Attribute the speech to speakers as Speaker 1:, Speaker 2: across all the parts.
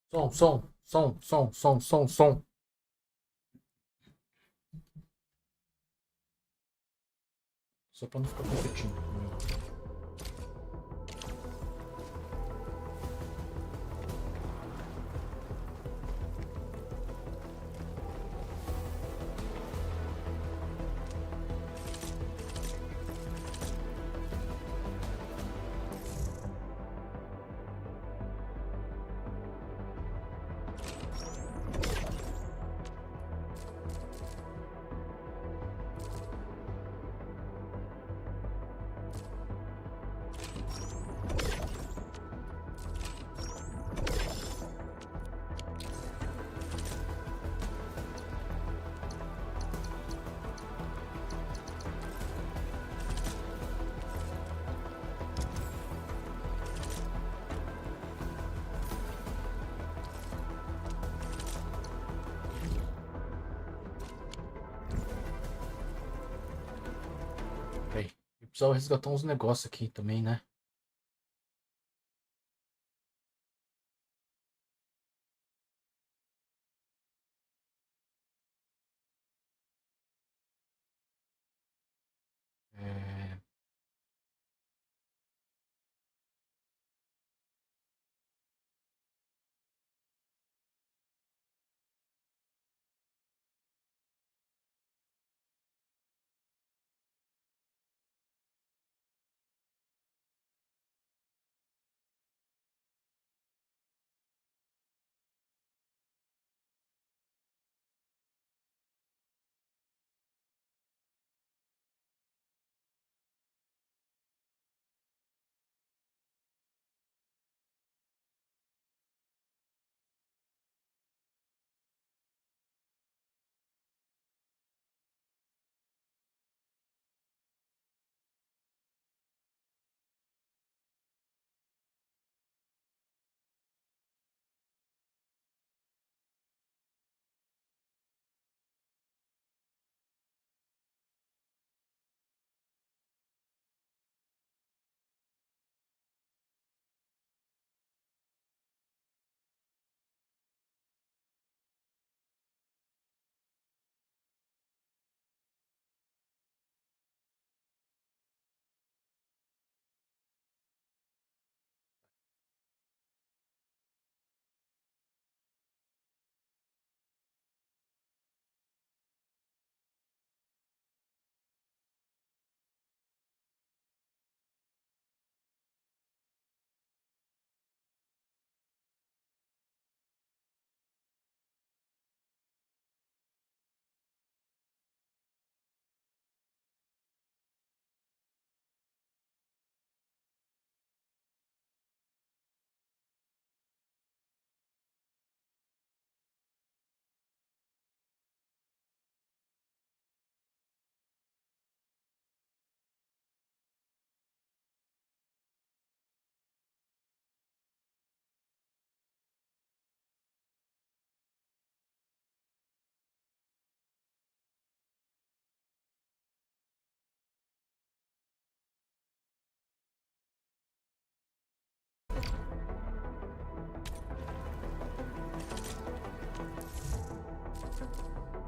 Speaker 1: Som. Só pra não ficar competindo. Peraí, eu precisava resgatar uns negócios aqui também, né? É...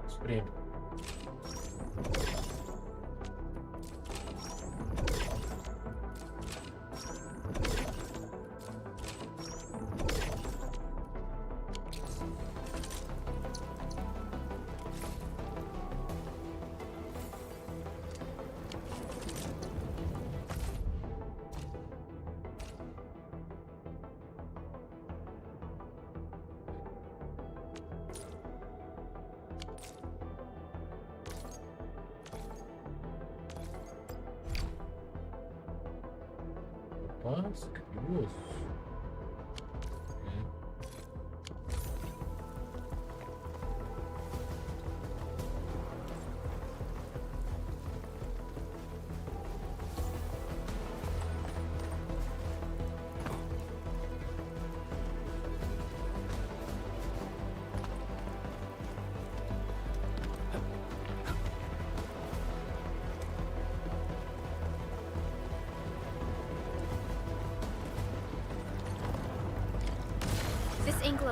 Speaker 1: Espremo. Nossa, que curioso.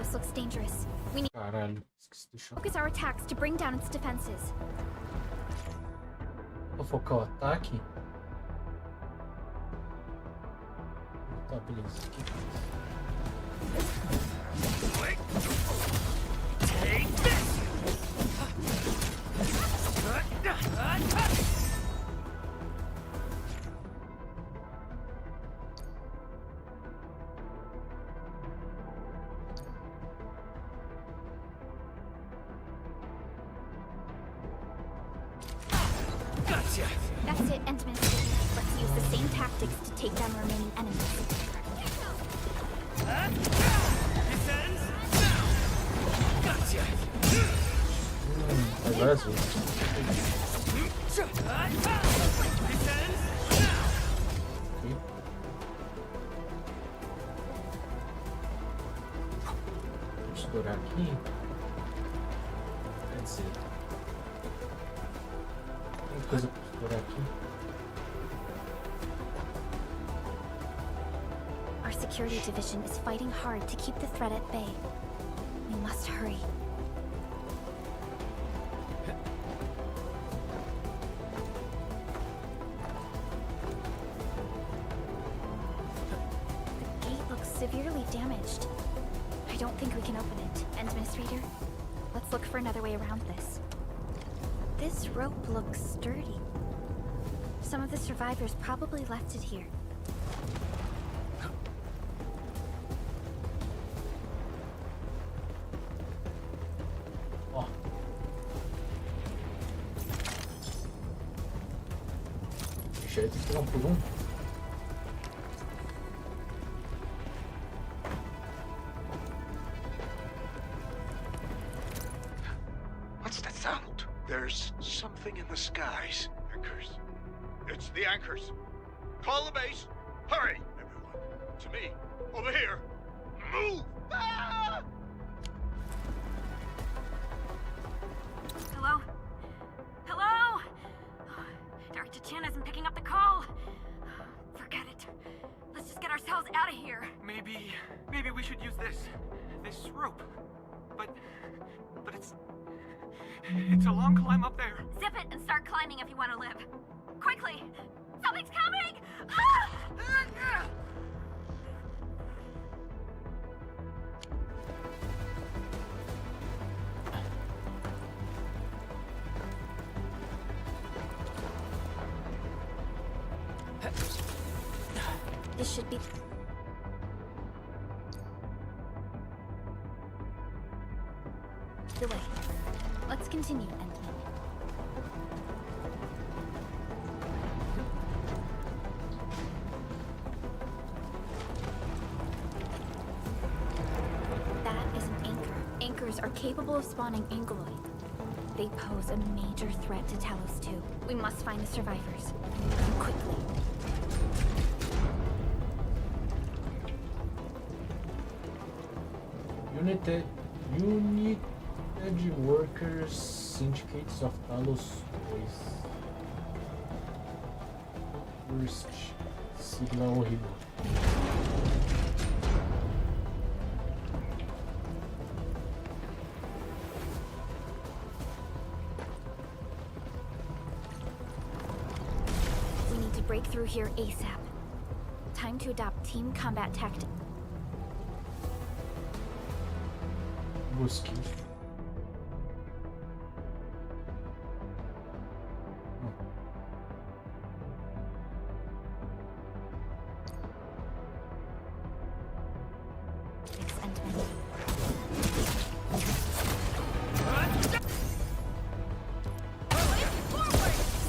Speaker 2: house looks dangerous. We need
Speaker 1: Caralho, esqueci de
Speaker 2: to
Speaker 1: deixar.
Speaker 2: focus our attacks to bring down its defenses.
Speaker 1: Vou focar o ataque. Tá, beleza. O que que
Speaker 3: Take this! Gotcha!
Speaker 2: That's it, Administrator. Let's use the same tactics to take down the remaining enemies.
Speaker 3: Descends now! Gotcha!
Speaker 1: faz várias vezes.
Speaker 3: Descends now!
Speaker 1: Ok. Vou estourar aqui. Quer dizer. Tem coisa pra estourar aqui.
Speaker 2: Our security division is fighting hard to keep the threat at bay. We must hurry. The gate looks severely damaged. I don't think we can open it. Administrator, let's look for another way around this. This rope looks sturdy. Some of the survivors probably left it here.
Speaker 1: Ó. Deixa eu ter que pegar por um.
Speaker 4: What's that sound? There's something in the skies.
Speaker 5: Anchors. It's the anchors. Call the base. Hurry, everyone. To me. Over here. Move! Ah!
Speaker 6: Hello? Hello? Director Chan isn't picking up the call. Forget it. Let's just get ourselves out of here.
Speaker 3: Maybe we should use this rope. But it's a long climb up there.
Speaker 6: Zip it and start climbing if you want to live. Quickly! Something's coming! Ah!
Speaker 2: This should be... the way. Let's continue, Entman. That is an anchor. Anchors are capable of spawning Ankyloid. They pose a major threat to Talos 2. We must find the survivors. And quickly.
Speaker 1: United Workers Syndicates of Talos 2. First. Sigla horrível.
Speaker 2: We need to break through here ASAP. Time to adopt team combat tactics.
Speaker 1: Busque.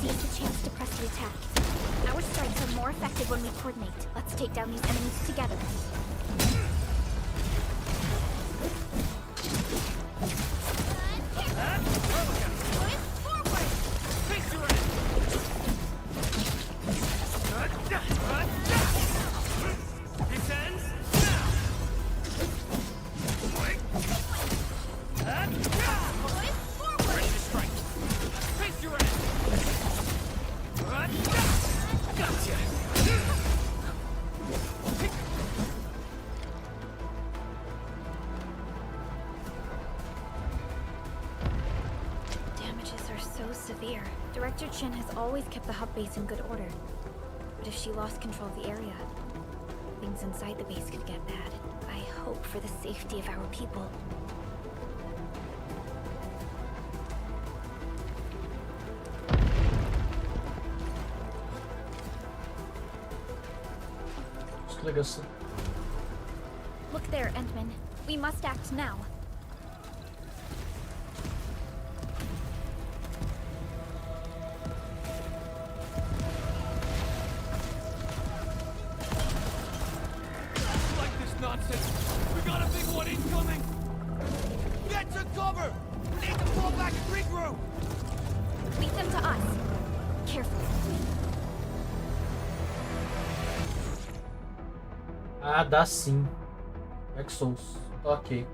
Speaker 2: Seize the chance to press the attack. Our strikes are more effective when we coordinate. Let's take down these enemies together.
Speaker 3: Descends now! Ready to strike. Face your end. Gotcha!
Speaker 2: Director Chin has always kept the hub base in good order. But if she lost control of the area, things inside the base could get bad. I hope for the safety of our people.
Speaker 1: Legacy.
Speaker 2: Look there, Endman. We must act now.
Speaker 3: Like this nonsense. We got a big one incoming. Get to cover. We need to fall back and regroup.
Speaker 2: Lead them to us. Careful.
Speaker 1: Ah, dá sim. Dark Souls. Ok.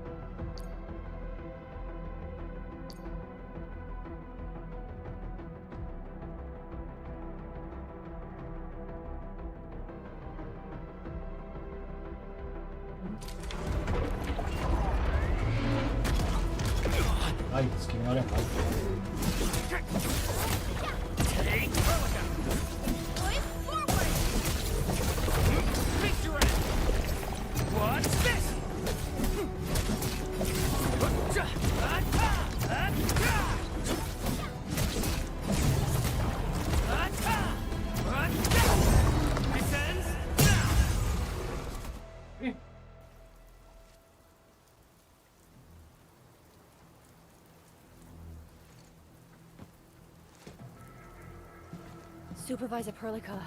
Speaker 1: Ai, esse que me olha mal.
Speaker 3: What's this? Descends now.
Speaker 6: Supervisor Perlica,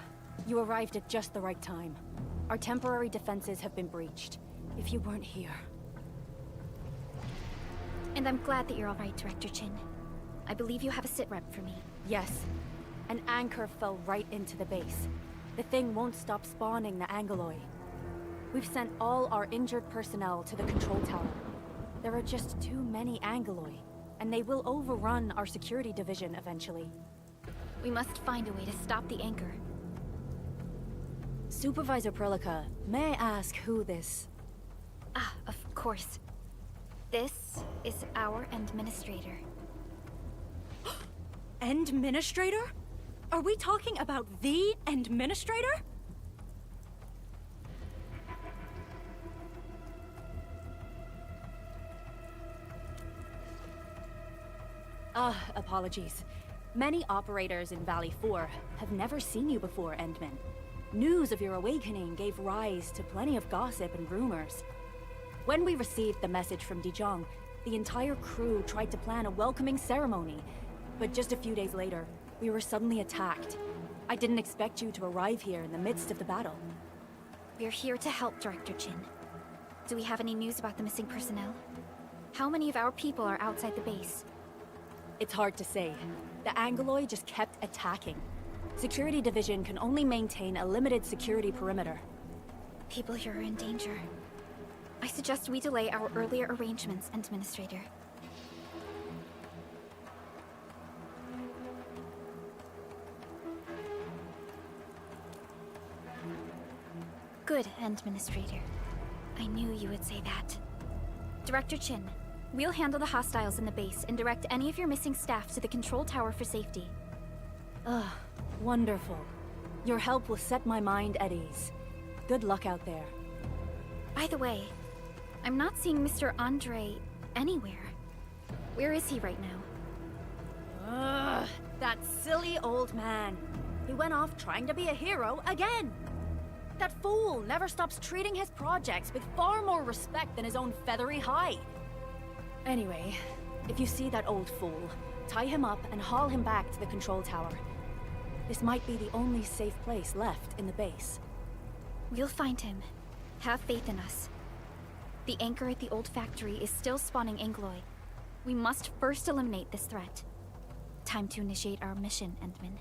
Speaker 6: you arrived at just the right time. Our temporary defenses have been breached. If you weren't here...
Speaker 2: And I'm glad that you're all right, Director Chin. I believe you have a sit rep for me.
Speaker 6: Yes. An anchor fell right into the base. The thing won't stop spawning the Angoloi. We've sent all our injured personnel to the control tower. There are just too many Angoloi, and they will overrun our security division eventually.
Speaker 2: We must find a way to stop the anchor.
Speaker 6: Supervisor Perlica, may I ask who this...
Speaker 2: Ah, of course. This is our administrator.
Speaker 6: Administrator? Are we talking about the administrator? Apologies. Many operators in Valley 4 have never seen you before, Endman. News of your awakening gave rise to plenty of gossip and rumors. When we received the message from Dijong, the entire crew tried to plan a welcoming ceremony. But just a few days later, we were suddenly attacked. I didn't expect you to arrive here in the midst of the battle.
Speaker 2: We're here to help, Director Chin. Do we have any news about the missing personnel? How many of our people are outside the base?
Speaker 6: It's hard to say. The Angoloi just kept attacking. Security Division can only maintain a limited security perimeter.
Speaker 2: People here are in danger. I suggest we delay our earlier arrangements, Administrator. Good, Administrator. I knew you would say that. Director Chin, we'll handle the hostiles in the base and direct any of your missing staff to the control tower for safety.
Speaker 6: Ugh, wonderful. Your help will set my mind at ease. Good luck out there.
Speaker 2: By the way, I'm not seeing Mr. Andre anywhere. Where is he right now?
Speaker 6: Ugh, that silly old man. He went off trying to be a hero again. That fool never stops treating his projects with far more respect than his own feathery hide. Anyway, if you see that old fool, tie him up and haul him back to the control tower. This might be the only safe place left in the base.
Speaker 2: We'll find him. Have faith in us. The anchor at the old factory is still spawning Angoloi. We must first eliminate this threat. Time to initiate our mission, Endman.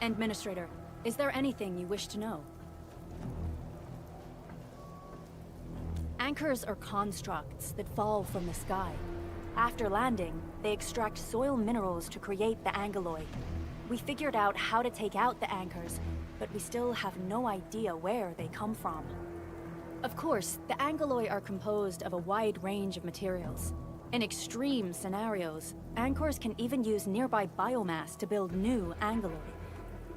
Speaker 6: Administrator, is there anything you wish to know? Anchors are constructs that fall from the sky. After landing, they extract soil minerals to create the angeloi. We figured out how to take out the anchors, but we still have no idea where they come from. Of course, the angeloi are composed of a wide range of materials. In extreme scenarios, anchors can even use nearby biomass to build new angeloi.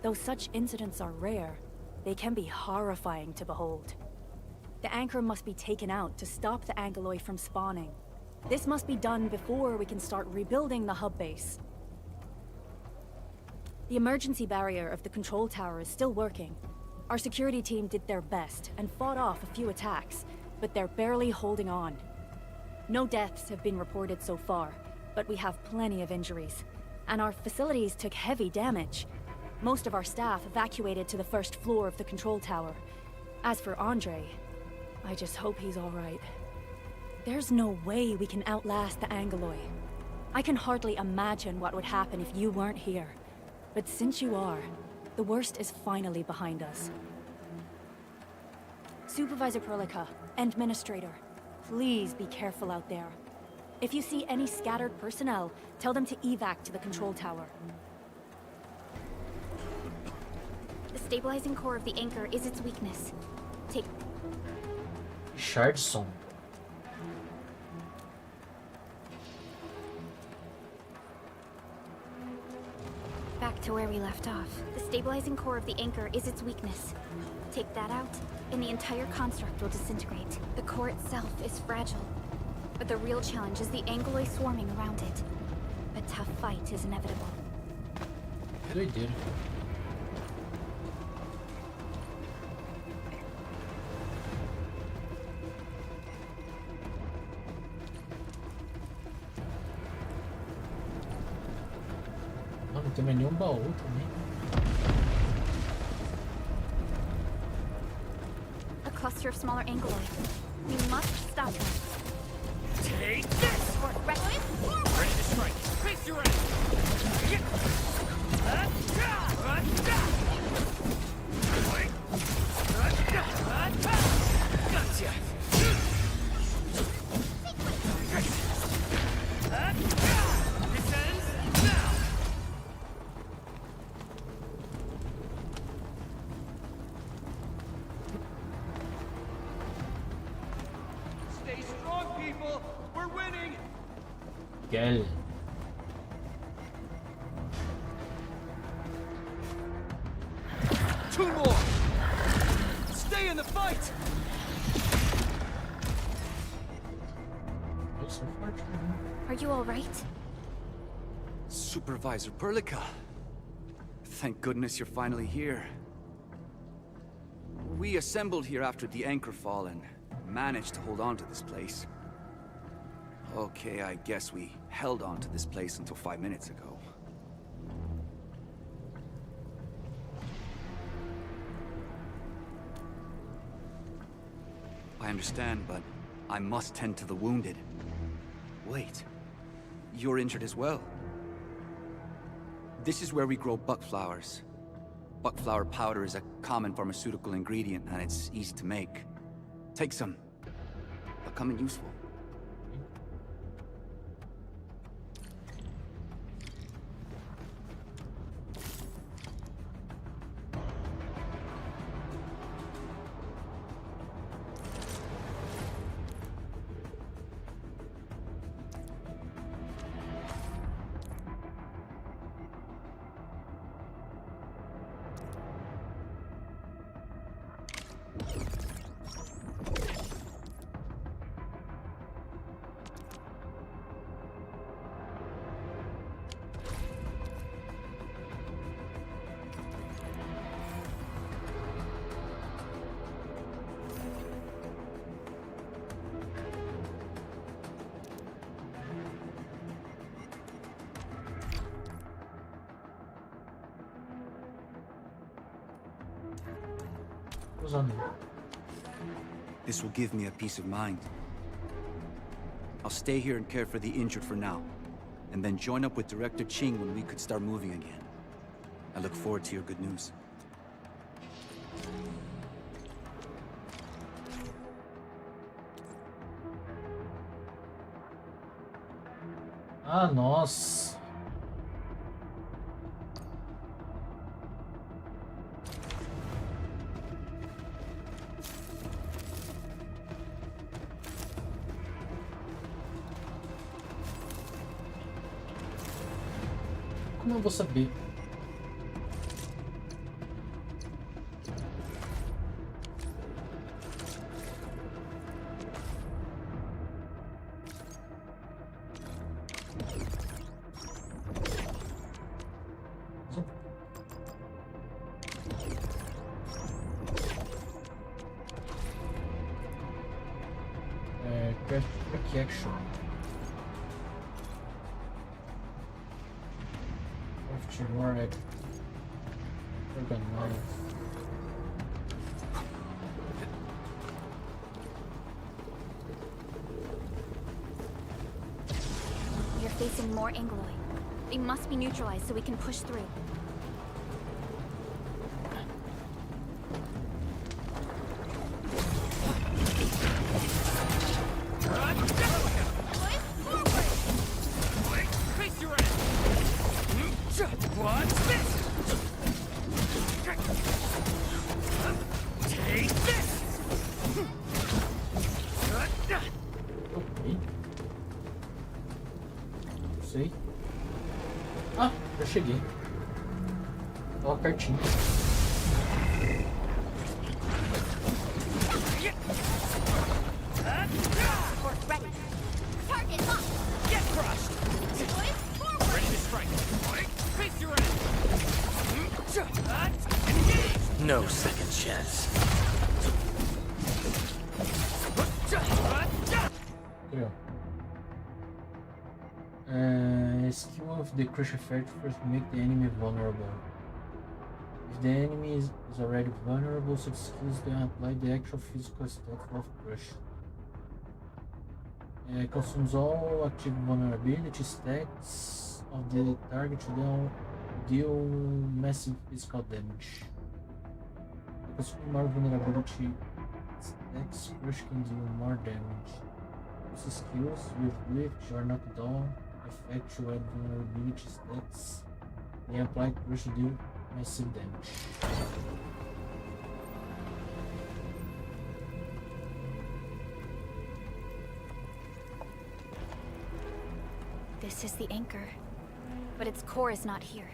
Speaker 6: Though such incidents are rare, they can be horrifying to behold. The anchor must be taken out to stop the angeloi from spawning. This must be done before we can start rebuilding the hub base. The emergency barrier of the control tower is still working. Our security team did their best and fought off a few attacks, but they're barely holding on. No deaths have been reported so far, but we have plenty of injuries. And our facilities took heavy damage. Most of our staff evacuated to the first floor of the control tower. As for Andre, I just hope he's all right. There's no way we can outlast the angeloi. I can hardly imagine what would happen if you weren't here. But since you are, the worst is finally behind us. Supervisor Perlica, Administrator, please be careful out there. If you see any scattered personnel, tell them to evac to the control tower.
Speaker 2: The stabilizing core of the anchor is its weakness. Take...
Speaker 1: Richardson.
Speaker 2: Back to where we left off. The stabilizing core of the anchor is its weakness. Take that out, and the entire construct will disintegrate. The core itself is fragile, but the real challenge is the angeloi swarming around it. A tough fight is inevitable.
Speaker 1: Doideira. Ah, não tem mais nenhum baú também.
Speaker 2: A cluster of smaller angeloi. We must stop them.
Speaker 3: Take this!
Speaker 2: Ready?
Speaker 3: Ready to strike. Face your enemy. Gotcha. This ends now. Stay strong, people. We're winning.
Speaker 1: Gel.
Speaker 3: Two more. Stay in the fight.
Speaker 1: Looks so far.
Speaker 2: Are you all right?
Speaker 7: Supervisor Perlica. Thank goodness you're finally here. We assembled here after the anchor fall and managed to hold on to this place. Okay, I guess we held on to this place until 5 minutes ago. I understand, but I must tend to the wounded. Wait, you're injured as well. This is where we grow buckflowers. Buckflower powder is a common pharmaceutical ingredient, and it's easy to make. Take some. They'll come in useful.
Speaker 1: Usando.
Speaker 7: This will give me a peace of mind. I'll stay here and care for the injured for now, and then join up with Director Ching when we could start moving again. I look forward to your good news.
Speaker 1: Ah, nossa. Como eu vou saber? Quick action. Craft more organize.
Speaker 2: We are facing more Angloid. They must be neutralized so we can push through.
Speaker 1: Sei. Ah, já cheguei. Tava pertinho.
Speaker 2: Support ready. Target locked.
Speaker 3: Get crushed!
Speaker 2: Boys, forward.
Speaker 3: Ready to strike. Face your end! Engage!
Speaker 8: No second chance.
Speaker 1: Aqui, ó. Skill of the crush effect first make the enemy vulnerable. If the enemy is already vulnerable, such skills then apply the actual physical stat of crush. Consumes all active vulnerability stats of the target to deal massive physical damage. Consuming more vulnerability stacks, crush can deal more damage. Use skills with lift or knockdown effect to add vulnerability stats. Then apply crush to deal massive damage.
Speaker 2: This is the anchor, but its core is not here.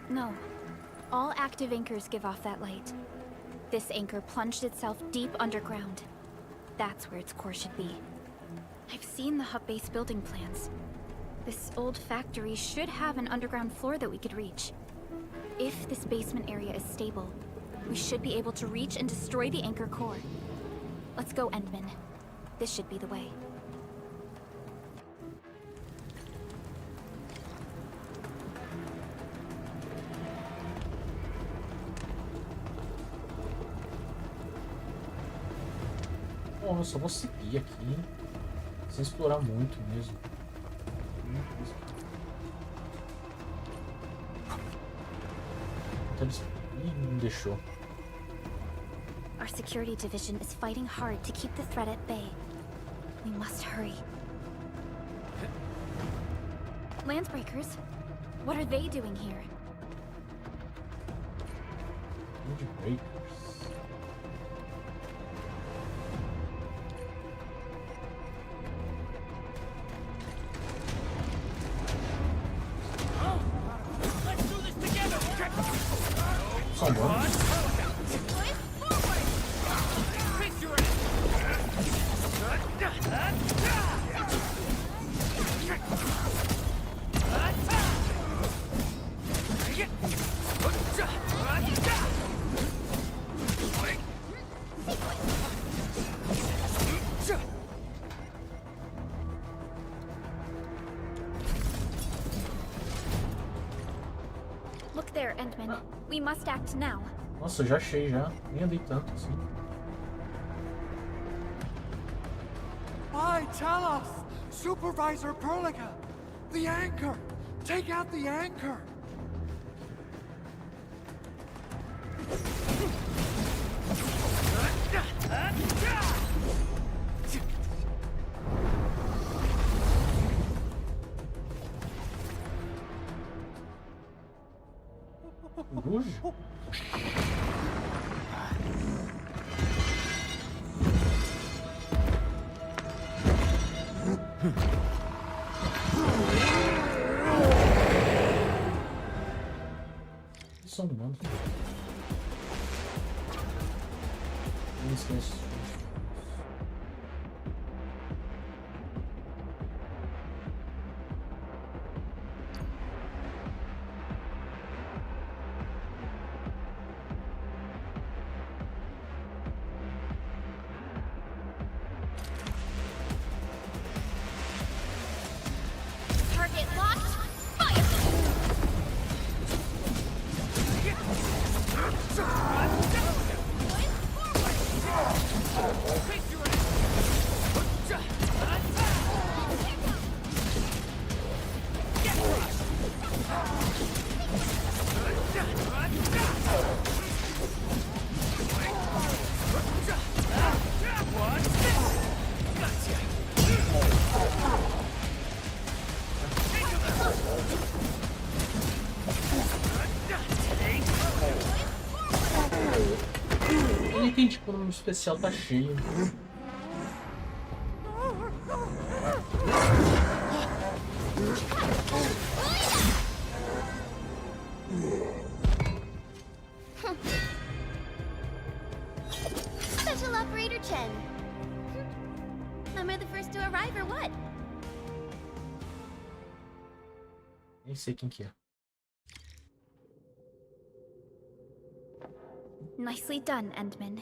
Speaker 2: No. All active anchors give off that light. This anchor plunged itself deep underground. That's where its core should be. I've seen the hub base building plans. This old factory should have an underground floor that we could reach. If this basement area is stable, we should be able to reach and destroy the anchor core. Let's go, Endman. This should be the way.
Speaker 1: Bom, eu só vou seguir aqui, sem explorar muito mesmo. Ih, não deixou.
Speaker 2: Our security division is fighting hard to keep the threat at bay. We must hurry. Landsbreakers? What are they doing here?
Speaker 1: Landbreakers.
Speaker 3: Let's do this together!
Speaker 1: São bons.
Speaker 3: Face your end!
Speaker 2: Look there, Endman. We must act now.
Speaker 1: Nossa, eu já achei já. Nem andei tanto assim.
Speaker 3: Why tell us?
Speaker 4: Supervisor Perlica! The anchor! Take out the anchor!
Speaker 1: Rouge? Som do mano. Não esquece.
Speaker 2: Target locked. Fire!
Speaker 1: Ele tem tipo um especial, tá cheio.
Speaker 2: Special Operator Chen. Am I the first to arrive or what?
Speaker 1: Nem sei quem que é.
Speaker 2: Nicely done, Endman.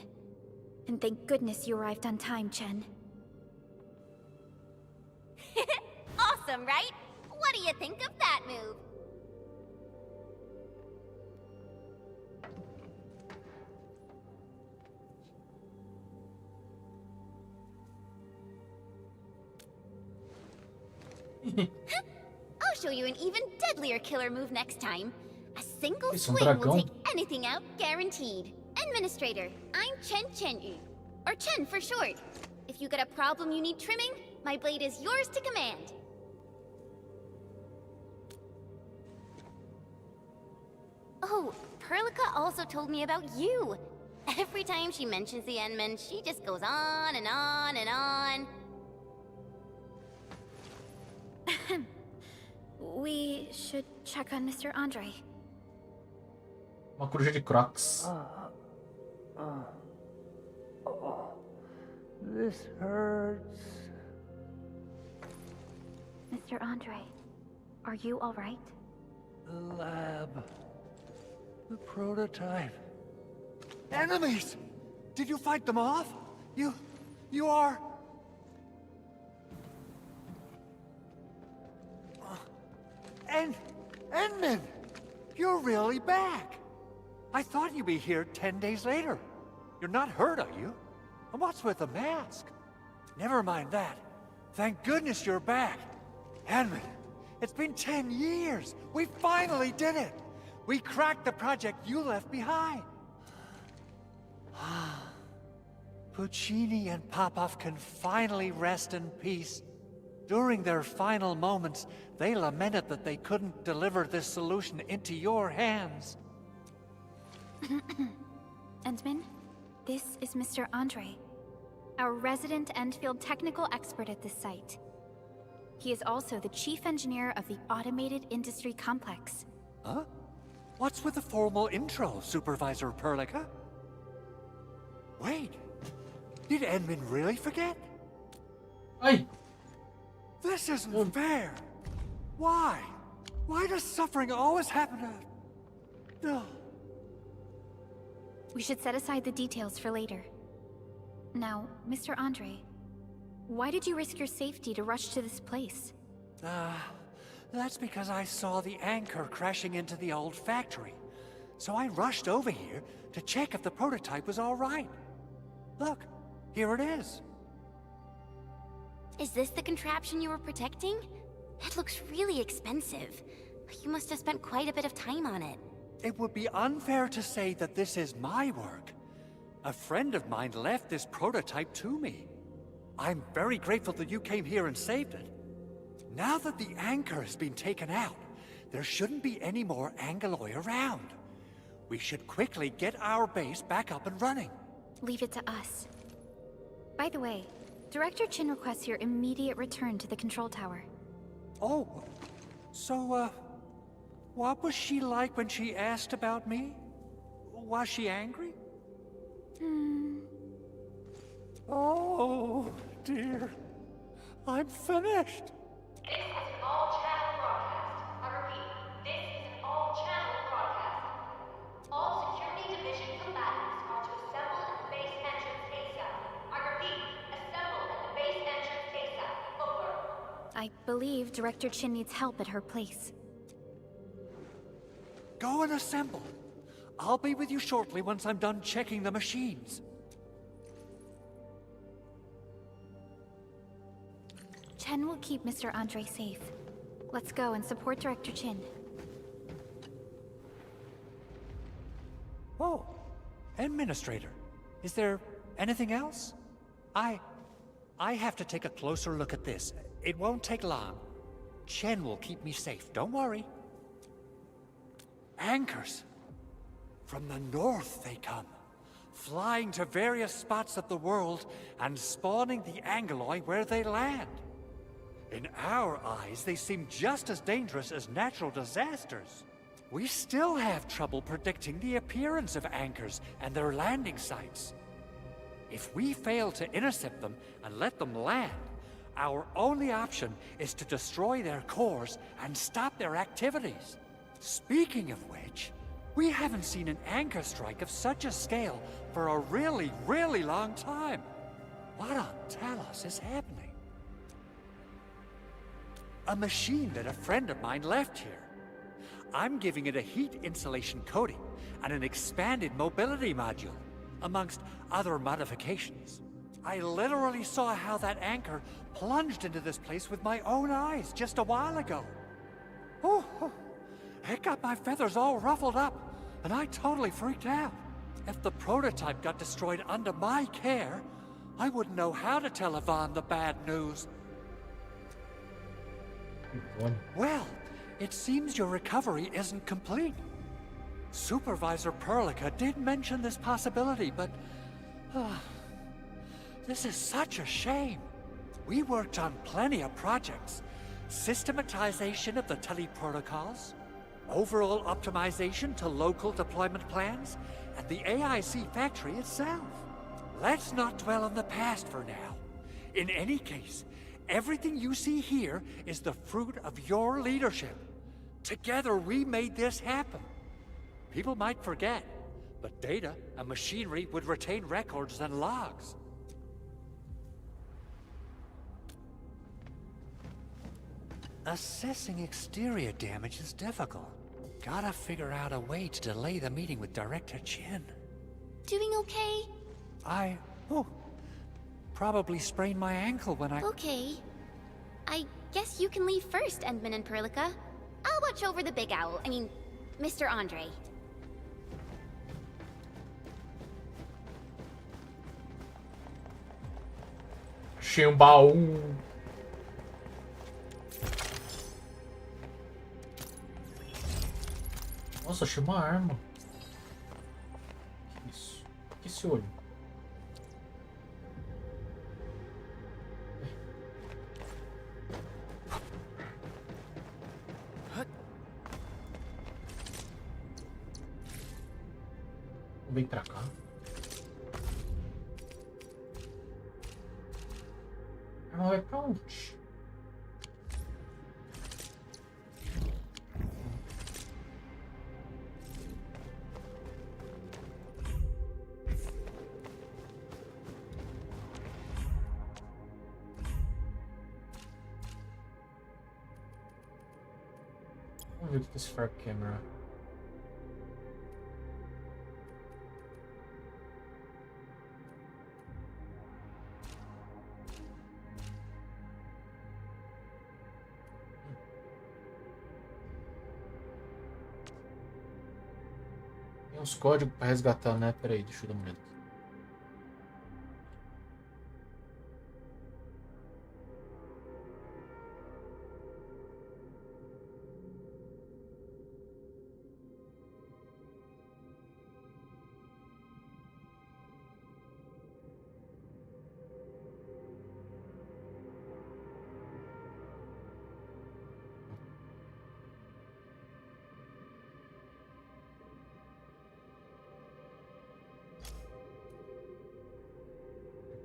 Speaker 2: And thank goodness you arrived on time, Chen. Awesome, right? What do you think of that move? I'll show you an even deadlier killer move next time. A single
Speaker 1: Isso,
Speaker 2: swing will
Speaker 1: dragão?
Speaker 2: take anything out, guaranteed. Administrator, I'm Chen Chen-yu. Or Chen for short. If you got a problem you need trimming, my blade is yours to command. Oh, Perlica also told me about you. Every time she mentions the Endman, she just goes on and on and on. We should check on Mr. Andre.
Speaker 1: Uma coruja de Crocs.
Speaker 4: This hurts.
Speaker 2: Mr. Andre, are you all right?
Speaker 4: The lab. The prototype. Enemies! Did you fight them off? You are... Endman! You're really back! I thought you'd be here 10 days later. You're not hurt, are you? And what's with the mask? Never mind that. Thank goodness you're back. Endman, it's been 10 years. We finally did it. We cracked the project you left behind. Puccini and Popov can finally rest in peace. During their final moments, they lamented that they couldn't deliver this solution into your hands.
Speaker 2: Endman, this is Mr. Andre, our resident Enfield technical expert at this site. He is also the chief engineer of the Automated Industry Complex.
Speaker 4: Huh? What's with the formal intro, Supervisor Perlica? Wait, did Endman really forget?
Speaker 1: Ai!
Speaker 4: This isn't fair. Why? Why does suffering always happen to... No.
Speaker 2: We should set aside the details for later. Now, Mr. Andre, why did you risk your safety to rush to this place?
Speaker 4: That's because I saw the anchor crashing into the old factory. So I rushed over here to check if the prototype was all right. Look, here it is.
Speaker 2: Is this the contraption you were protecting? It looks really expensive. You must have spent quite a bit of time on it.
Speaker 4: It would be unfair to say that this is my work. A friend of mine left this prototype to me. I'm very grateful that you came here and saved it. Now that the anchor has been taken out, there shouldn't be any more Angeloi around. We should quickly get our base back up and running.
Speaker 2: Leave it to us. By the way, Director Chin requests your immediate return to the control tower.
Speaker 4: Oh, so, what was she like when she asked about me? Was she angry? Oh, dear. I'm finished.
Speaker 8: This is an all-channel broadcast. I repeat, this is an all-channel broadcast. All security division combatants are to assemble at the base entrance ASAP. I repeat, assemble at the base entrance ASAP. Over.
Speaker 2: I believe Director Chin needs help at her place.
Speaker 4: Go and assemble. I'll be with you shortly once I'm done checking the machines.
Speaker 2: Chen will keep Mr. Andre safe. Let's go and support Director Chin.
Speaker 4: Oh, Administrator, is there anything else? I have to take a closer look at this. It won't take long. Chen will keep me safe, don't worry. Anchors. From the north they come, flying to various spots of the world and spawning the Angeloi where they land. In our eyes, they seem just as dangerous as natural disasters. We still have trouble predicting the appearance of anchors and their landing sites. If we fail to intercept them and let them land, our only option is to destroy their cores and stop their activities. Speaking of which, we haven't seen an anchor strike of such a scale for a really, really long time. What on Talos is happening? A machine that a friend of mine left here. I'm giving it a heat insulation coating and an expanded mobility module, amongst other modifications. I literally saw how that anchor plunged into this place with my own eyes just a while ago. Oh, it got my feathers all ruffled up, and I totally freaked out. If the prototype got destroyed under my care, I wouldn't know how to tell Yvonne the bad news. Well, it seems your recovery isn't complete. Supervisor Perlica did mention this possibility, but... this is such a shame. We worked on plenty of projects. Systematization of the teleprotocols, overall optimization to local deployment plans, and the AIC factory itself. Let's not dwell on the past for now. In any case, everything you see here is the fruit of your leadership. Together we made this happen. People might forget, but data and machinery would retain records and logs. Assessing exterior damage is difficult. Gotta figure out a way to delay the meeting with Director Chin.
Speaker 2: Doing okay?
Speaker 4: Probably sprained my ankle when I...
Speaker 2: Okay. I guess you can leave first, Endman and Perlica. I'll watch over the big owl. I mean, Mr. Andre.
Speaker 1: Achei um baú. Nossa, achei uma arma. Que isso? Que esse olho? Vem pra cá. A arma vai pra onde? Vamos ver o que é esse Far Camera. uns códigos pra resgatar, né? Pera aí, deixa eu dar uma olhada aqui.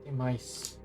Speaker 1: Tem mais.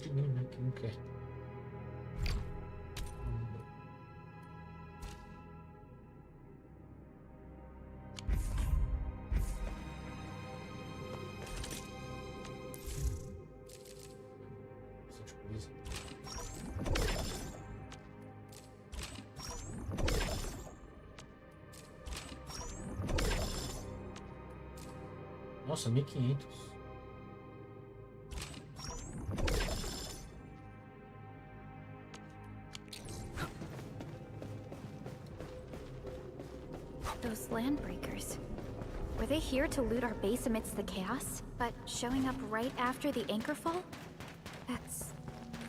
Speaker 1: De mim, né? Que não quer. Bastante coisa. Nossa, 1500.
Speaker 2: Those landbreakers. Were they here to loot our base amidst the chaos? But showing up right after the anchor fall? That's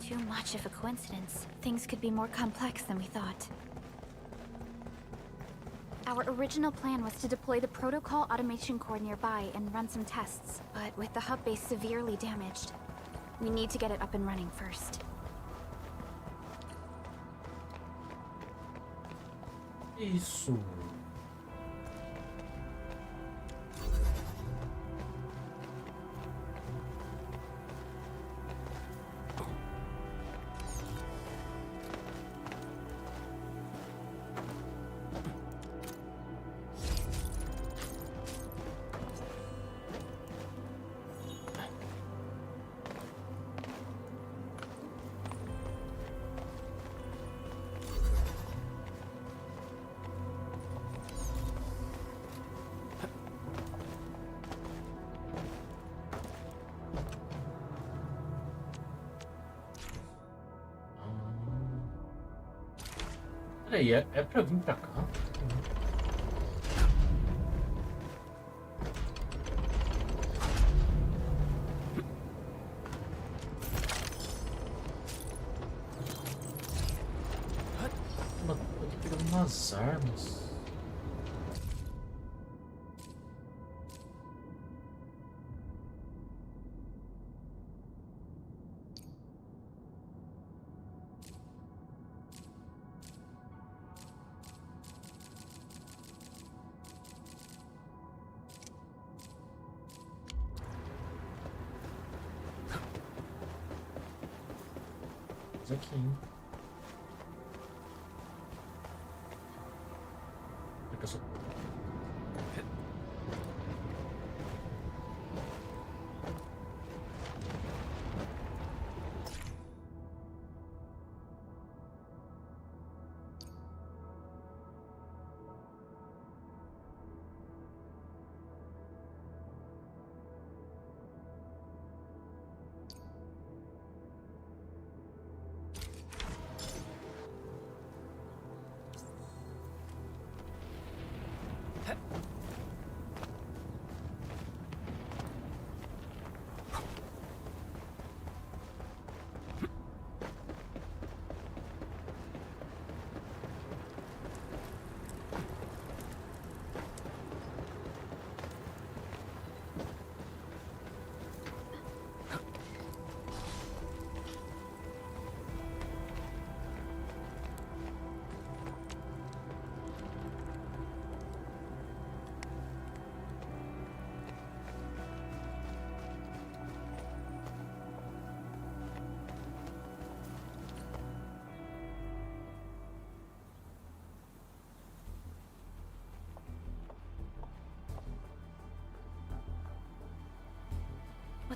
Speaker 2: too much of a coincidence. Things could be more complex than we thought. Our original plan was to deploy the protocol automation core nearby and run some tests. But with the hub base severely damaged, we need to get it up and running first.
Speaker 1: Isso. Peraí, é pra vir pra cá? Eu tô pegando umas armas. Aqui, hein? Será que eu sou...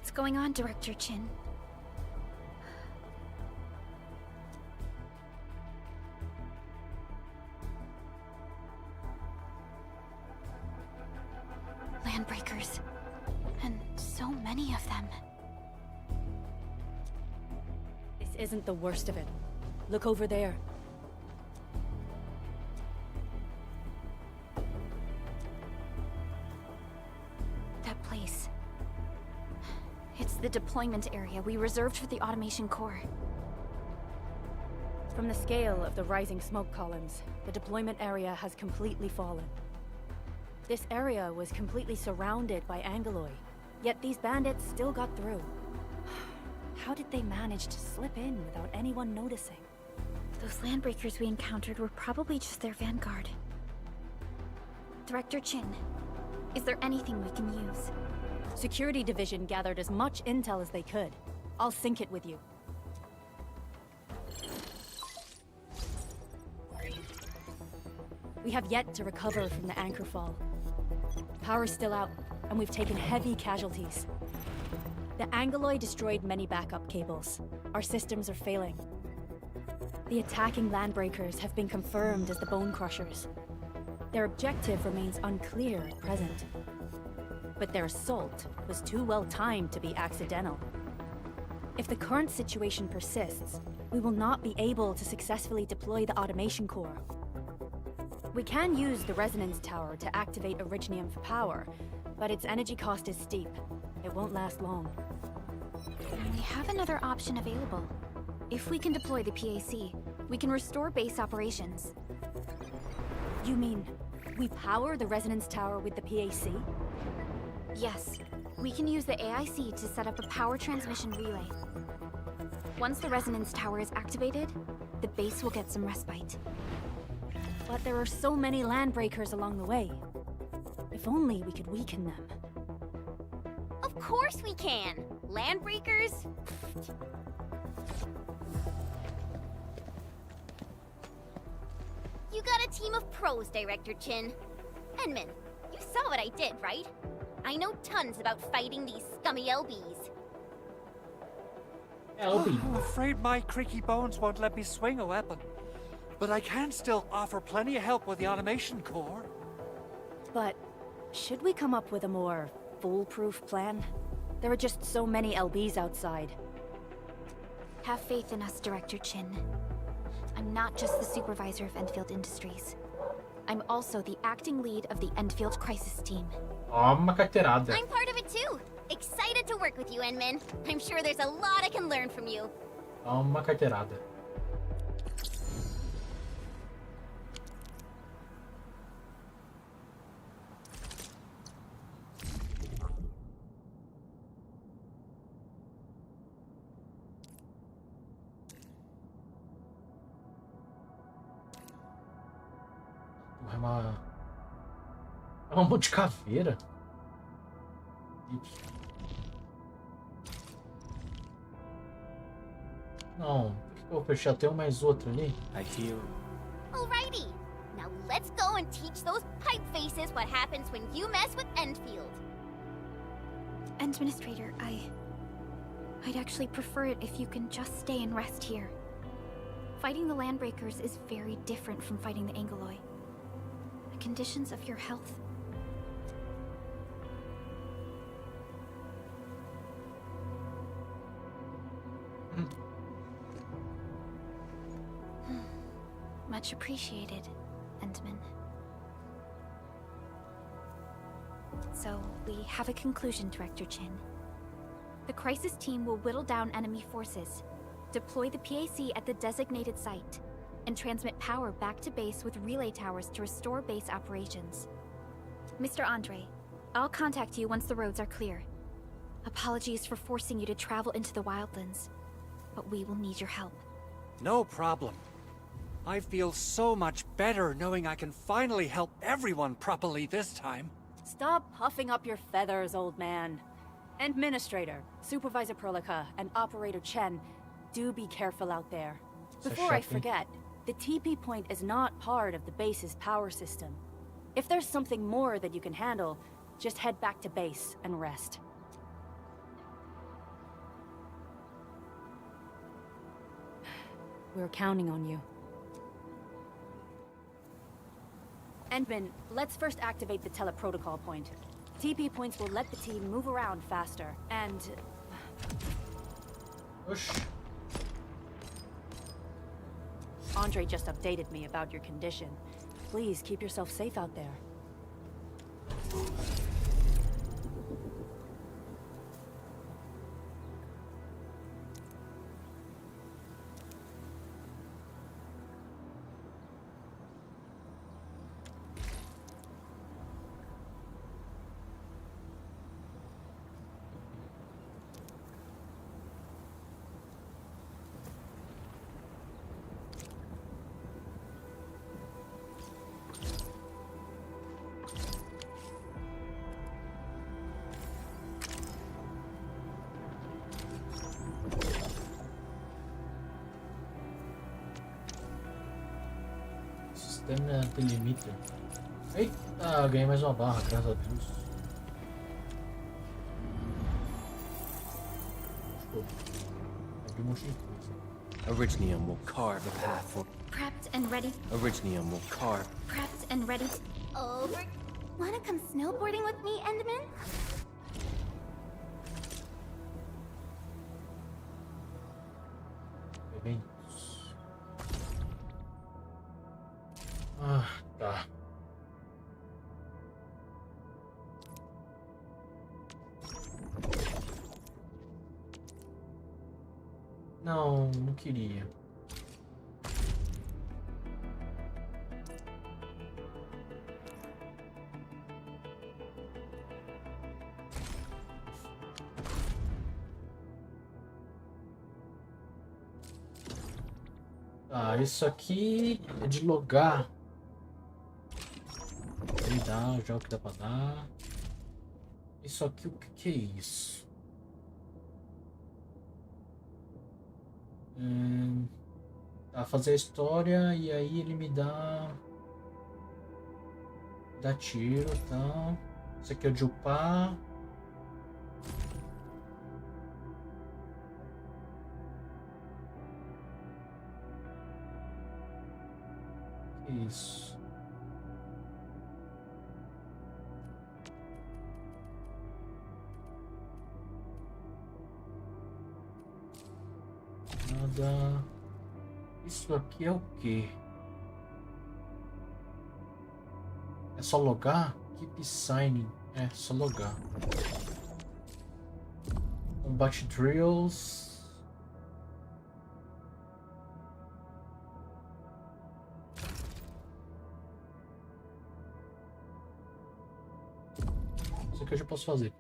Speaker 2: What's going on, Director Chin? Landbreakers. And so many of them.
Speaker 6: This isn't the worst of it. Look over there.
Speaker 2: That place. It's the deployment area we reserved for the Automation Core.
Speaker 6: From the scale of the rising smoke columns, the deployment area has completely fallen. This area was completely surrounded by Angeloi, yet these bandits still got through. How did they manage to slip in without anyone noticing?
Speaker 2: Those landbreakers we encountered were probably just their vanguard. Director Chin, is there anything we can use?
Speaker 6: Security Division gathered as much intel as they could. I'll sync it with you. We have yet to recover from the anchor fall. Power's still out, and we've taken heavy casualties. The Angeloi destroyed many backup cables. Our systems are failing. The attacking landbreakers have been confirmed as the Bone Crushers. Their objective remains unclear at present. But their assault was too well timed to be accidental. If the current situation persists, we will not be able to successfully deploy the automation core. We can use the resonance tower to activate Originium for power, but its energy cost is steep. It won't last long.
Speaker 2: We have another option available. If we can deploy the PAC, we can restore base operations.
Speaker 6: You mean, we power the resonance tower with the PAC?
Speaker 2: Yes, we can use the AIC to set up a power transmission relay. Once the resonance tower is activated, the base will get some respite.
Speaker 6: But there are so many landbreakers along the way. If only we could weaken them.
Speaker 8: Of course we can! Landbreakers? You got a team of pros, Director Chin. Enman, you saw what I did, right? I know tons about fighting these scummy LBs.
Speaker 4: I'm afraid my creaky bones won't let me swing a weapon. But I can still offer plenty of help with the automation core.
Speaker 6: But should we come up with a more foolproof plan? There are just so many LBs outside.
Speaker 2: Have faith in us, Director Chin. I'm not just the supervisor of Enfield Industries. I'm also the acting lead of the Enfield Crisis Team.
Speaker 1: Toma, carteirada.
Speaker 8: I'm part of it too. Excited to work with you, Enman. I'm sure there's a lot I can learn from you.
Speaker 1: Toma, carteirada. É uma mão de caveira. Não, por que eu vou fechar? Tem mais outro ali.
Speaker 7: I hear.
Speaker 8: Alrighty. Now let's go and teach those pipe faces what happens when you mess with Enfield.
Speaker 2: Administrator, I'd actually prefer it if you can just stay and rest here. Fighting the Landbreakers is very different from fighting the Angeloi. The conditions of your health. Much appreciated, Entman. So, we have a conclusion, Director Chin. The crisis team will whittle down enemy forces, deploy the PAC at the designated site, and transmit power back to base with relay towers to restore base operations. Mr. Andre, I'll contact you once the roads are clear. Apologies for forcing you to travel into the wildlands, but we will need your help.
Speaker 4: No problem. I feel so much better knowing I can finally help everyone properly this time.
Speaker 6: Stop puffing up your feathers, old man. Administrator, Supervisor Prolica, and Operator Chen, do be careful out there. Before I forget, the TP point is not part of the base's power system. If there's something more that you can handle, just head back to base and rest. We're counting on you. Endman, let's first activate the teleprotocol point. TP points will let the team move around faster, and...
Speaker 1: Oxi.
Speaker 6: Andre just updated me about your condition. Please keep yourself safe out there.
Speaker 1: Sistema delimita. Eita, ganhei mais uma barra, graças a Deus. Show. Abri um monte de coisa.
Speaker 9: Originium will carve a path for...
Speaker 2: Prepped and ready.
Speaker 9: Originium will carve...
Speaker 2: Prepped and ready. Over. Wanna come snowboarding with me, Endman?
Speaker 1: Eventos. Ah, tá. Não, não queria. Ah, isso aqui é de logar. Me dá já o que dá pra dar. Isso aqui, o que que é isso? Tá, fazer a história e aí ele me dá... Dá tiro, tá? Isso aqui é o de upar. Que isso? Nada. Isso aqui é o quê? É só logar? Keep signing. É, só logar. Combat drills. Isso aqui eu já posso fazer.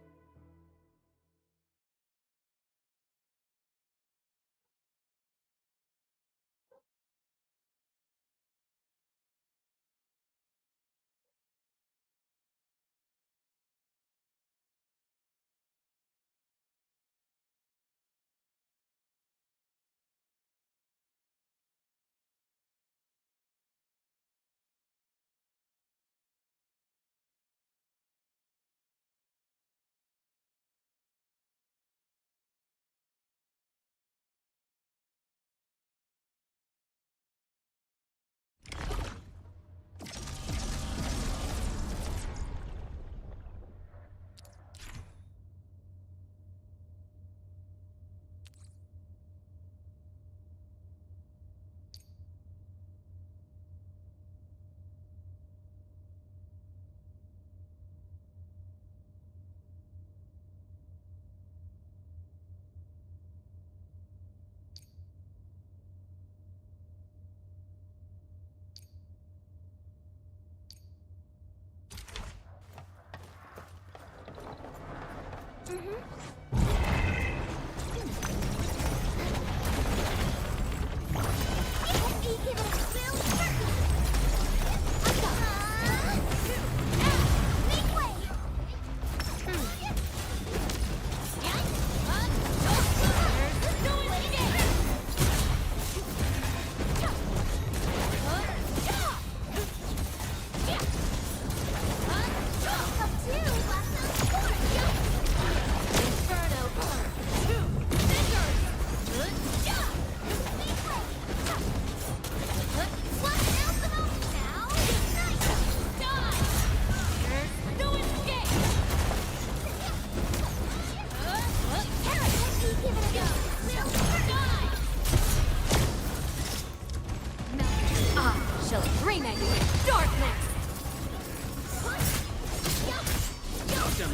Speaker 1: Nossa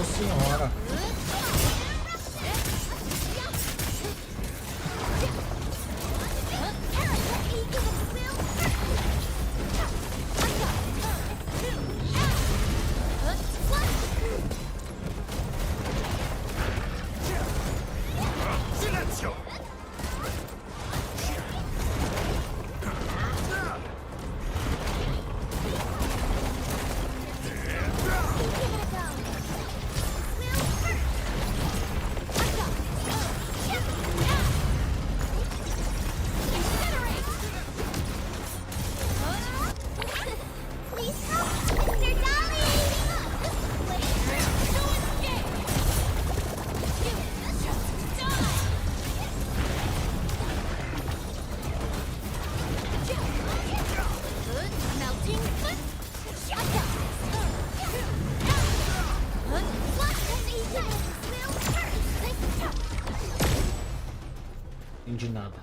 Speaker 1: senhora.
Speaker 3: Silenzio!
Speaker 8: Please help, Mr. Dolly!
Speaker 1: Entendi nada.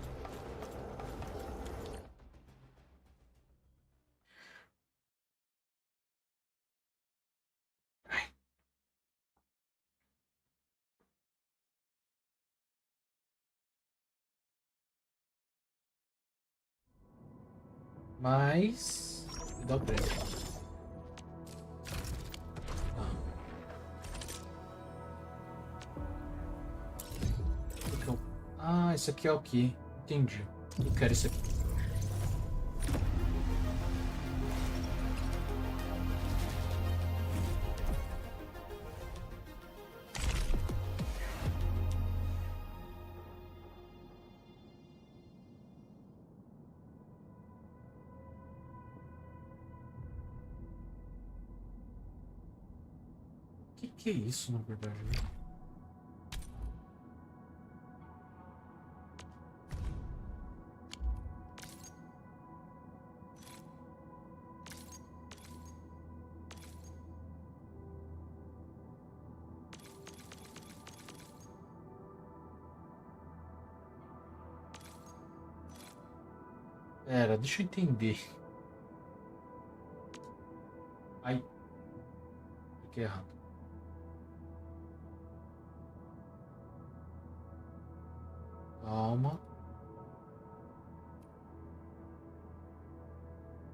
Speaker 1: Mas dá o preço. Ah, isso aqui é o que? Entendi. Eu quero isso aqui. O que é isso, na verdade? Pera, deixa eu entender. Ai, fiquei errado. Calma.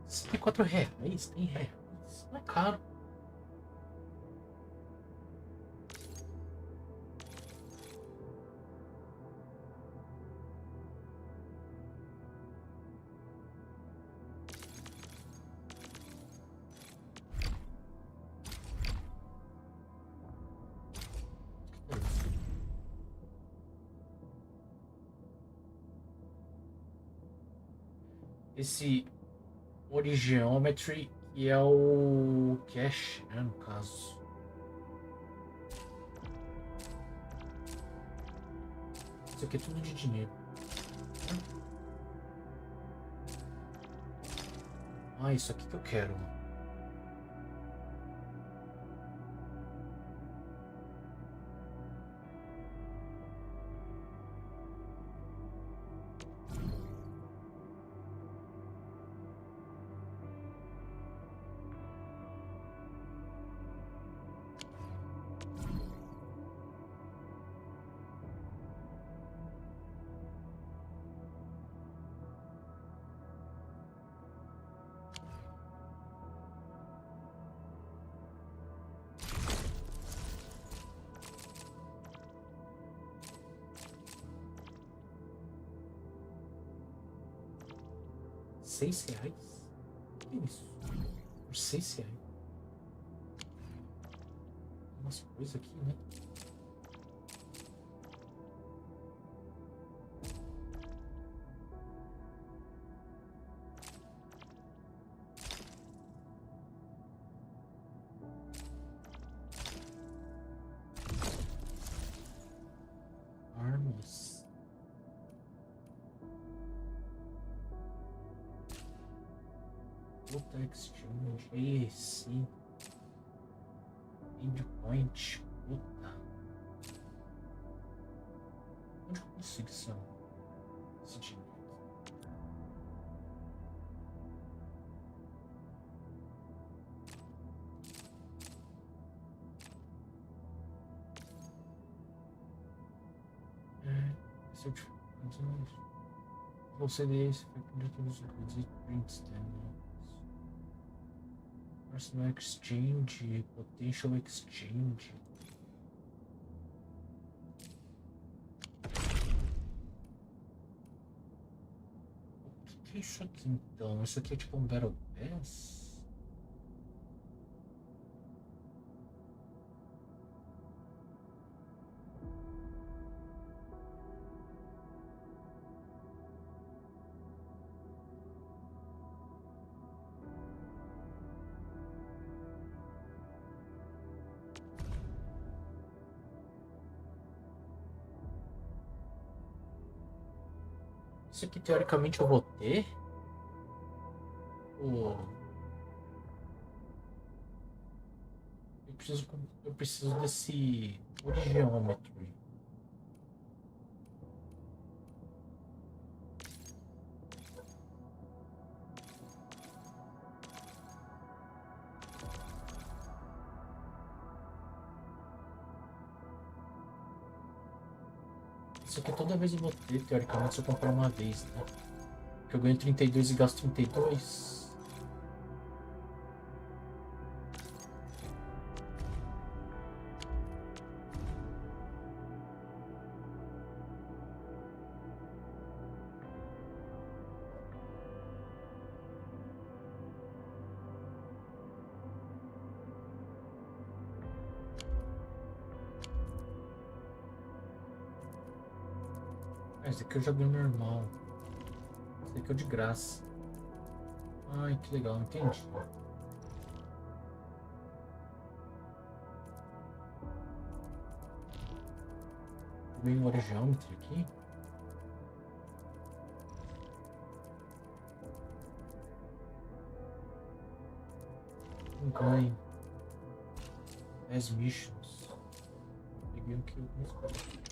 Speaker 1: R$64. Tem reais. Não é caro. Esse Origeometry, que é o cash, né, no caso. Isso aqui é tudo de dinheiro. Ah, isso aqui que eu quero. R$6? Que isso? Por R$6? Umas coisas aqui, né? Armas. Puta exchange. Esse. Endpoint. Puta. Onde eu consigo esse dinheiro? certificados. Você dê esse de todos os prints Personal exchange, potential exchange. O que é isso aqui então? Isso aqui é tipo um Battle Pass? Isso aqui teoricamente eu vou ter? Ou... Eu preciso desse Geometry. Isso aqui toda vez eu vou ter, teoricamente, se eu comprar uma vez, né? Porque eu ganho 32 e gasto 32. Esse aqui eu já ganho normal. Esse aqui é o de graça. Ai, que legal, entendi. Vem o Geometry aqui. Ganho 10 missions. Peguei aqui algumas coisas.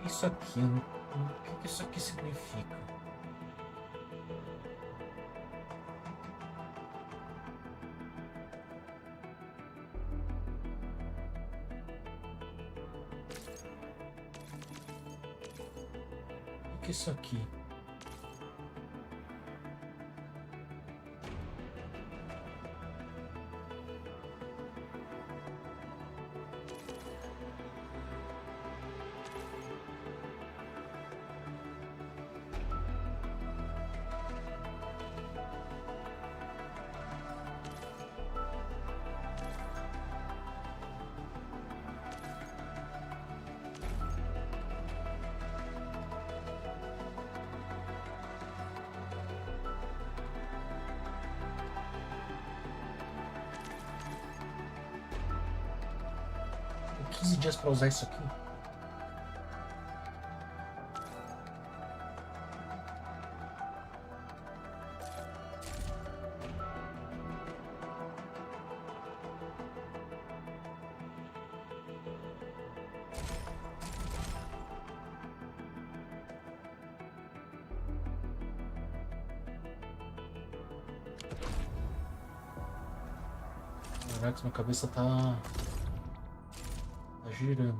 Speaker 1: Isso aqui, o que isso aqui significa? O que isso aqui? Tenho 15 dias para usar isso aqui. Caraca, minha cabeça tá girando.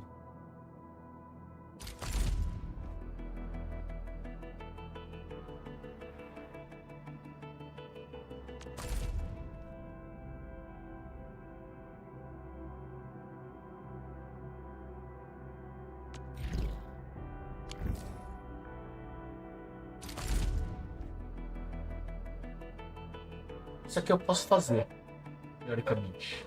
Speaker 1: Isso aqui eu posso fazer, teoricamente.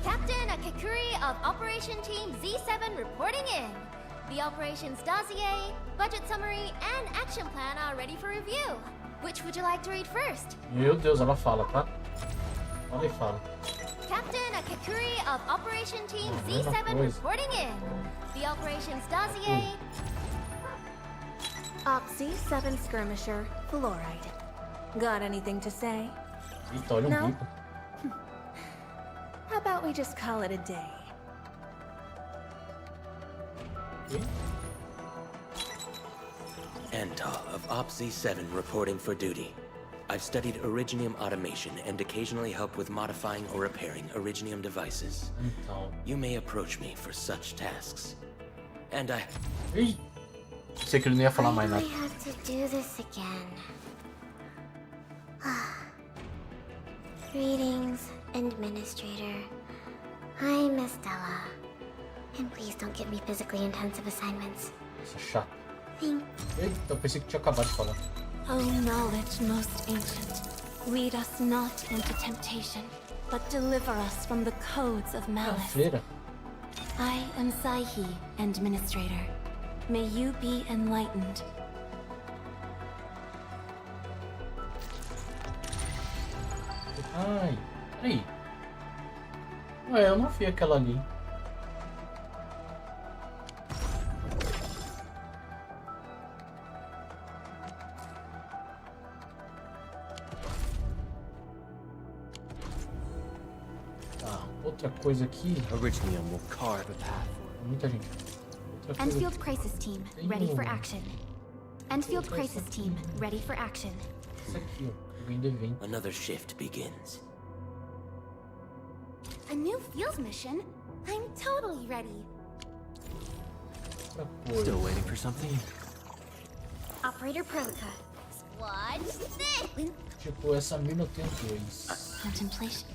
Speaker 8: Captain Akakuri of Operation Team Z7 reporting in. The operations dossier, budget summary, and action plan are ready for review. Which would you like to read first?
Speaker 1: Meu Deus, ela fala, tá? Fala e fala.
Speaker 8: Captain Akakuri of Operation Team
Speaker 1: Mesma
Speaker 8: Z7
Speaker 1: coisa.
Speaker 8: reporting in. The operations dossier.
Speaker 10: Oxy 7 Skirmisher, Fluoride. Got anything to say?
Speaker 1: Eita, olha
Speaker 10: No.
Speaker 1: bico.
Speaker 10: How about we just call it a day?
Speaker 9: Antal of Opsy 7 reporting for duty. I've studied Originium automation and occasionally help with modifying or repairing Originium devices.
Speaker 1: Então.
Speaker 9: You may approach me for such tasks. And I...
Speaker 1: Ih! Pensei que ele não ia falar mais
Speaker 8: Why
Speaker 1: nada.
Speaker 8: do I have to do this again? Greetings, Administrator. I'm Estella. And please don't give me physically intensive assignments.
Speaker 1: Isso é chato.
Speaker 8: Thank
Speaker 1: Eita, eu pensei que tinha acabado de falar.
Speaker 10: O knowledge most ancient, lead us not into temptation, but deliver us from the codes of
Speaker 1: Ah,
Speaker 10: malice.
Speaker 1: freira.
Speaker 10: I am Saihi, Administrator. May you be enlightened.
Speaker 1: Ai, peraí. Ué, eu não vi aquela ali. Tá, outra coisa aqui.
Speaker 9: Originium will carve a path for
Speaker 1: Muita gente. Outra coisa
Speaker 2: Enfield Crisis Team, ready for action. Enfield Crisis Team, ready for action.
Speaker 1: Isso aqui, ó. Alguém devendo.
Speaker 9: another shift begins.
Speaker 2: A new field mission? I'm totally ready.
Speaker 1: Outra coisa.
Speaker 9: Still waiting for something?
Speaker 2: Operator Prolica.
Speaker 8: Watch this!
Speaker 1: Tipo, essa mina eu tenho dois.
Speaker 10: Contemplation.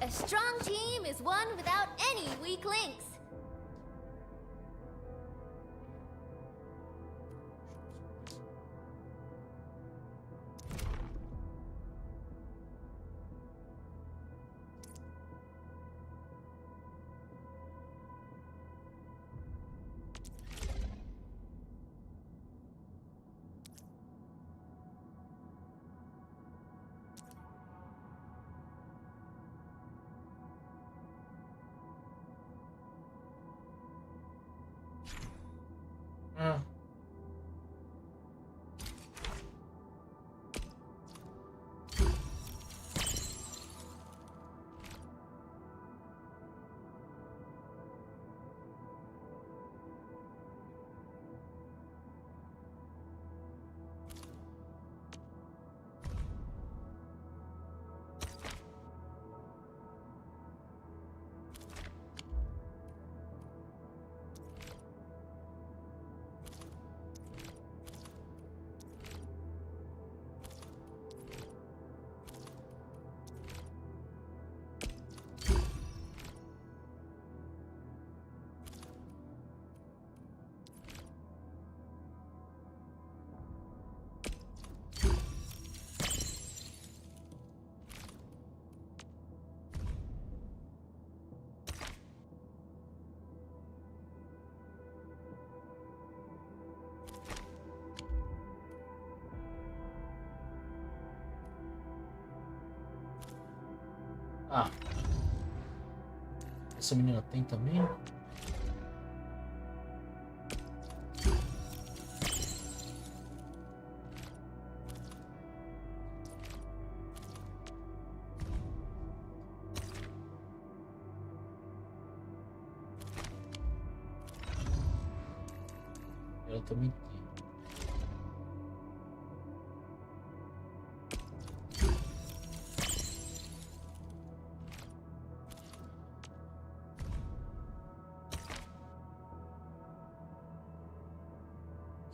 Speaker 8: A strong team is one without any weak links.
Speaker 1: Ah. Ah. Essa menina tem também? Ela também tem.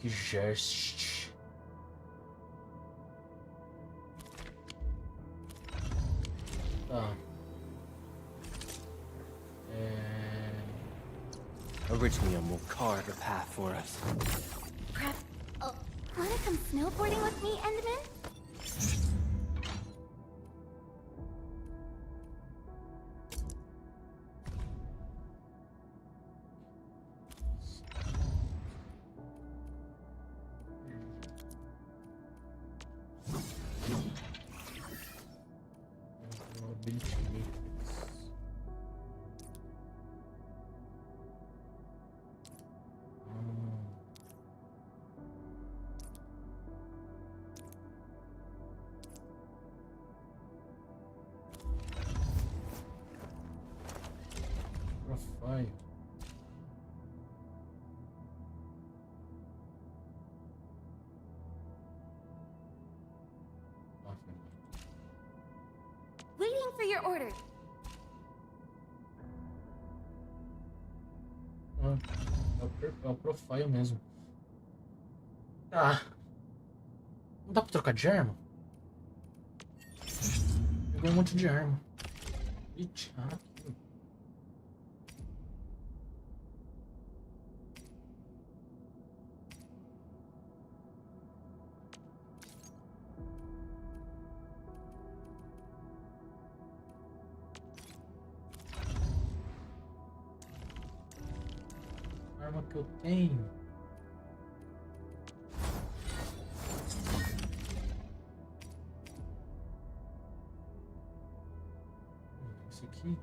Speaker 1: Que geste. Tá.
Speaker 9: Iridium will carve a path for us.
Speaker 2: Prep. Oh, wanna come snowboarding with me, Endman?
Speaker 1: Ability matrix. Profile. Nothing.
Speaker 2: Waiting for your order.
Speaker 1: É o profile mesmo. Tá. Não dá pra trocar de arma? Pegou um monte de arma. Ixi, aqui. A arma que eu tenho. Isso aqui.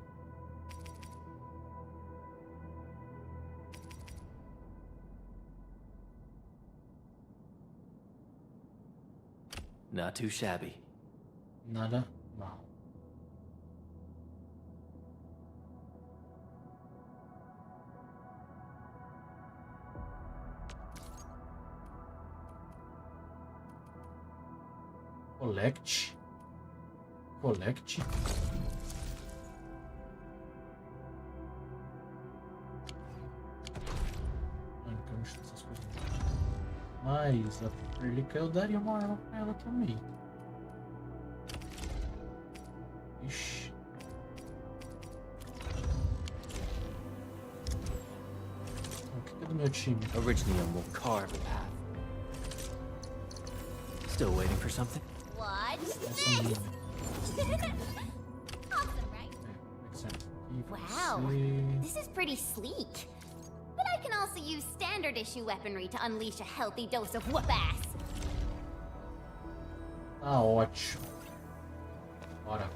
Speaker 9: Not too shabby.
Speaker 1: Nada mal. Collect. Collect. Não quero mexer nessas coisas. Mas a Perlica eu daria uma arma pra ela também. Ixi. O que é do meu time?
Speaker 9: Iridium will carve a path. Still waiting for something?
Speaker 2: What?
Speaker 1: Essa minha.
Speaker 2: Awesome, right?
Speaker 1: E
Speaker 2: Wow,
Speaker 1: você...
Speaker 2: this is pretty sleek. But I can also use standard issue weaponry to unleash a healthy dose of whoop-ass.
Speaker 1: Tá ótimo. Bora.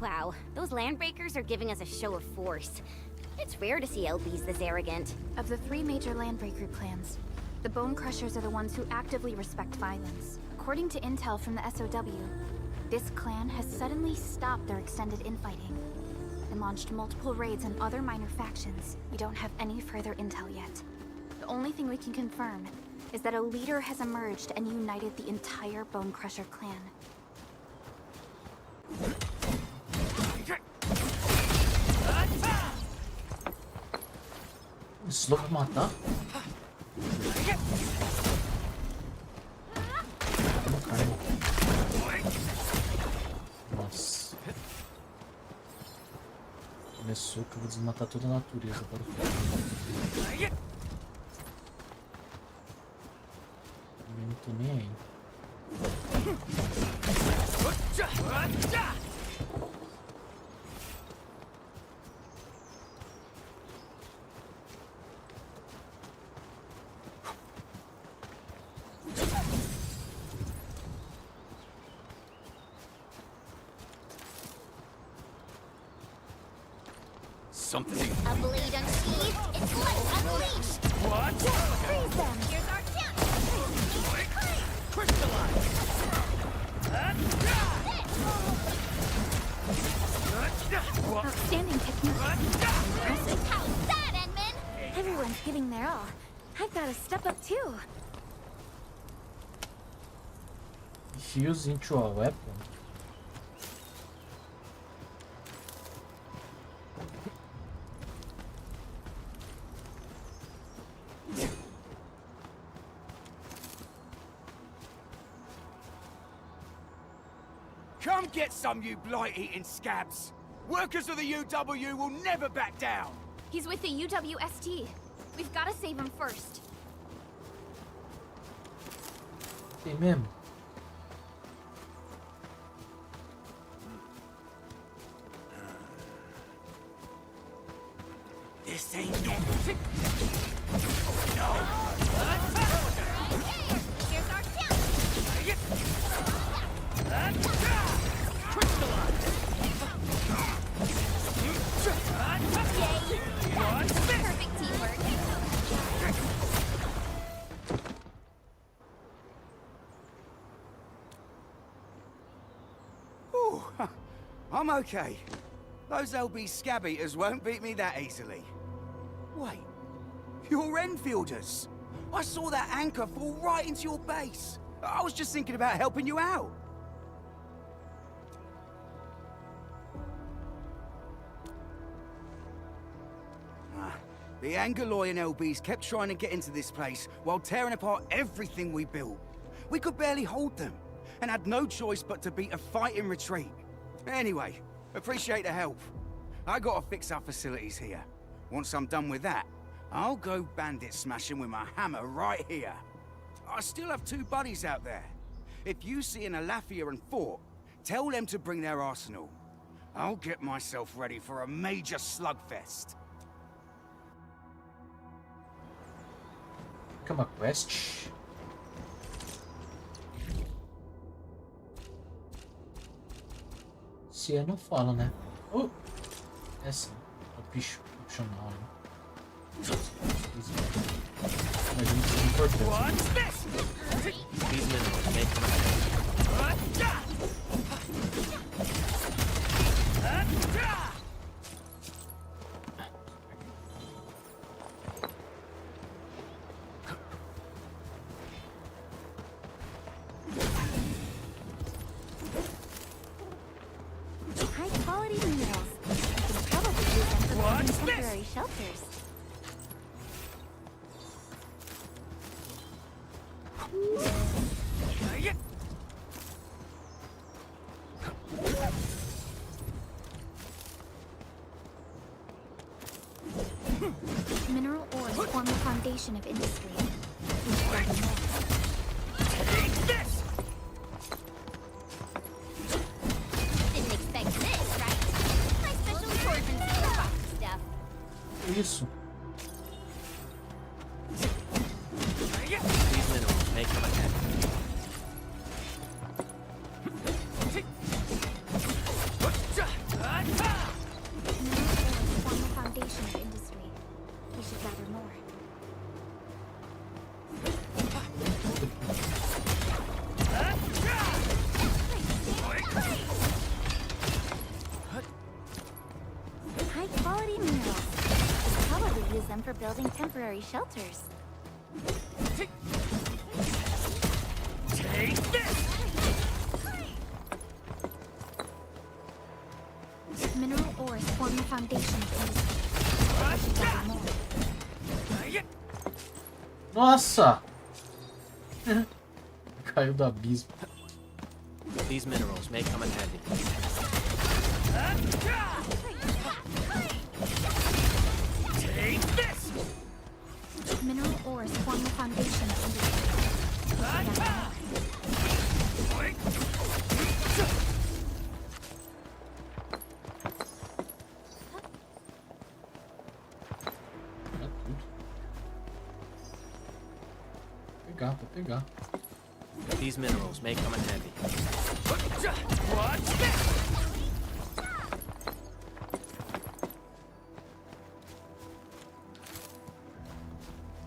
Speaker 2: Wow, those landbreakers are giving us a show of force. It's rare to see LBs this arrogant.
Speaker 11: Of the three major landbreaker clans, the Bone Crushers are the ones who actively respect violence. According to intel from the SOW, this clan has suddenly stopped their extended infighting and launched multiple raids on other minor factions. We don't have any further intel yet. The only thing we can confirm is that a leader has emerged and united the entire Bone Crusher clan.
Speaker 1: Isso vai matar? Nossa. Começou que eu vou desmatar toda a natureza agora. Eu não tô nem aí.
Speaker 7: Something.
Speaker 2: A blade unsheathed, it's life unleashed!
Speaker 3: What?
Speaker 2: Freeze them! Here's our chance!
Speaker 3: Crystallize!
Speaker 11: Outstanding technique.
Speaker 2: How's that, Edmund?
Speaker 11: Everyone's giving their all. I've got to step up too.
Speaker 1: Fuse into a weapon.
Speaker 3: Come get some, you blight-eating scabs! Workers of the UW will never back down!
Speaker 11: He's with the UWST. We've got to save him first.
Speaker 1: Tem mesmo?
Speaker 3: This ain't no...
Speaker 11: Here's our chance. Perfect teamwork.
Speaker 3: Ooh, I'm okay. Those LB scab eaters won't beat me that easily. Wait, you're Enfielders. I saw that anchor fall right into your base. I was just thinking about helping you out. The Angaloy and LBs kept trying to get into this place while tearing apart everything we built. We could barely hold them, and had no choice but to beat a fighting retreat. Anyway, appreciate the help. I gotta fix our facilities here. Once I'm done with that, I'll go bandit smashing with my hammer right here. I still have 2 buddies out there. If you see an Alafia and Fort, tell them to bring their arsenal. I'll get myself ready for a major slugfest.
Speaker 1: Fica uma quest. Se eu não falo, né? Essa é opcional, né? Mas a gente é importante.
Speaker 9: These minerals may come in.
Speaker 11: High-quality minerals. I can probably use them for building temporary shelters. Mineral ores form the foundation of industry. We should build more. Didn't expect this, right? My special swordsman's rock stuff.
Speaker 1: Isso.
Speaker 9: These minerals may come in handy.
Speaker 11: Mineral ores form the foundation of industry. We should gather more. High-quality minerals. We could probably use them for building temporary shelters.
Speaker 3: Take this!
Speaker 11: Mineral ores form the foundation of industry. We should gather more.
Speaker 1: Nossa! Caiu do abismo.
Speaker 9: These minerals may come in handy.
Speaker 3: Take this!
Speaker 11: Mineral ores form the foundation of industry. We should gather more.
Speaker 1: É tudo. Vou pegar.
Speaker 9: These minerals may come in handy.
Speaker 3: Watch this!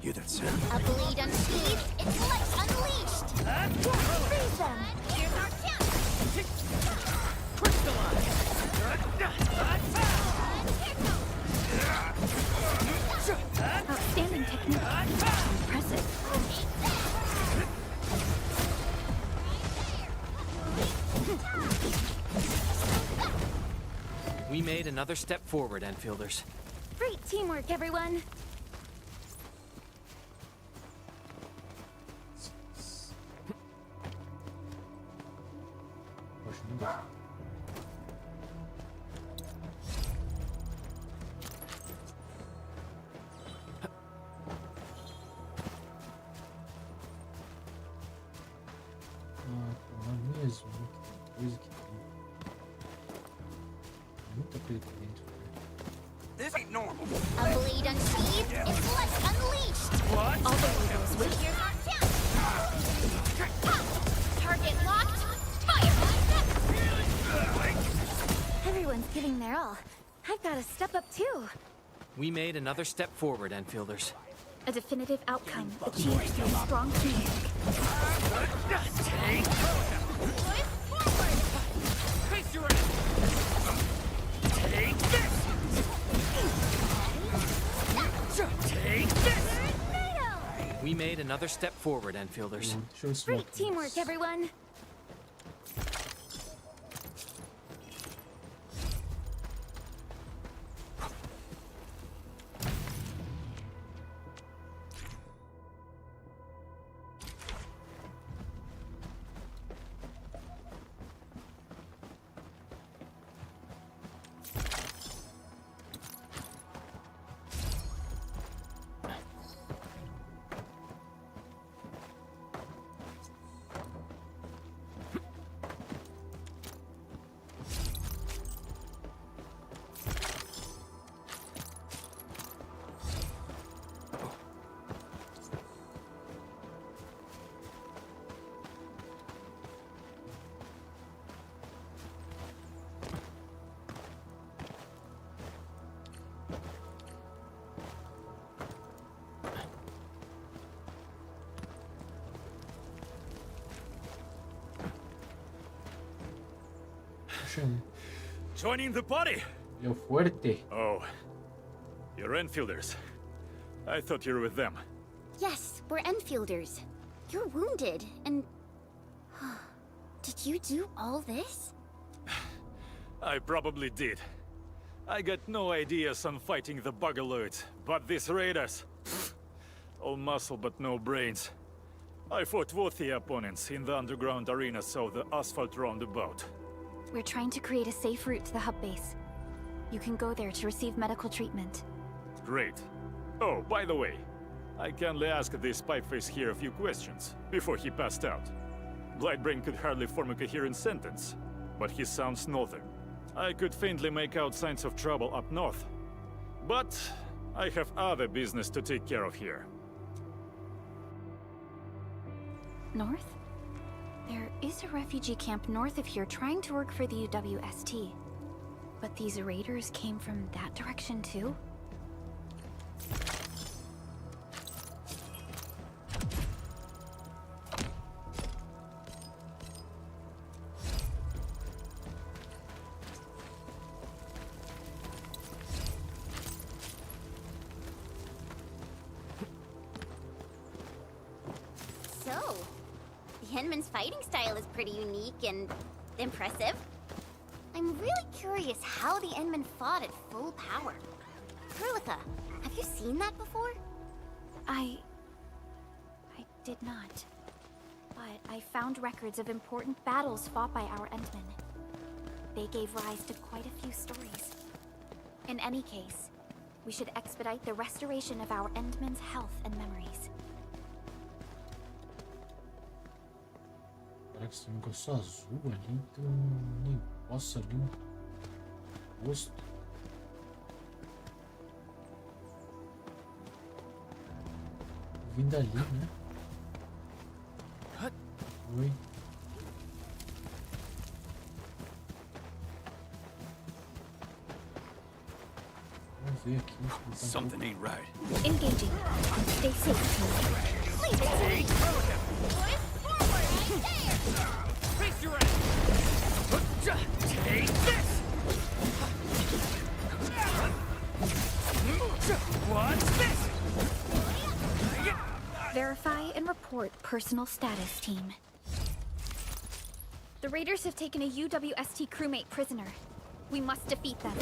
Speaker 3: Hear that sound?
Speaker 11: A blade unsheathed, its light unleashed! Freeze them! Here's our chance! Outstanding technique. Impressive.
Speaker 9: We made another step forward, Enfielders.
Speaker 11: Great teamwork, everyone!
Speaker 1: Poxa, não rápido. Ah, não é mesmo. Muita coisa aqui dentro. Muita coisa aqui dentro.
Speaker 3: This ain't normal.
Speaker 11: A blade unsheathed and flesh unleashed.
Speaker 5: What?
Speaker 11: All the leaders with ears on down. Target locked. Fire! Everyone's giving their all. I've got to step up too.
Speaker 12: We made another step forward, Enfielders.
Speaker 11: A definitive outcome achieved through strong teamwork.
Speaker 5: Face your ass! Take this! Take this!
Speaker 12: We made another step forward, Enfielders.
Speaker 1: Deixa eu ver se
Speaker 11: Great
Speaker 1: volta
Speaker 11: teamwork,
Speaker 1: isso.
Speaker 11: everyone.
Speaker 1: Chama.
Speaker 5: Joining the party?
Speaker 1: Meu fuerte.
Speaker 5: Oh. You're Enfielders. I thought you were with them.
Speaker 11: Yes, we're Enfielders. You're wounded, and... Did you do all this?
Speaker 5: I probably did. I got no ideas on fighting the Bugaloids, but these raiders... all muscle but no brains. I fought worthy opponents in the underground arena so the asphalt roundabout.
Speaker 11: We're trying to create a safe route to the hub base. You can go there to receive medical treatment.
Speaker 5: Great. Oh, by the way, I kindly asked this pipeface here a few questions before he passed out. Blightbrain could hardly form a coherent sentence, but he sounds northern. I could faintly make out signs of trouble up north. But I have other business to take care of here.
Speaker 11: North? There is a refugee camp north of here trying to work for the UWST. But these raiders came from that direction too? So, the Henman's fighting style is pretty unique and impressive. I'm really curious how the Enman fought at full power. Kurlika, have you seen that before? I did not. But I found records of important battles fought by our Endmen. They gave rise to quite a few stories. In any case, we should expedite the restoration of our Endmen's health and memories.
Speaker 1: Caraca, esse negócio azul ali, tem um negócio ali, um rosto. Vindo ali, né? Oi. Vamos ver aqui.
Speaker 7: Something ain't right.
Speaker 11: Engaging. Stay safe, team. Please take
Speaker 5: Face your ass! Take this! What's this?
Speaker 11: Verify and report personal status, team. The raiders have taken a UWST crewmate prisoner. We must defeat them.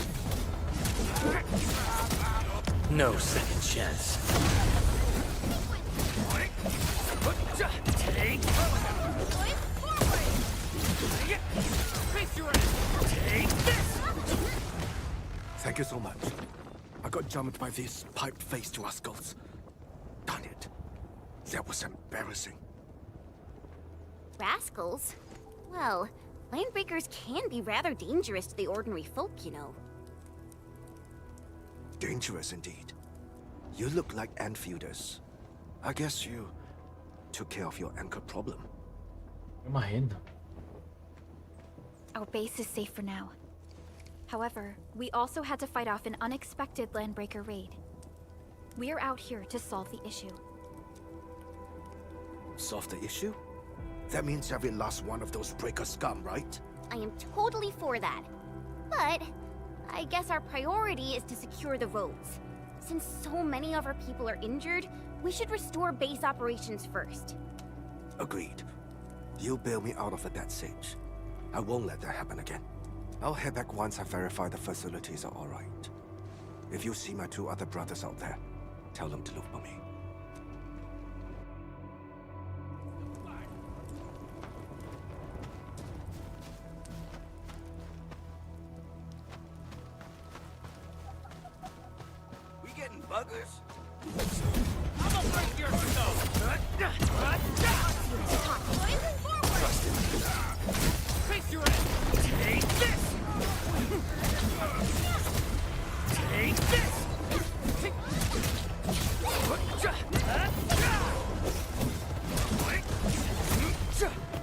Speaker 9: No second chance.
Speaker 5: Take! Face
Speaker 13: you so much. I got jumped by these pipe-faced rascals. Darn it. That was embarrassing.
Speaker 11: Rascals? Well, landbreakers can be rather dangerous to the ordinary folk, you know.
Speaker 13: Dangerous indeed. You look like Anfielders. I guess you took care of your anchor problem.
Speaker 1: É uma renda.
Speaker 2: Our base is safe for now. However, we also had to fight off an unexpected landbreaker raid. We're out here to solve the issue.
Speaker 13: Solve the issue? That means every last one of those breaker scum, right?
Speaker 11: I am totally for that. But I guess our priority is to secure the roads. Since so many of our people are injured, we should restore base operations first.
Speaker 13: Agreed. You bail me out of a dead sage. I won't let that happen again. I'll head back once I verify the facilities are alright. If you see my 2 other brothers out there, tell them to look for me.
Speaker 3: We getting buggers?
Speaker 12: I'ma break your skull! Face your end! Take this! Take this!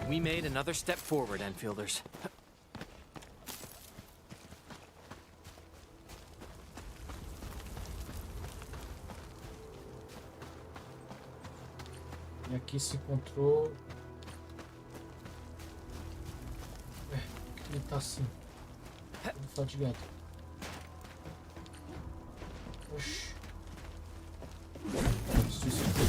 Speaker 12: We made another step forward, Enfielders.
Speaker 1: E aqui se encontrou. Ué, por que ele tá assim? Todo fatigado. Oxi. Preciso disso aqui.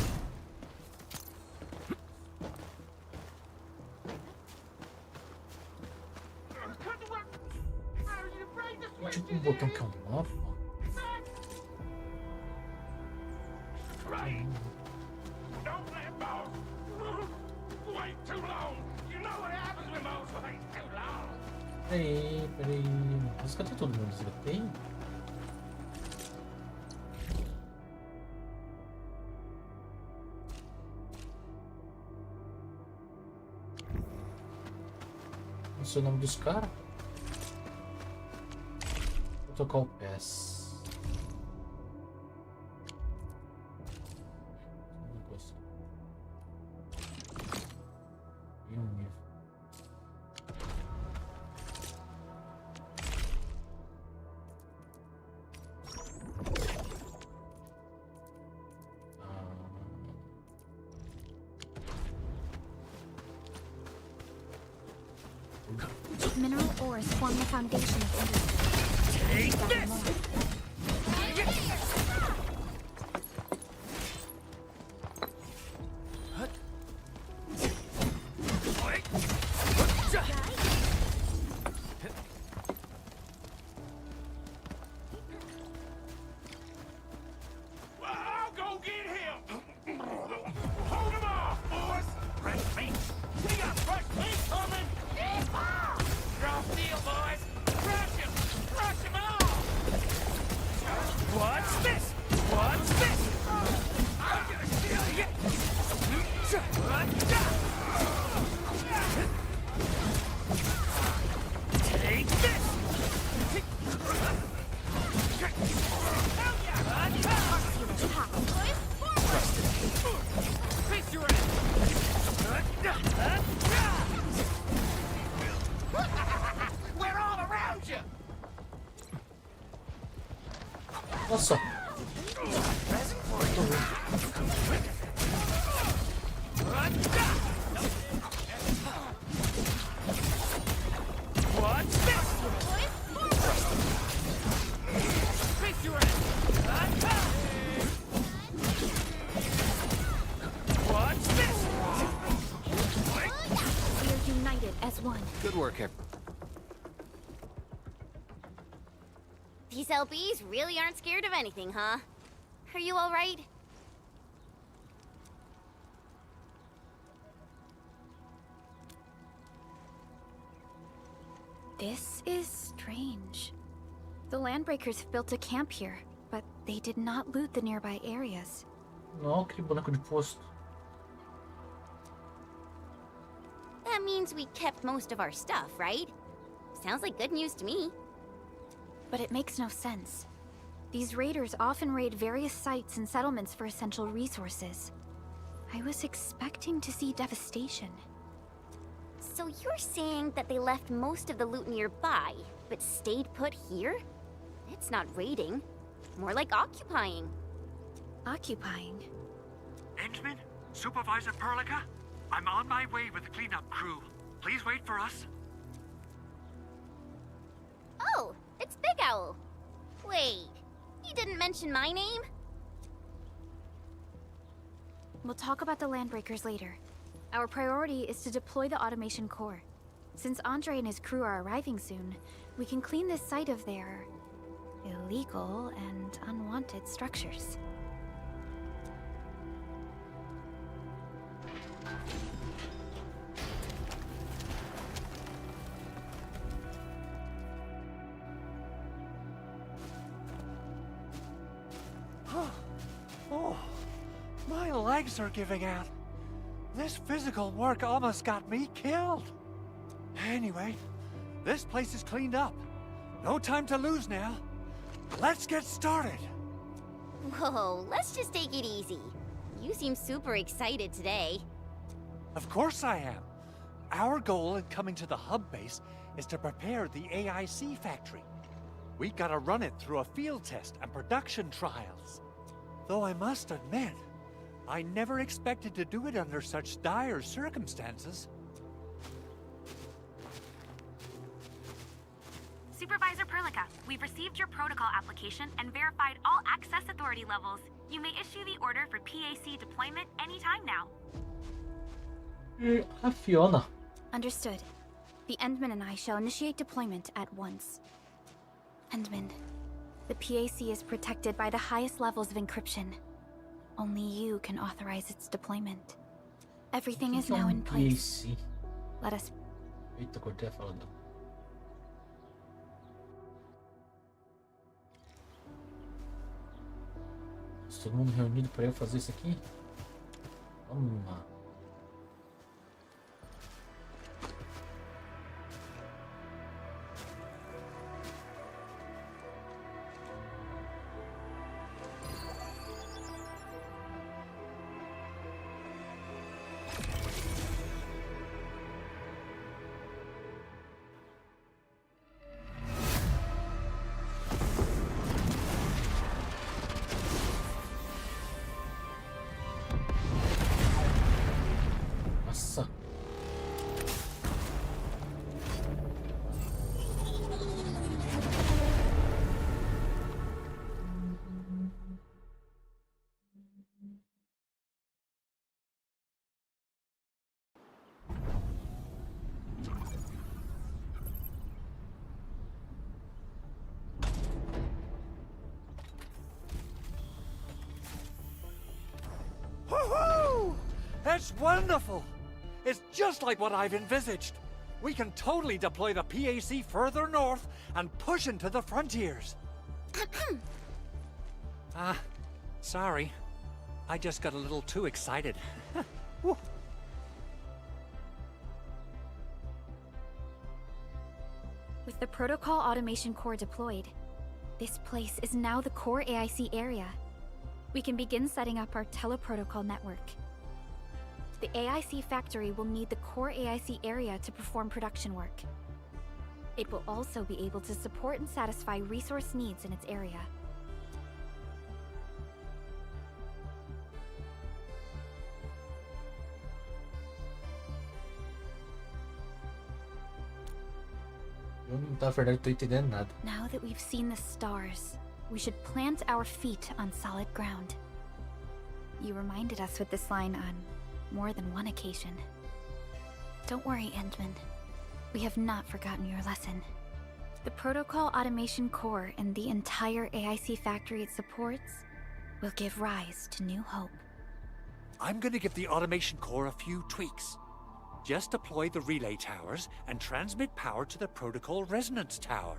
Speaker 1: Tem tipo um botão que é um mapa. Peraí. Mas cadê todo mundo? Você tem? Não sei o nome dos caras. Vou tocar o PES.
Speaker 2: Mineral ores form the foundation of industry.
Speaker 12: Take
Speaker 2: Gather
Speaker 12: this!
Speaker 2: more.
Speaker 12: I'll go get him! Hold him off, boys! Fresh meat! We got fresh meat coming! Rough deal, boys! Crush him! Crush him all! What's this? What's this? I'm gonna kill you! Take this! Face your end! We're all around you!
Speaker 1: Nossa!
Speaker 12: What's this? Face your end! What's this?
Speaker 2: We're united as one.
Speaker 12: Good work, here.
Speaker 11: These LBs really aren't scared of anything, huh? Are you all right?
Speaker 2: This is strange.
Speaker 11: The Landbreakers built a camp here, but they did not loot the nearby areas.
Speaker 1: Não, aquele boneco de posto.
Speaker 14: That means we kept most of our stuff, right? Sounds like good news to me.
Speaker 11: But it makes no sense. These raiders often raid various sites and settlements for essential resources. I was expecting to see devastation.
Speaker 14: So you're saying that they left most of the loot nearby, but stayed put here? It's not raiding. More like occupying.
Speaker 11: Occupying?
Speaker 4: Endman? Supervisor Perlica? I'm on my way with the cleanup crew. Please wait for us.
Speaker 14: Oh, it's Big Owl. Wait, you didn't mention my name?
Speaker 11: We'll talk about the Landbreakers later. Our priority is to deploy the automation core. Since Andre and his crew are arriving soon, we can clean this site of their illegal and unwanted structures.
Speaker 4: Oh, my legs are giving out. This physical work almost got me killed. Anyway, this place is cleaned up. No time to lose now. Let's get started.
Speaker 14: Whoa, let's just take it easy. You seem super excited today.
Speaker 4: Of course I am. Our goal in coming to the hub base is to prepare the AIC factory. We gotta run it through a field test and production trials. Though I must admit, I never expected to do it under such dire circumstances.
Speaker 6: Supervisor Perlica, we've received your protocol application and verified all access authority levels. You may issue the order for PAC deployment anytime now.
Speaker 1: Fiona.
Speaker 11: Understood. The Endman and I shall initiate deployment at once. Endman, the PAC is protected by the highest levels of encryption. Only you can authorize its deployment. Everything is now in place.
Speaker 1: PAC.
Speaker 11: Let us...
Speaker 1: Eita, cortei a fala. Todo mundo reunido para eu fazer isso aqui? Vamos lá. Nossa.
Speaker 4: Woohoo! That's wonderful! It's just like what I've envisaged. We can totally deploy the PAC further north and push into the frontiers. Sorry. I just got a little too excited. Woo.
Speaker 11: With the Protocol Automation Core deployed, this place is now the core AIC area. We can begin setting up our teleprotocol network. The AIC factory will need the core AIC area to perform production work. It will also be able to support and satisfy resource needs in its area.
Speaker 1: Na verdade, tô entendendo nada.
Speaker 11: Now that we've seen the stars, we should plant our feet on solid ground. You reminded us with this line on more than one occasion. Don't worry, Endman. We have not forgotten your lesson. The Protocol Automation Core and the entire AIC factory it supports will give rise to new hope.
Speaker 4: I'm gonna give the automation core a few tweaks. Just deploy the relay towers and transmit power to the protocol resonance tower.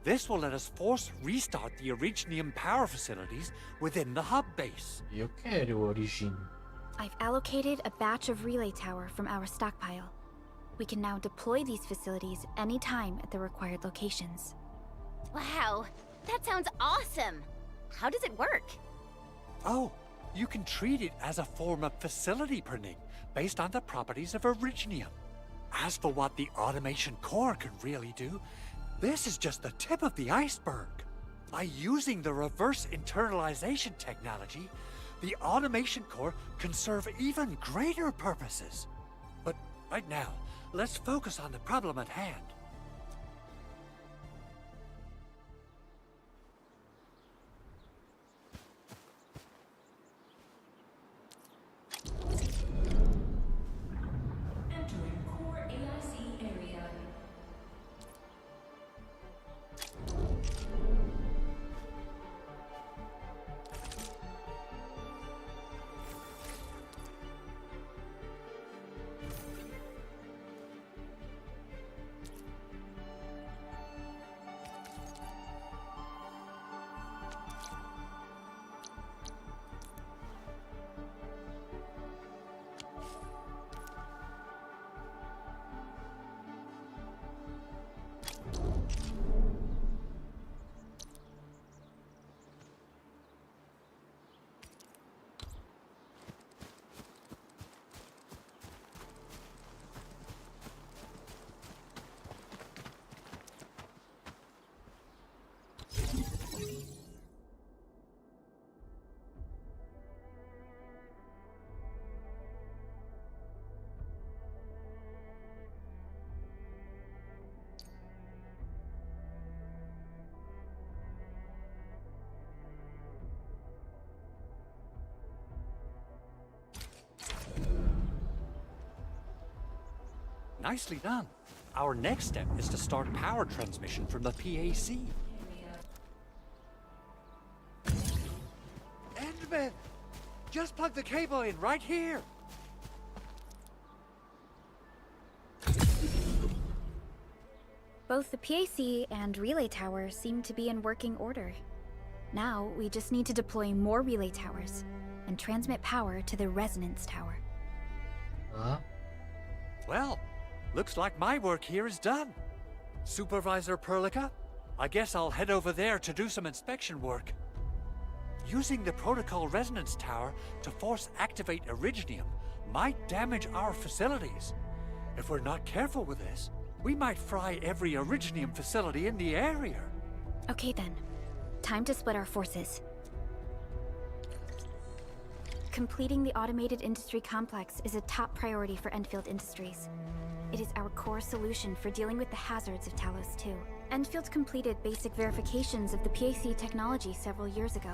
Speaker 4: This will let us force restart the Originium power facilities within the hub base.
Speaker 1: Eu quero Origin.
Speaker 11: I've allocated a batch of relay tower from our stockpile. We can now deploy these facilities anytime at the required locations.
Speaker 14: Wow, that sounds awesome! How does it work?
Speaker 4: Oh, you can treat it as a form of facility printing based on the properties of Originium. As for what the automation core can really do, this is just the tip of the iceberg. By using the reverse internalization technology, the automation core can serve even greater purposes. But right now, let's focus on the problem at hand.
Speaker 15: Entering core AIC area.
Speaker 4: Nicely done. Our next step is to start power transmission from the PAC. Endman! Just plug the cable in right here!
Speaker 11: Both the PAC and relay tower seem to be in working order. Now, we just need to deploy more relay towers and transmit power to the resonance tower.
Speaker 1: Huh?
Speaker 4: Well, looks like my work here is done. Supervisor Perlica, I guess I'll head over there to do some inspection work. Using the protocol resonance tower to force activate Originium might damage our facilities. If we're not careful with this, we might fry every Originium facility in the area.
Speaker 11: Okay then. Time to split our forces. Completing the automated industry complex is a top priority for Enfield Industries. It is our core solution for dealing with the hazards of Talos 2. Enfield completed basic verifications of the PAC technology several years ago.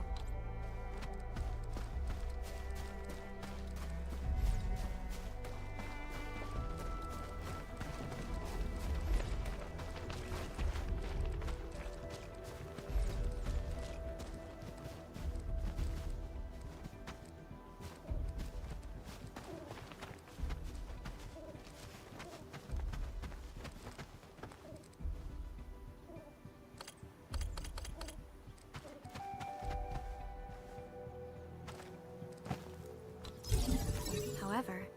Speaker 11: However,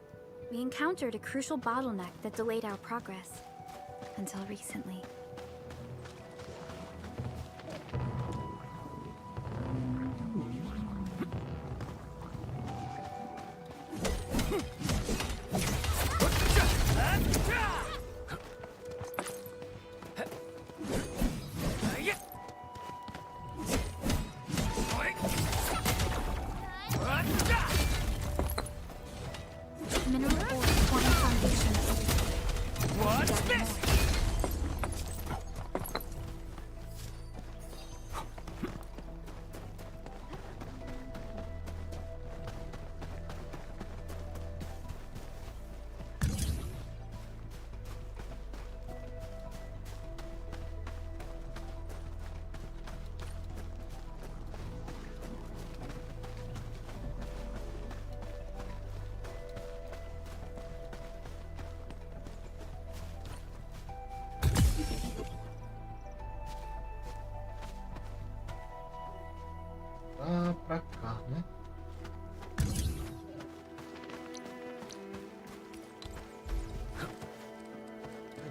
Speaker 11: we encountered a crucial bottleneck that delayed our progress. Until recently.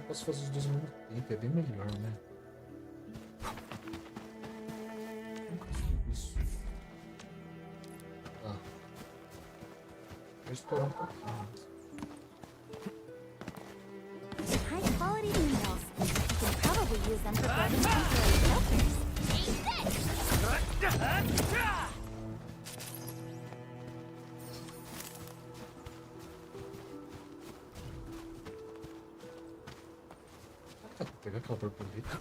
Speaker 1: Posso fazer os dois ao mesmo tempo, é bem melhor, né? Nunca fiz isso. Tá. Vou explorar um pouquinho.
Speaker 2: High quality minerals. You can probably use them for building temporary shelters.
Speaker 1: Vou pegar aquela borboleta.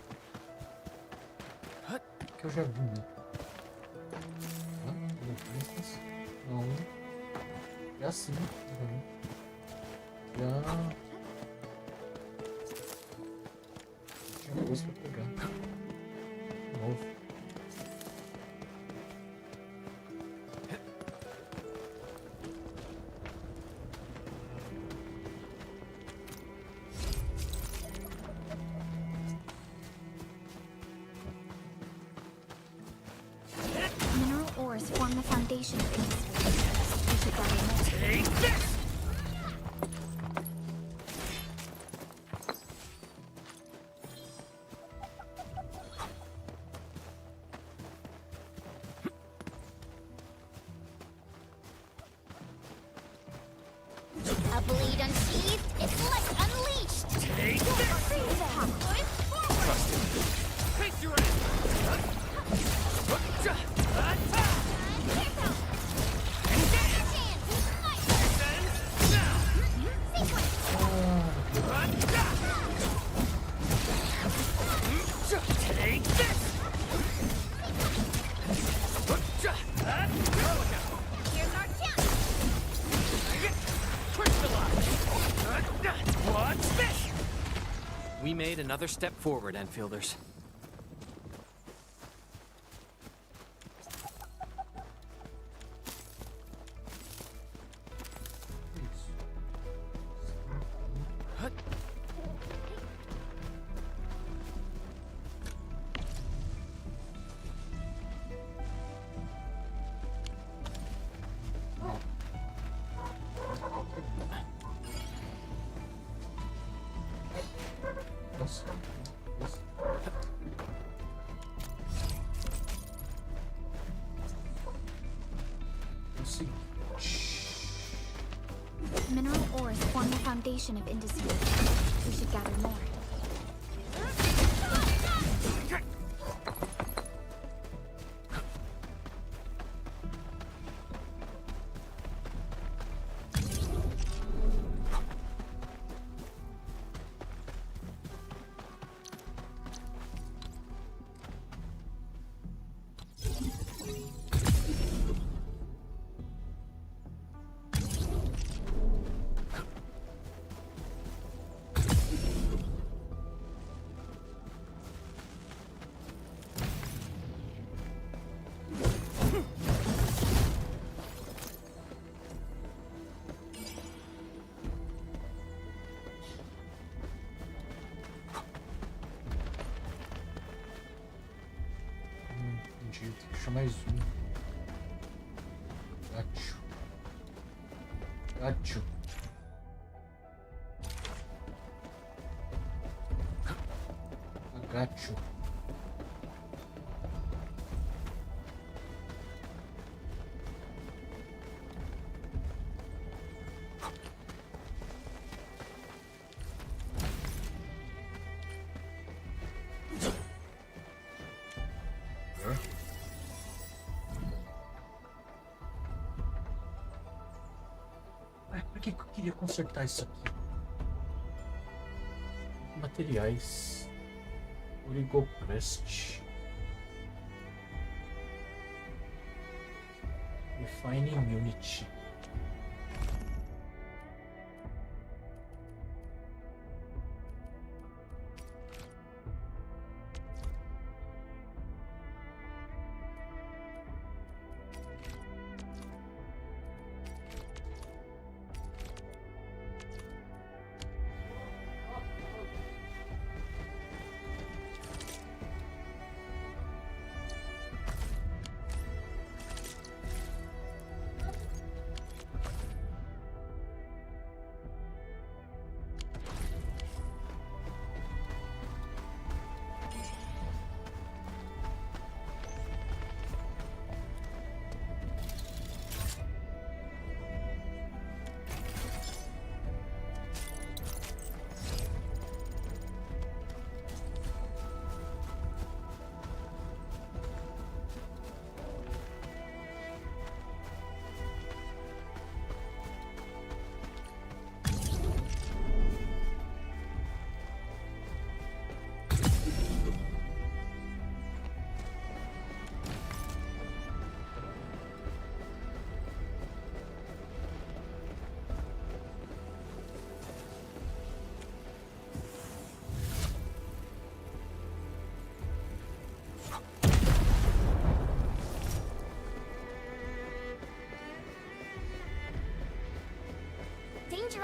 Speaker 1: Que eu já vi, né? Não. É assim. Já. Tinha coisa pra pegar. De novo.
Speaker 2: Mineral ores form the foundation of industry. We should gather more. Take this!
Speaker 14: A blade unsheathed, its light unleashed!
Speaker 12: Take this! Trust him. Face your Take this!
Speaker 14: Here's our chance!
Speaker 12: What's this?
Speaker 16: We made another step forward, Enfielders.
Speaker 1: Nossa. Nossa. É o seguinte.
Speaker 2: Mineral ores form the foundation of industry. We should gather more.
Speaker 1: Entendi. Tem que achar mais um. Gacho. Gacho. Gacho. Por que eu queria consertar isso aqui? Materiais. Oligoprest. Refining Unity.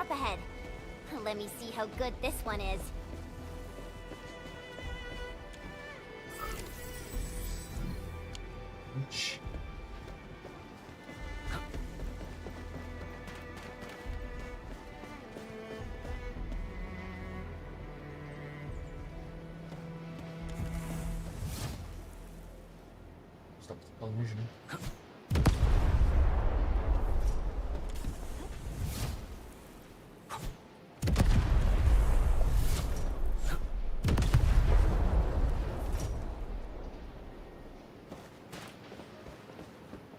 Speaker 14: up ahead. Let me see how good this one is.
Speaker 1: Ixi. Está pra longe, né?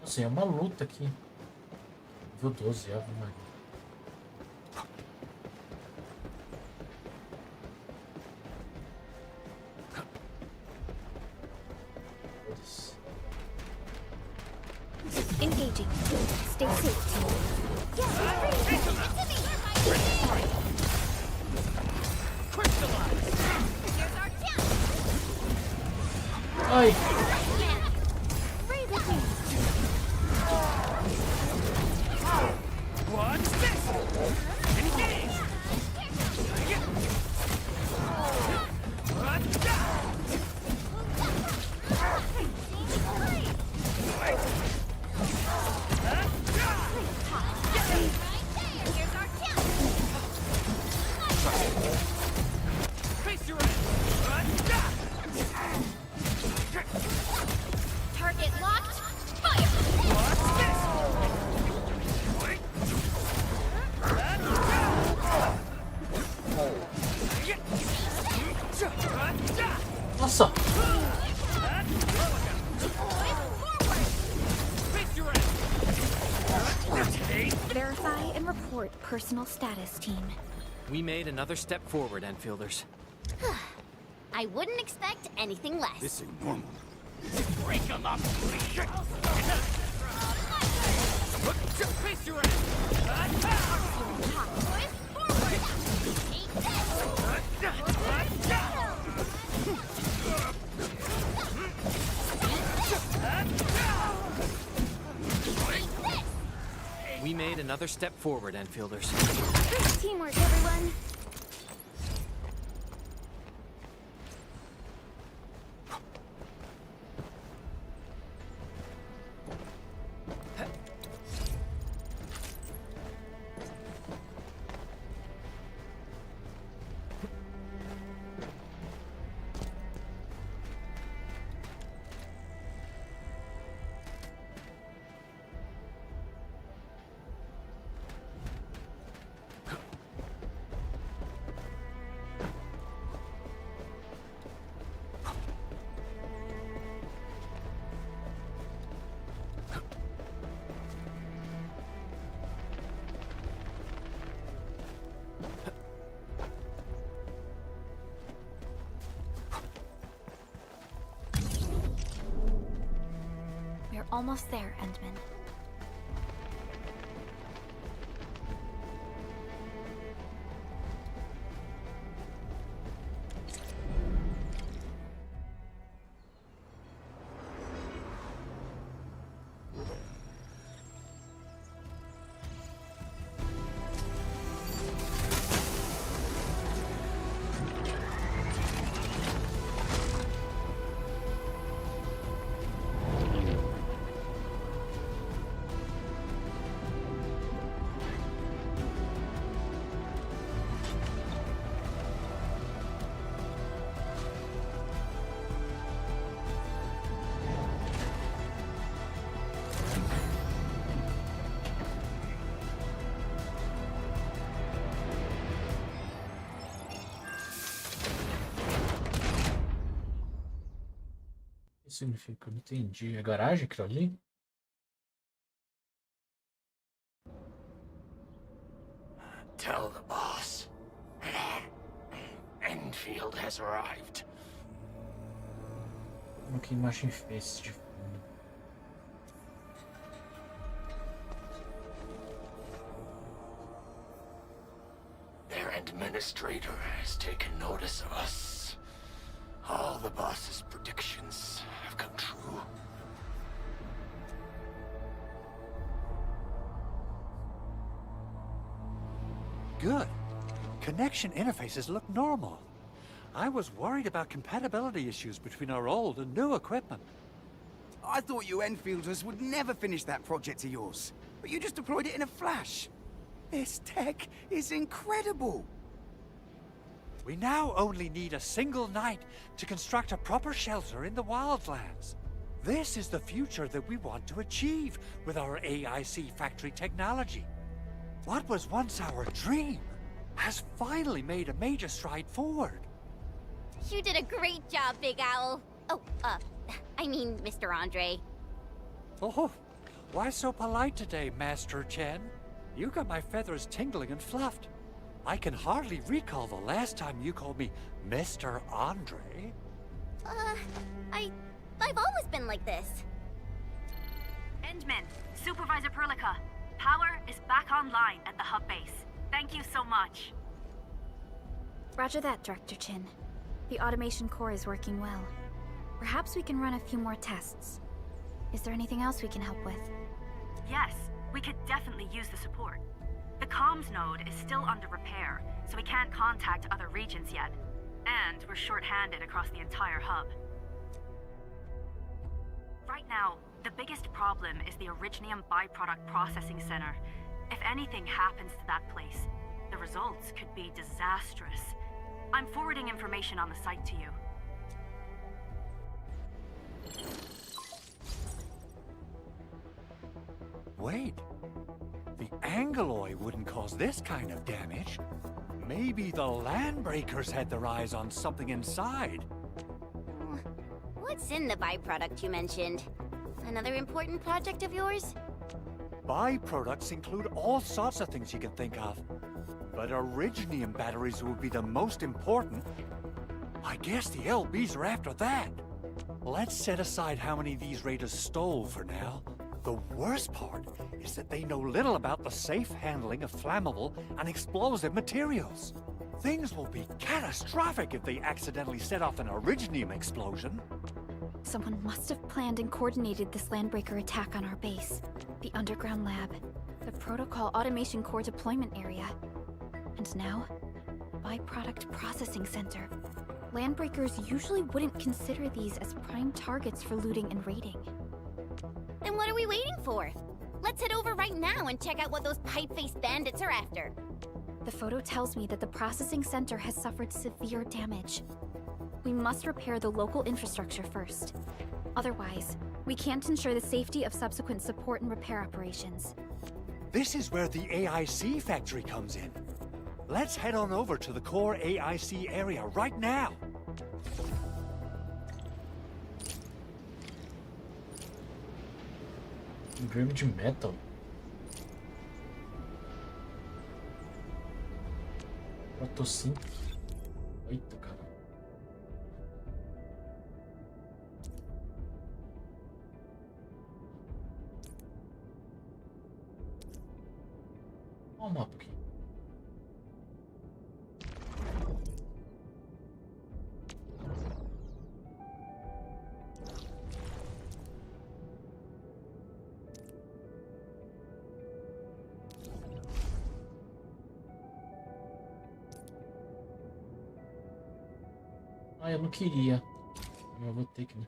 Speaker 1: Nossa, é uma luta aqui. Nível 12, Ave Maria. Foda-se.
Speaker 2: Engaging. Stay safe, team.
Speaker 1: Ai!
Speaker 12: What's this? Engage! Face your
Speaker 14: Target locked. Fire!
Speaker 12: What's this?
Speaker 1: Nossa!
Speaker 2: Verify and report personal status, team.
Speaker 16: We made another step forward, Enfielders.
Speaker 14: I wouldn't expect anything less.
Speaker 3: This ain't normal.
Speaker 12: Break 'em up! Face your
Speaker 16: We made another step forward, Enfielders.
Speaker 14: Great teamwork, everyone.
Speaker 2: We're almost there, Endman.
Speaker 1: O que significa? Eu não entendi. É garagem aquilo ali?
Speaker 12: Tell the boss. Enfield has arrived.
Speaker 1: Como que imagem fez de fundo?
Speaker 12: Their administrator has taken notice of us. All the boss's predictions have come true.
Speaker 4: good. Connection interfaces look normal. I was worried about compatibility issues between our old and new equipment.
Speaker 3: I thought you Enfielders would never finish that project of yours, but you just deployed it in a flash. This tech is incredible.
Speaker 4: We now only need a single night to construct a proper shelter in the wildlands. This is the future that we want to achieve with our AIC factory technology. What was once our dream has finally made a major stride forward.
Speaker 14: You did a great job, Big Owl. Oh, I mean, Mr. Andre.
Speaker 4: Oh, why so polite today, Master Chen? You got my feathers tingling and fluffed. I can hardly recall the last time you called me Mr. Andre.
Speaker 14: I've always been like this.
Speaker 6: Endman, Supervisor Perlica, power is back online at the hub base. Thank you so much.
Speaker 11: Roger that, Director Chin. The automation core is working well. Perhaps we can run a few more tests. Is there anything else we can help with?
Speaker 6: Yes, we could definitely use the support. The comms node is still under repair, so we can't contact other regions yet. And we're short-handed across the entire hub. Right now, the biggest problem is the Originium byproduct processing center. If anything happens to that place, the results could be disastrous. I'm forwarding information on the site to you.
Speaker 4: Wait. The Angeloy wouldn't cause this kind of damage. Maybe the Landbreakers had their eyes on something inside.
Speaker 14: What's in the byproduct you mentioned? Another important project of yours?
Speaker 4: Byproducts include all sorts of things you can think of. But Originium batteries would be the most important. I guess the LBs are after that. Let's set aside how many these raiders stole for now. The worst part is that they know little about the safe handling of flammable and explosive materials. Things will be catastrophic if they accidentally set off an Originium explosion.
Speaker 11: Someone must have planned and coordinated this Landbreaker attack on our base. The underground lab, the Protocol Automation Core deployment area, and now, Byproduct Processing Center. Landbreakers usually wouldn't consider these as prime targets for looting and raiding.
Speaker 14: Then what are we waiting for? Let's head over right now and check out what those pipe-faced bandits are after.
Speaker 11: The photo tells me that the processing center has suffered severe damage. We must repair the local infrastructure first. Otherwise, we can't ensure the safety of subsequent support and repair operations.
Speaker 4: This is where the AIC factory comes in. Let's head on over to the core AIC area right now.
Speaker 1: Engrama de metal. Fotossíntese. Eita, cara. Olha o mapa aqui. Ah, eu não queria. Eu vou ter que, né?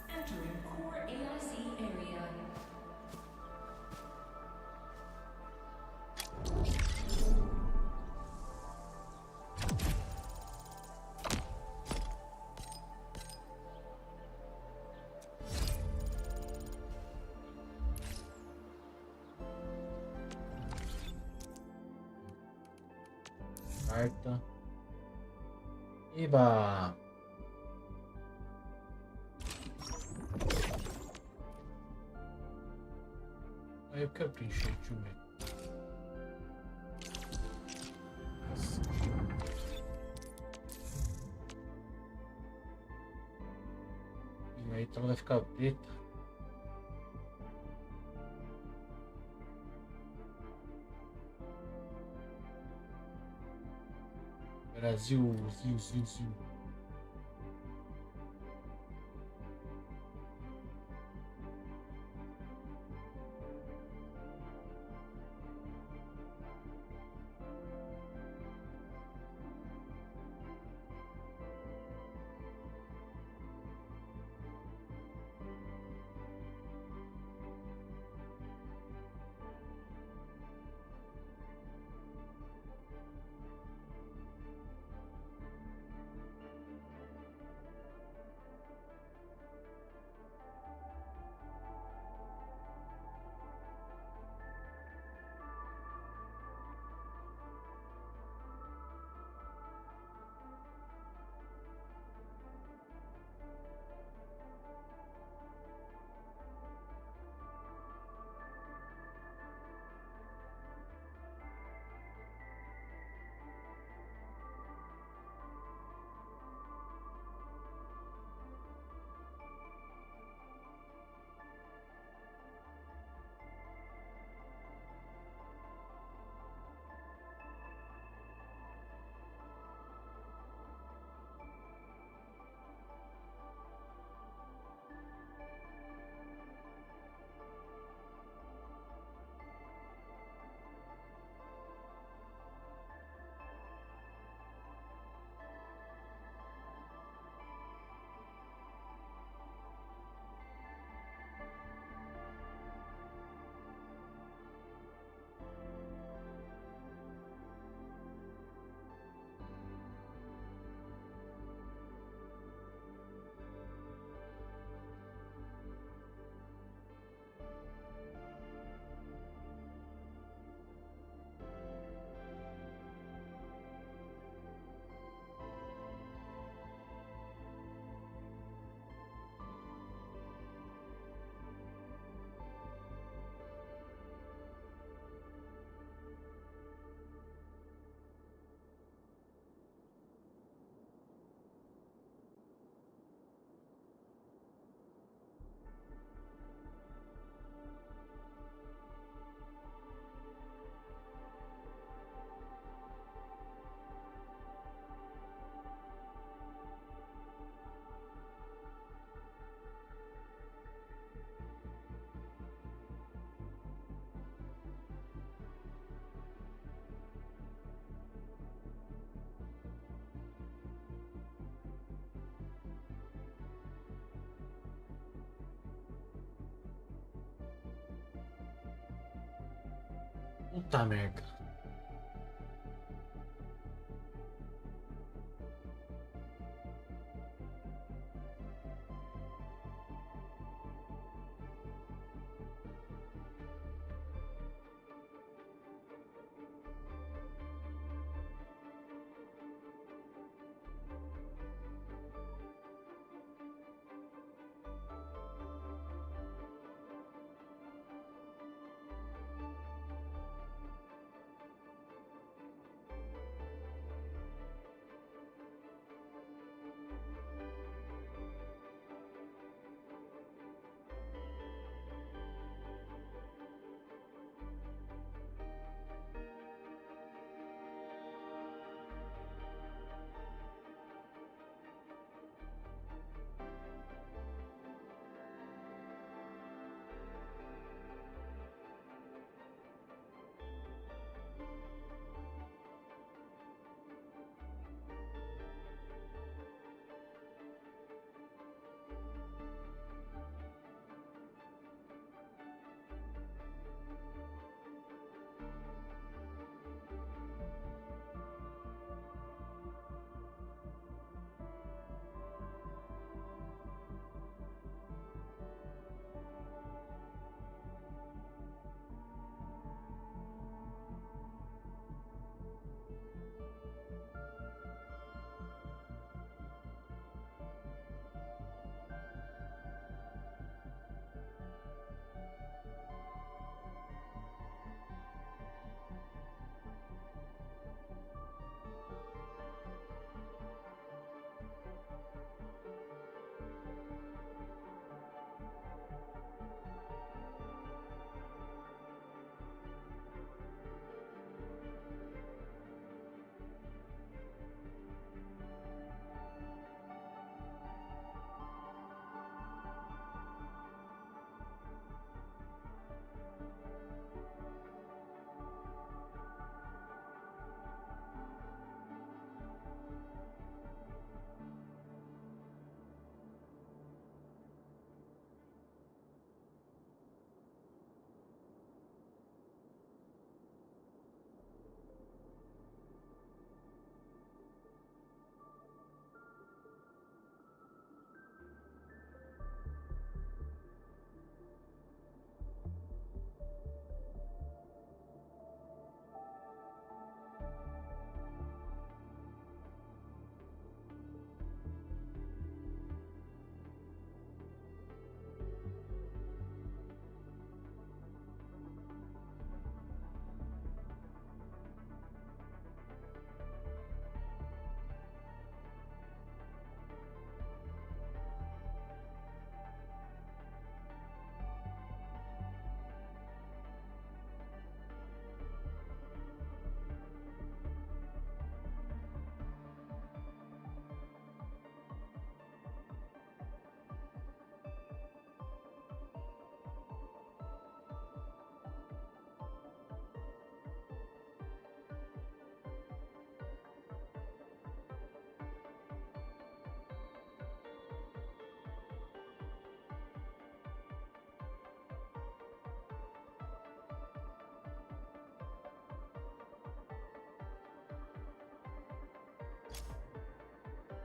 Speaker 15: Entering core AIC area.
Speaker 1: Carta. Eba! Aí eu quero preencher, deixa eu ver. E aí então vai ficar preta. Brasil, Zil. Puta merda.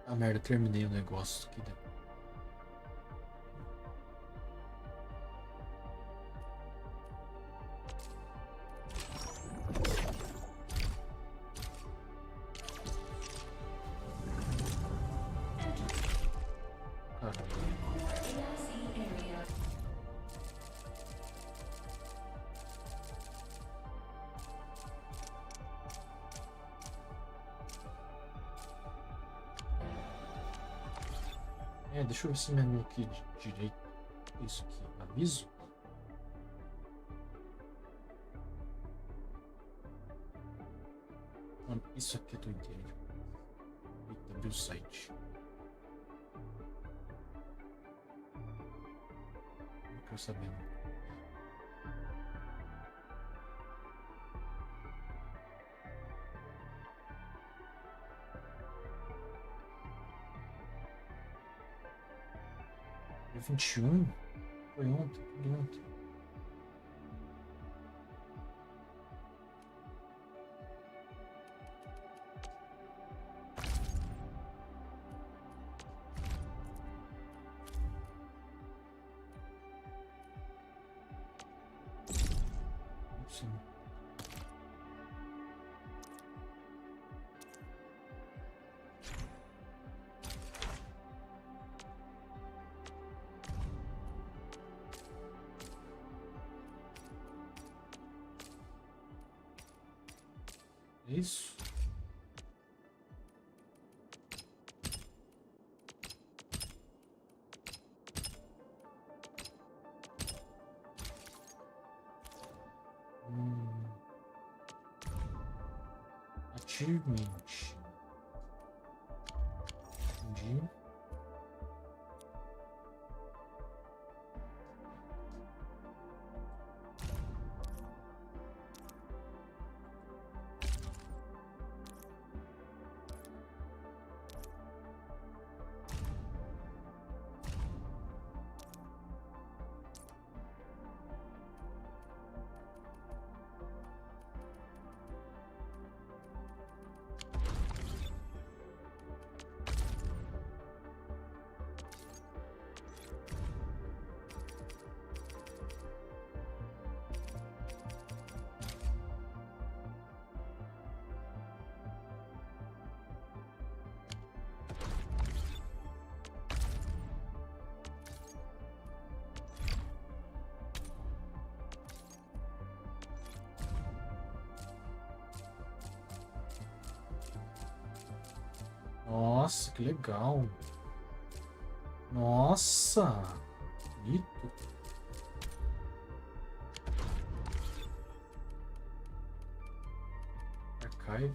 Speaker 1: Ah, merda, terminei o negócio. Que deixa eu ver esse menu aqui de direito. Isso aqui, aviso. Mano, isso aqui é doideira. Eita, abriu o site. Não quero saber. Dia 21? Foi ontem, Sim. Isso. Achievement. Entendi. Nossa, que legal. Nossa, bonito. Archive.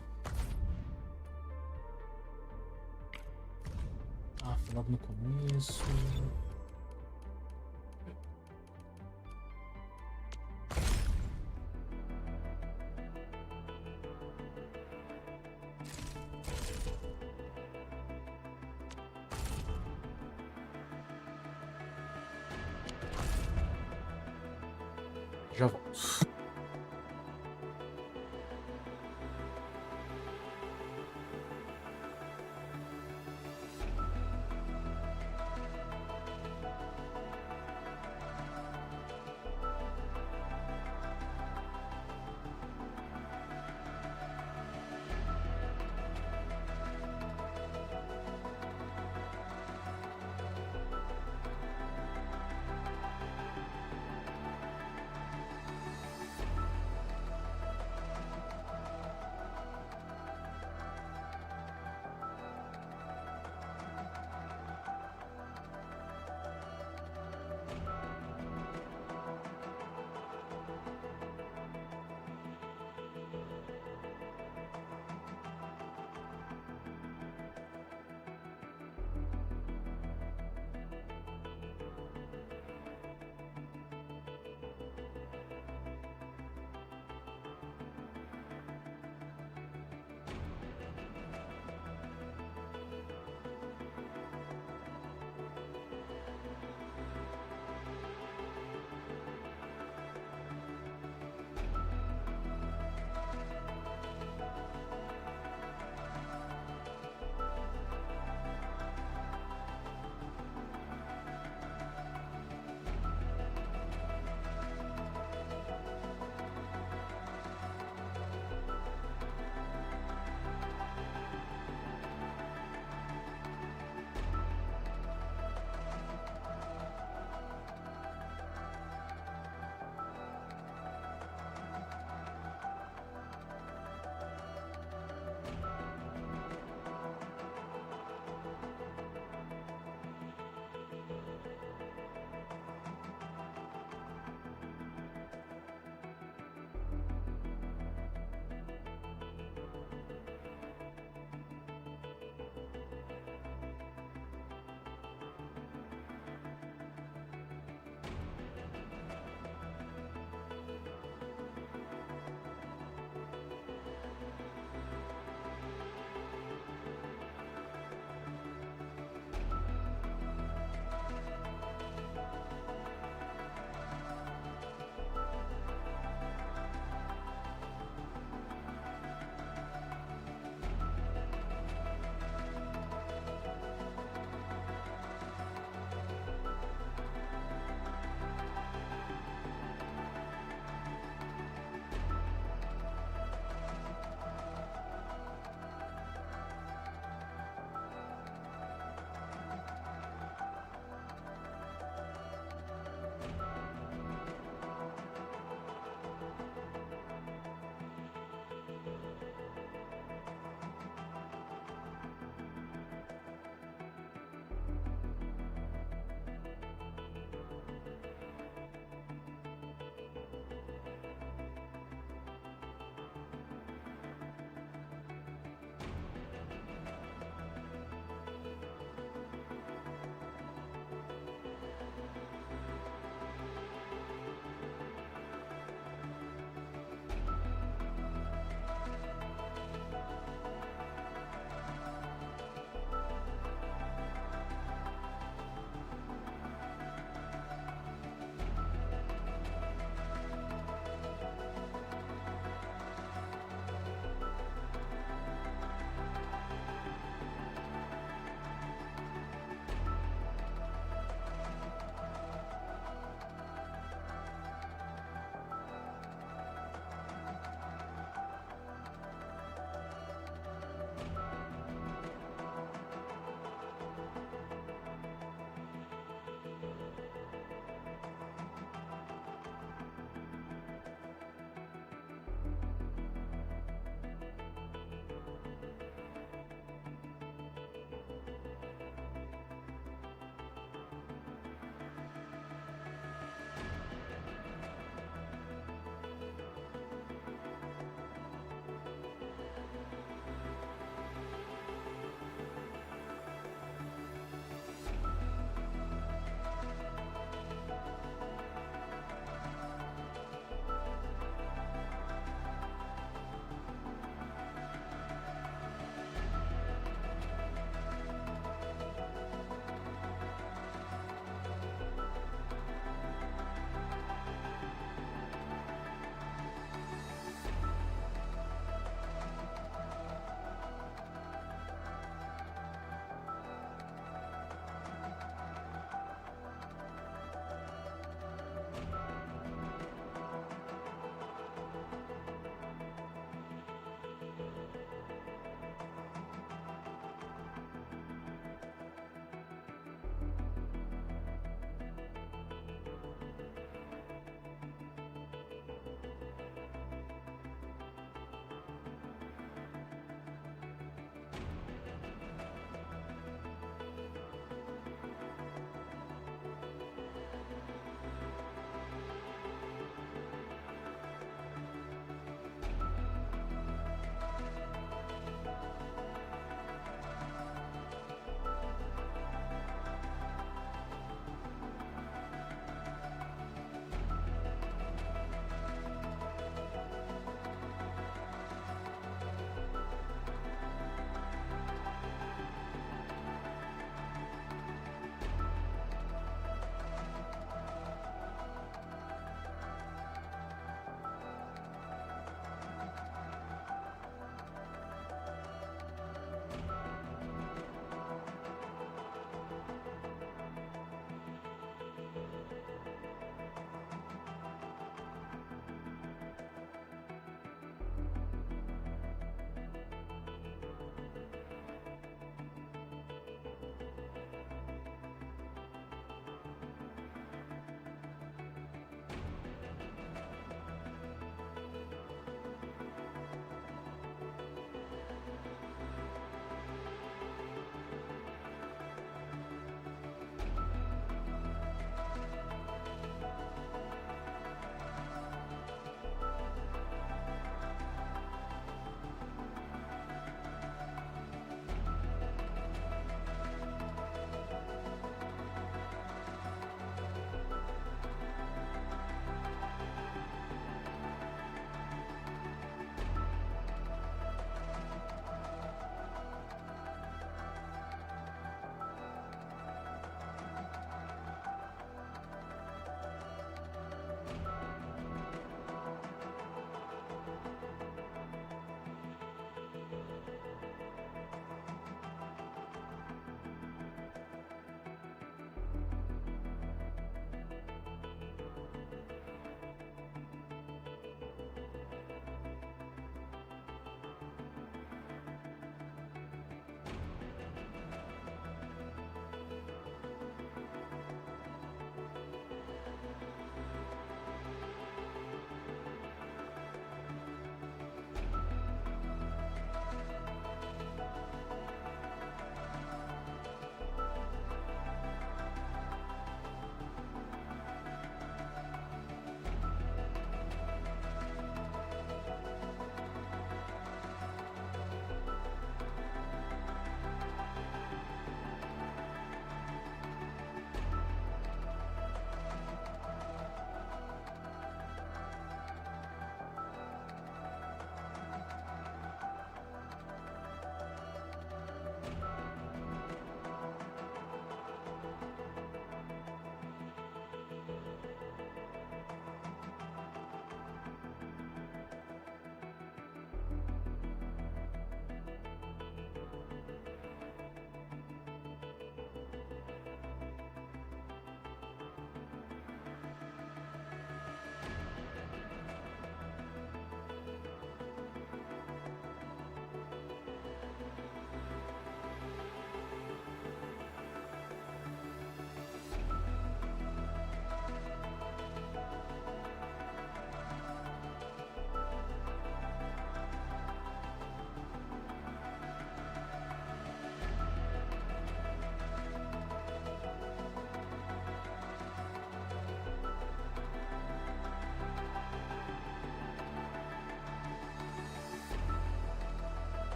Speaker 1: Ah, foi logo no começo. Já volto.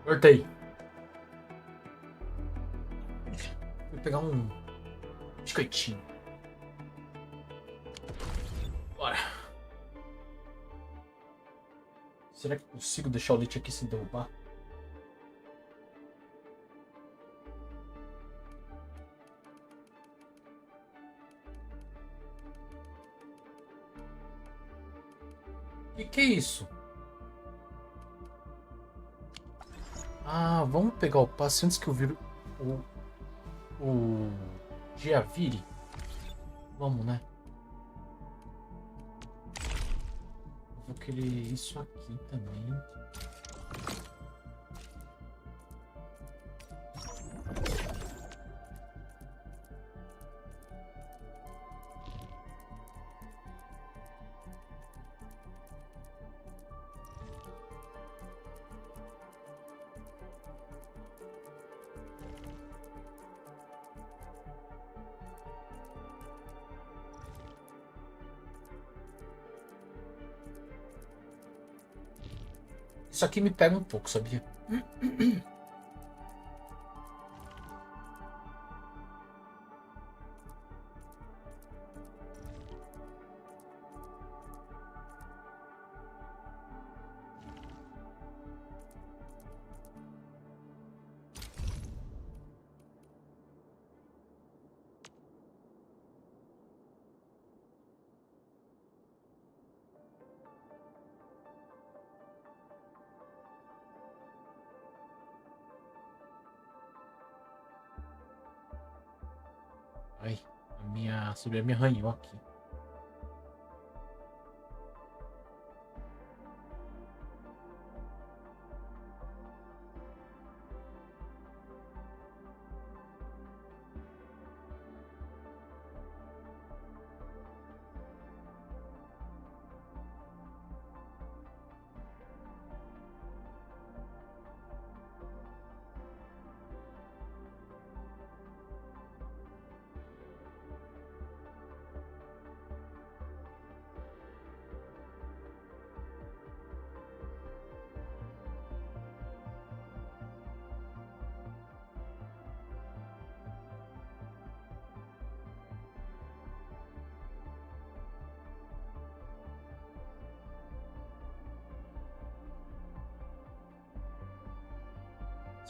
Speaker 1: Cortei. Vou pegar um biscoitinho. Bora. Será que consigo deixar o leite aqui sem derrubar? Que é isso? Ah, vamos pegar o passe antes que eu vire o dia vire. Vamos, né? Eu vou querer isso aqui também. Isso aqui me pega um pouco, sabia? Ai, a sobrinha me arranhou aqui.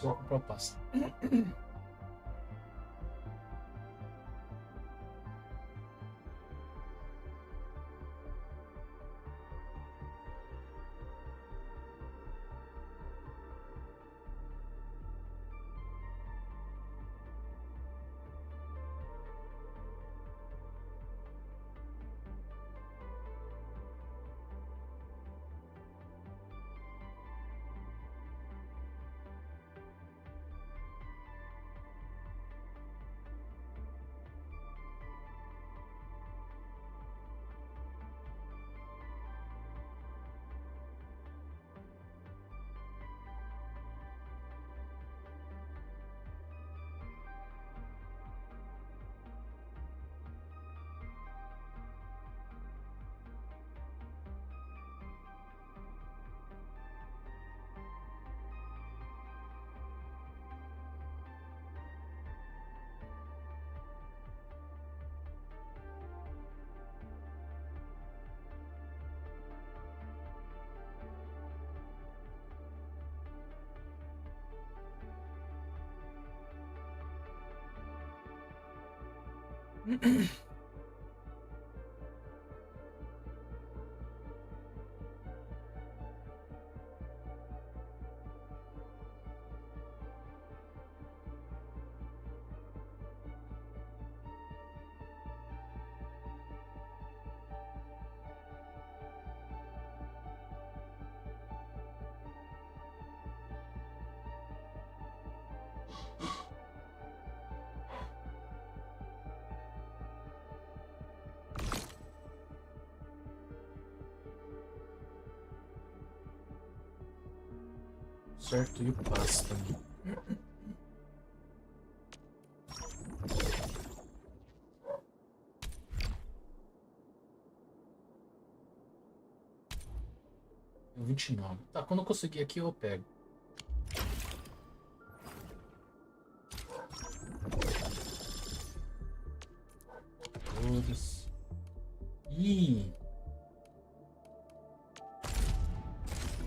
Speaker 1: Só vou comprar o passe. Certo, e o passe também. Deu 29. Tá, quando eu conseguir aqui eu pego.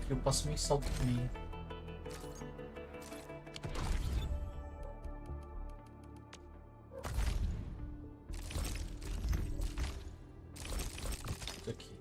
Speaker 1: Aqui eu passo mensal também. Isso aqui.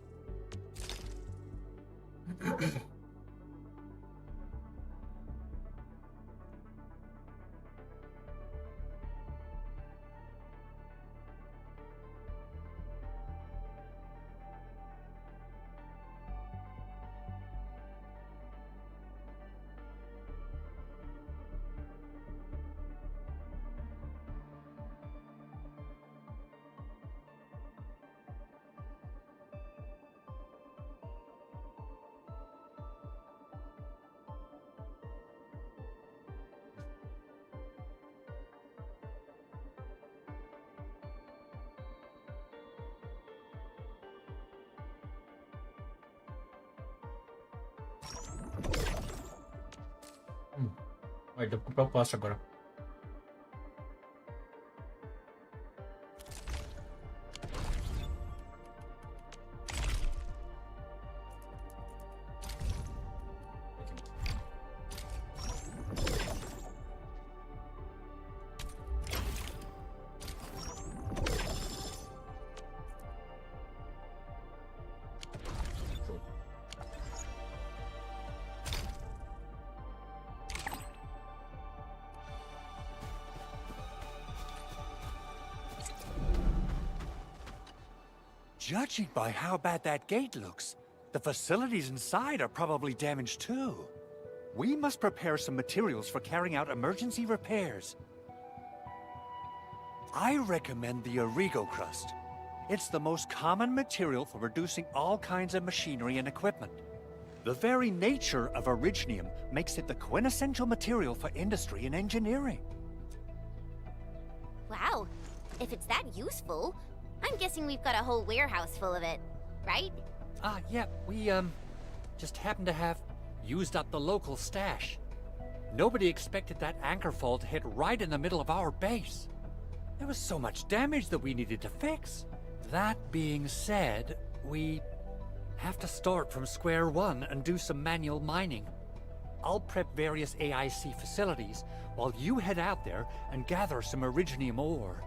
Speaker 1: Vai, deu pra comprar o passe agora.
Speaker 4: Judging by how bad that gate looks, the facilities inside are probably damaged too. We must prepare some materials for carrying out emergency repairs. I recommend the Origo crust. It's the most common material for producing all kinds of machinery and equipment. The very nature of Originium makes it the quintessential material for industry and engineering.
Speaker 14: Wow, if it's that useful, I'm guessing we've got a whole warehouse full of it, right?
Speaker 4: Yeah, we, just happen to have used up the local stash. Nobody expected that anchor fall to hit right in the middle of our base. There was so much damage that we needed to fix. That being said, we have to start from square one and do some manual mining. I'll prep various AIC facilities while you head out there and gather some Originium ore.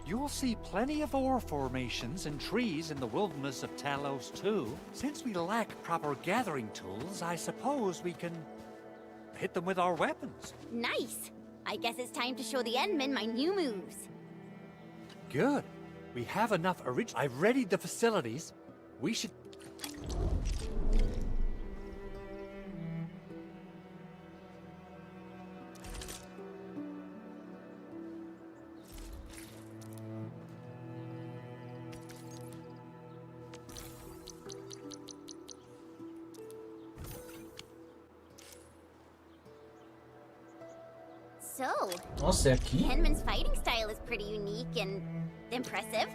Speaker 4: You'll see plenty of ore formations and trees in the wilderness of Talos too. Since we lack proper gathering tools, I suppose we can hit them with our weapons.
Speaker 14: Nice! I guess it's time to show the Endmen my new moves.
Speaker 4: Good. We have enough I've readied the facilities. We should...
Speaker 14: So,
Speaker 1: Nossa, é aqui?
Speaker 14: Henman's fighting style is pretty unique and impressive.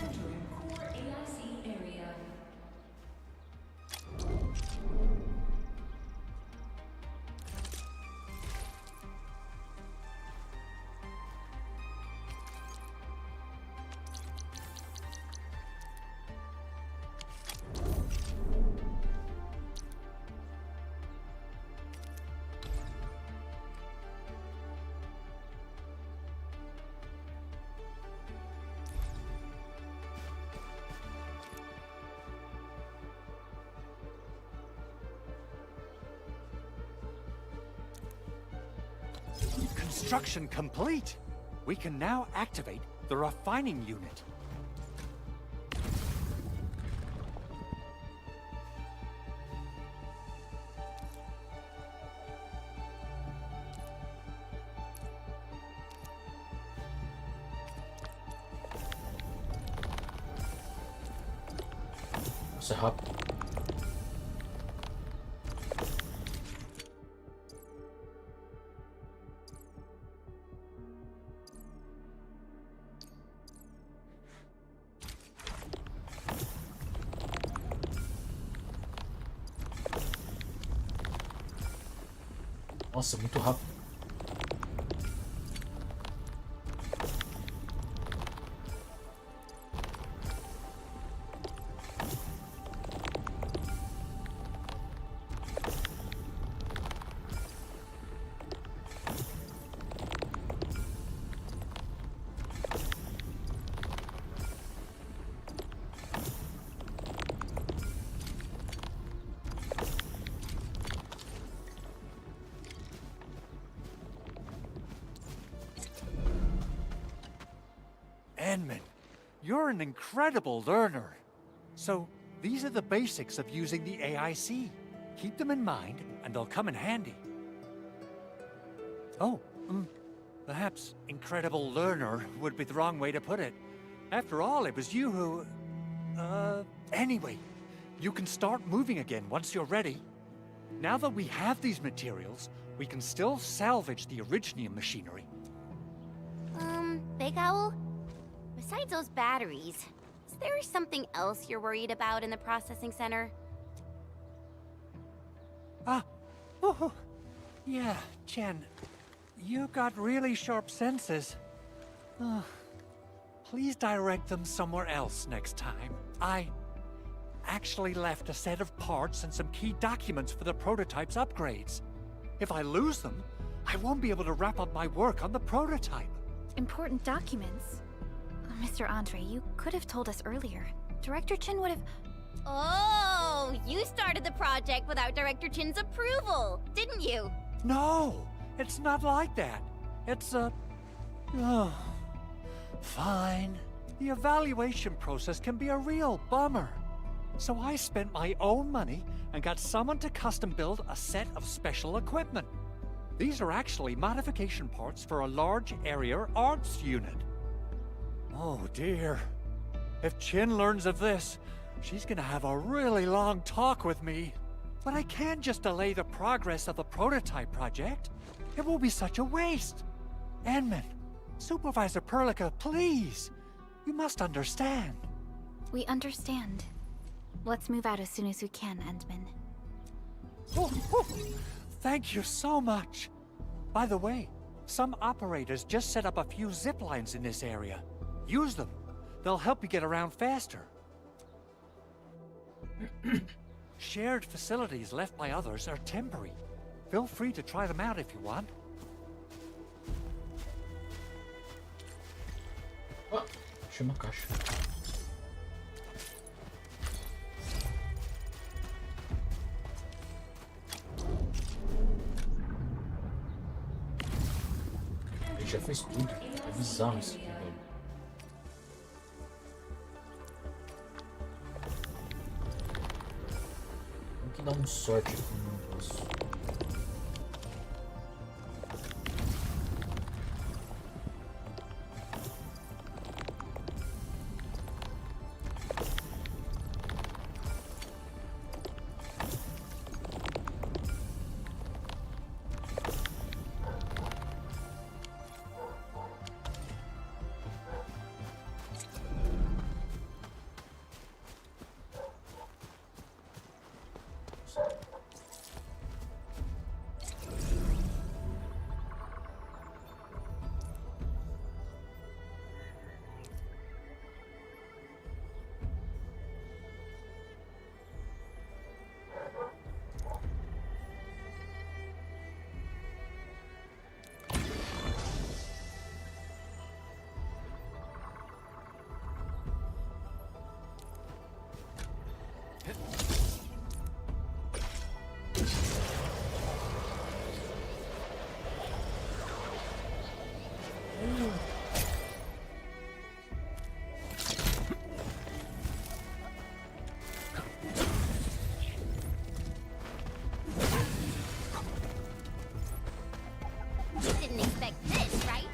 Speaker 15: Entering core AIC area.
Speaker 4: Construction complete! We can now activate the refining unit.
Speaker 1: Nossa, é rápido. Nossa, muito rápido.
Speaker 4: You're an incredible learner. So, these are the basics of using the AIC. Keep them in mind, and they'll come in handy. Oh, perhaps incredible learner would be the wrong way to put it. After all, it was you who... Anyway, you can start moving again once you're ready. Now that we have these materials, we can still salvage the Originium machinery.
Speaker 14: Big Owl? Besides those batteries, is there something else you're worried about in the processing center?
Speaker 4: Yeah, Chen. You got really sharp senses. Please direct them somewhere else next time. I actually left a set of parts and some key documents for the prototype's upgrades. If I lose them, I won't be able to wrap up my work on the prototype.
Speaker 11: Important documents? Mr. Andre, you could have told us earlier. Director Chin would have...
Speaker 14: Oh, you started the project without Director Chin's approval, didn't you?
Speaker 4: No, it's not like that. It's fine. The evaluation process can be a real bummer. So I spent my own money and got someone to custom build a set of special equipment. These are actually modification parts for a large area arts unit. Oh dear. If Chin learns of this, she's gonna have a really long talk with me. But I can't just delay the progress of the prototype project. It will be such a waste. Enman, Supervisor Perlica, please. You must understand.
Speaker 11: We understand. Let's move out as soon as we can, Endman.
Speaker 4: Thank you so much. By the way, some operators just set up a few zip lines in this area. Use them. They'll help you get around faster. Shared facilities left by others are temporary. Feel free to try them out if you want.
Speaker 1: Achei uma caixa. Ele já fez tudo. É bizarro isso aqui, velho. Tem que dar sorte aqui no negócio.
Speaker 14: Didn't expect this, right?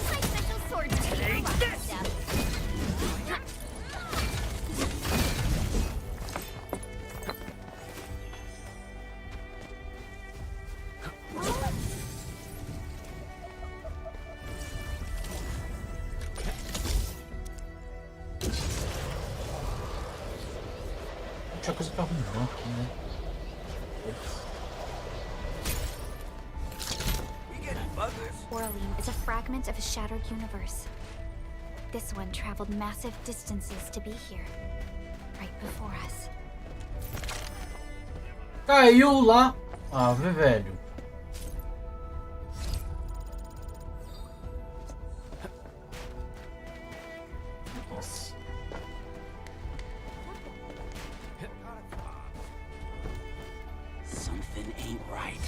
Speaker 14: My special sword take this stuff.
Speaker 1: Tinha coisa pra arrumar aqui, né?
Speaker 11: Orlean is a fragment of a shattered universe. This one traveled massive distances to be here, right before us.
Speaker 1: Caiu lá! Ah, velho. Nossa.
Speaker 3: Something ain't right.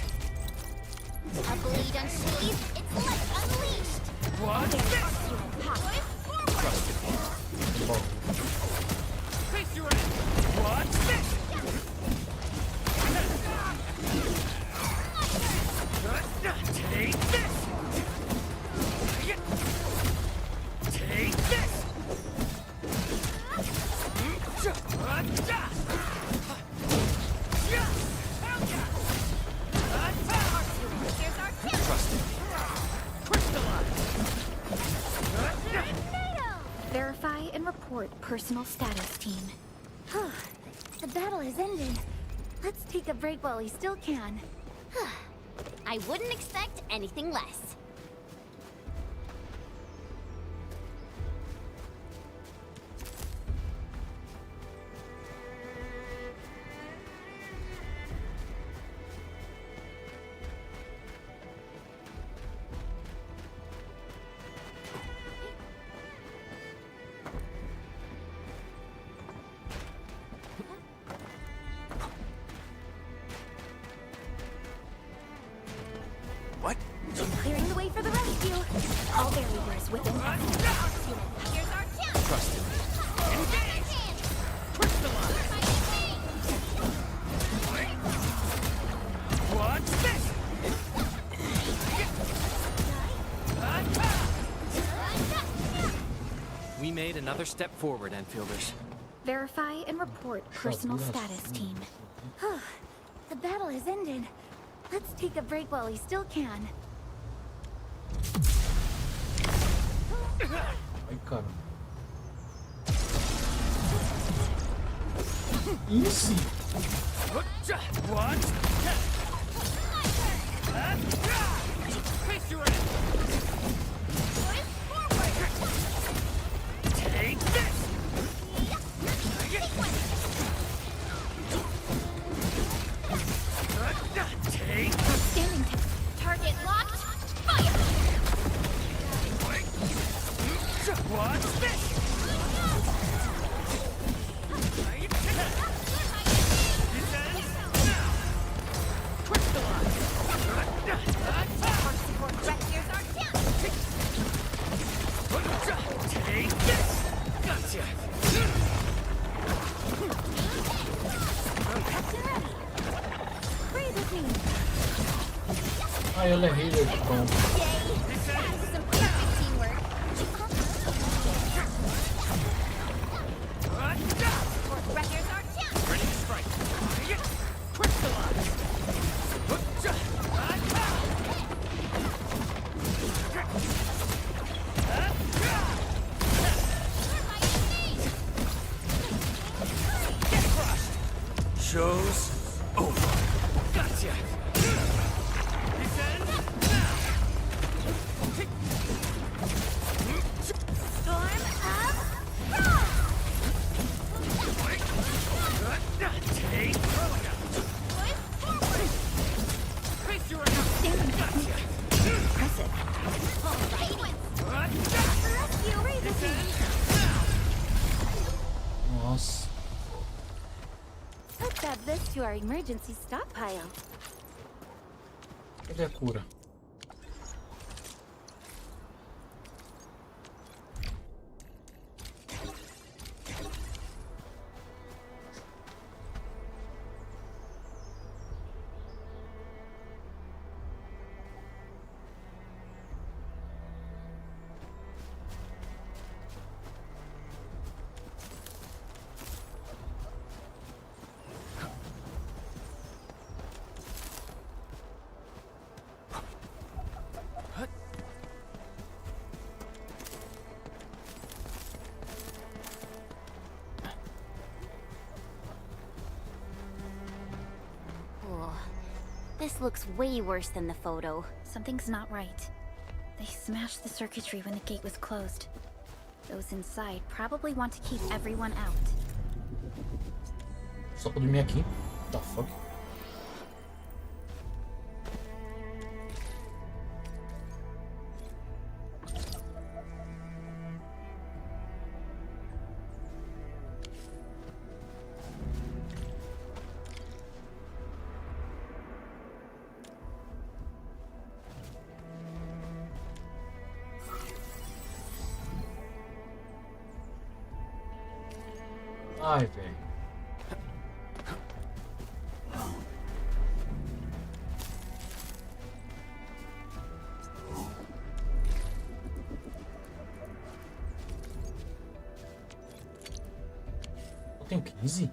Speaker 14: A blade unsheathed, its light unleashed.
Speaker 3: What?
Speaker 14: Power forward.
Speaker 2: and report personal status team.
Speaker 11: The battle has ended. Let's take a break while we still can.
Speaker 14: I wouldn't expect anything less.
Speaker 2: Clearing the way for the rescue. All barriers within. Here's our chance.
Speaker 16: Trust him.
Speaker 12: What's this?
Speaker 16: We made another step forward, Enfielders.
Speaker 2: Verify and report personal status team.
Speaker 11: The battle has ended. Let's take a break while we still can.
Speaker 1: Ai, cara. Easy.
Speaker 12: What? Face your end. Take this. Take.
Speaker 2: Standing target locked. Fire.
Speaker 12: What's this? Take this! Gotcha!
Speaker 2: Breathe with me.
Speaker 1: Ah, eu levei ele pronto.
Speaker 12: Ready to strike. Crystallize! Get crushed!
Speaker 9: Show's over.
Speaker 12: Gotcha! This ends now!
Speaker 2: Storm up.
Speaker 12: Take face your
Speaker 2: Standing technique. Impressive. Rescue, breathe with me.
Speaker 1: Nossa.
Speaker 11: Let's add this to our emergency stockpile.
Speaker 1: Cadê a cura?
Speaker 14: This looks way worse than the photo.
Speaker 2: Something's not right. They smashed the circuitry when the gate was closed. Those inside probably want to keep everyone out.
Speaker 1: Só pra dormir aqui. The fuck? Ai, velho. Eu tenho 15?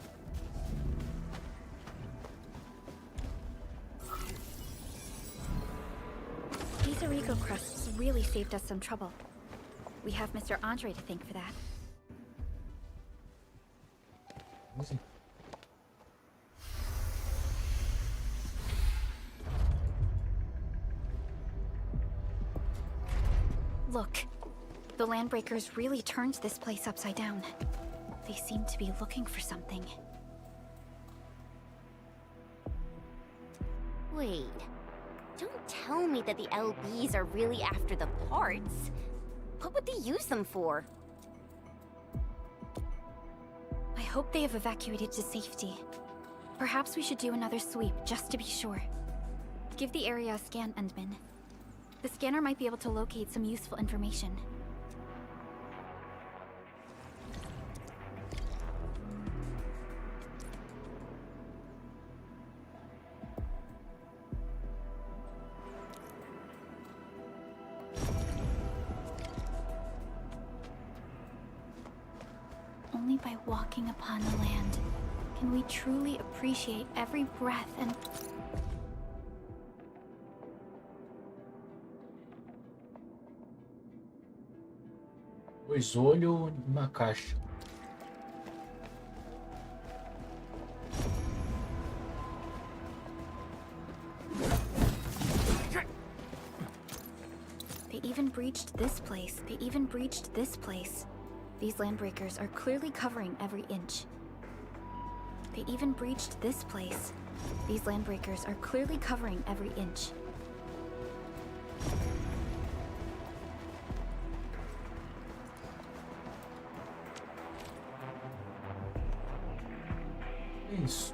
Speaker 2: These Origo crusts really saved us some trouble. We have Mr. Andre to thank for that.
Speaker 1: Easy.
Speaker 11: Look, the Landbreakers really turned this place upside down. They seem to be looking for something.
Speaker 14: Wait. Don't tell me that the LBs are really after the parts. What would they use them for?
Speaker 11: I hope they have evacuated to safety. Perhaps we should do another sweep, just to be sure. Give the area a scan, Endman. The scanner might be able to locate some useful information. Only by walking upon the land can we truly appreciate every breath and...
Speaker 1: Dois olhos numa caixa.
Speaker 11: They even breached this place. They even breached this place. These Landbreakers are clearly covering every inch. They even breached this place. These Landbreakers are clearly covering every inch.
Speaker 1: Isso.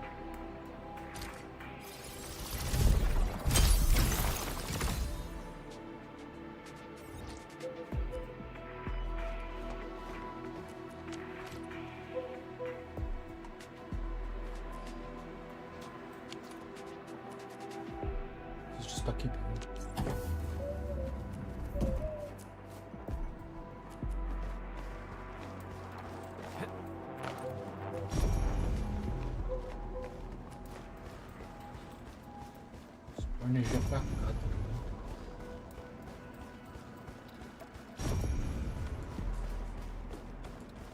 Speaker 1: Preciso estar aqui. Energia pra cá também.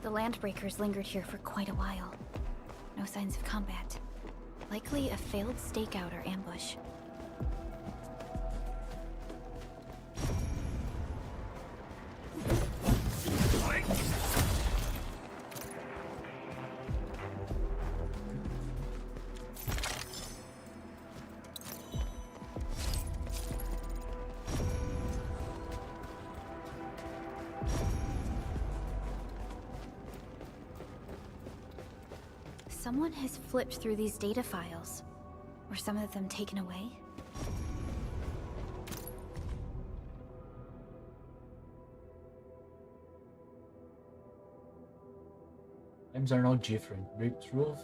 Speaker 11: The Landbreakers lingered here for quite a while. No signs of combat. Likely a failed stakeout or ambush. Someone has flipped through these data files. Were some of them taken away?
Speaker 1: Times are now different. Breakthrough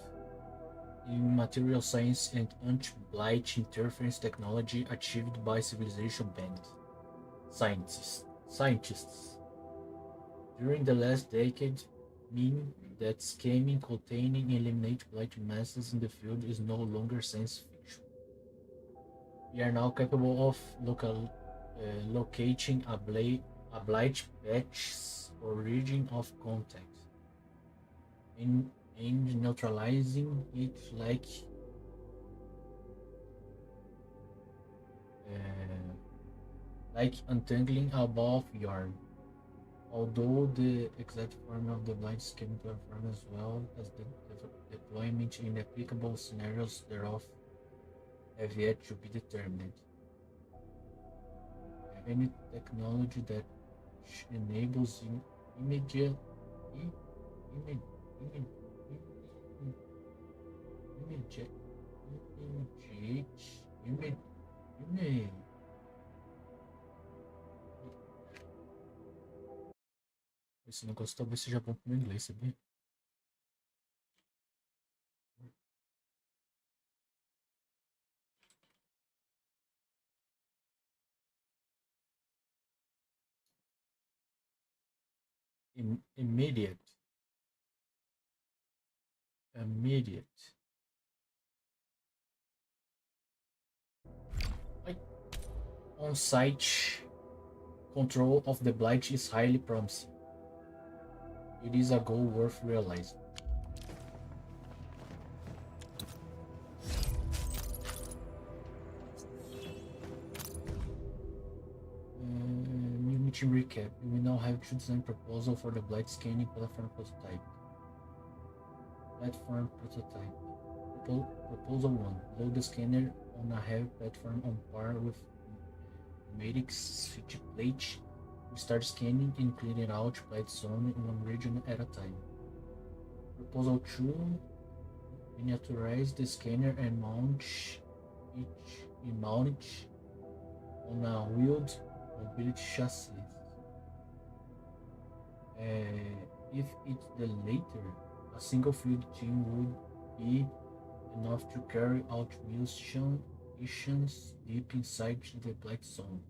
Speaker 1: in material science and anti-blight interference technology achieved by civilization band scientists. During the last decade mean that scamming, containing, and eliminate blight masses in the field is no longer science fiction. We are now capable of locating a blight patch's origin of contact and neutralizing it like untangling a ball of yarn. Although the exact form of the blight can perform as well as the deployment in applicable scenarios thereof have yet to be determined. Any technology that enables immediate esse negócio talvez seja bom pro meu inglês, sabia? Immediate. On-site control of the blight is highly promising. It is a goal worth realizing. Mission recap. We now have to design proposal for the blind scanning platform prototype. Proposal 1. Load the scanner on a heavy platform on par with Medic's switch plate. We start scanning and clearing out blind zone in one region at a time. Proposal 2. Miniaturize the scanner and mount it on a wheeled mobility chassis. If it's the later, a single field team would be enough to carry out missions deep inside the black zone.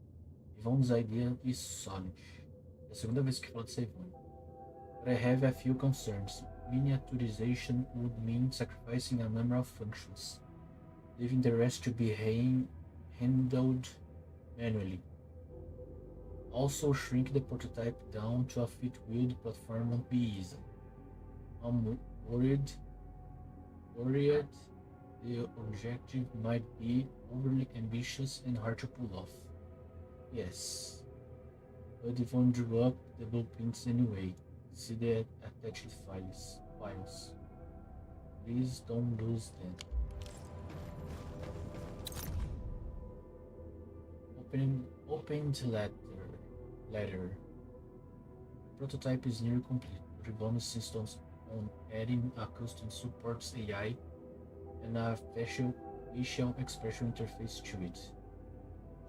Speaker 1: Yvonne's idea is solid. É a segunda vez que falo dessa Yvonne. But I have a few concerns. Miniaturization would mean sacrificing a number of functions, leaving the rest to be handled manually. Also, shrink the prototype down to a fifth-wheeled platform won't be easy. I'm worried the objective might be overly ambitious and hard to pull off. Yes, but Yvonne drew up the blueprints anyway. See the attached files. Please don't lose them. Opened letter. The prototype is nearly complete. Yvonne insists on adding a custom supports AI and a facial expression interface to it.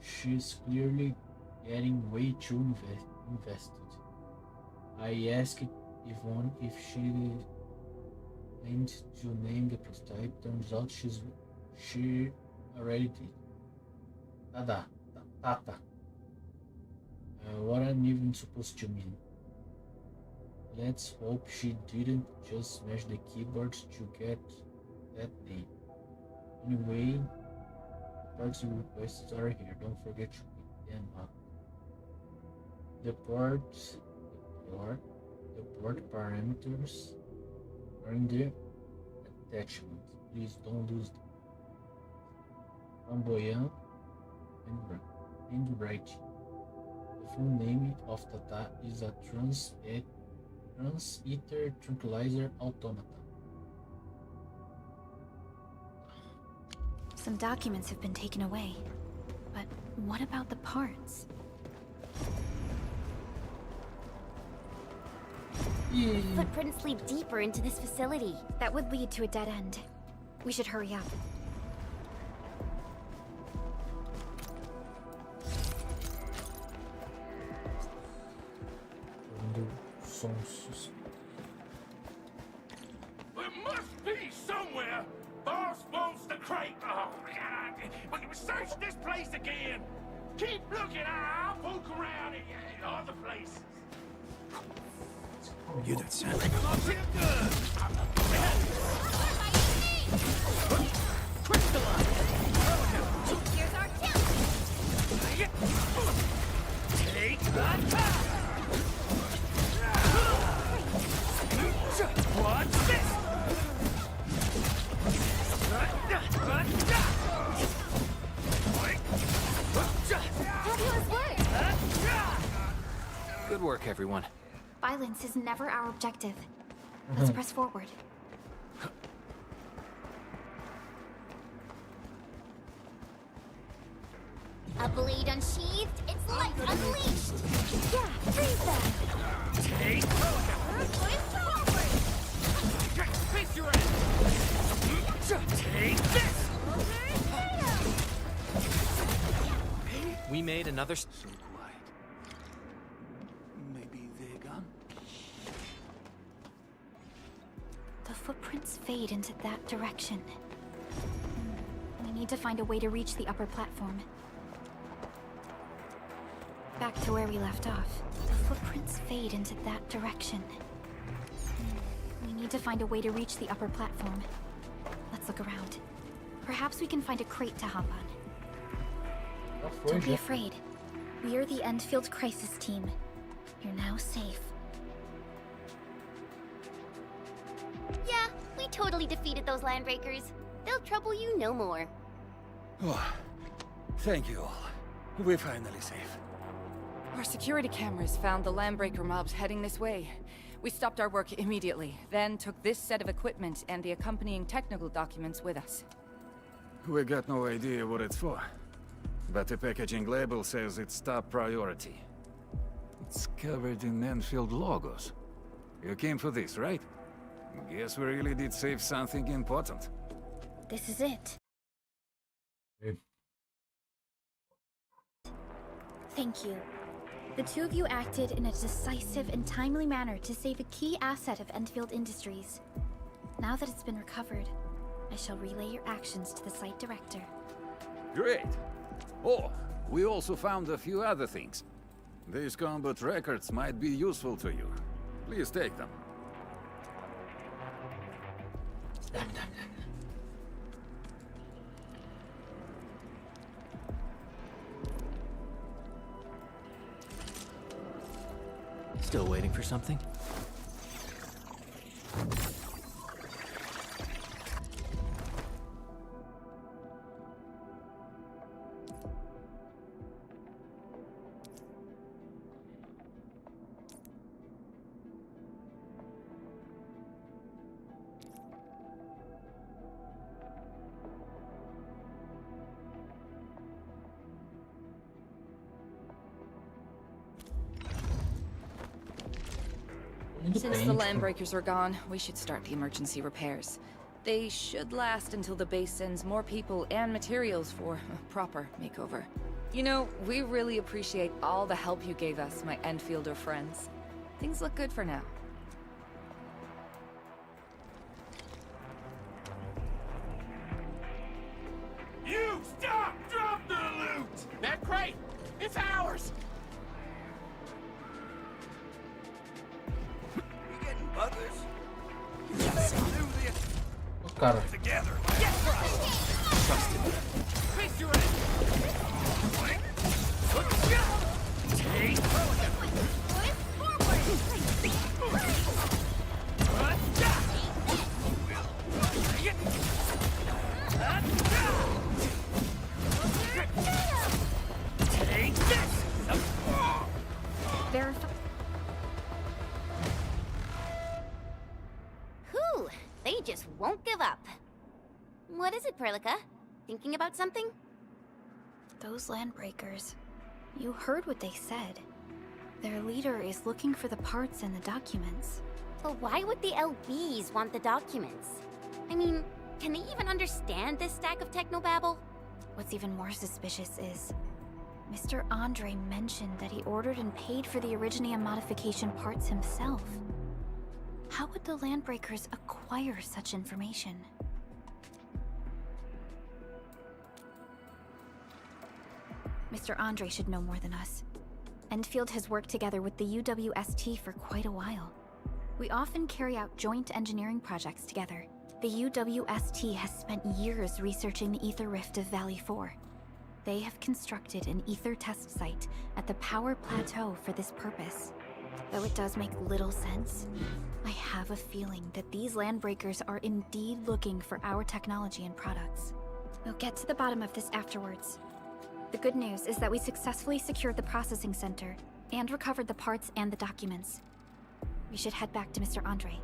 Speaker 1: She's clearly getting way too invested. I asked Yvonne if she planned to name the prototype. Turns out she already did. Tata. What I'm even supposed to mean. Let's hope she didn't just smash the keyboard to get that name. Anyway, the parts you requested are here. Don't forget to pick them up. The port parameters are in the attachment. Please don't lose them. Flamboyant and bright. The full name of Tata is a Trans-Ether Tranquilizer Automata.
Speaker 11: Some documents have been taken away. But what about the parts?
Speaker 14: Footprints lead deeper into this facility.
Speaker 11: That would lead to a dead end. We should hurry up.
Speaker 12: There must be somewhere. Boss wants the crate. Oh, God. We can search this place again. Keep looking. I'll poke around in other places.
Speaker 3: You that sound.
Speaker 14: Here's our kill!
Speaker 12: Take that. What's this?
Speaker 11: Fabulous work!
Speaker 16: Good work, everyone.
Speaker 11: Violence is never our objective. Let's press forward.
Speaker 14: A blade unsheathed, its light unleashed!
Speaker 11: Yeah, freeze them!
Speaker 12: Take
Speaker 14: Push forward!
Speaker 12: face your ass! Take this!
Speaker 16: We made another.
Speaker 7: So quiet. Maybe they're gone?
Speaker 11: The footprints fade into that direction. We need to find a way to reach the upper platform. Back to where we left off. The footprints fade into that direction. We need to find a way to reach the upper platform. Let's look around. Perhaps we can find a crate to hop on. Don't be afraid. We are the Enfield Crisis Team. You're now safe.
Speaker 14: Yeah, we totally defeated those landbreakers. They'll trouble you no more.
Speaker 3: Oh, thank you all. We're finally safe.
Speaker 17: Our security cameras found the Landbreaker mobs heading this way. We stopped our work immediately, then took this set of equipment and the accompanying technical documents with us.
Speaker 5: We got no idea what it's for. But the packaging label says it's top priority. It's covered in Enfield logos. You came for this, right? Guess we really did save something important.
Speaker 11: This is it. Thank you. The two of you acted in a decisive and timely manner to save a key asset of Enfield Industries. Now that it's been recovered, I shall relay your actions to the site director.
Speaker 5: Great! Oh, we also found a few other things. These combat records might be useful to you. Please take them.
Speaker 16: Still waiting for something?
Speaker 17: Since the Landbreakers are gone, we should start the emergency repairs. They should last until the base sends more people and materials for a proper makeover. You know, we really appreciate all the help you gave us, my Enfielder friends. Things look good for now.
Speaker 12: You stop! Drop the loot! That crate! It's ours!
Speaker 3: Buggers.
Speaker 1: Os caras.
Speaker 12: Together. Get right. Trust me. Face your enemy. Take Take this.
Speaker 11: Verify.
Speaker 14: Whew, they just won't give up. What is it, Perlica? Thinking about something?
Speaker 11: Those Landbreakers. You heard what they said. Their leader is looking for the parts and the documents.
Speaker 14: But why would the LBs want the documents? I mean, can they even understand this stack of technobabble?
Speaker 11: What's even more suspicious is Mr. Andre mentioned that he ordered and paid for the Originium modification parts himself. How would the Landbreakers acquire such information? Mr. Andre should know more than us. Enfield has worked together with the UWST for quite a while. We often carry out joint engineering projects together. The UWST has spent years researching the ether rift of Valley 4. They have constructed an ether test site at the Power Plateau for this purpose. Though it does make little sense, I have a feeling that these Landbreakers are indeed looking for our technology and products. We'll get to the bottom of this afterwards. The good news is that we successfully secured the processing center and recovered the parts and the documents. We should head back to Mr. Andre.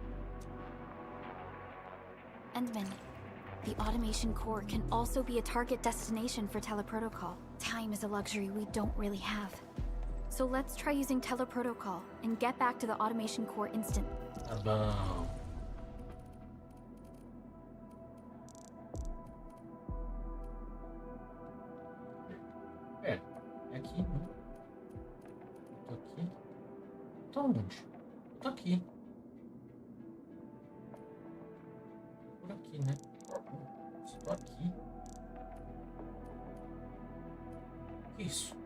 Speaker 11: Endman, the automation core can also be a target destination for teleprotocol. Time is a luxury we don't really have. So let's try using teleprotocol and get back to the automation core instant.
Speaker 1: Tá bom. É aqui, não? Tô aqui. Tô onde? Tô aqui. Por aqui, né? Estou aqui. Que isso?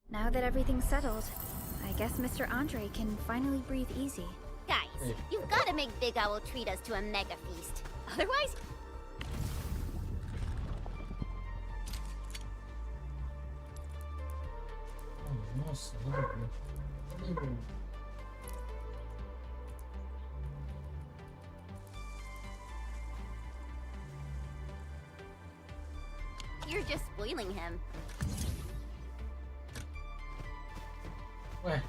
Speaker 11: Now that everything's settled, I guess Mr. Andre can finally breathe easy.
Speaker 14: Guys, you've got to make Big Owl treat us to a mega feast. Otherwise...
Speaker 1: Nossa, nada a ver. Cadê o-
Speaker 14: You're just spoiling him.
Speaker 1: Ué.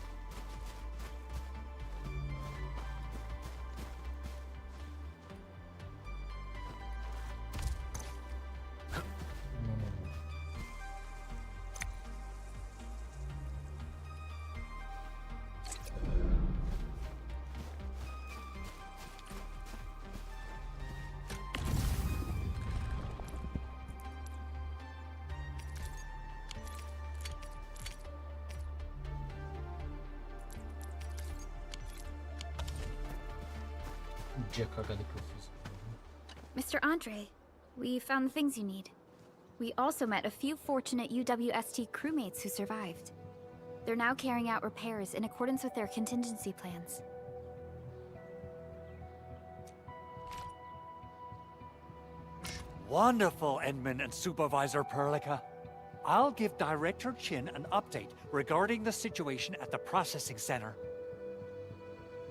Speaker 1: Dia cagada que eu fiz.
Speaker 11: Mr. Andre, we found the things you need. We also met a few fortunate UWST crewmates who survived. They're now carrying out repairs in accordance with their contingency plans.
Speaker 4: Wonderful, Edmund and Supervisor Perlica. I'll give Director Chin an update regarding the situation at the processing center.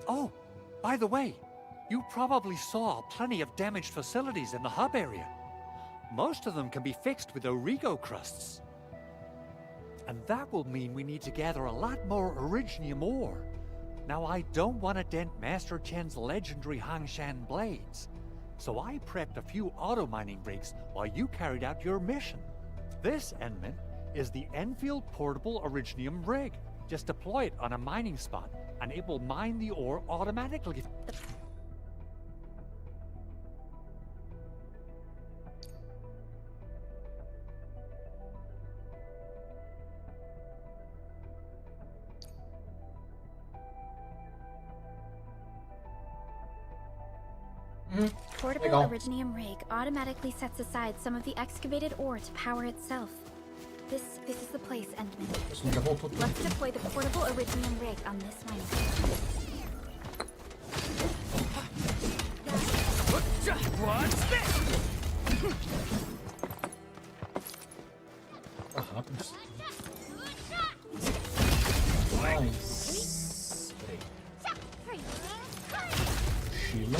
Speaker 4: Oh, by the way, you probably saw plenty of damaged facilities in the hub area. Most of them can be fixed with Origo crusts. And that will mean we need to gather a lot more Originium ore. Now, I don't want to dent Master Chen's legendary Hangshan blades, so I prepped a few auto-mining rigs while you carried out your mission. This, Enman, is the Enfield Portable Originium rig. Just deploy it on a mining spot, and it will mine the ore automatically.
Speaker 11: Portable
Speaker 1: Legal.
Speaker 11: Originium rig automatically sets aside some of the excavated ore to power itself. This is the place, Endman.
Speaker 1: Isso já voltou tudo.
Speaker 11: Let's deploy the portable Originium rig on this mining
Speaker 12: What's this?
Speaker 1: Tá rápido isso aqui. Nice. Peraí. Mochila.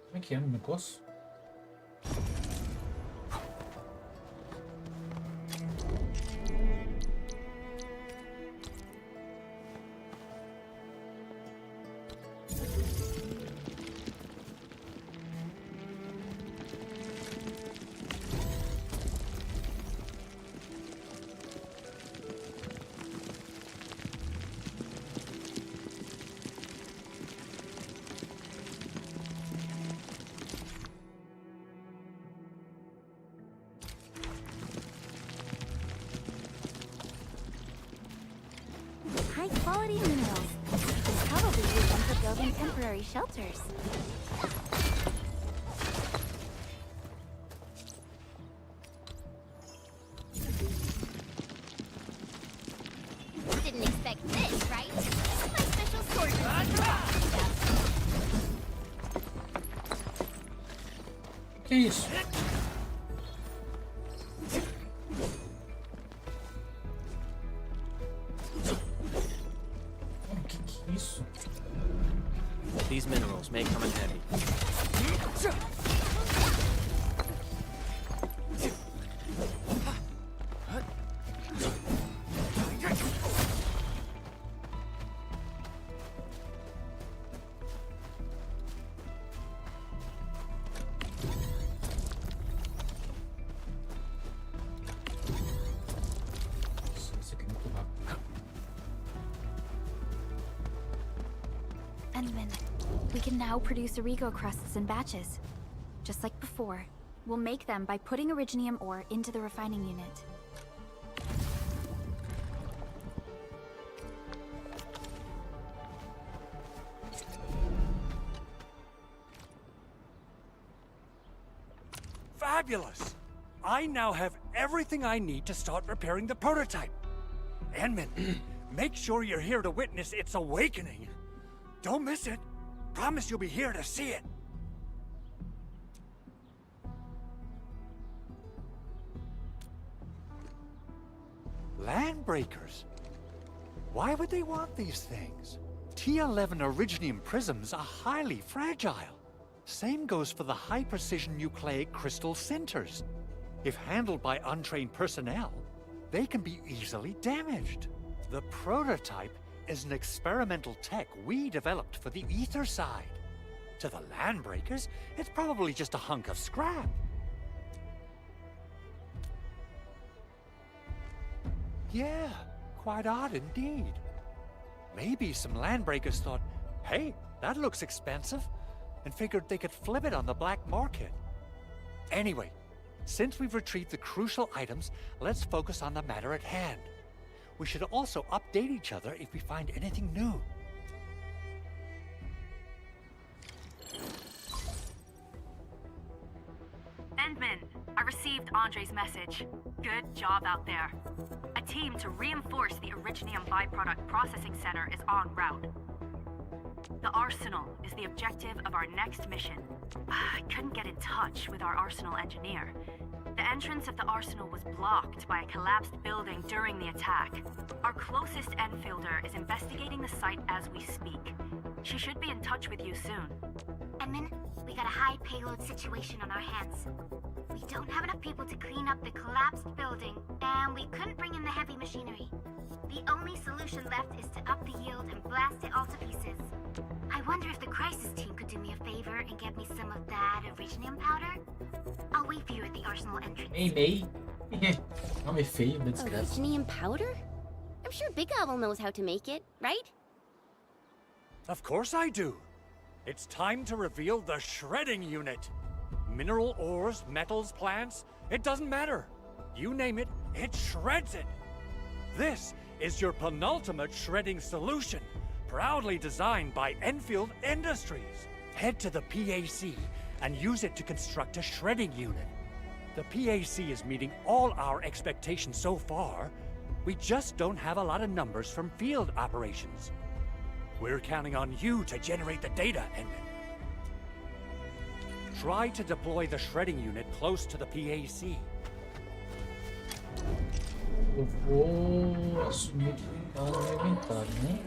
Speaker 1: Como é que é no negócio?
Speaker 11: high-quality minerals. You can probably use them for building temporary shelters.
Speaker 14: Didn't expect this, right? My special sword.
Speaker 1: Que isso? Que isso?
Speaker 9: These minerals may come in handy.
Speaker 1: Isso aqui é muito rápido.
Speaker 11: Enman, we can now produce Origo crusts in batches. Just like before, we'll make them by putting Originium ore into the refining unit.
Speaker 4: Fabulous! I now have everything I need to start repairing the prototype. Enman, make sure you're here to witness its awakening. Don't miss it. Promise you'll be here to see it. Landbreakers? Why would they want these things? T11 Originium prisms are highly fragile. Same goes for the high-precision nucleic crystal centers. If handled by untrained personnel, they can be easily damaged. The prototype is an experimental tech we developed for the ether side. To the Landbreakers, it's probably just a hunk of scrap. Yeah, quite odd indeed. Maybe some Landbreakers thought, hey, that looks expensive, and figured they could flip it on the black market. Anyway, since we've retrieved the crucial items, let's focus on the matter at hand. We should also update each other if we find anything new.
Speaker 6: Endman, I received Andre's message. Good job out there. A team to reinforce the Originium byproduct processing center is en route. The Arsenal is the objective of our next mission. I couldn't get in touch with our Arsenal engineer. The entrance of the Arsenal was blocked by a collapsed building during the attack. Our closest Enfielder is investigating the site as we speak. She should be in touch with you soon.
Speaker 11: Edmund, we got a high payload situation on our hands. We don't have enough people to clean up the collapsed building, and we couldn't bring in the heavy machinery. The only solution left is to up the yield and blast it all to pieces. I wonder if the crisis team could do me a favor and get me some of that Originium powder? I'll wait for you at the Arsenal entrance.
Speaker 1: Meio. Nome feio, da desgraça.
Speaker 14: Originium powder? I'm sure Big Owl knows how to make it, right?
Speaker 4: Of course I do. It's time to reveal the shredding unit. Mineral ores, metals, plants, it doesn't matter. You name it, it shreds it. This is your penultimate shredding solution, proudly designed by Enfield Industries. Head to the PAC and use it to construct a shredding unit. The PAC is meeting all our expectations so far. We just don't have a lot of numbers from field operations. We're counting on you to generate the data, Edmund. Try to deploy the shredding unit close to the PAC.
Speaker 1: Eu vou assumir que tá no meu inventário, né?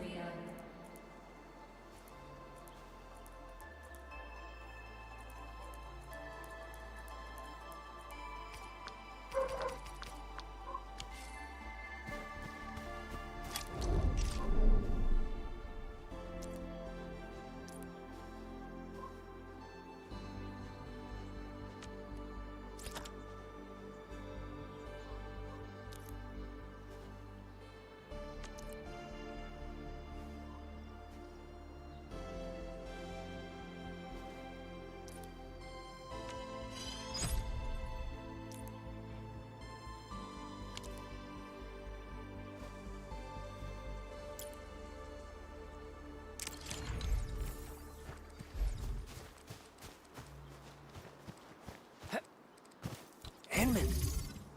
Speaker 4: Enman,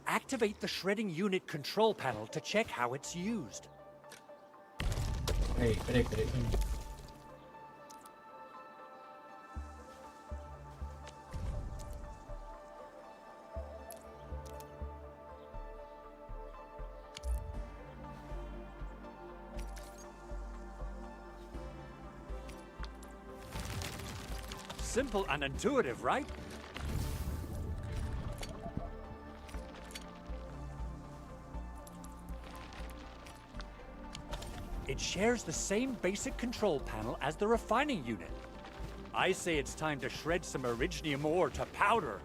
Speaker 4: activate the shredding unit control panel to check how it's used.
Speaker 1: Peraí.
Speaker 4: Simple and intuitive, right? It shares the same basic control panel as the refining unit. I say it's time to shred some Originium ore to powder.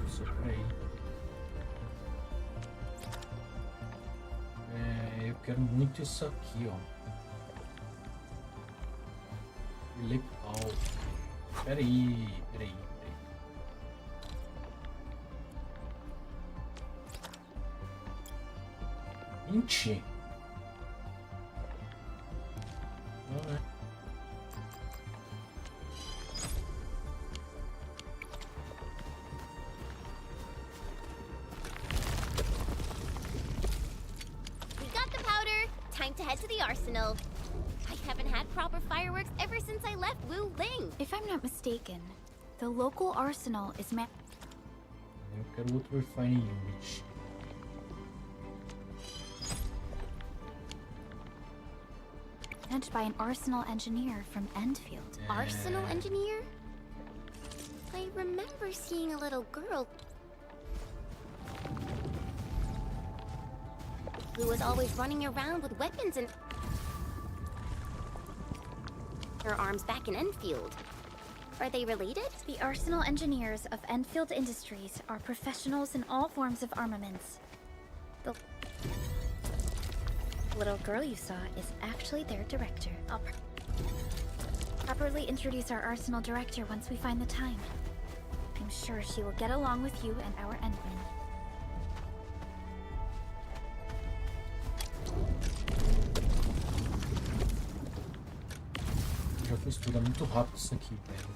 Speaker 1: Isso, peraí. Eu quero muito isso aqui, ó. Legal. Peraí. Int. Não, né?
Speaker 14: to head to the arsenal. I haven't had proper fireworks ever since I left Wu Ling.
Speaker 11: If I'm not mistaken, the local arsenal is
Speaker 1: Eu quero outro refining unit.
Speaker 11: managed by an arsenal engineer from Enfield.
Speaker 14: Arsenal engineer? I remember seeing a little girl who was always running around with weapons and her arms back in Enfield. Are they related?
Speaker 11: The arsenal engineers of Enfield Industries are professionals in all forms of armaments. The little girl you saw is actually their director. I'll properly introduce our arsenal director once we find the time. I'm sure she will get along with you and our Endman.
Speaker 1: Já foi estudar muito rápido isso aqui, velho.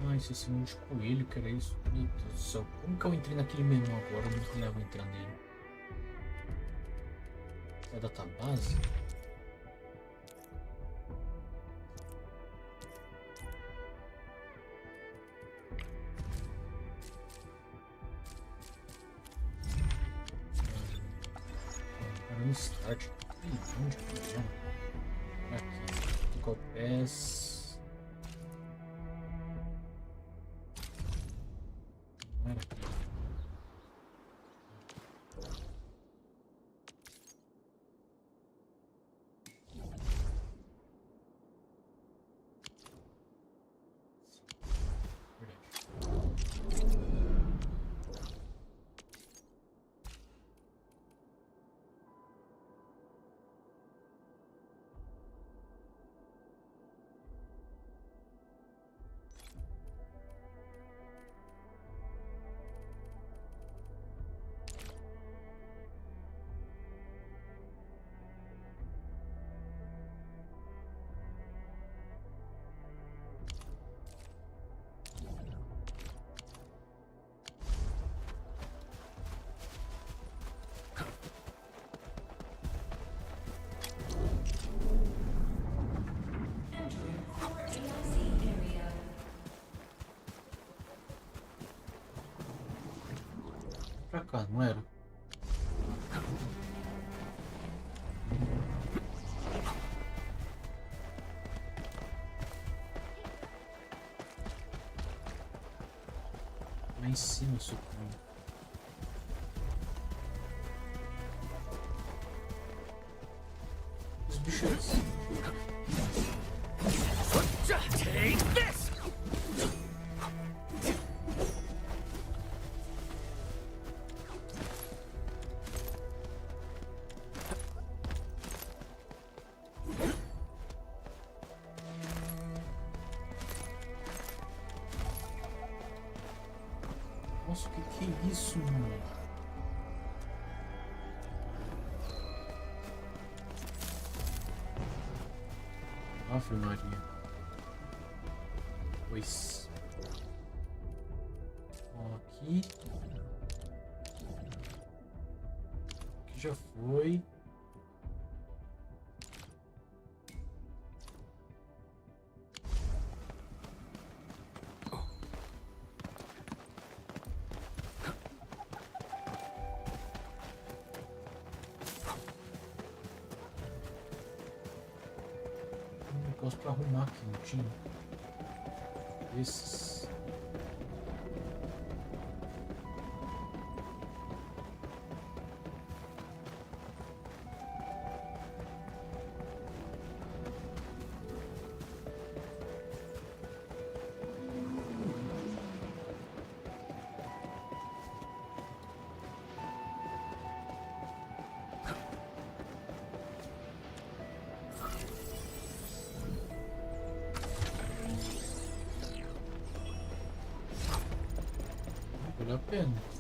Speaker 1: Ah, esse símbolo de coelho, que era isso? Meu Deus do céu, como que eu entrei naquele menu agora? Eu não levo entrar nele. É a database? Para no start. Ih, onde que é? Aqui. Pickle Pass. Pra cá, não era? Lá em cima, suponho. Os bichos.
Speaker 12: Take this!
Speaker 1: Nossa, o que é isso, mano? Ave Maria. Pois. Ó, aqui. Aqui já foi. negócio pra arrumar aqui, não tinha? Esses. Vale a pena.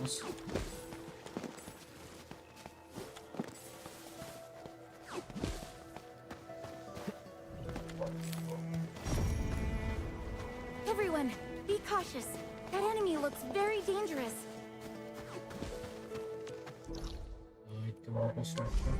Speaker 1: Nossa.
Speaker 11: Everyone, be cautious. That enemy looks very dangerous.
Speaker 1: Ai, tem um negócio aqui.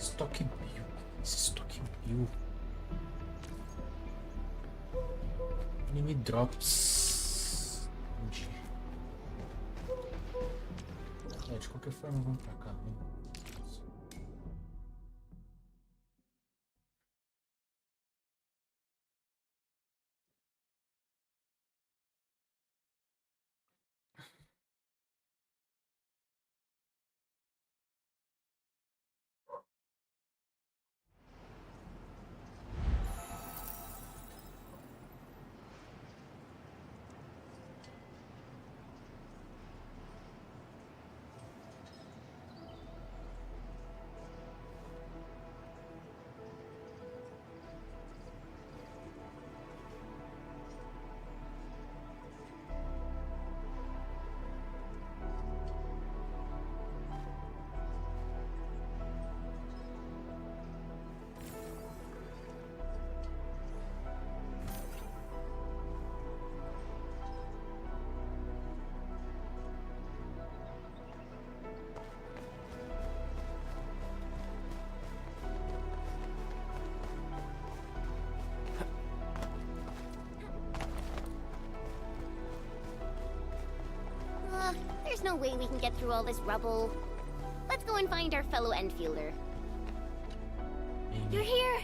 Speaker 1: Stock Bill. Stock Bill. Enemy drops. Entendi. É, de qualquer forma, vamos pra cá. Vamos.
Speaker 14: no way we can get through all this rubble. Let's go and find our fellow Enfielder.
Speaker 11: You're here!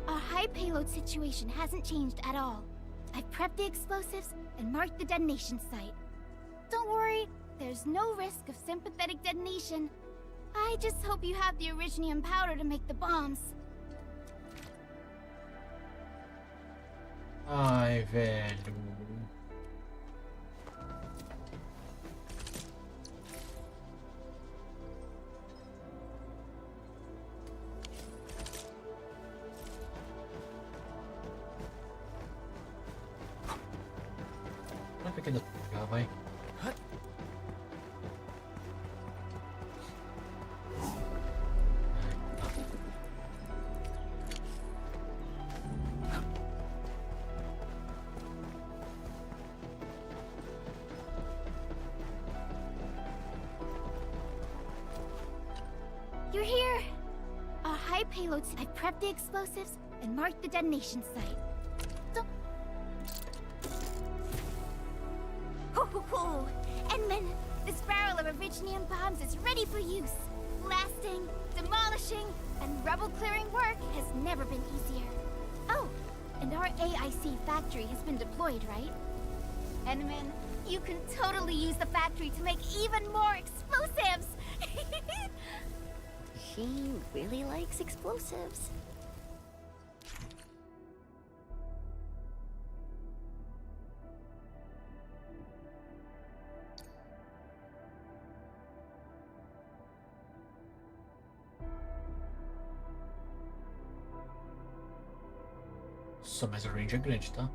Speaker 11: Our high payload situation hasn't changed at all. I've prepped the explosives and marked the detonation site. Don't worry, there's no risk of sympathetic detonation. I just hope you have the originium powder to make the bombs.
Speaker 1: Ai, velho. Vai pegar, vai.
Speaker 11: You're here! Our high payloads. I've prepped the explosives and marked the detonation site. Don't... Ho ho ho! Endman, this barrel of originium bombs is ready for use. Blasting, demolishing, and rubble-clearing work has never been easier. Oh, and our AIC factory has been deployed, right? Endman, you can totally use the factory to make even more explosives!
Speaker 14: She really likes explosives.
Speaker 1: Nossa, mas a range é grande, tá?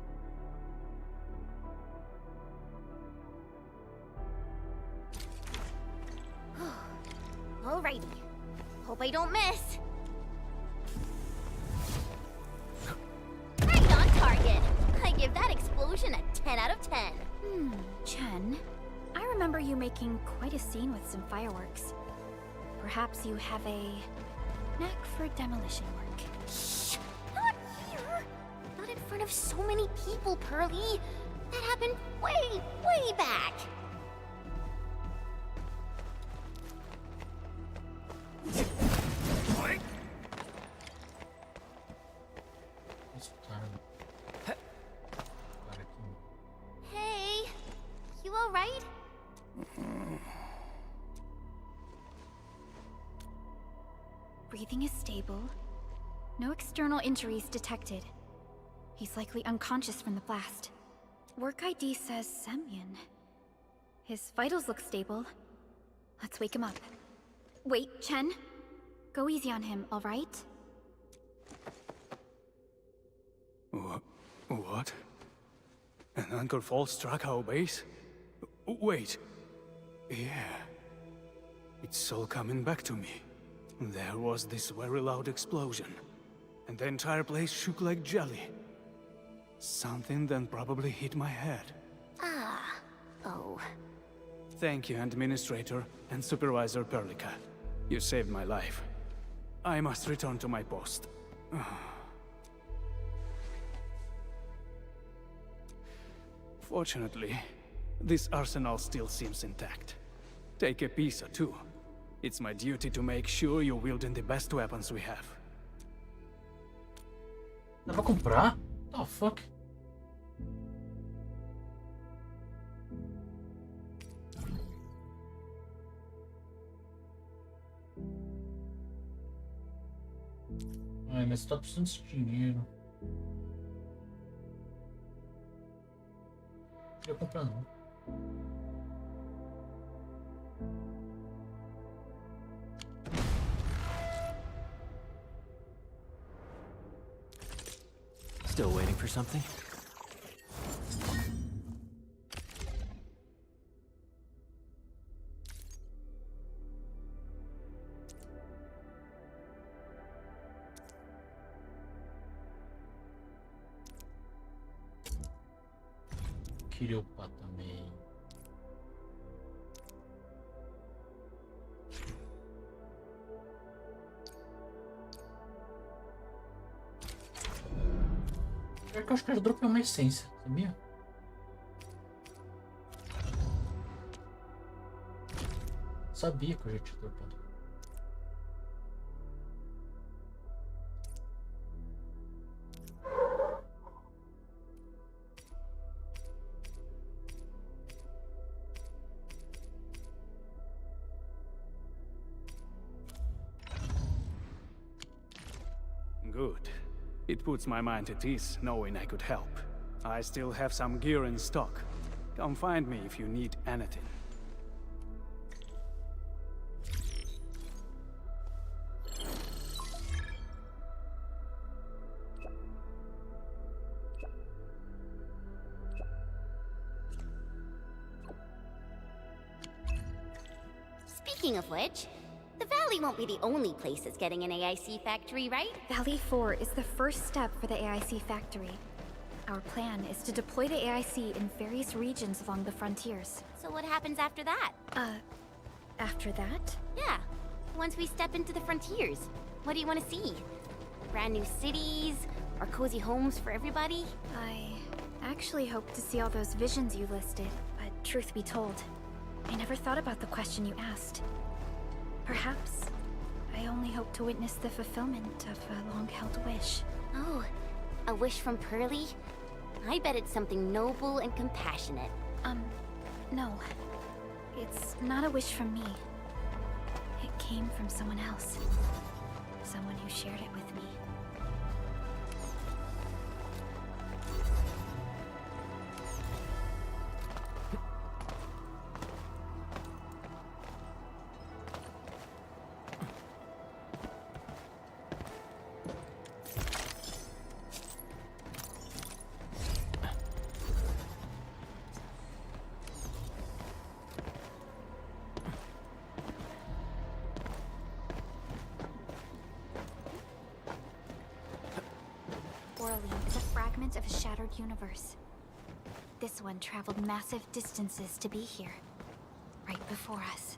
Speaker 14: Alrighty. Hope I don't miss. Right on target. I give that explosion a 10 out of 10.
Speaker 11: Chen, I remember you making quite a scene with some fireworks. Perhaps you have a knack for demolition work.
Speaker 14: Shh! Not here! Not in front of so many people, Pearly. That happened way, way back. Hey, you all right?
Speaker 11: Breathing is stable. No external injuries detected. He's likely unconscious from the blast. Work ID says Semyon. His vitals look stable. Let's wake him up. Wait, Chen. Go easy on him, all right?
Speaker 18: What? An anchor fall struck our base? Wait. Yeah. It's all coming back to me. There was this very loud explosion, and the entire place shook like jelly. Something then probably hit my head.
Speaker 14: Ah. Oh.
Speaker 18: Thank you, Administrator and Supervisor Perlica. You saved my life. I must return to my post. Fortunately, this arsenal still seems intact. Take a piece or two. It's my duty to make sure you're wielding the best weapons we have.
Speaker 1: Dá pra comprar? Oh, fuck. Ai, mas tá precisando de dinheiro. Não queria comprar não.
Speaker 16: Still waiting for something?
Speaker 1: Queria upar também. Pior que eu acho que eu já dropei uma essência, sabia? Sabia que eu já tinha dropado.
Speaker 18: Good. It puts my mind at ease knowing I could help. I still have some gear in stock. Come find me if you need anything.
Speaker 14: Speaking of which, the Valley won't be the only place that's getting an AIC factory, right?
Speaker 11: Valley 4 is the first step for the AIC factory. Our plan is to deploy the AIC in various regions along the frontiers.
Speaker 14: So what happens after that?
Speaker 11: After that?
Speaker 14: Yeah, once we step into the frontiers, what do you want to see? Brand new cities? Or cozy homes for everybody?
Speaker 11: I actually hope to see all those visions you listed, but truth be told, I never thought about the question you asked. Perhaps I only hope to witness the fulfillment of a long-held wish.
Speaker 14: Oh, a wish from Pearly? I bet it's something noble and compassionate.
Speaker 11: No. It's not a wish from me. It came from someone else. Someone who shared it with me. Is a fragment of a shattered universe. This one traveled massive distances to be here, right before us.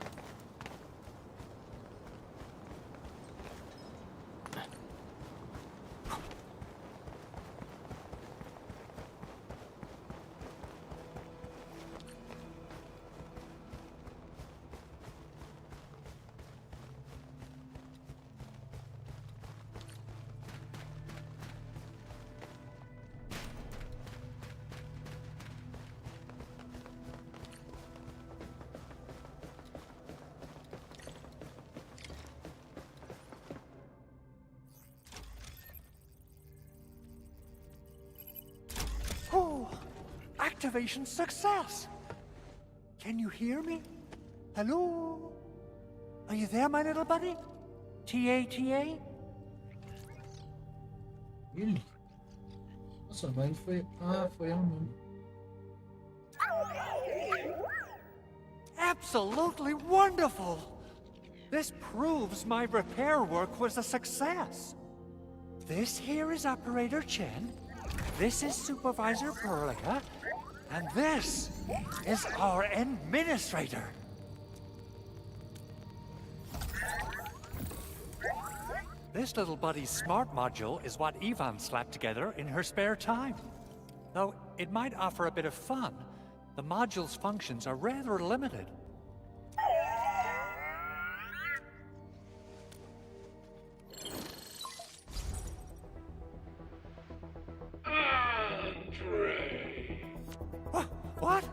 Speaker 4: Oh, activation success! Can you hear me? Hello? Are you there, my little buddy? T-A-T-A?
Speaker 1: Ele? Nossa, mas ele foi... Ah, foi ela mesmo.
Speaker 4: Absolutely wonderful! This proves my repair work was a success. This here is Operator Chen. This is Supervisor Perlica, and this is our Administrator. This little buddy's smart module is what Ivan slapped together in her spare time. Though it might offer a bit of fun, the module's functions are rather limited. What?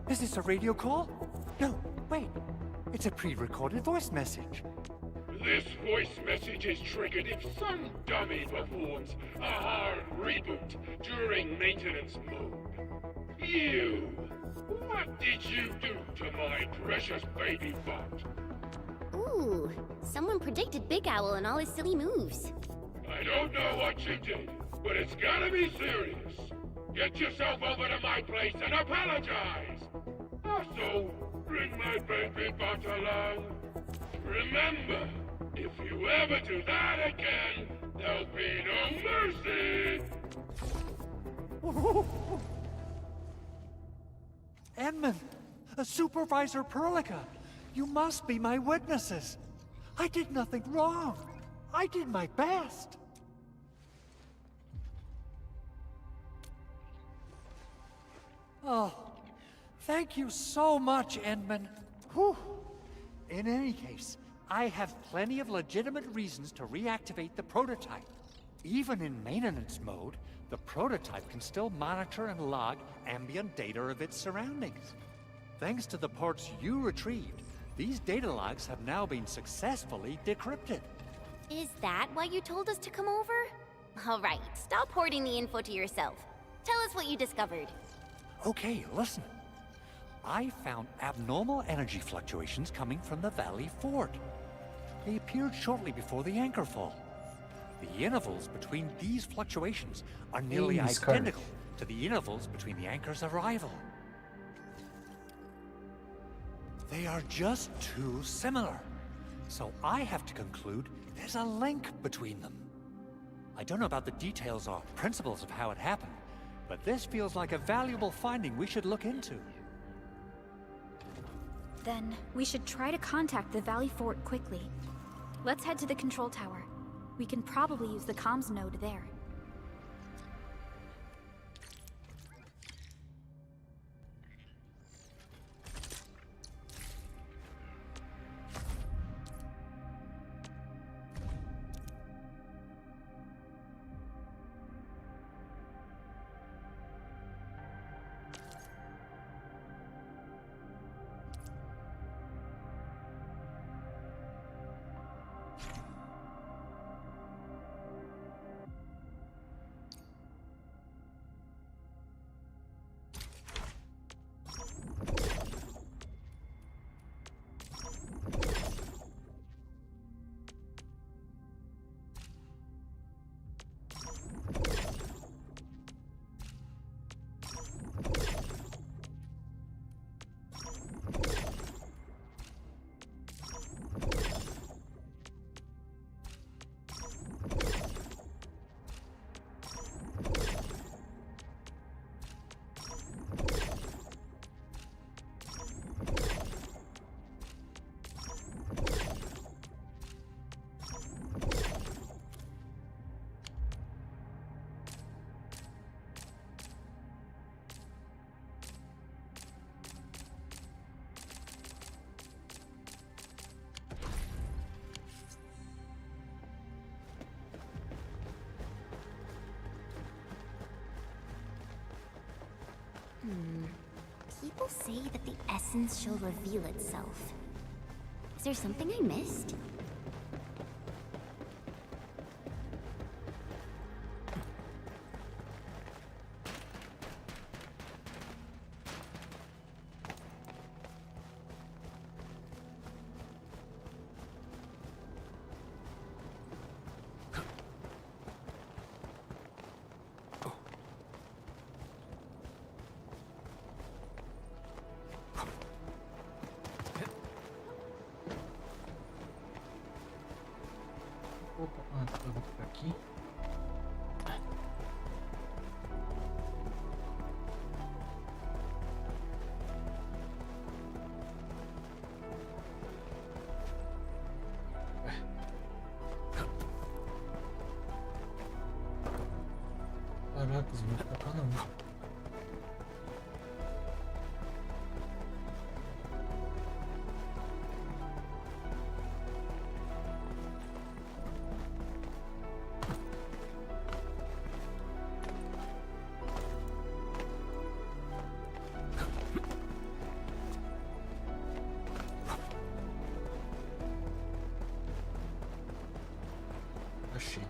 Speaker 4: Is this a radio call? No, wait. It's a pre-recorded voice message.
Speaker 12: This voice message is triggered if some dummy performs a hard reboot during maintenance mode. You! What did you do to my precious baby bot?
Speaker 14: Ooh, someone predicted Big Owl and all his silly moves.
Speaker 12: I don't know what you did, but it's gotta be serious. Get yourself over to my place and apologize! Also, bring my baby bot along. Remember, if you ever do that again, there'll be no mercy!
Speaker 4: Edmund, Supervisor Perlica, you must be my witnesses. I did nothing wrong. I did my best. Oh, thank you so much, Edmund. Whew. In any case, I have plenty of legitimate reasons to reactivate the prototype. Even in maintenance mode, the prototype can still monitor and log ambient data of its surroundings. Thanks to the parts you retrieved, these data logs have now been successfully decrypted.
Speaker 14: Is that why you told us to come over? All right, stop hoarding the info to yourself. Tell us what you discovered.
Speaker 4: Okay, listen. I found abnormal energy fluctuations coming from the Valley Fort. They appeared shortly before the anchor fall. The intervals between these fluctuations are nearly identical to the intervals between the anchor's arrival. They are just too similar. So I have to conclude there's a link between them. I don't know about the details or principles of how it happened, but this feels like a valuable finding we should look into.
Speaker 11: Then we should try to contact the Valley Fort quickly. Let's head to the control tower. We can probably use the comms node there.
Speaker 14: People say that the essence shall reveal itself. Is there something I missed?
Speaker 1: Opa, eu vou por aqui. Caracas, não vou pra cá não. Achei.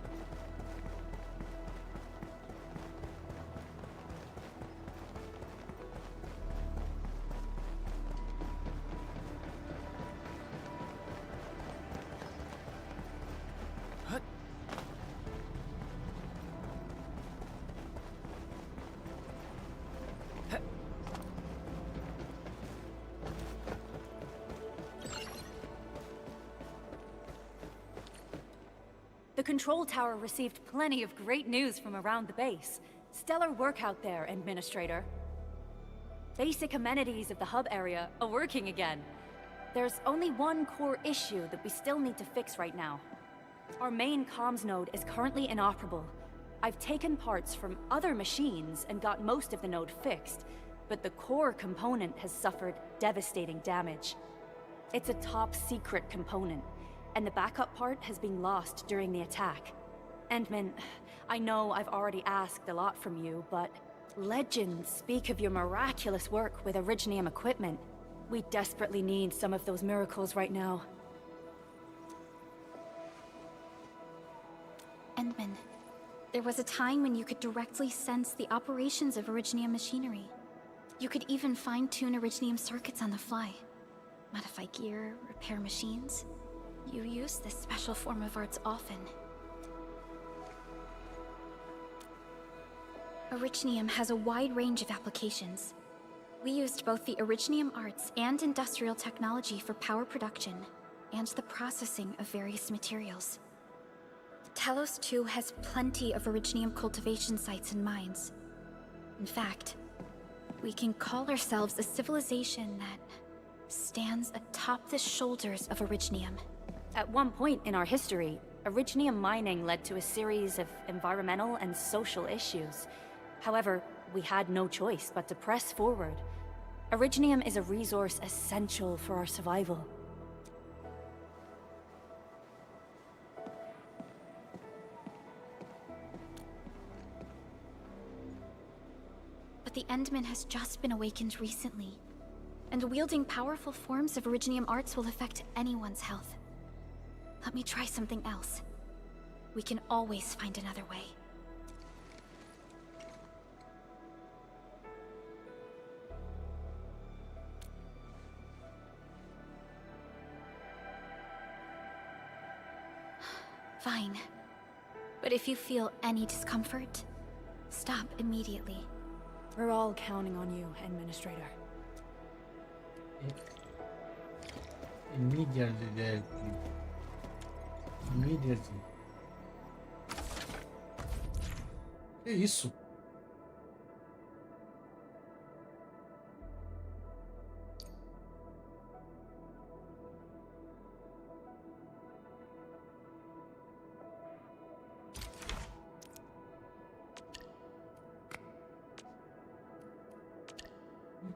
Speaker 6: The control tower received plenty of great news from around the base. Stellar work out there, Administrator. Basic amenities of the hub area are working again. There's only one core issue that we still need to fix right now. Our main comms node is currently inoperable. I've taken parts from other machines and got most of the node fixed, but the core component has suffered devastating damage. It's a top-secret component, and the backup part has been lost during the attack. Endman, I know I've already asked a lot from you, but legends speak of your miraculous work with Originium equipment. We desperately need some of those miracles right now.
Speaker 11: Endman, there was a time when you could directly sense the operations of Originium machinery. You could even fine-tune Originium circuits on the fly. Modify gear, repair machines. You use this special form of arts often. Originium has a wide range of applications. We used both the Originium arts and industrial technology for power production, and the processing of various materials. Telos 2 has plenty of Originium cultivation sites and mines. In fact, we can call ourselves a civilization that stands atop the shoulders of Originium.
Speaker 6: At one point in our history, Originium mining led to a series of environmental and social issues. However, we had no choice but to press forward. Originium is a resource essential for our survival.
Speaker 11: But the Endman has just been awakened recently, and wielding powerful forms of Originium arts will affect anyone's health. Let me try something else. We can always find another way. Fine. But if you feel any discomfort, stop immediately.
Speaker 6: We're all counting on you, Administrator.
Speaker 1: Immediately. Immediately. Que isso?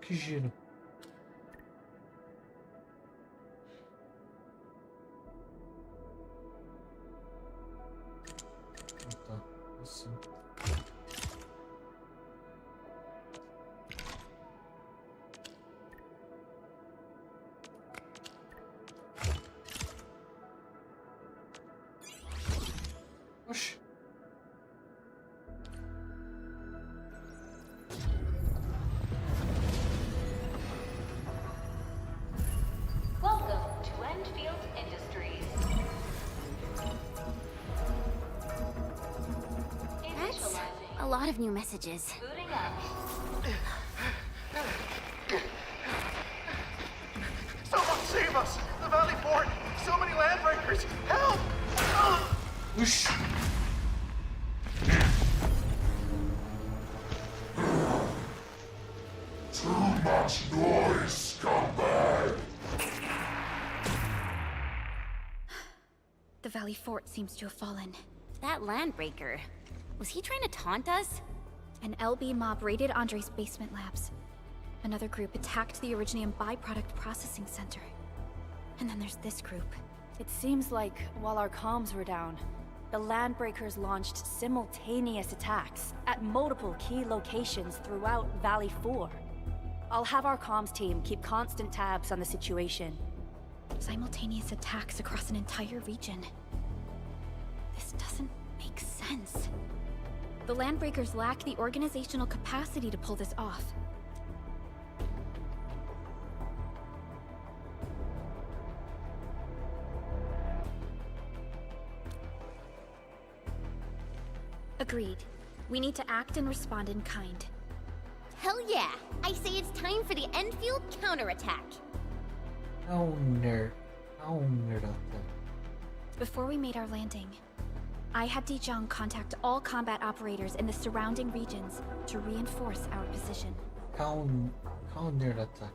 Speaker 1: Que giro. Tá, assim. Oxi.
Speaker 8: Welcome to Enfield Industries.
Speaker 14: That's a lot of new messages.
Speaker 8: Booting up.
Speaker 12: Someone save us! The Valley Fort! So many landbreakers! Help!
Speaker 1: Whoosh.
Speaker 12: Too much noise, scumbag!
Speaker 11: The Valley Fort seems to have fallen.
Speaker 14: That landbreaker, was he trying to taunt us?
Speaker 11: An LB mob raided Andre's basement labs. Another group attacked the Originium byproduct processing center. And then there's this group.
Speaker 6: It seems like while our comms were down, the Landbreakers launched simultaneous attacks at multiple key locations throughout Valley 4. I'll have our comms team keep constant tabs on the situation.
Speaker 11: Simultaneous attacks across an entire region. This doesn't make sense. The Landbreakers lack the organizational capacity to pull this off. Agreed. We need to act and respond in kind.
Speaker 14: Hell yeah! I say it's time for the Enfield counterattack.
Speaker 1: Counter attack.
Speaker 11: Before we made our landing, I had Dijon contact all combat operators in the surrounding regions to reinforce our position.
Speaker 1: Counter attack.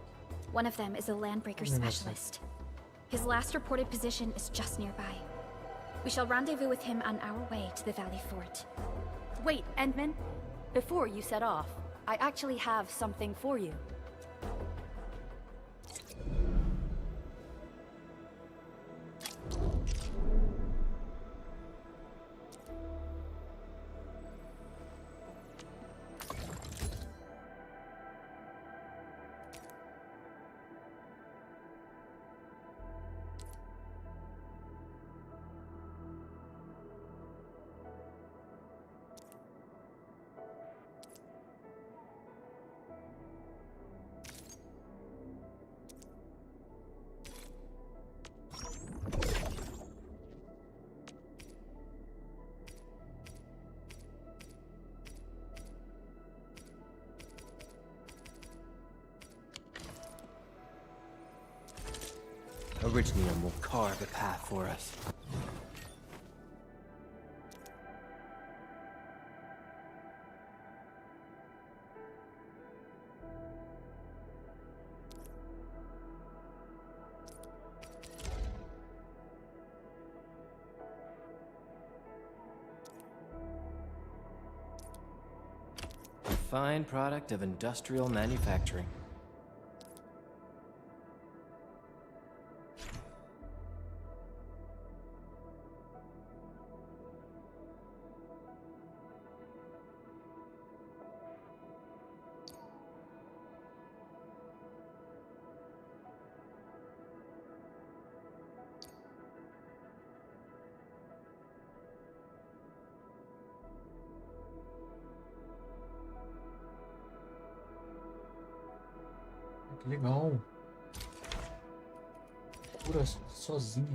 Speaker 11: One of them is a Landbreaker specialist. His last reported position is just nearby. We shall rendezvous with him on our way to the Valley Fort.
Speaker 6: Wait, Endman. Before you set off, I actually have something for you.
Speaker 9: Originium will carve a path for us. A fine product of industrial manufacturing.
Speaker 1: Que legal. Cura sozinha.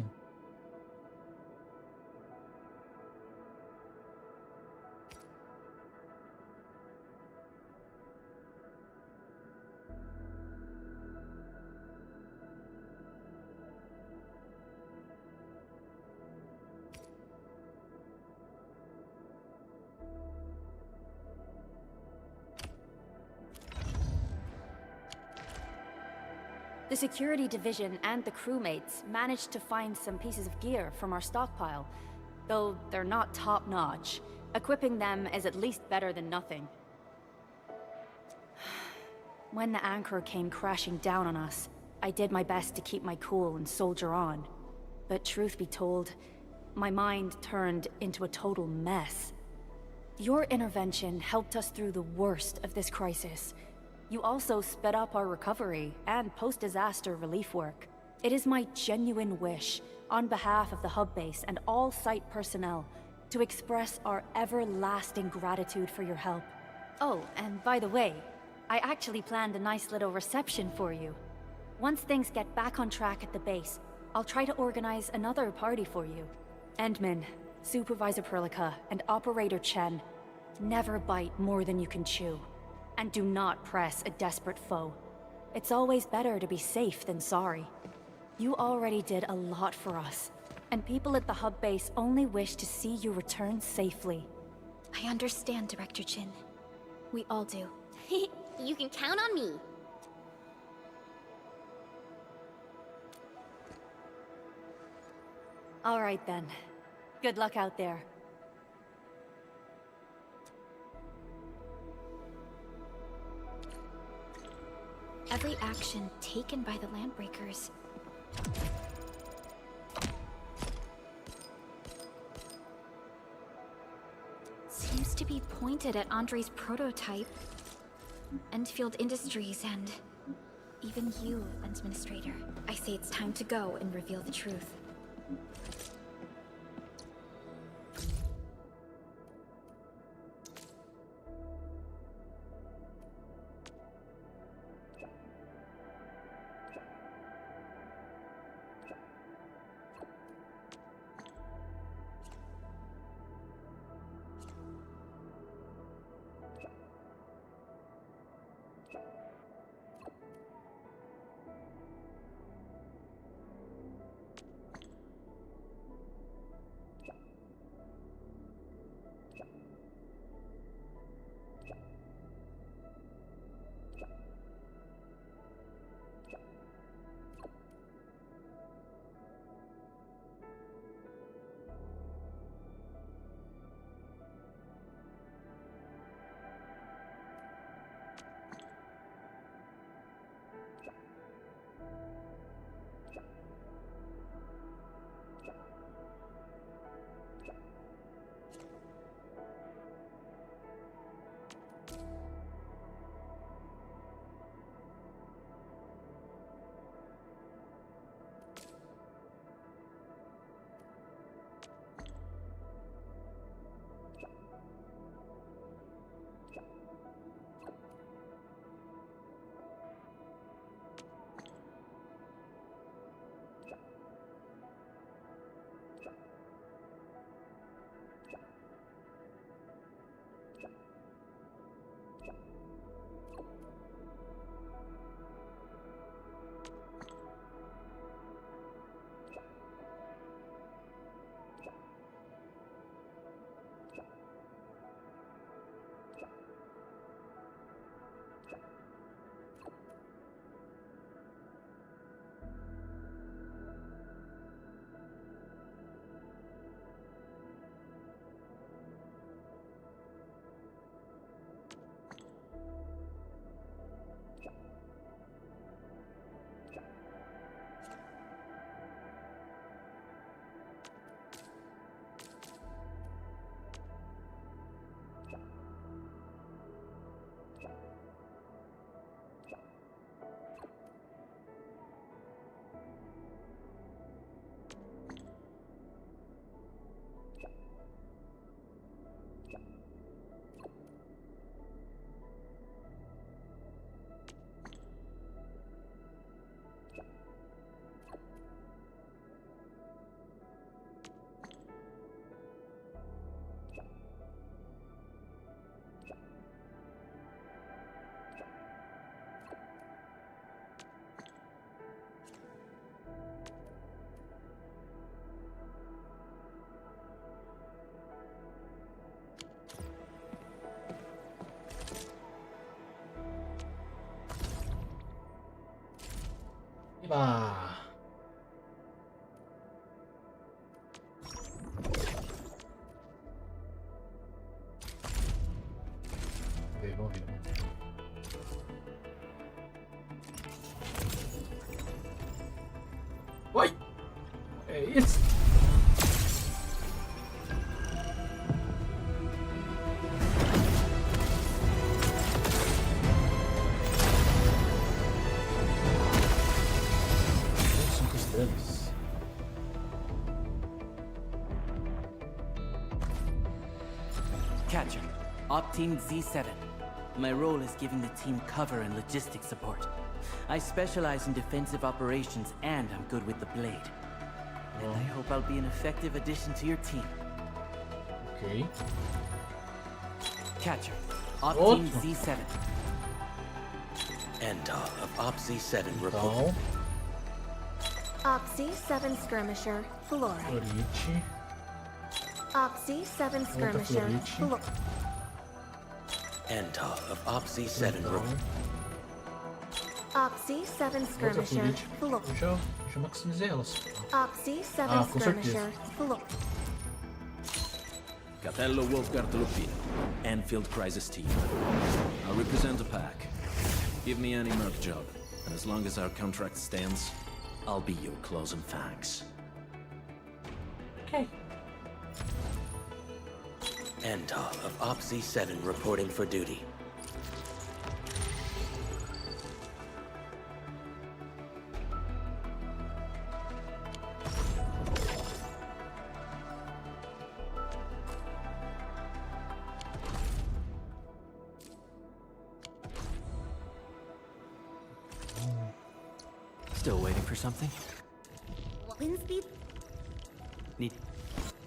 Speaker 6: The security division and the crewmates managed to find some pieces of gear from our stockpile, though they're not top-notch. Equipping them is at least better than nothing. When the anchor came crashing down on us, I did my best to keep my cool and soldier on. But truth be told, my mind turned into a total mess. Your intervention helped us through the worst of this crisis. You also sped up our recovery and post-disaster relief work. It is my genuine wish, on behalf of the hub base and all site personnel, to express our everlasting gratitude for your help. Oh, and by the way, I actually planned a nice little reception for you. Once things get back on track at the base, I'll try to organize another party for you. Endman, Supervisor Perlica, and Operator Chen, never bite more than you can chew. And do not press a desperate foe. It's always better to be safe than sorry. You already did a lot for us, and people at the hub base only wish to see you return safely.
Speaker 11: I understand, Director Chin. We all do.
Speaker 14: You can count on me.
Speaker 6: All right then. Good luck out there.
Speaker 11: Every action taken by the Landbreakers seems to be pointed at Andre's prototype, Enfield Industries, and even you, Administrator. I say it's time to go and reveal the truth.
Speaker 1: Iba. Vamos ver. Oi! É isso?
Speaker 19: Catcher, Op Team Z7. My role is giving the team cover and logistics support. I specialize in defensive operations and I'm good with the blade. And I hope I'll be an effective addition to your team.
Speaker 1: Okay.
Speaker 19: Catcher, Op Team Z7.
Speaker 9: Endal of Op Z7 report.
Speaker 10: Op Z7 skirmisher, Flora.
Speaker 1: Florite.
Speaker 10: Op Z7 skirmisher, Flora.
Speaker 9: Endal of Op Z7 report.
Speaker 10: Op Z7 skirmisher, Flora.
Speaker 1: Já maximizei elas.
Speaker 10: Op Z7 skirmisher, Flora.
Speaker 20: Capello Wolfgard Lupin, Anfield Crisis Team. I represent a pack. Give me any merc job, and as long as our contract stands, I'll be your closing fangs.
Speaker 1: Okay.
Speaker 9: Endal of Op Z7 reporting for duty.
Speaker 19: Still waiting for something?
Speaker 14: Wind speed?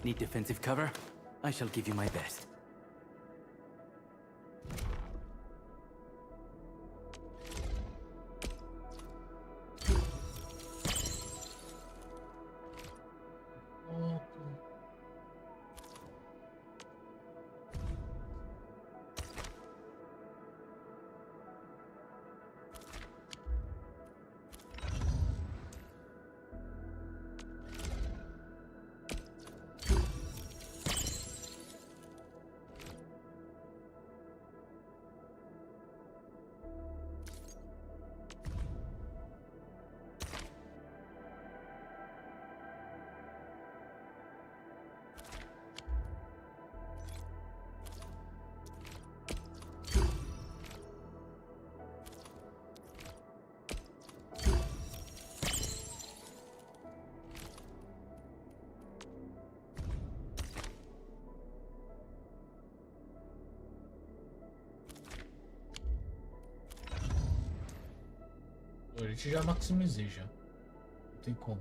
Speaker 19: Need defensive cover? I shall give you my best.
Speaker 1: Florite já maximizei já. Não tem como.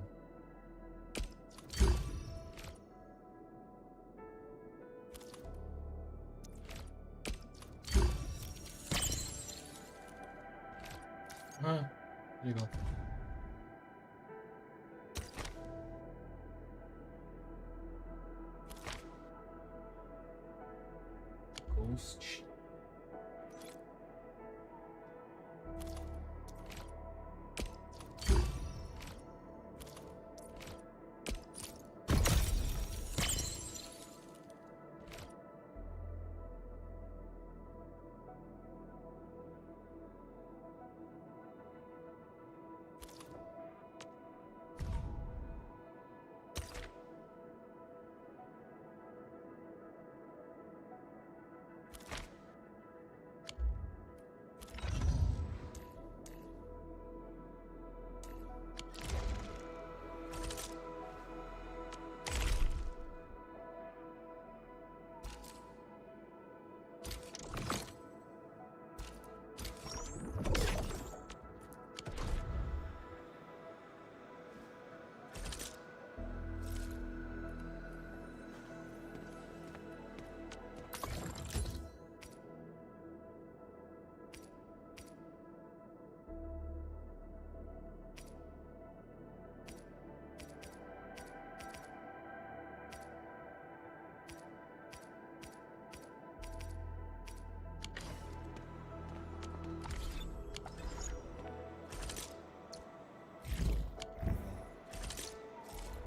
Speaker 1: Ah, legal. Ghost.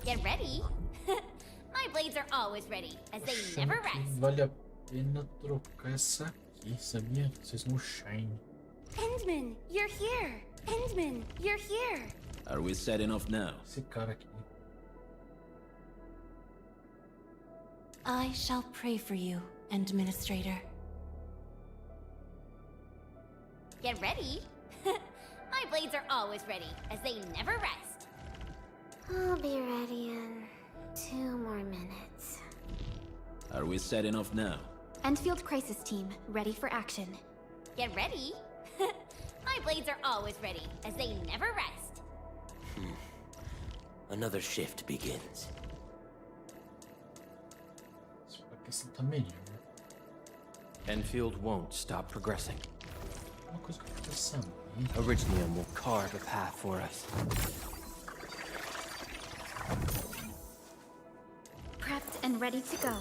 Speaker 14: Get ready. My blades are always ready, as they never rest.
Speaker 1: Vale a pena trocar essa aqui, sabia? Vocês não shine.
Speaker 10: Endman, you're here! Endman, you're here!
Speaker 20: Are we setting off now?
Speaker 1: Esse cara aqui.
Speaker 10: I shall pray for you, Administrator.
Speaker 14: Get ready. My blades are always ready, as they never rest.
Speaker 11: I'll be ready in 2 more minutes.
Speaker 20: Are we setting off now?
Speaker 2: Enfield Crisis Team, ready for action.
Speaker 14: Get ready. My blades are always ready, as they never rest.
Speaker 9: Another shift begins.
Speaker 1: Espero que esse tá melhor.
Speaker 16: Enfield won't stop progressing.
Speaker 1: Uma coisa que eu tô pensando.
Speaker 16: Originium will carve a path for us.
Speaker 2: Prepped and ready to go.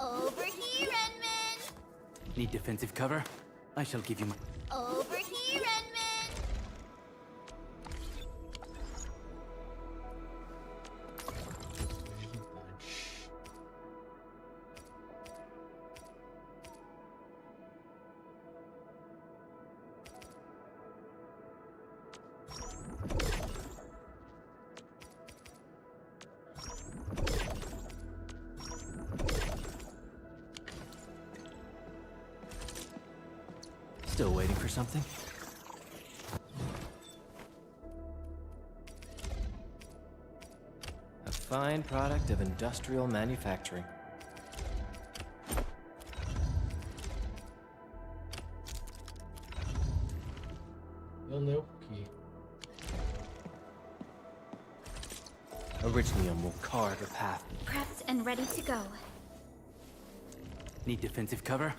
Speaker 14: Over here, Endman!
Speaker 19: Need defensive cover? I shall give you my...
Speaker 14: Over here, Endman!
Speaker 16: Still waiting for something? A fine product of industrial manufacturing.
Speaker 1: Eu leio o quê?
Speaker 16: Originium will carve a path.
Speaker 2: Prepped and ready to go.
Speaker 19: Need defensive cover?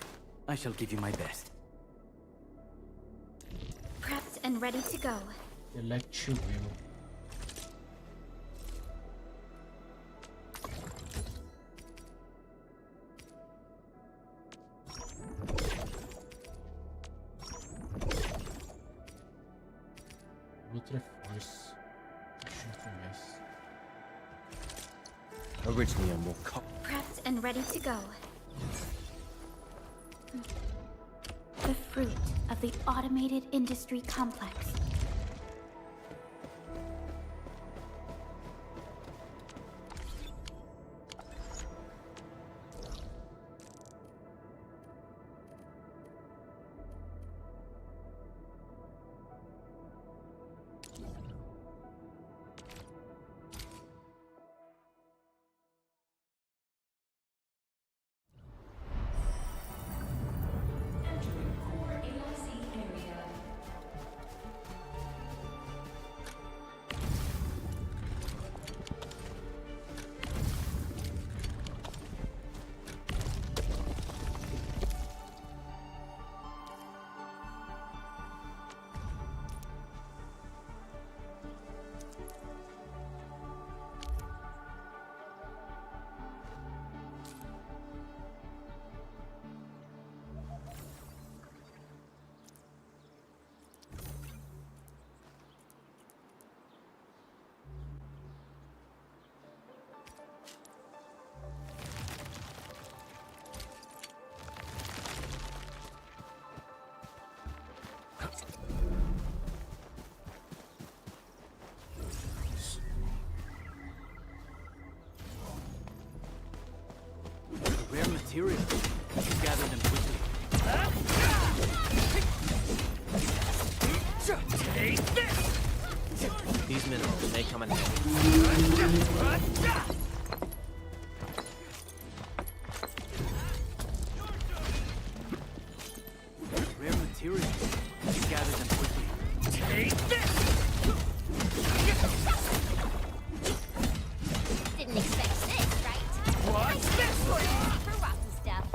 Speaker 19: I shall give you my best.
Speaker 2: Prepped and ready to go.
Speaker 1: Elect you will. Outra força. Deixa eu ver mais.
Speaker 16: Originium will carve.
Speaker 2: Prepped and ready to go. The fruit of the automated industry complex.
Speaker 19: Rare material. Gather them quickly.
Speaker 12: Take this!
Speaker 16: These minerals may come in handy.
Speaker 19: Rare material. Gather them quickly.
Speaker 12: Take this!
Speaker 14: Didn't expect this, right?
Speaker 12: What's this?
Speaker 14: For rotten stuff.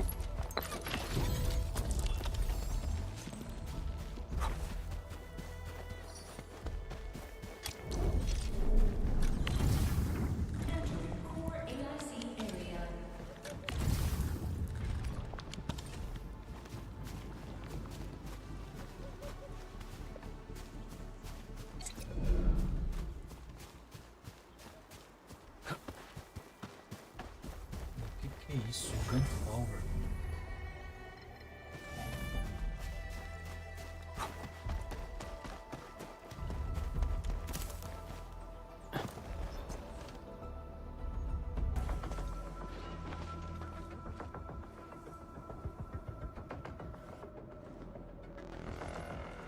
Speaker 1: isso? Gunpowder.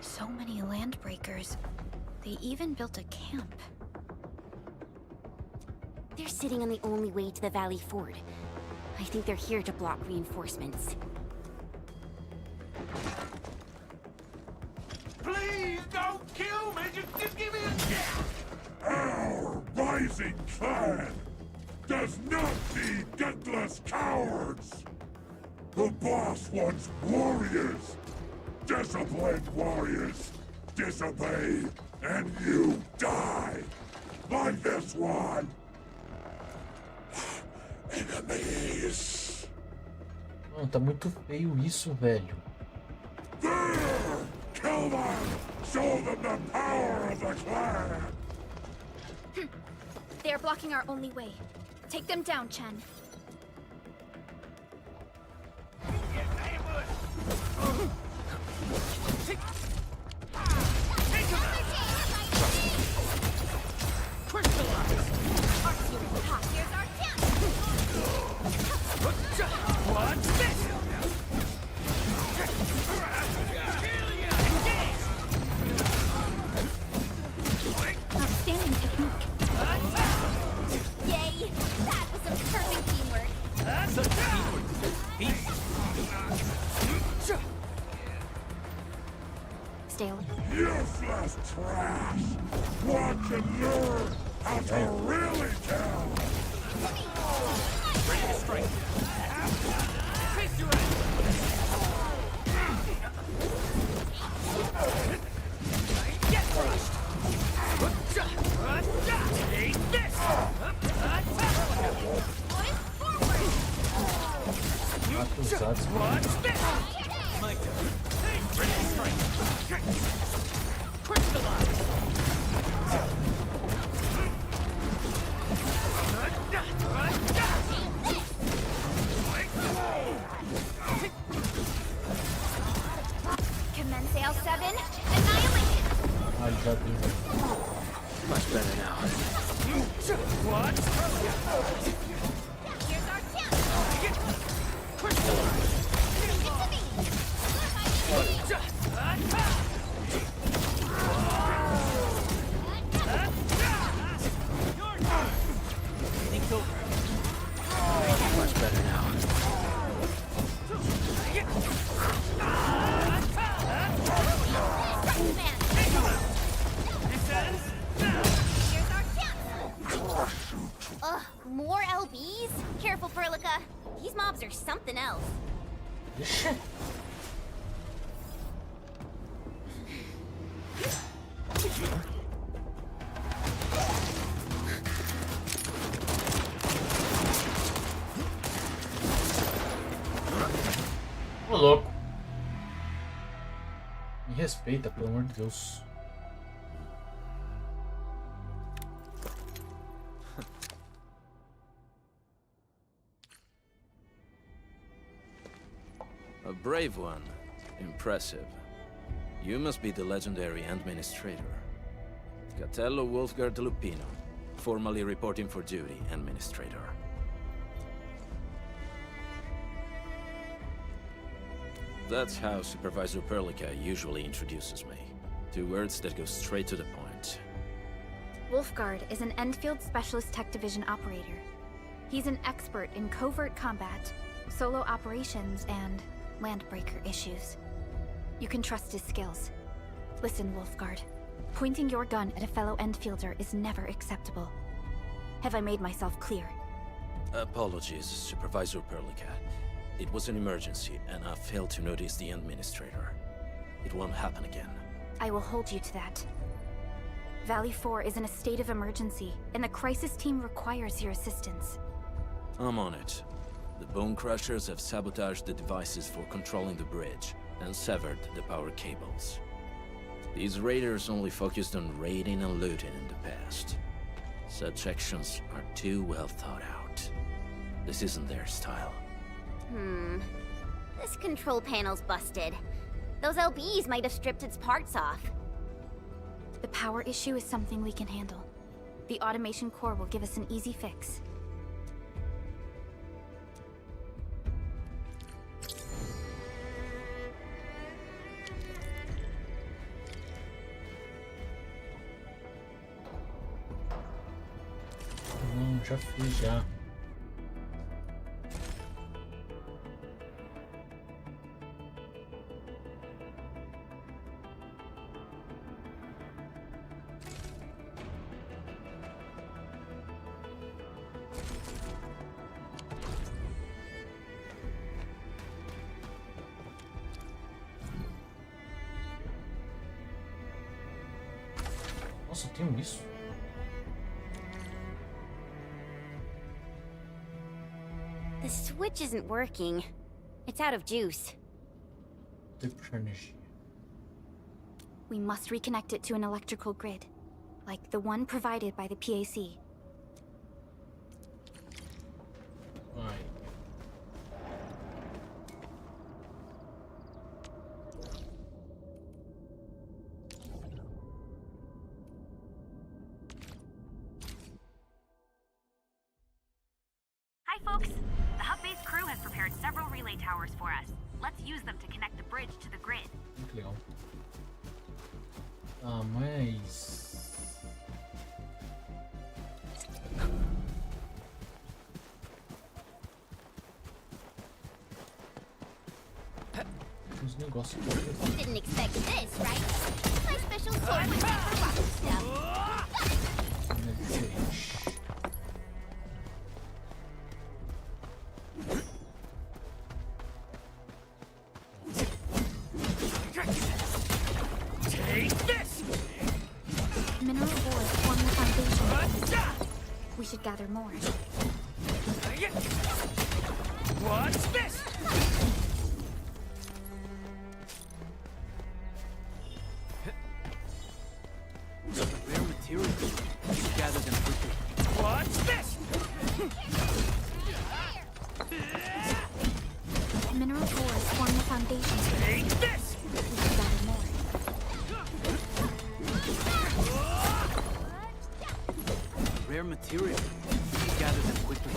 Speaker 11: So many landbreakers. They even built a camp.
Speaker 14: They're sitting on the only way to the Valley Ford. I think they're here to block reinforcements.
Speaker 12: Please don't kill me! Just give me a chance!
Speaker 21: Our rising clan does not need gutless cowards! The boss wants warriors! Disciplined warriors! Disobey, and you die! Like this one! Enemies!
Speaker 1: Mano, tá muito feio isso, velho.
Speaker 21: There! Kill them! Show them the power of the clan!
Speaker 11: They are blocking our only way. Take them down, Chen. Outstanding technique. Yay! That was some perfect teamwork. Stale.
Speaker 21: Useless trash! Watch and learn how to really kill!
Speaker 12: Ready to strike. Face your Get crushed! Take this! Watch this! Like hey, ready to strike. Crystallize!
Speaker 11: Commence AL7. Annihilation!
Speaker 1: Ah, ele já deu.
Speaker 9: Much better now.
Speaker 12: What?
Speaker 11: Here's our chance!
Speaker 12: Crystallize!
Speaker 9: Think over. Much better now.
Speaker 14: Ugh, more LBs? Careful, Furlica. These mobs are something else.
Speaker 1: Ô, louco. Me respeita, pelo amor de Deus.
Speaker 20: A brave one. Impressive. You must be the legendary Administrator. Catello Wolfgard Lupino, formally reporting for duty, Administrator. That's how Supervisor Perlica usually introduces me. 2 words that go straight to the point.
Speaker 11: Wolfgard is an Enfield Specialist Tech Division operator. He's an expert in covert combat, solo operations, and landbreaker issues. You can trust his skills. Listen, Wolfgard. Pointing your gun at a fellow Enfielder is never acceptable. Have I made myself clear?
Speaker 20: Apologies, Supervisor Perlica. It was an emergency, and I failed to notice the Administrator. It won't happen again.
Speaker 11: I will hold you to that. Valley 4 is in a state of emergency, and the crisis team requires your assistance.
Speaker 20: I'm on it. The Bone Crushers have sabotaged the devices for controlling the bridge, and severed the power cables. These raiders only focused on raiding and looting in the past. Such actions are too well thought out. This isn't their style.
Speaker 14: control panel's busted. Those LBs might have stripped its parts off.
Speaker 11: The power issue is something we can handle. The automation core will give us an easy fix.
Speaker 1: Não, já fiz já. Nossa, eu tenho isso?
Speaker 14: The switch isn't working. It's out of juice.
Speaker 1: Tem que puxar energia.
Speaker 11: We must reconnect it to an electrical grid, like the one provided by the PAC.
Speaker 1: Vai.
Speaker 13: Hi, folks. The hub-based crew has prepared several relay towers for us. Let's use them to connect the bridge to the grid.
Speaker 1: Muito legal. Ah, mas... Uns negócios aqui.
Speaker 14: You didn't expect this, right? My special sword was meant for rocket stuff.
Speaker 1: Não é diferente.
Speaker 12: Take this!
Speaker 11: Mineral ores form the foundation. We should gather more.
Speaker 12: What's this?
Speaker 19: Rare materials. Gather them quickly.
Speaker 12: What's this?
Speaker 11: Mineral ores form the foundation.
Speaker 12: Take this!
Speaker 11: We should gather more.
Speaker 19: Rare material. Gather them quickly.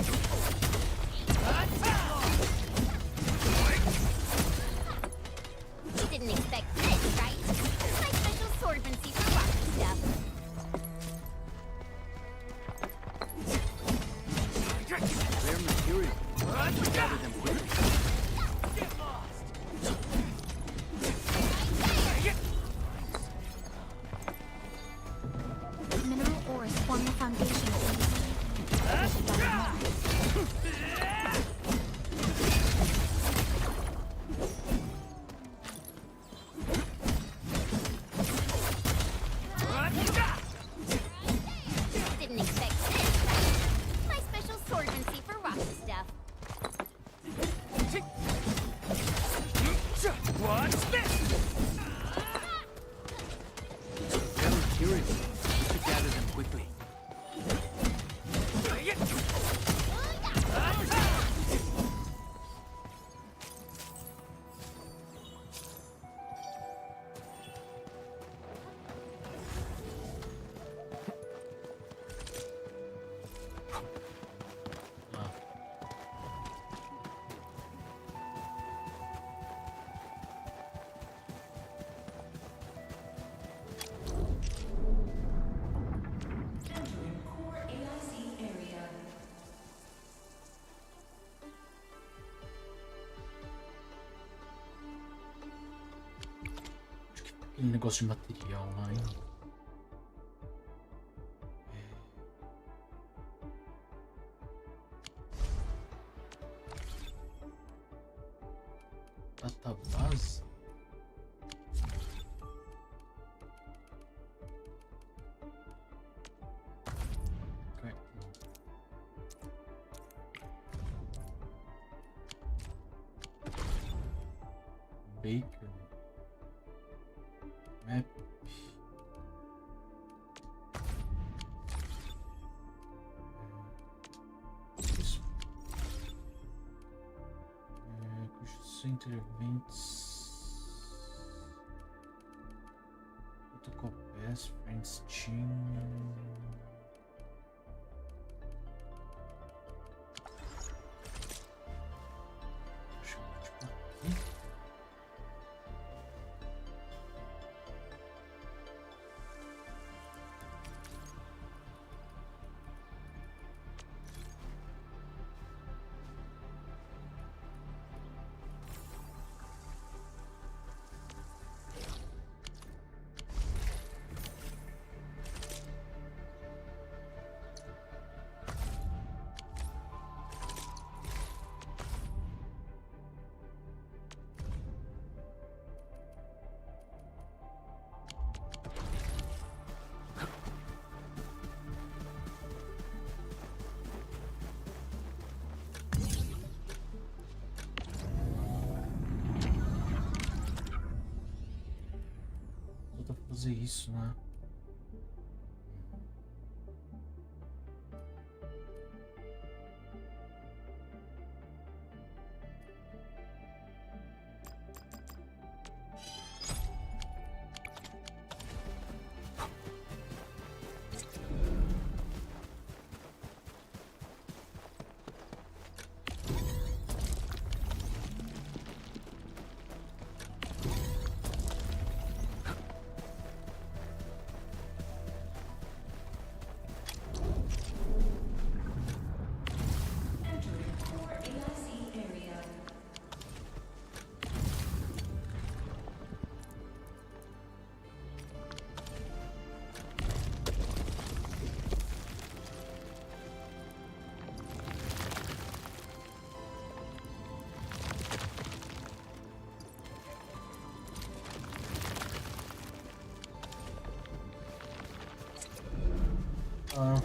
Speaker 14: You didn't expect this, right? My special swordsmancy for rocket stuff.
Speaker 19: Rare material. Gather them quickly.
Speaker 11: Mineral ores form the foundation. We should gather more.
Speaker 14: Didn't expect this, right? My special swordsmancy for rocket stuff.
Speaker 12: What's this?
Speaker 19: Rare material. We should gather them quickly.
Speaker 15: Core AIC area.
Speaker 1: Aquele negócio de material lá, hein? Database? Baker. Map. Isso. Custo center events. Protocol pass, friends team. Deixa eu ver tipo aqui. Falta fazer isso, né?
Speaker 15: Entering core AIC area.
Speaker 1: Ah.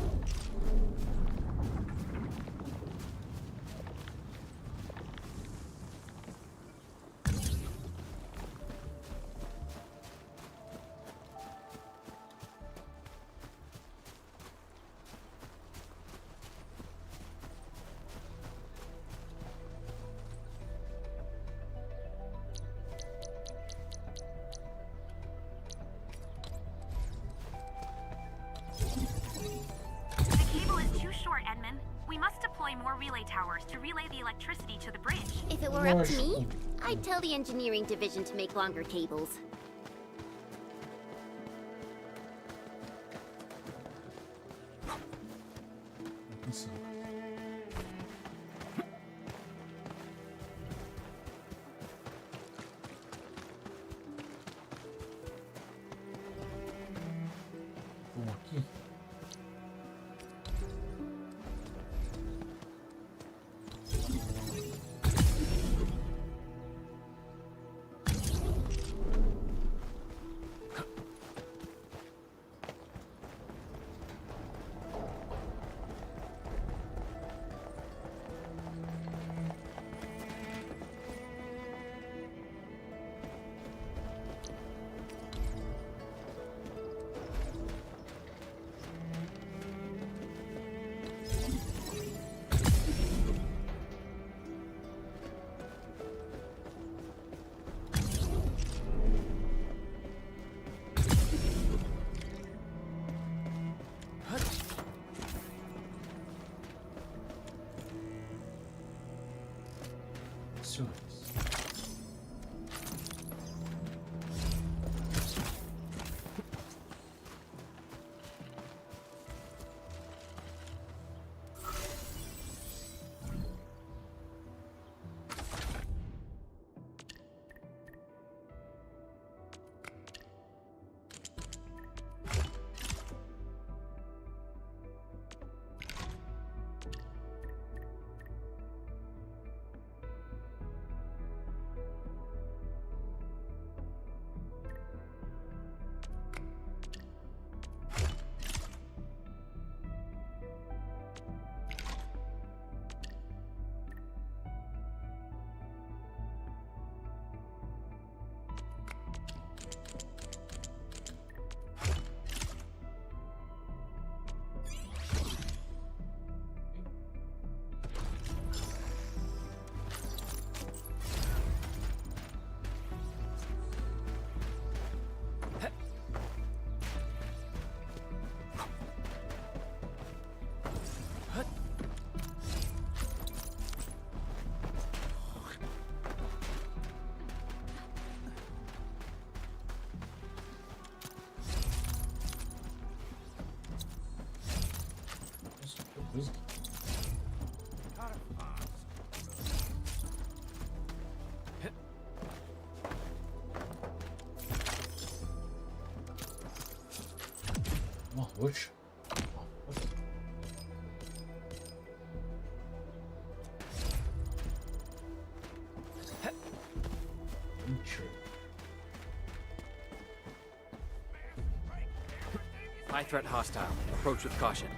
Speaker 13: The cable is too short, Edmund. We must deploy more relay towers to relay the electricity to the bridge.
Speaker 14: If it were up to me, I'd tell the engineering division to make longer cables.
Speaker 1: Isso. Bom, aqui. Senhores. Which?
Speaker 16: High threat hostile. Approach with caution.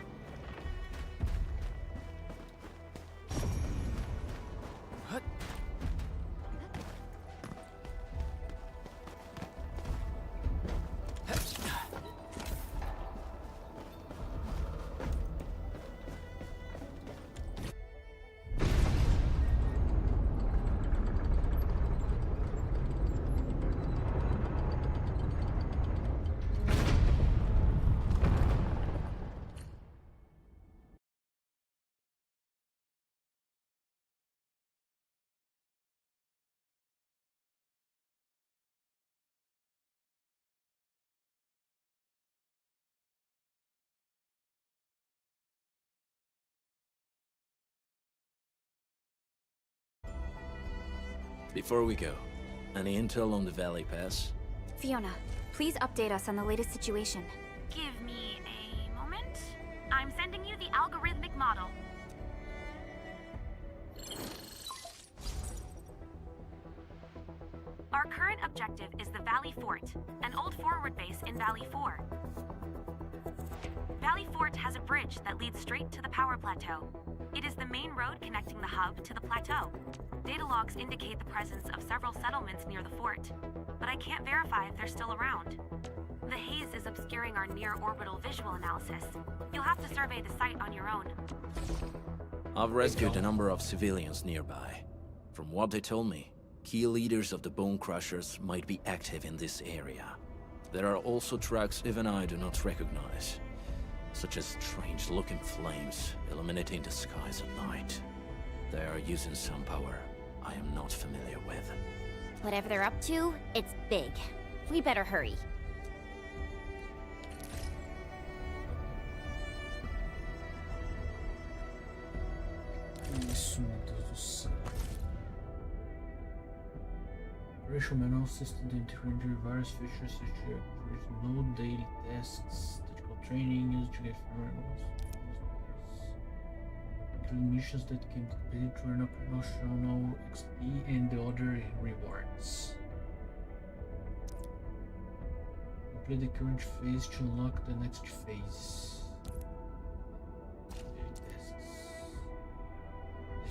Speaker 20: Before we go, any intel on the Valley Pass?
Speaker 11: Fiona, please update us on the latest situation.
Speaker 13: Give me a moment. I'm sending you the algorithmic model. Our current objective is the Valley Fort, an old forward base in Valley 4. Valley Fort has a bridge that leads straight to the power plateau. It is the main road connecting the hub to the plateau. Data logs indicate the presence of several settlements near the fort, but I can't verify if they're still around. The haze is obscuring our near-orbital visual analysis. You'll have to survey the site on your own.
Speaker 20: I've rescued a number of civilians nearby. From what they told me, key leaders of the Bone Crushers might be active in this area. There are also tracks even I do not recognize, such as strange-looking flames illuminating the skies at night. They are using some power I am not familiar with.
Speaker 14: Whatever they're up to, it's big. We better hurry.
Speaker 1: Isso, meu Deus do céu. Operation Manual assisted in to render various features such as no daily tasks, tactical training used to get missions that can completely turn up promotional XP and the other rewards. Complete the current phase to unlock the next phase. Daily tasks.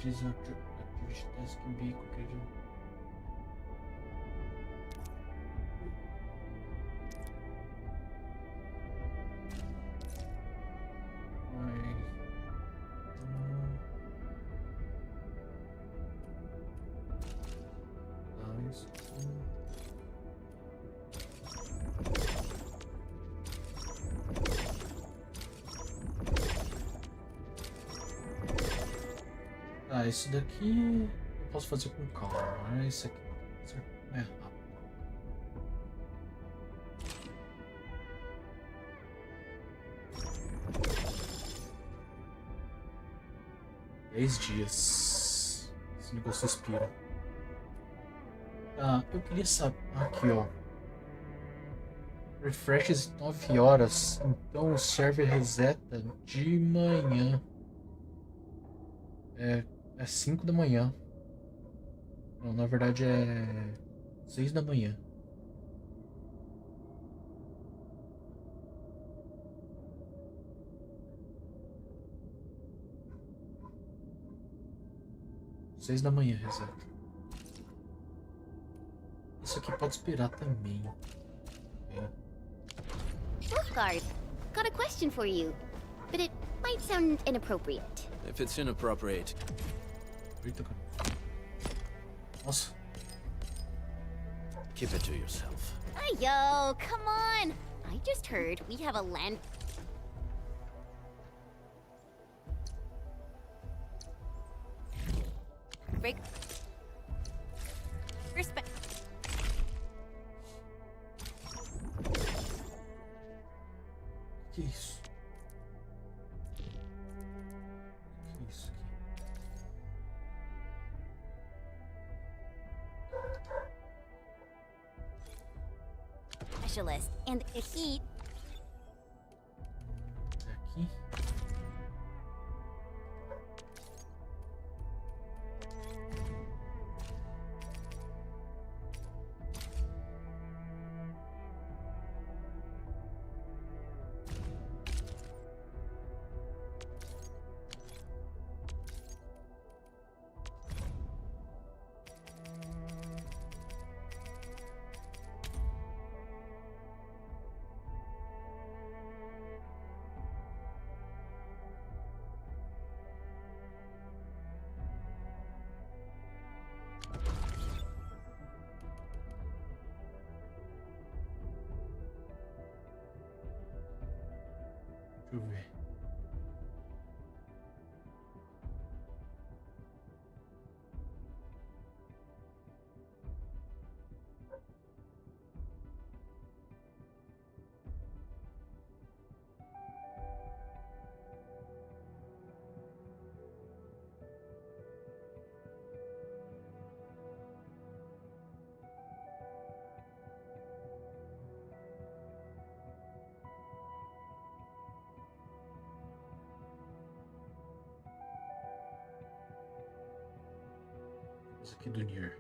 Speaker 1: This activity task can be completed. Ah, isso daqui eu posso fazer com calma, mas esse aqui é rápido. Dez dias. Esse negócio expira. Ah, eu queria saber. Aqui, ó. Refreshes 9 horas. Então o server reseta de manhã. É 5 da manhã. Não, na verdade é 6 da manhã. Seis da manhã, reseta. Isso aqui pode esperar também.
Speaker 14: Wolfguard, got a question for you, but it might sound inappropriate.
Speaker 20: If it's inappropriate.
Speaker 1: Eita, cara. Nossa.
Speaker 20: Keep it to yourself.
Speaker 14: Yo, come on! I just heard we have a land... break... Respect...
Speaker 1: Que isso? Que isso aqui?
Speaker 14: Specialist, and he...
Speaker 1: aqui. Deixa eu ver. Esse aqui do Nier.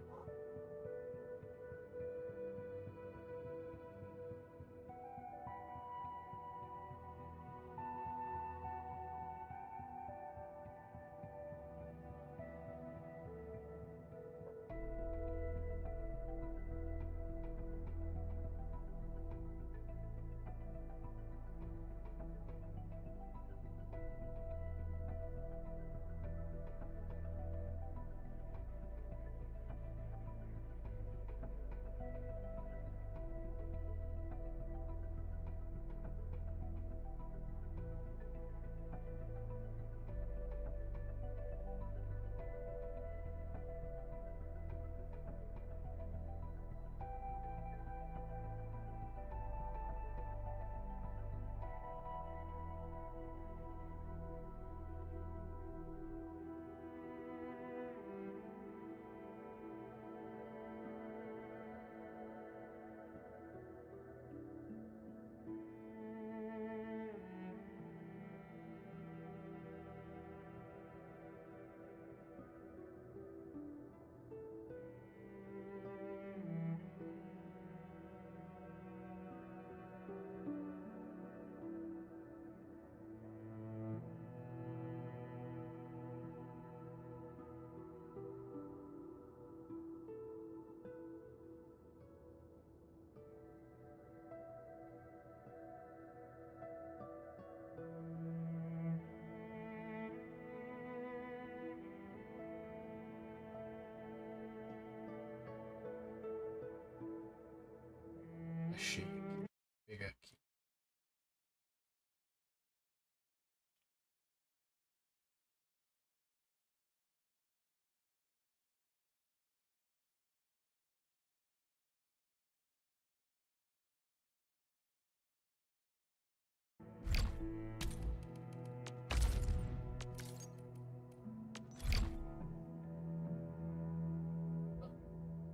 Speaker 1: Achei aqui. Vou pegar aqui.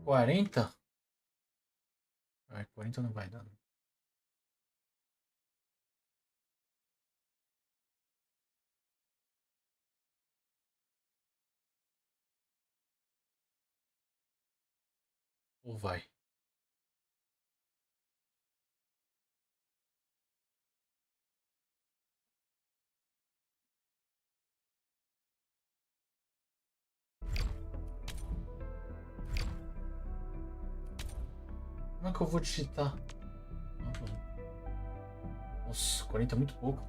Speaker 1: Quarenta? Ah, 40 não vai dar. Ou vai? Como é que eu vou digitar? Nossa, 40 é muito pouco.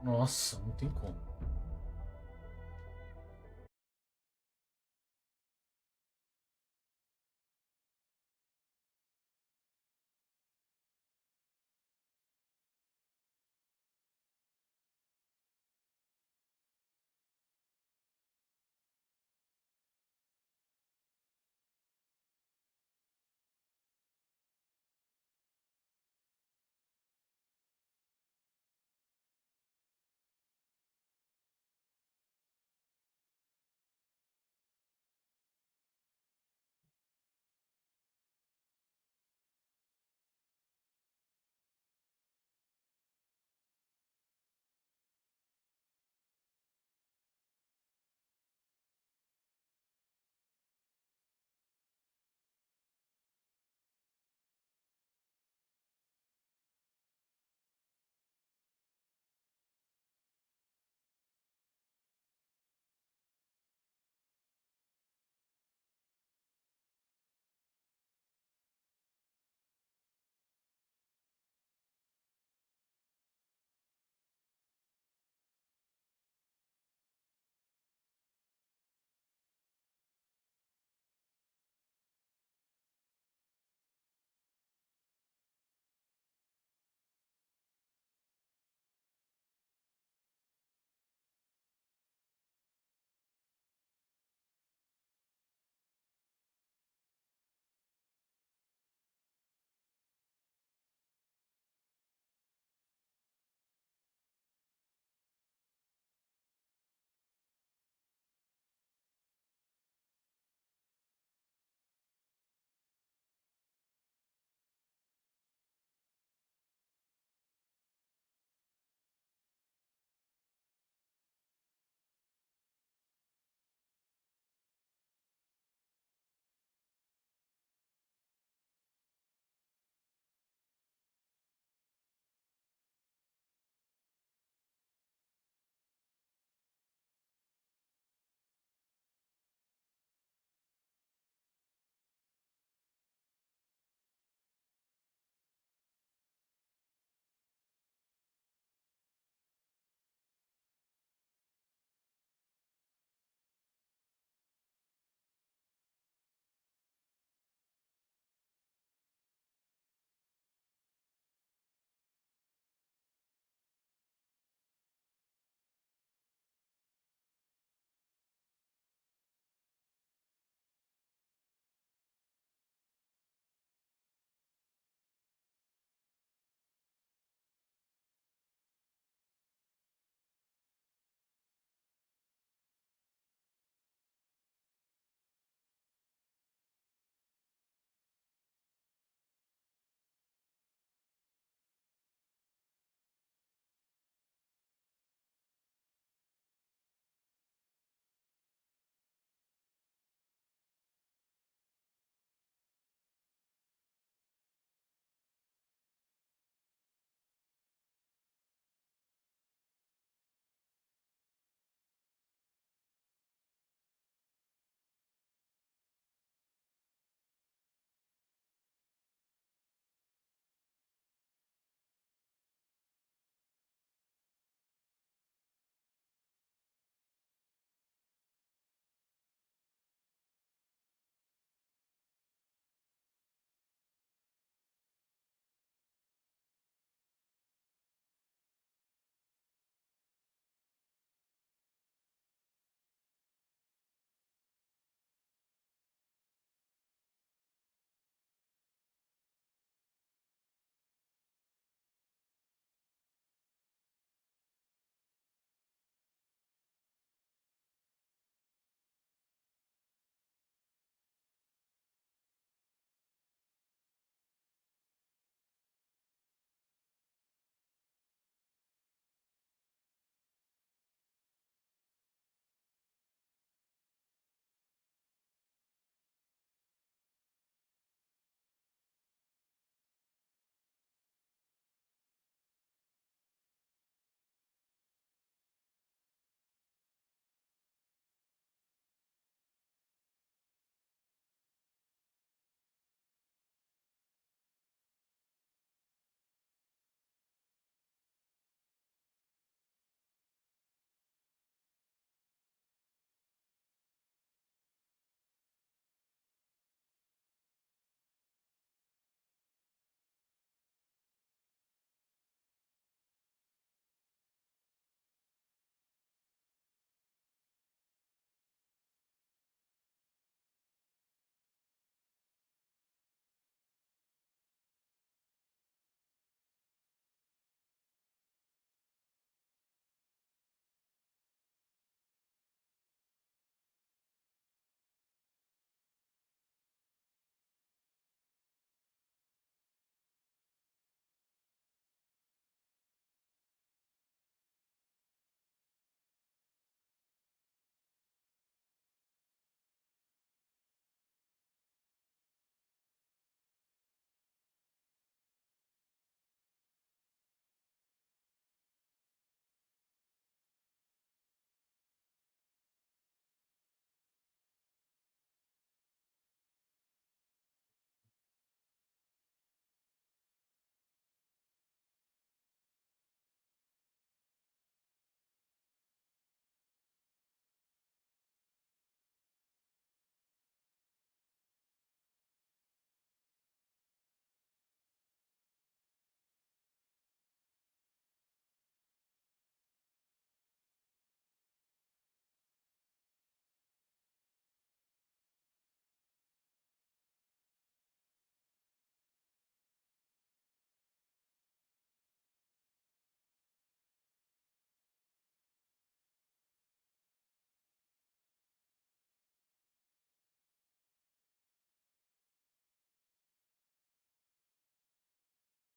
Speaker 1: Nossa, não tem como.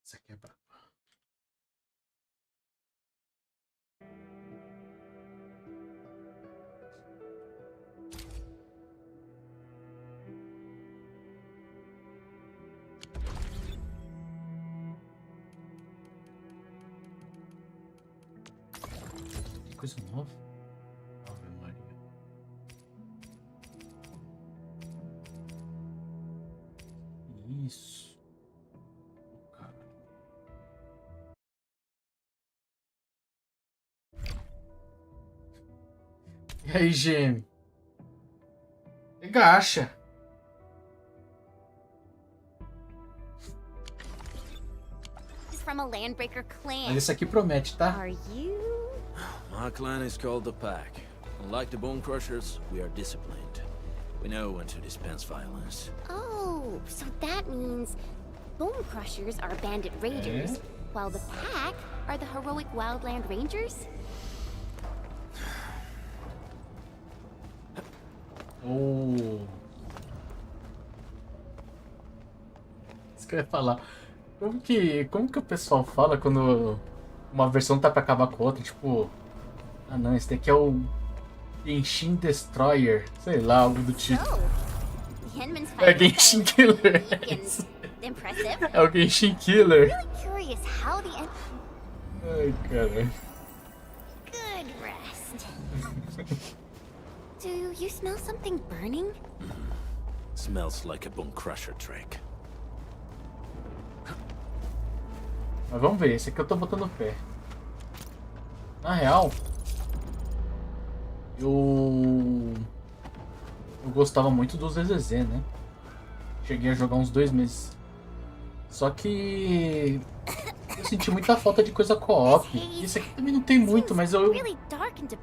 Speaker 1: Isso aqui é brabo. Que coisa nova. Ave Maria. Isso. Oh, cara. E aí, GM? Gacha.
Speaker 14: He's from a Landbreaker clan.
Speaker 1: Mas esse aqui promete, tá?
Speaker 14: Are you?
Speaker 20: My clan is called the Pack. Unlike the Bone Crushers, we are disciplined. We know when to dispense violence.
Speaker 14: Oh, so that means Bone Crushers are bandit raiders, while the Pack are the heroic Wildland Rangers?
Speaker 1: Oh. Isso que eu ia falar. Como que o pessoal fala quando uma versão tá pra acabar com a outra? Tipo, ah não, esse daqui é o Genshin Destroyer. Sei lá, algo do tipo. É Genshin Killer.
Speaker 14: Impressive.
Speaker 1: É o Genshin Killer.
Speaker 14: Really curious how the
Speaker 1: Ai, cara.
Speaker 14: Good rest. Do you smell something burning?
Speaker 20: Smells like a Bone Crusher trick.
Speaker 1: Mas vamos ver, esse aqui eu tô botando fé. Na real, eu gostava muito do ZZZ, né? Cheguei a jogar uns 2 meses. Só que eu senti muita falta de coisa co-op. Esse aqui também não tem muito, mas eu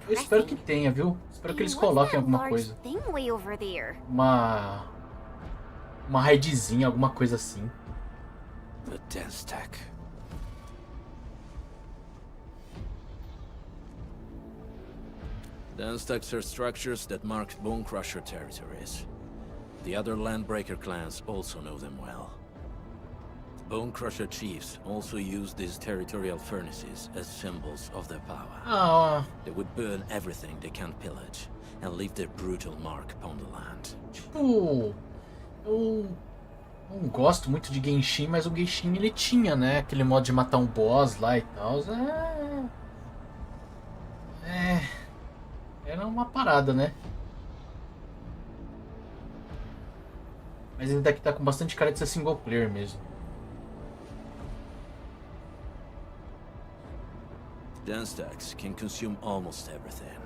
Speaker 1: espero que tenha, viu? Espero que eles coloquem alguma coisa. Uma raidzinha, alguma coisa assim.
Speaker 20: The Dense Tech. Dense Techs are structures that mark Bone Crusher territories. The other Landbreaker clans also know them well. Bone Crusher chiefs also use these territorial furnaces as symbols of their power. They would burn everything they can't pillage and leave their brutal mark upon the land.
Speaker 1: Tipo, eu não gosto muito de Genshin, mas o Genshin ele tinha, né? Aquele modo de matar um boss lá e tal. Era uma parada, né? Mas ele daqui tá com bastante cara de ser single player mesmo.
Speaker 20: Dense Techs can consume almost everything.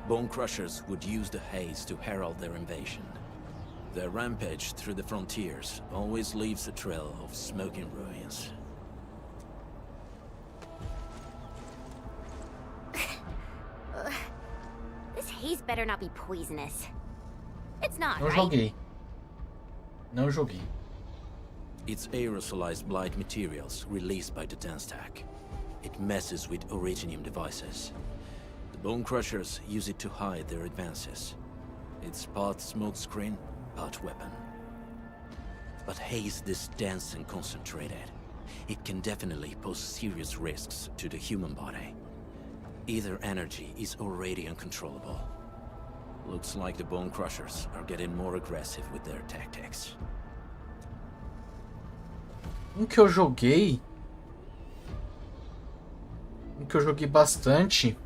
Speaker 20: Bone Crushers would use the haze to herald their invasion. Their rampage through the frontiers always leaves a trail of smoking ruins.
Speaker 14: This haze better not be poisonous. It's not,
Speaker 1: Não
Speaker 14: right?
Speaker 1: joguei. Não joguei.
Speaker 20: It's aerosolized blight materials released by the Dense Tech. It messes with Originium devices. The Bone Crushers use it to hide their advances. It's part smokescreen, part weapon. But haze this dense and concentrated. It can definitely pose serious risks to the human body. Either energy is already uncontrollable. Looks like the Bone Crushers are getting more aggressive with their tactics.
Speaker 1: Um que eu joguei bastante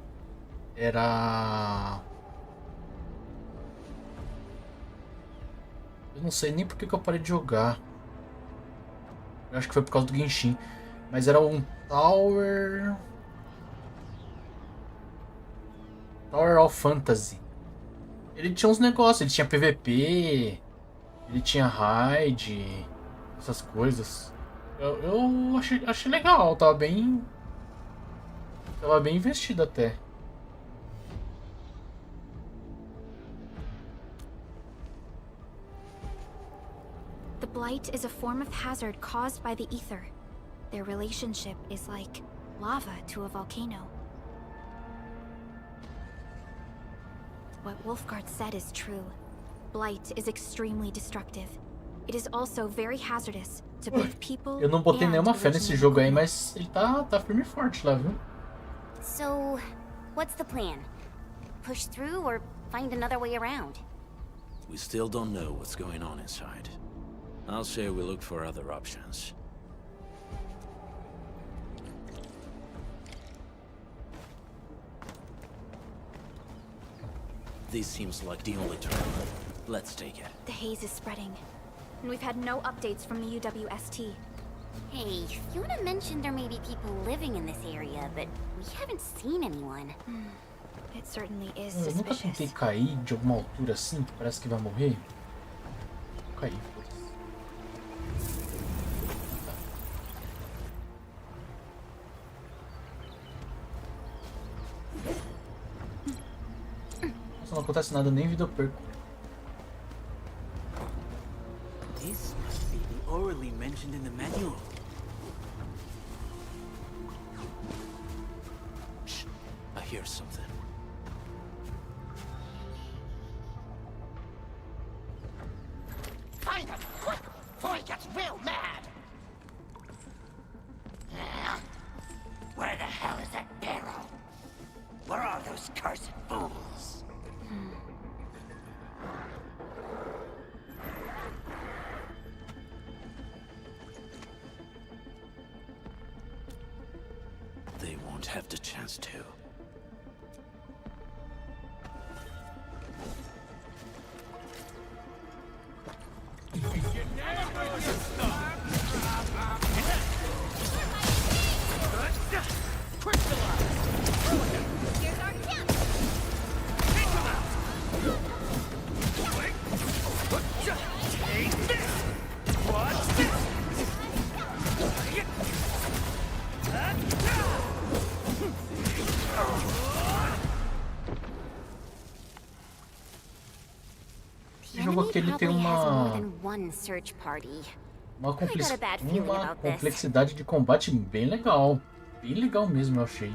Speaker 1: era... Eu não sei nem por que eu parei de jogar. Eu acho que foi por causa do Genshin. Mas era um Tower of Fantasy. Ele tinha uns negócios, ele tinha PVP, ele tinha raid, essas coisas. Eu achei legal, tava bem investido até.
Speaker 11: The Blight is a form of hazard caused by the ether. Their relationship is like lava to a volcano. What Wolfguard said is true. Blight is extremely destructive. It is also very hazardous, to both people
Speaker 1: Eu não botei
Speaker 11: and
Speaker 1: nenhuma fé nesse jogo aí,
Speaker 11: equipment.
Speaker 1: mas ele tá firme e forte lá, viu?
Speaker 14: So, what's the plan? Push through or find another way around?
Speaker 20: We still don't know what's going on inside. I'll say we look for other options. This seems like the only terminal. Let's take it.
Speaker 11: The haze is spreading, and we've had no updates from the UWST.
Speaker 14: Hey, Fiona mentioned there may be people living in this area, but we haven't seen anyone.
Speaker 11: It certainly is
Speaker 1: Eu nunca
Speaker 11: suspicious.
Speaker 1: tentei cair de alguma altura assim, que parece que vai morrer. Caí. Nossa, não acontece nada, nem vida eu perco.
Speaker 19: This must be the orally mentioned in the manual.
Speaker 20: Shh. I hear something.
Speaker 12: Find him, quick, before he gets real mad! Where the hell is that barrel? Where are those cursed fools?
Speaker 20: They won't have the chance to.
Speaker 1: Esse jogo aqui ele tem uma
Speaker 14: Search party.
Speaker 1: uma complexidade de combate bem legal mesmo, eu achei.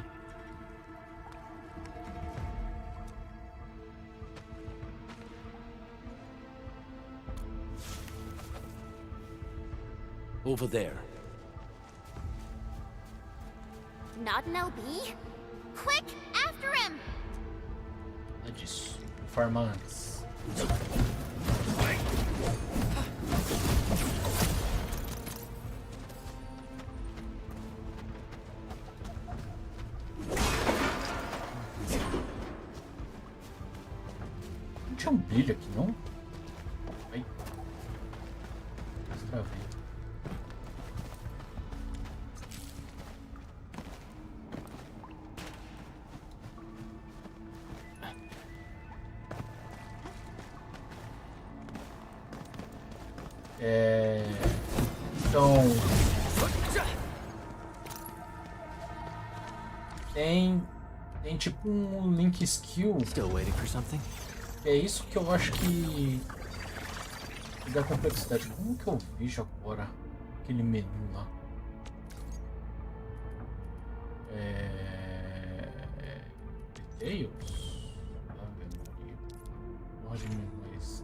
Speaker 20: Over there.
Speaker 14: Not an LB? Quick, after him!
Speaker 1: É disso. Farma antes. Não tinha um brilho aqui, não? Ai. Destravei. Então tem tipo um link skill.
Speaker 16: Still waiting for something?
Speaker 1: É isso que eu acho que dá complexidade. Como que eu vejo agora aquele menu lá? Details?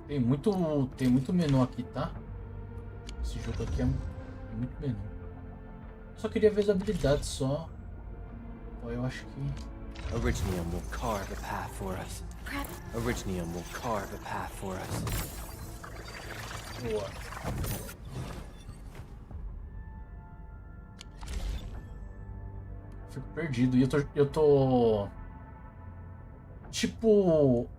Speaker 1: Tem muito menu aqui, tá? Esse jogo aqui é muito menu. Só queria ver as habilidades só. Pô, eu acho que
Speaker 16: Originium will carve a path for us. Originium will carve a path for us.
Speaker 1: boa. Fico perdido. E eu tô tipo, o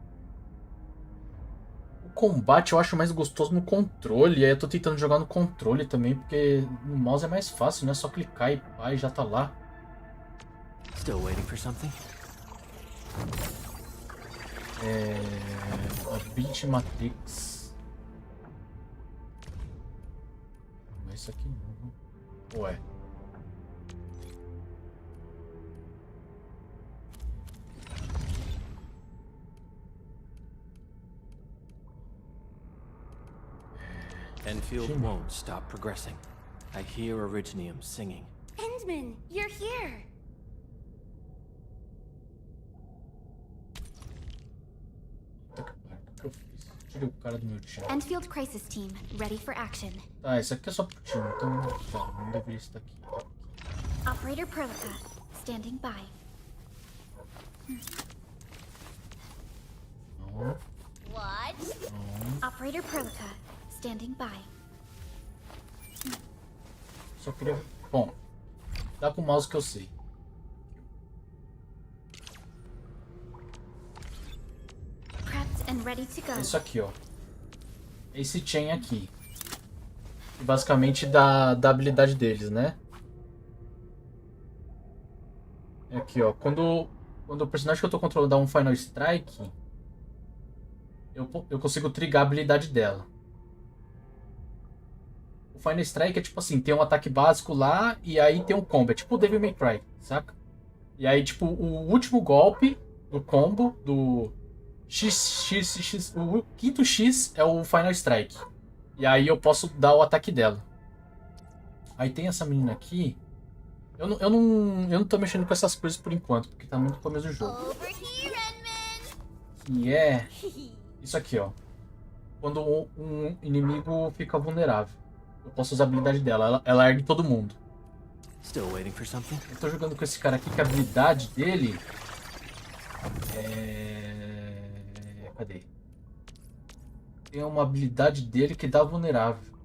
Speaker 1: combate eu acho mais gostoso no controle. Aí eu tô tentando jogar no controle também, porque no mouse é mais fácil, né? É só clicar e pá, e já tá lá.
Speaker 16: Still waiting for something?
Speaker 1: A Beat Matrix. Não é isso aqui não. Ué.
Speaker 16: Enfield won't stop progressing. I hear Originium singing.
Speaker 10: Endman, you're here!
Speaker 1: O que eu fiz? Tira o cara do meu time.
Speaker 11: Enfield Crisis Team, ready for action.
Speaker 1: Tá, esse aqui é só pro time, então tá, não deveria estar aqui.
Speaker 11: Operator Prolica, standing by.
Speaker 1: Não.
Speaker 14: What?
Speaker 1: Não.
Speaker 11: Operator Prolica, standing by.
Speaker 1: Só queria... Bom, dá com o mouse que eu sei.
Speaker 11: Prepped and ready to go.
Speaker 1: É isso aqui, ó. Esse chain aqui. E basicamente da habilidade deles, né? É aqui, ó. Quando o personagem que eu tô controlando dá um Final Strike, eu consigo trigar a habilidade dela. O Final Strike é tipo assim, tem um ataque básico lá e aí tem um combo. É tipo o Devil May Cry, saca? E aí, tipo, o último golpe do combo, do XXX, o quinto X é o Final Strike. E aí eu posso dar o ataque dela. Aí tem essa menina aqui. Eu não tô mexendo com essas coisas por enquanto, porque tá muito no começo do jogo. Que é isso aqui, ó. Quando um inimigo fica vulnerável, eu posso usar a habilidade dela. Ela ergue todo mundo.
Speaker 16: Still waiting for something?
Speaker 1: Eu tô jogando com esse cara aqui que a habilidade dele é... Cadê? Tem uma habilidade dele que dá vulnerável.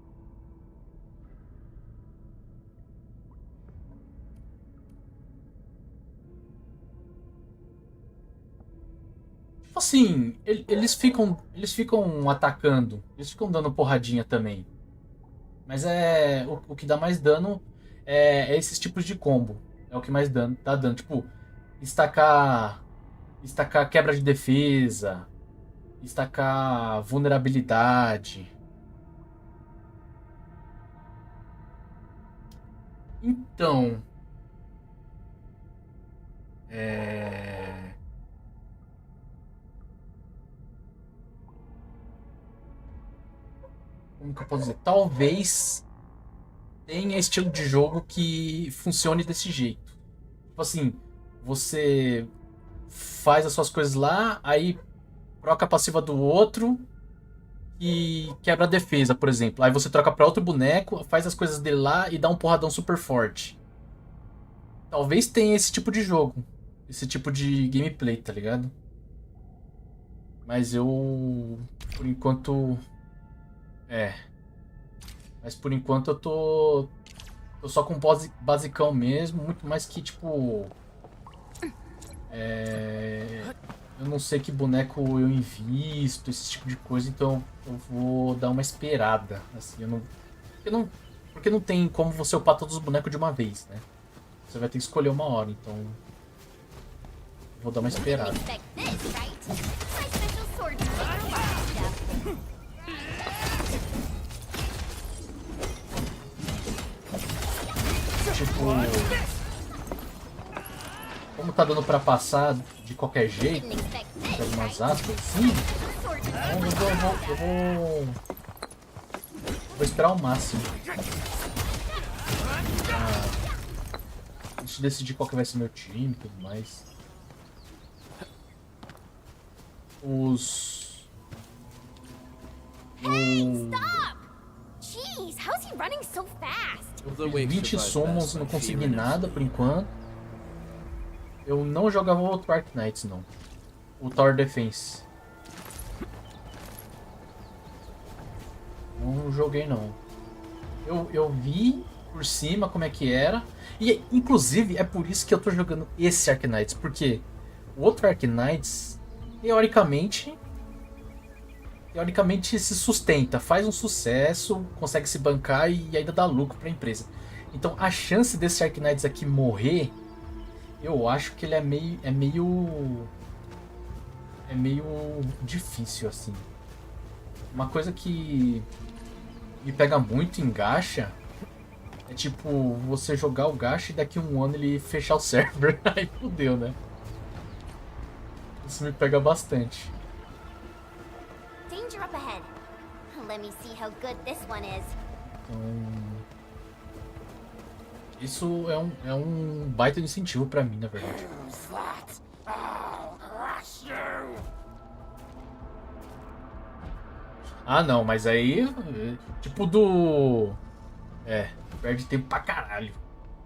Speaker 1: Tipo assim, eles ficam atacando, eles ficam dando porradinha também. Mas o que dá mais dano é esses tipos de combo. É o que mais dá dano. Tipo, estacar quebra de defesa, estacar vulnerabilidade. Então, como que eu posso dizer? Talvez tenha estilo de jogo que funcione desse jeito. Tipo assim, você faz as suas coisas lá, aí troca a passiva do outro e quebra a defesa, por exemplo. Aí você troca pra outro boneco, faz as coisas dele lá e dá um porradão super forte. Talvez tenha esse tipo de jogo. Esse tipo de gameplay, tá ligado? Mas eu... Por enquanto... Mas por enquanto eu tô só com basicão mesmo. Muito mais que, tipo... Eu não sei que boneco eu invisto, esse tipo de coisa. Então eu vou dar uma esperada. Assim, porque não tem como você upar todos os bonecos de uma vez, né? Você vai ter que escolher uma hora, então... Vou dar uma esperada. Tipo... Como tá dando pra passar de qualquer jeito, de algumas aspas assim, então eu vou esperar o máximo. Deixa eu decidir qual que vai ser meu time e tudo mais. Os 20 summons não consegui nada por enquanto. Eu não jogava o Dark Knights, não. O Tower Defense. Não joguei, não. Eu vi por cima como é que era. E, inclusive, é por isso que eu tô jogando esse Ark Knights. Porque o outro Ark Knights, teoricamente se sustenta. Faz um sucesso, consegue se bancar e ainda dá lucro pra empresa. Então, a chance desse Ark Knights aqui morrer... Eu acho que ele é meio difícil, assim. Uma coisa que me pega muito em gacha é tipo, você jogar o gacha e daqui a um ano ele fechar o server. Aí fudeu, né? Isso me pega bastante.
Speaker 14: Danger up ahead. Let me see how good this one is.
Speaker 1: Isso é um baita de incentivo pra mim, na verdade. Ah, não, mas aí... Tipo do... perde tempo pra caralho.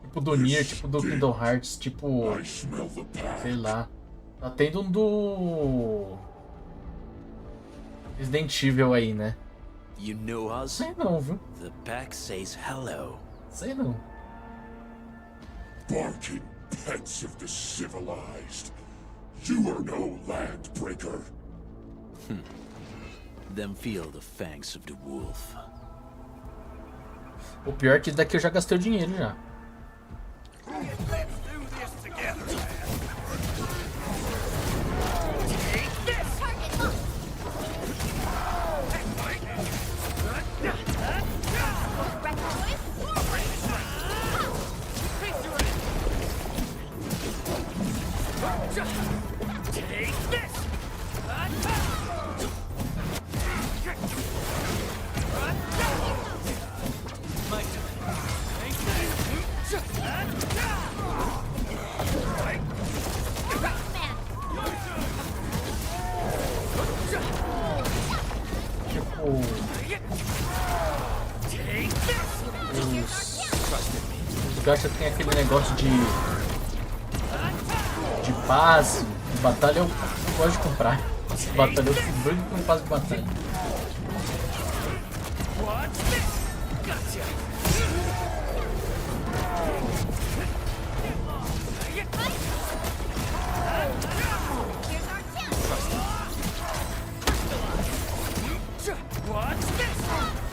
Speaker 1: Tipo do Nier, tipo do Kingdom Hearts, tipo... Sei lá. Tá tendo um do... Resident Evil aí, né?
Speaker 20: You know us?
Speaker 1: Sei não, viu?
Speaker 20: The pack says hello.
Speaker 1: Sei não.
Speaker 21: Barking pets of the civilized. You are no landbreaker.
Speaker 20: Then feel the fangs of the wolf.
Speaker 1: O pior é que daqui eu já gastei o dinheiro já.
Speaker 12: Let's do this together, Take this!
Speaker 1: Os gachas tem aquele negócio de base, de batalha eu gosto de comprar. Batalha eu fico doido com base de batalha.
Speaker 12: What's this?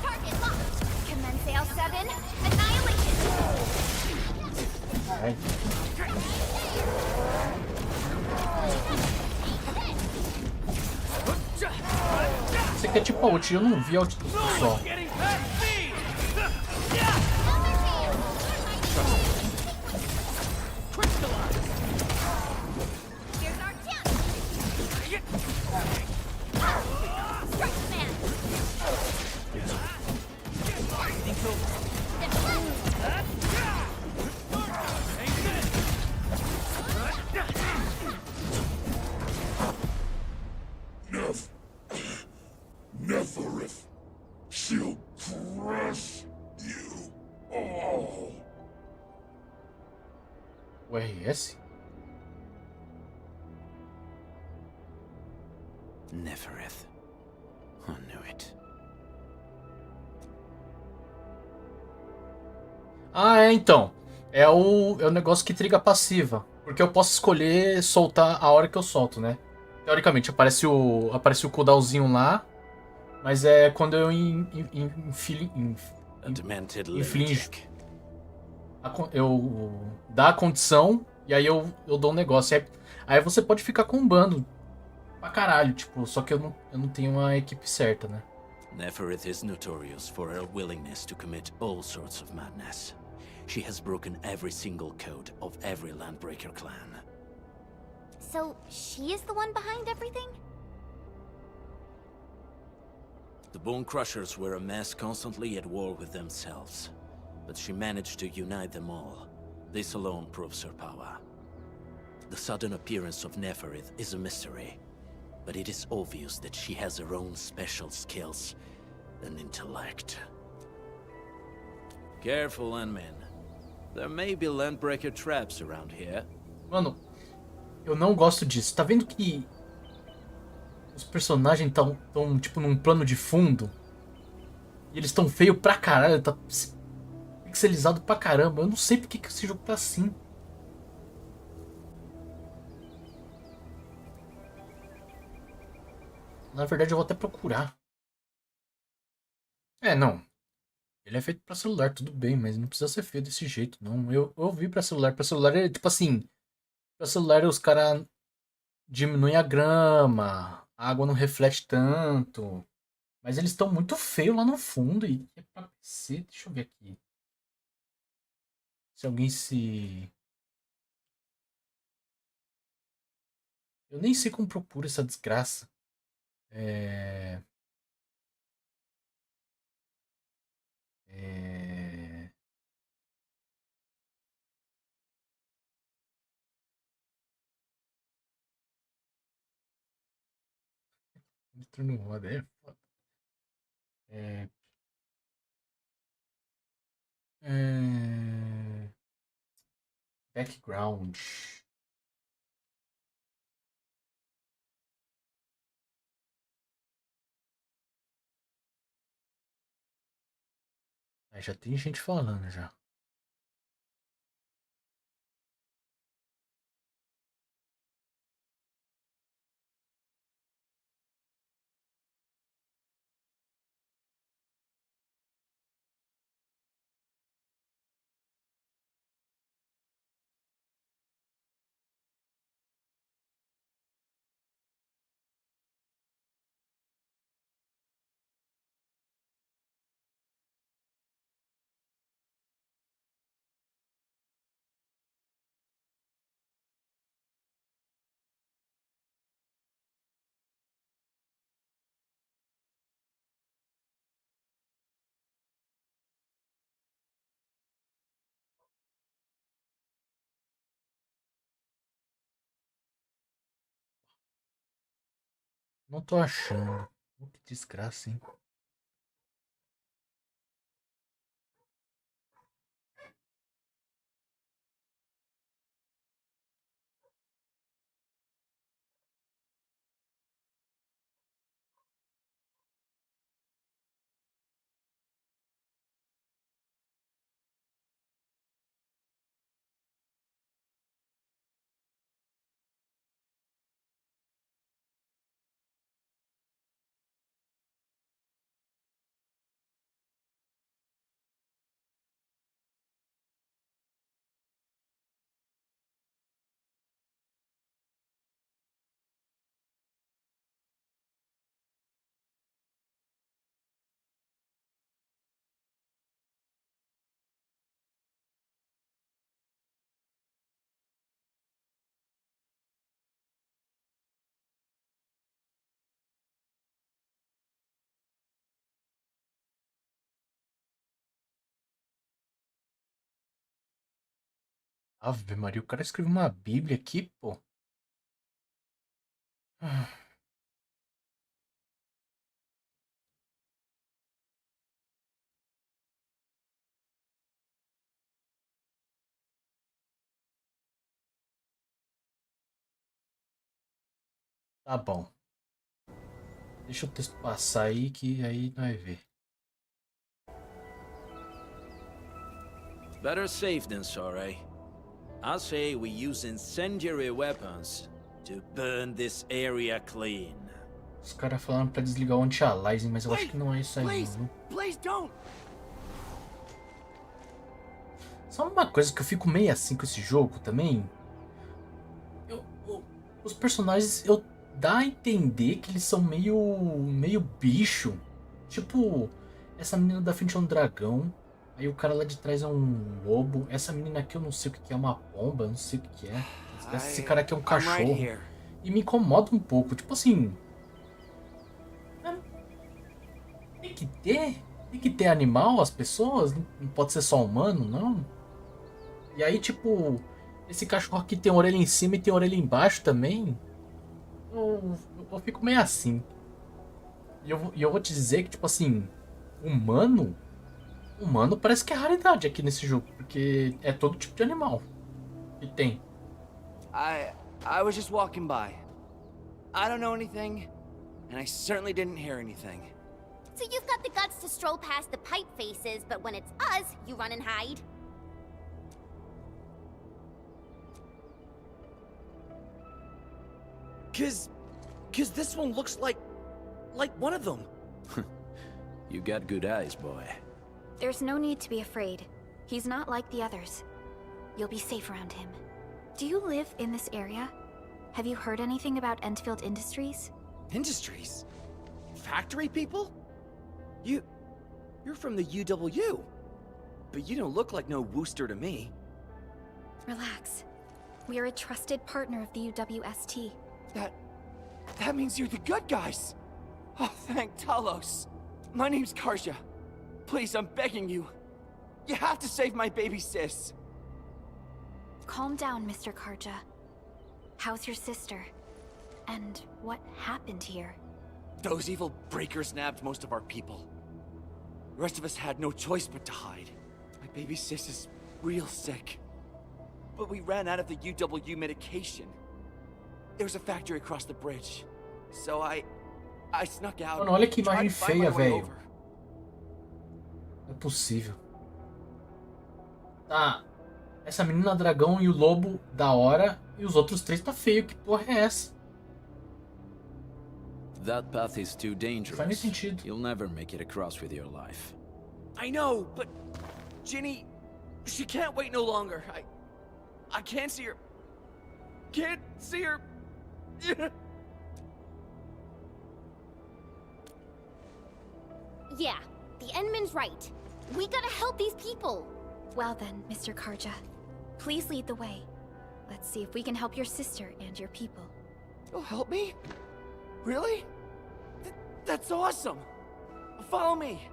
Speaker 11: Target locked. Commence AL7. Annihilation.
Speaker 1: Ai. Você quer tipo a ult, eu não vi a ult do pessoal.
Speaker 21: Neferith, she'll crush you all.
Speaker 1: O RS?
Speaker 20: Neferith. I knew it.
Speaker 1: Ah, então. É o negócio que triga a passiva. Porque eu posso escolher soltar a hora que eu solto, né? Teoricamente, aparece o cooldownzinho lá. Mas é quando eu inflijo. Eu dá a condição e aí eu dou um negócio. Aí você pode ficar combando pra caralho, tipo, só que eu não tenho uma equipe certa, né?
Speaker 20: Neferith is notorious for her willingness to commit all sorts of madness. She has broken every single code of every Landbreaker clan.
Speaker 14: So, she is the one behind everything?
Speaker 20: The Bone Crushers were a mess constantly at war with themselves. But she managed to unite them all. This alone proves her power. The sudden appearance of Neferith is a mystery. But it is obvious that she has her own special skills and intellect. Careful, Landman. There may be Landbreaker traps around here.
Speaker 1: Mano, eu não gosto disso. Tá vendo que os personagens tão tipo num plano de fundo? E eles tão feios pra caralho, tá pixelizado pra caramba. Eu não sei porque que esse jogo tá assim. Na verdade eu vou até procurar. Não. Ele é feito pra celular, tudo bem, mas não precisa ser feio desse jeito, não. Eu vi pra celular. Pra celular é tipo assim. Pra celular os caras diminuem a grama, a água não reflete tanto. Mas eles estão muito feios lá no fundo e é pra PC. Deixa eu ver aqui. Se alguém se... Eu nem sei como procura essa desgraça. Entrou no modo, é foda. É... É... Background. Aí já tem gente falando já. Não tô achando. Que desgraça, hein? Ave Maria, o cara escreveu uma bíblia aqui, pô. Ah, tá bom. Deixa o texto passar aí que aí nós vai ver.
Speaker 20: Better safe than sorry. I say we use incendiary weapons to burn this area clean.
Speaker 1: Os caras falaram pra desligar o anti-aliasing, mas eu acho que não é isso aí não, viu?
Speaker 3: Please don't.
Speaker 1: Sabe uma coisa que eu fico meio assim com esse jogo também? Os personagens, eu dá a entender que eles são meio bicho. Tipo, essa menina da frente é um dragão. Aí o cara lá de trás é um lobo. Essa menina aqui eu não sei o que é, uma pomba, eu não sei o que é. Esse cara aqui é um cachorro. E me incomoda um pouco. Tipo assim. Tem que ter animal, as pessoas. Não pode ser só humano, não. E aí, tipo, esse cachorro aqui tem orelha em cima e tem orelha embaixo também. Eu fico meio assim. E eu vou te dizer que, tipo assim, humano parece que é raridade aqui nesse jogo, porque é todo tipo de animal que tem.
Speaker 3: I was just walking by. I don't know anything, and I certainly didn't hear anything.
Speaker 14: So you've got the guts to stroll past the pipe faces, but when it's us, you run and hide?
Speaker 20: Cause this one looks like one of them. You got good eyes, boy.
Speaker 11: There's no need to be afraid. He's not like the others. You'll be safe around him. Do you live in this area? Have you heard anything about Entfield Industries?
Speaker 3: Industries? Factory people? You're from the UW. But you don't look like no Wooster to me.
Speaker 11: Relax. We are a trusted partner of the UWST.
Speaker 3: That means you're the good guys! Oh, thank Talos. My name's Karja. Please, I'm begging you. You have to save my baby sis.
Speaker 11: Calm down, Mr. Karja. How's your sister? And what happened here?
Speaker 3: Those evil breakers nabbed most of our people.
Speaker 7: The rest of us had no choice but to hide. My baby sis is real sick. But we ran out of the UW medication. There's a factory across the bridge. So I snuck out.
Speaker 1: Mano, olha que
Speaker 7: tried
Speaker 1: imagem
Speaker 7: to find my
Speaker 1: feia,
Speaker 7: way
Speaker 1: velho.
Speaker 7: over.
Speaker 1: Não é possível. Tá. Essa menina dragão e o lobo da hora. E os outros três tá feio. Que porra é essa?
Speaker 20: That path is too dangerous.
Speaker 1: Faz nem sentido.
Speaker 20: You'll never make it across with your life.
Speaker 7: I know, but Ginny, she can't wait no longer. I can't see her. Can't see her.
Speaker 14: Yeah, the Endman's right. We gotta help these people.
Speaker 11: Well then, Mr. Karja, please lead the way. Let's see if we can help your sister and your people.
Speaker 7: You'll help me? Really? That's awesome. Follow me.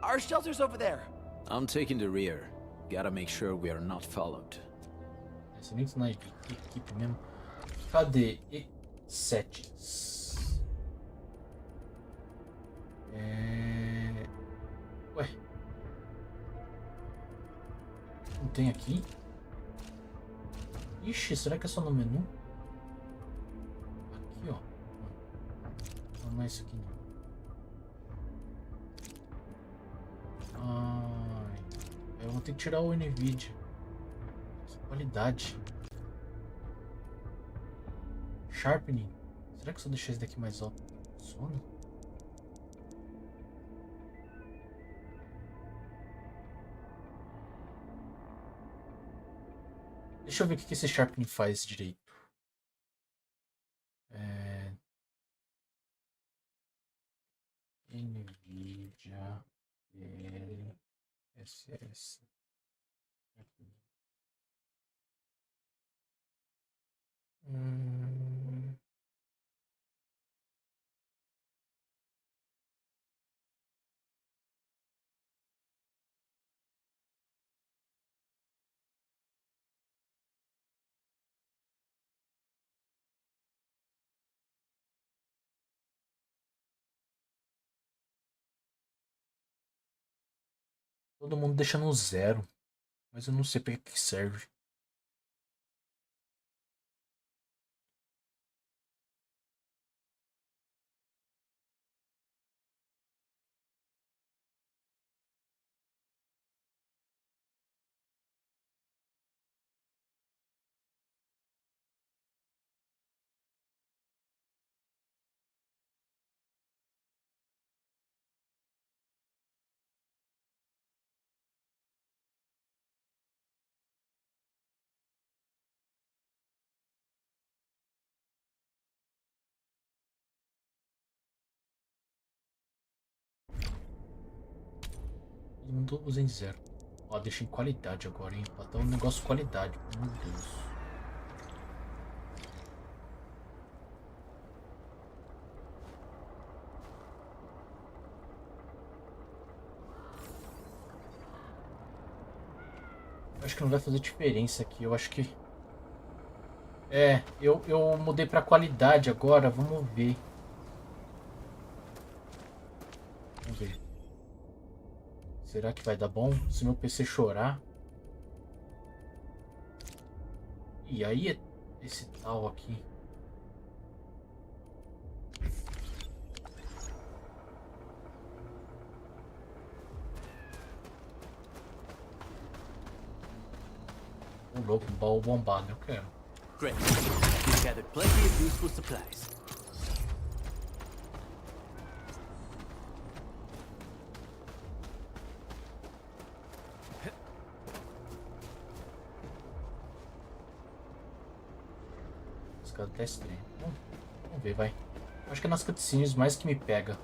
Speaker 7: Our shelter's over there.
Speaker 20: I'm taking the rear. Gotta make sure we are not followed.
Speaker 1: Esse nem na equipe mesmo. Cadê? E7. Ué. Não tem aqui? Ixi, será que é só no menu? Aqui, ó. Não é isso aqui não. Ai, eu vou ter que tirar o NVIDIA. Que qualidade. Sharpening. Será que se eu deixar esse daqui mais alto funciona? Deixa eu ver o que esse Sharpening faz direito. NVIDIA SS. Todo mundo deixando zero. Mas eu não sei para que serve. Todo mundo usa em zero. Ó, deixa em qualidade agora, hein? Botar um negócio de qualidade. Meu Deus. Acho que não vai fazer diferença aqui. Eu acho que... eu mudei pra qualidade agora. Vamos ver. Vamos ver. Será que vai dar bom? Se meu PC chorar. E aí é esse tal aqui. O louco, um baú bombado, eu quero.
Speaker 19: Great. We've gathered plenty of useful supplies.
Speaker 1: Escada tá estranha. Vamos ver, vai. Acho que é nas cutscenes mais que me pega.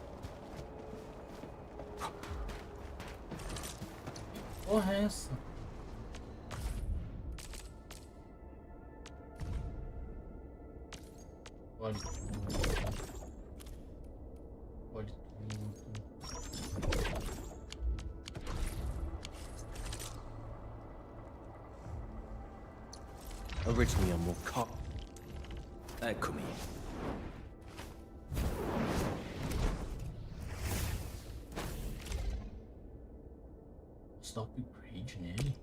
Speaker 1: Que porra é essa? Olha tudo. Olha tudo.
Speaker 16: Originally, will call.
Speaker 20: Eccomi.
Speaker 1: Putz, dá upgrade nele.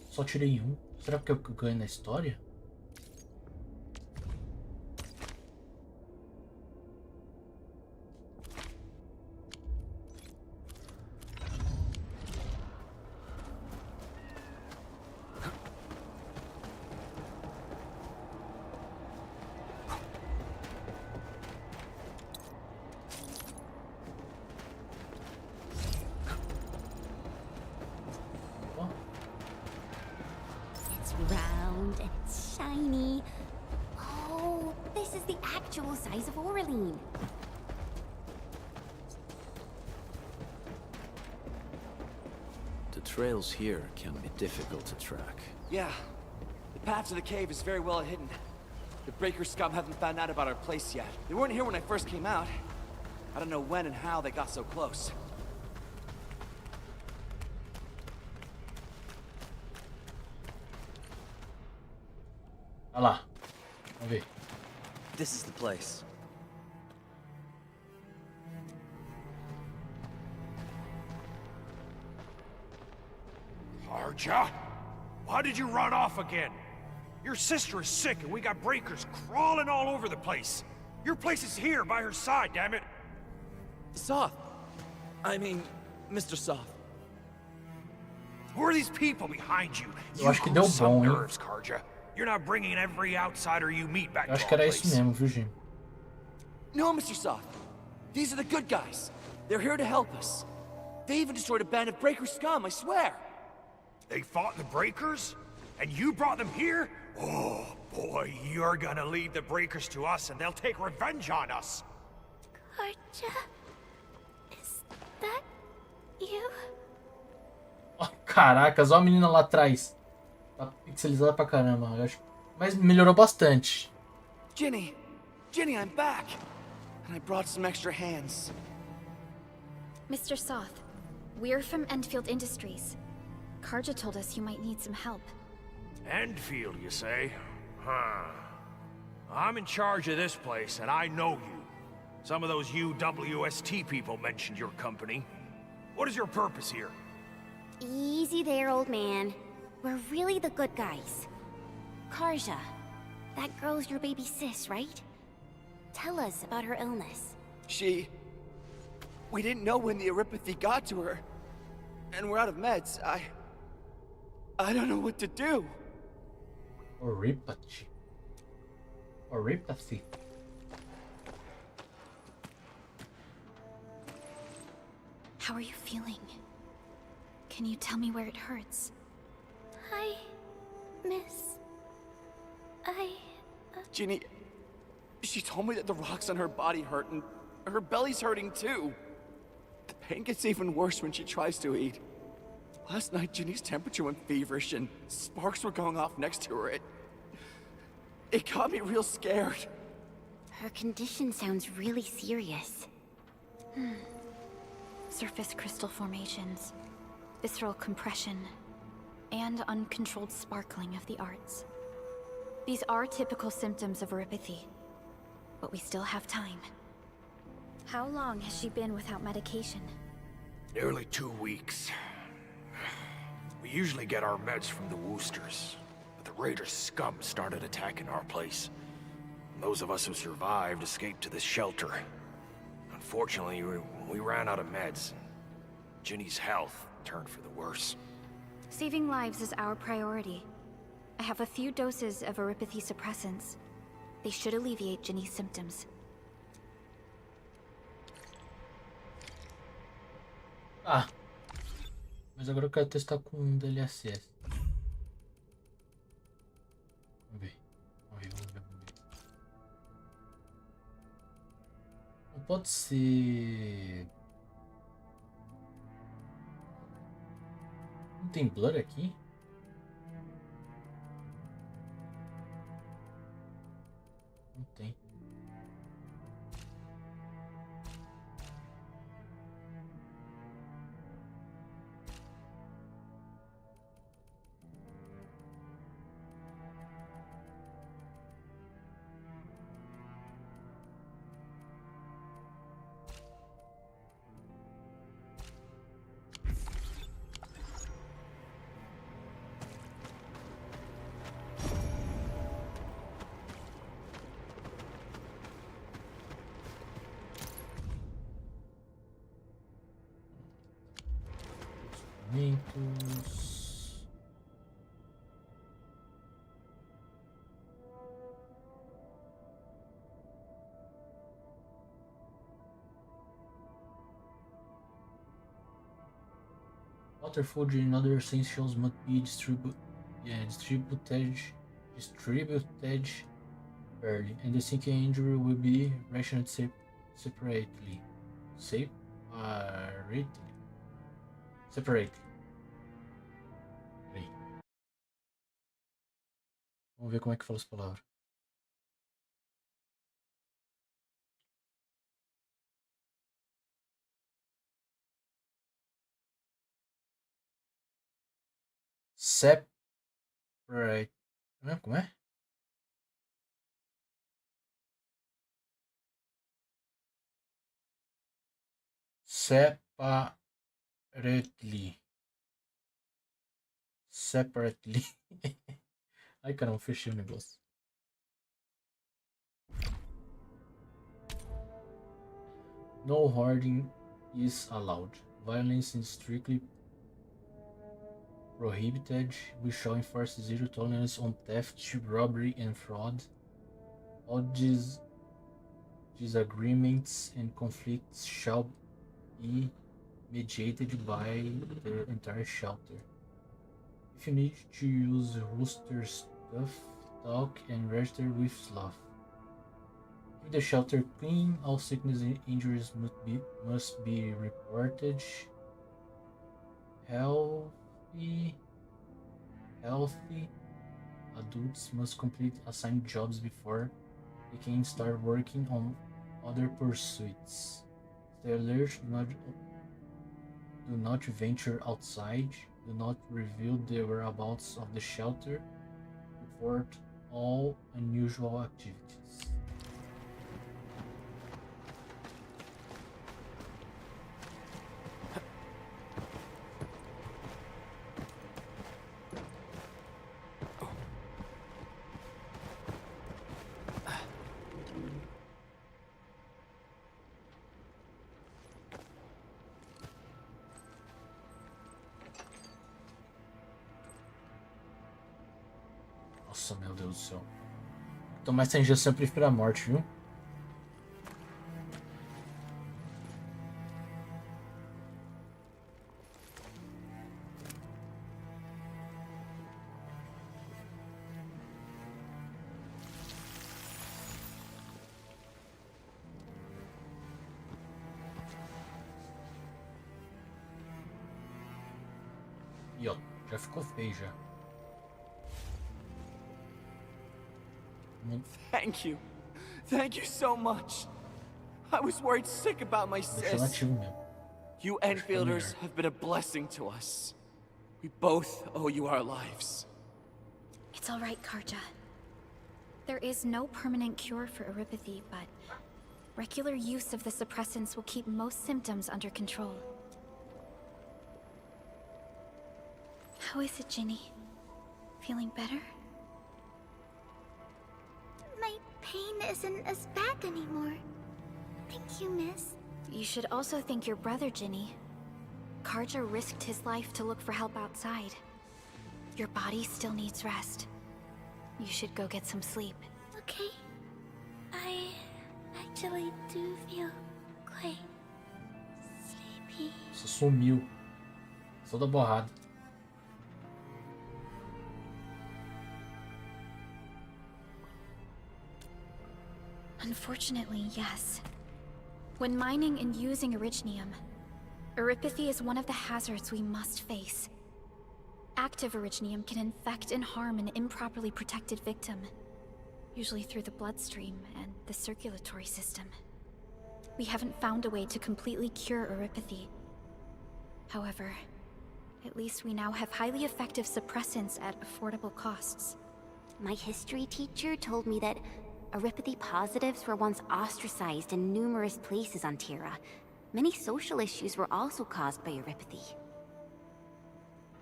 Speaker 1: Só tirei um. Será que eu ganho na história?
Speaker 14: It's round and it's shiny. Oh, this is the actual size of Oraline.
Speaker 20: The trails here can be difficult to track.
Speaker 7: Yeah. The path to the cave is very well hidden. The Breaker scum haven't found out about our place yet. They weren't here when I first came out. I don't know when and how they got so close.
Speaker 1: Olha lá. Vamos ver.
Speaker 16: This is the place.
Speaker 12: Arja? Why did you run off again? Your sister is sick and we got breakers crawling all over the place. Your place is here by her side, damn it.
Speaker 7: Soth. I mean, Mr. Soth.
Speaker 12: Who are these people behind you?
Speaker 1: Eu acho que deu
Speaker 12: some
Speaker 1: bom, hein?
Speaker 12: nerves, Karja. You're not bringing every outsider you meet back
Speaker 1: Eu acho
Speaker 12: to
Speaker 1: que
Speaker 12: our
Speaker 1: era isso
Speaker 12: place.
Speaker 1: mesmo, viu, Jim?
Speaker 7: No, Mr. Soth. These are the good guys. They're here to help us. They even destroyed a band of Breaker scum, I swear.
Speaker 12: They fought the Breakers? And you brought them here? Oh, boy, you're gonna lead the Breakers to us and they'll take revenge on us.
Speaker 10: Karja? Is that you?
Speaker 1: Oh, caracas, olha a menina lá atrás. Tá pixelizada pra caramba, eu acho. Mas melhorou bastante.
Speaker 7: Ginny! Ginny, I'm back! And I brought some extra hands.
Speaker 11: Mr. Soth, we're from Enfield Industries. Karja told us you might need some help.
Speaker 12: Enfield, you say? Huh. I'm in charge of this place, and I know you. Some of those UWST people mentioned your company. What is your purpose here?
Speaker 14: Easy there, old man. We're really the good guys. Karja, that girl's your baby sis, right? Tell us about her illness.
Speaker 7: We didn't know when the Aripathy got to her. And we're out of meds. I don't know what to do.
Speaker 1: Oripathy. Oripathy.
Speaker 11: How are you feeling? Can you tell me where it hurts?
Speaker 10: Hi, miss.
Speaker 7: Ginny, she told me that the rocks on her body hurt and her belly's hurting too. The pain gets even worse when she tries to eat. Last night, Ginny's temperature went feverish and sparks were going off next to her. It got me real scared.
Speaker 14: Her condition sounds really serious.
Speaker 11: Surface crystal formations, visceral compression, and uncontrolled sparkling of the arts. These are typical symptoms of Aripathy, but we still have time. How long has she been without medication?
Speaker 12: Nearly 2 weeks. We usually get our meds from the Woosters, but the Raider scum started attacking our place. Those of us who survived escaped to this shelter. Unfortunately, we ran out of meds. Ginny's health turned for the worse.
Speaker 11: Saving lives is our priority. I have a few doses of Aripathy suppressants. They should alleviate Ginny's symptoms.
Speaker 1: Ah, mas agora eu quero testar com um DLSS. Vamos ver. Não pode ser... Não tem blur aqui? Não tem. Alimentos. Water, food, and other essentials must be distributed early, and the sick and injury will be rationed separately. Separately. Separately. Peraí. Vamos ver como é que fala essa palavra. Separate. Como é? Separately. Separately. Ai, caramba, fechei o negócio. No hoarding is allowed. Violence is strictly prohibited. We shall enforce zero tolerance on theft, robbery, and fraud. All disagreements and conflicts shall be mediated by the entire shelter. If you need to use rooster stuff, talk and register with sloth. Keep the shelter clean. All sickness and injuries must be reported. Healthy adults must complete assigned jobs before they can start working on other pursuits. Stay alert. Do not venture outside. Do not reveal the whereabouts of the shelter. Report all unusual activities. Nossa, meu Deus do céu. Tomar essa injeção eu prefiro a morte, viu? E ó, já ficou feio já.
Speaker 7: Thank you. Thank you so much. I was worried sick about my sis. You Enfielders have been a blessing to us. We both owe you our lives.
Speaker 11: It's all right, Karja. There is no permanent cure for erypathy, but regular use of the suppressants will keep most symptoms under control. How is it, Ginny? Feeling better?
Speaker 14: My pain isn't as bad anymore. Thank you, miss.
Speaker 11: You should also thank your brother, Ginny. Karja risked his life to look for help outside. Your body still needs rest. You should go get some sleep.
Speaker 14: Okay. I actually do feel quite sleepy.
Speaker 1: Você sumiu. Só da borrada.
Speaker 11: Unfortunately, yes. When mining and using originium, erypathy is one of the hazards we must face. Active originium can infect and harm an improperly protected victim, usually through the bloodstream and the circulatory system. We haven't found a way to completely cure erypathy. However, at least we now have highly effective suppressants at affordable costs.
Speaker 14: My history teacher told me that erypathy positives were once ostracized in numerous places on Terra. Many social issues were also caused by erypathy.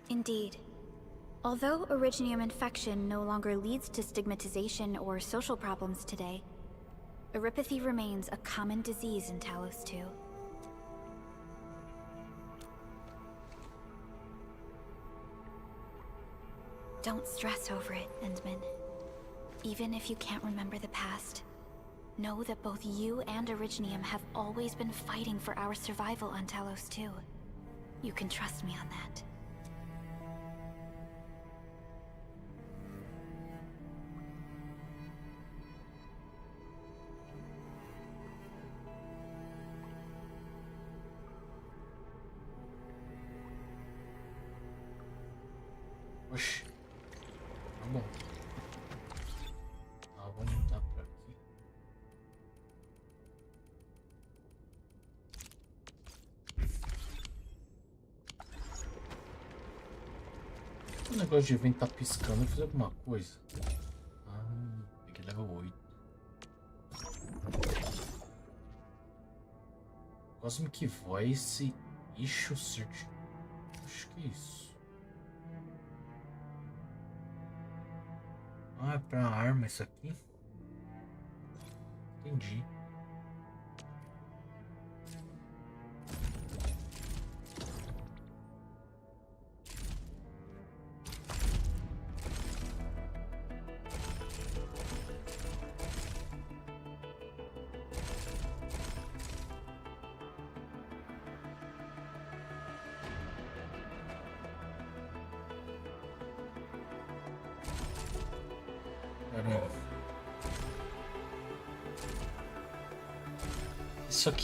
Speaker 11: Indeed. Although originium infection no longer leads to stigmatization or social problems today, erypathy remains a common disease in Talos 2. Don't stress over it, Endman. Even if you can't remember the past, know that both you and Originium have always been fighting for our survival on Talos too. You can trust me on that.
Speaker 1: Oxi. Tá bom. Tá, vamos mudar pra aqui. O negócio de vento tá piscando, eu fiz alguma coisa. Peguei level 8. Cosmic Voice Issue Search. Acho que é isso. Ah, é pra arma isso aqui? Entendi.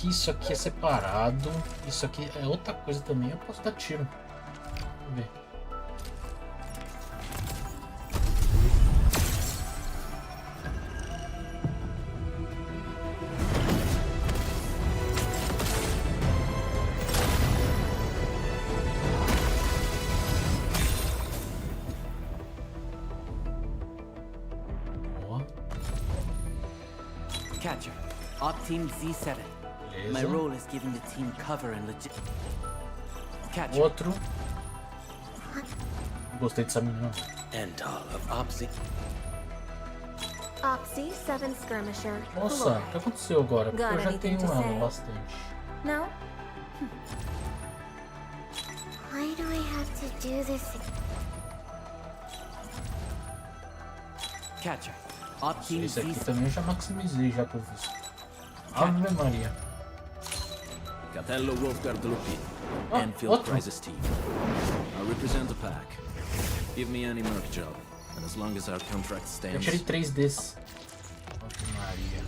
Speaker 1: Isso aqui é separado. Isso aqui é outra coisa também. Eu posso dar tiro. Vamos ver.
Speaker 19: Catcher, Op Team Z7. My role is giving the team cover and legit. Catcher.
Speaker 1: Outro. Gostei dessa menina.
Speaker 9: Ental of Opsy.
Speaker 10: Opsy 7 Skirmisher.
Speaker 1: Nossa, o que aconteceu agora? Porque eu já tenho ela bastante.
Speaker 10: No?
Speaker 14: Why do I have to do this?
Speaker 19: Catcher. Op Team
Speaker 1: Esse aqui
Speaker 19: Z7.
Speaker 1: também eu já maximizei já por visto. Ave Maria.
Speaker 20: Catello Wolfgard Lupin,
Speaker 1: Ah,
Speaker 20: Anfield
Speaker 1: outro.
Speaker 20: Crisis Team. I represent the pack. Give me any merc job, and as long as our contract
Speaker 1: Eu
Speaker 20: stands,
Speaker 1: tirei 3 desses. Ave Maria.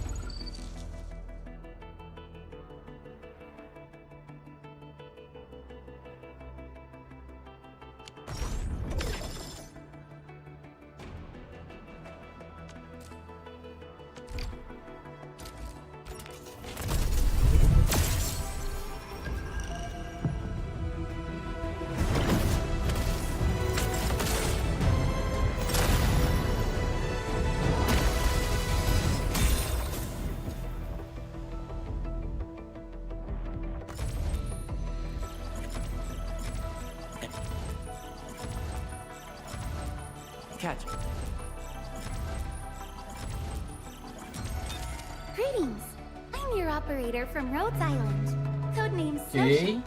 Speaker 19: Catcher.
Speaker 14: Greetings. I'm your operator from Rhodes Island. Codename
Speaker 1: Ok.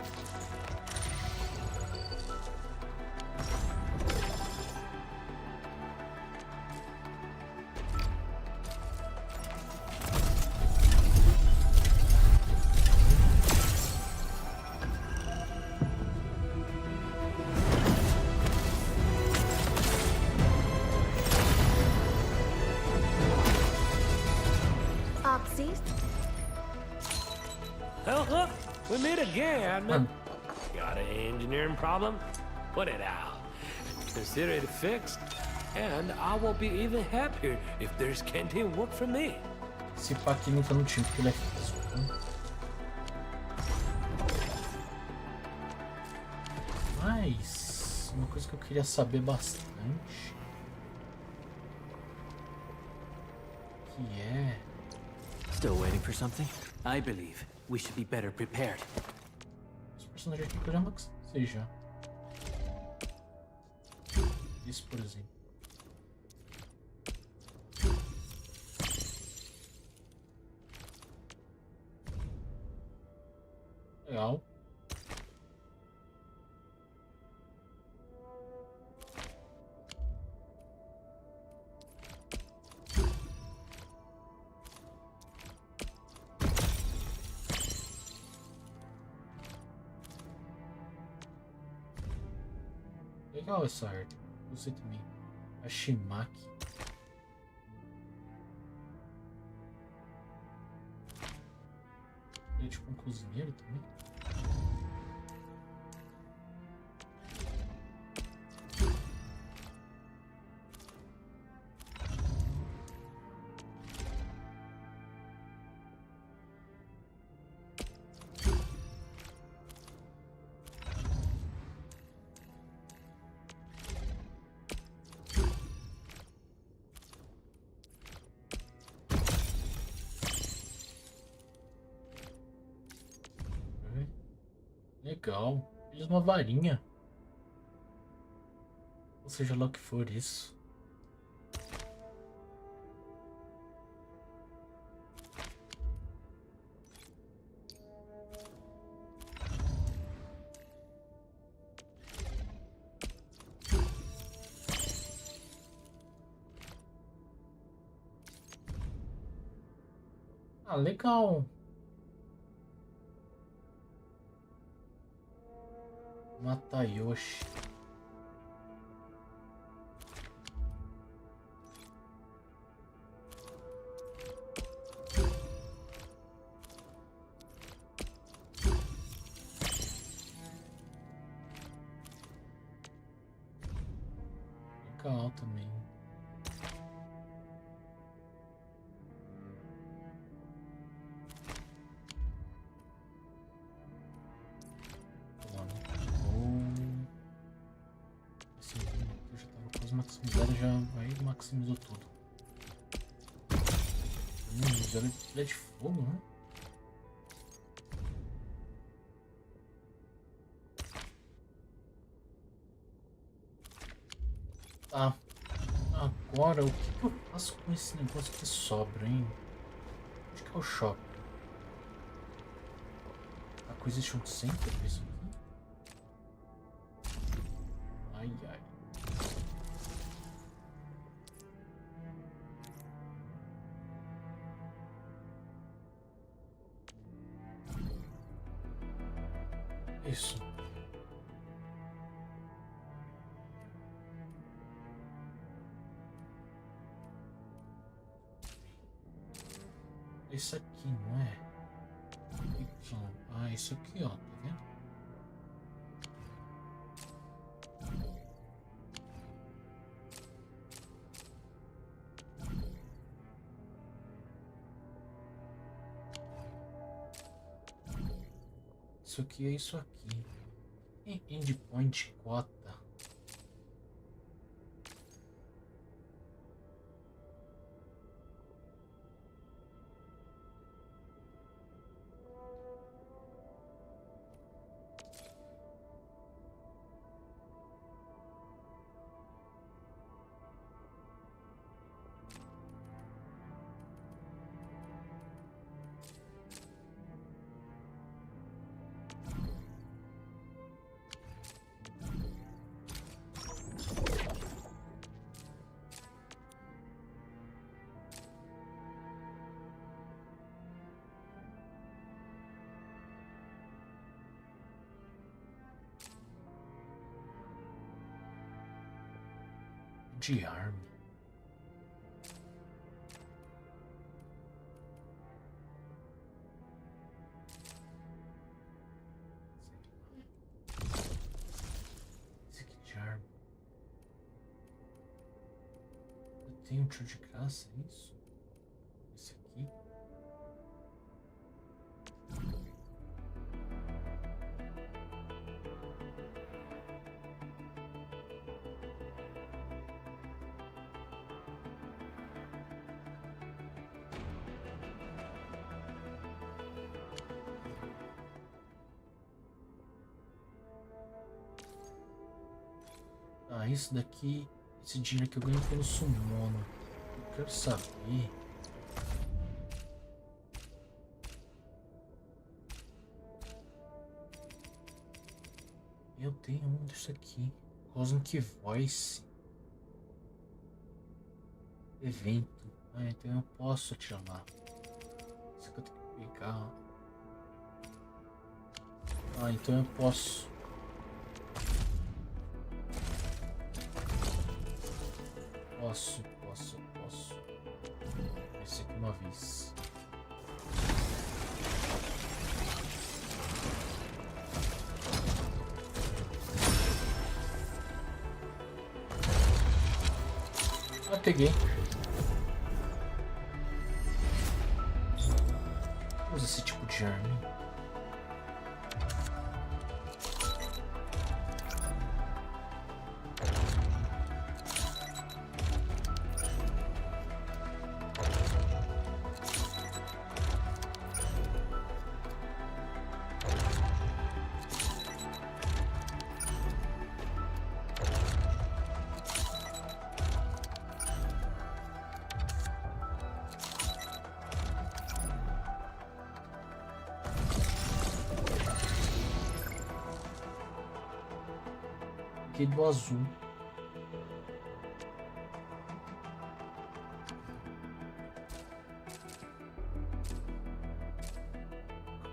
Speaker 10: Opsy.
Speaker 12: Oh, look, we meet again. Got an engineering problem? Put it out. Consider it fixed, and I will be even happier if there's canteen work for me.
Speaker 1: Esse pá aqui nunca no time, porque ele é físico. Mas uma coisa que eu queria saber bastante, que é...
Speaker 19: Still waiting for something? I believe we should be better prepared.
Speaker 1: Os personagens aqui que eu já maximizei já. Isso, por exemplo. Legal. Legal essa arte. Gostei também. A Shimaki. Ele é tipo um cozinheiro também. Legal. Ele usa uma varinha. Ou seja lá o que for isso. Ah, legal. Matayoshi. Legal também. Eu já tava quase maximizado, já aí maximizou tudo. Ele é de fogo, né? Tá. Agora, o que eu faço com esse negócio que sobra, hein? Onde que é o shopping? Acquisition Center, é isso aqui? Ai, ai. Isso. Esse aqui, não é? Ah, isso aqui, ó, tá vendo? Isso aqui é isso aqui. Endpoint cota. De arma. Esse aqui de arma. Eu tenho um tiro de graça, é isso? Esse aqui. Ah, isso daqui, esse dinheiro que eu ganho pelo sumono. Eu quero saber. Eu tenho um disso aqui. Cosmic Voice. Evento. Ah, então eu posso atirar lá. Isso que eu tenho que pegar. Ah, então eu posso. Posso. Esse aqui uma vez. Ah, peguei. Usa esse tipo de arma. Aqui do azul.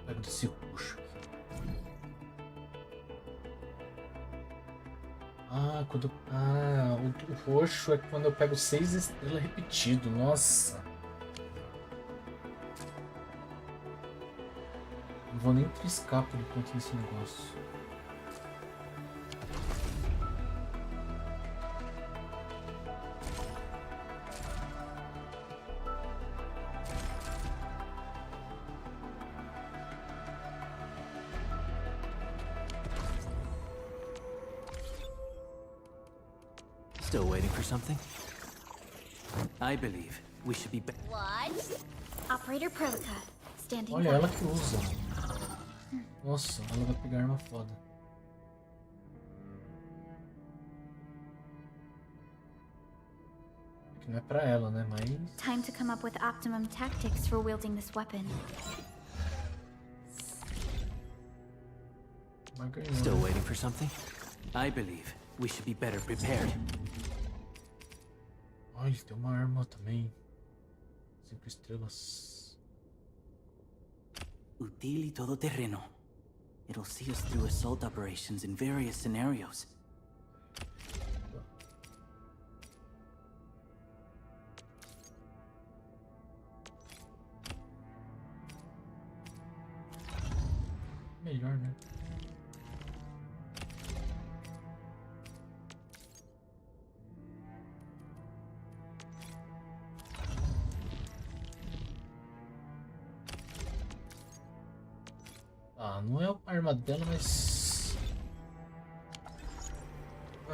Speaker 1: Pego desse roxo. Ah, quando. Ah, o roxo é quando eu pego 6 estrelas repetido. Nossa. Não vou nem triscar por enquanto nesse negócio.
Speaker 19: Still waiting for something? I believe we should be back.
Speaker 11: What? Operator Prolica, standing
Speaker 1: Olha
Speaker 11: by.
Speaker 1: ela que usa. Nossa, ela vai pegar arma foda. Que não é pra ela, né? Mas
Speaker 11: Time to come up with optimum tactics for wielding this weapon.
Speaker 19: Still waiting for something? I believe we should be better prepared.
Speaker 1: Olha, tem uma arma também. 5 estrelas.
Speaker 19: Utili todoterreno. It'll see us through assault operations in various scenarios.
Speaker 1: Melhor, né? Ah, não é a arma dela, mas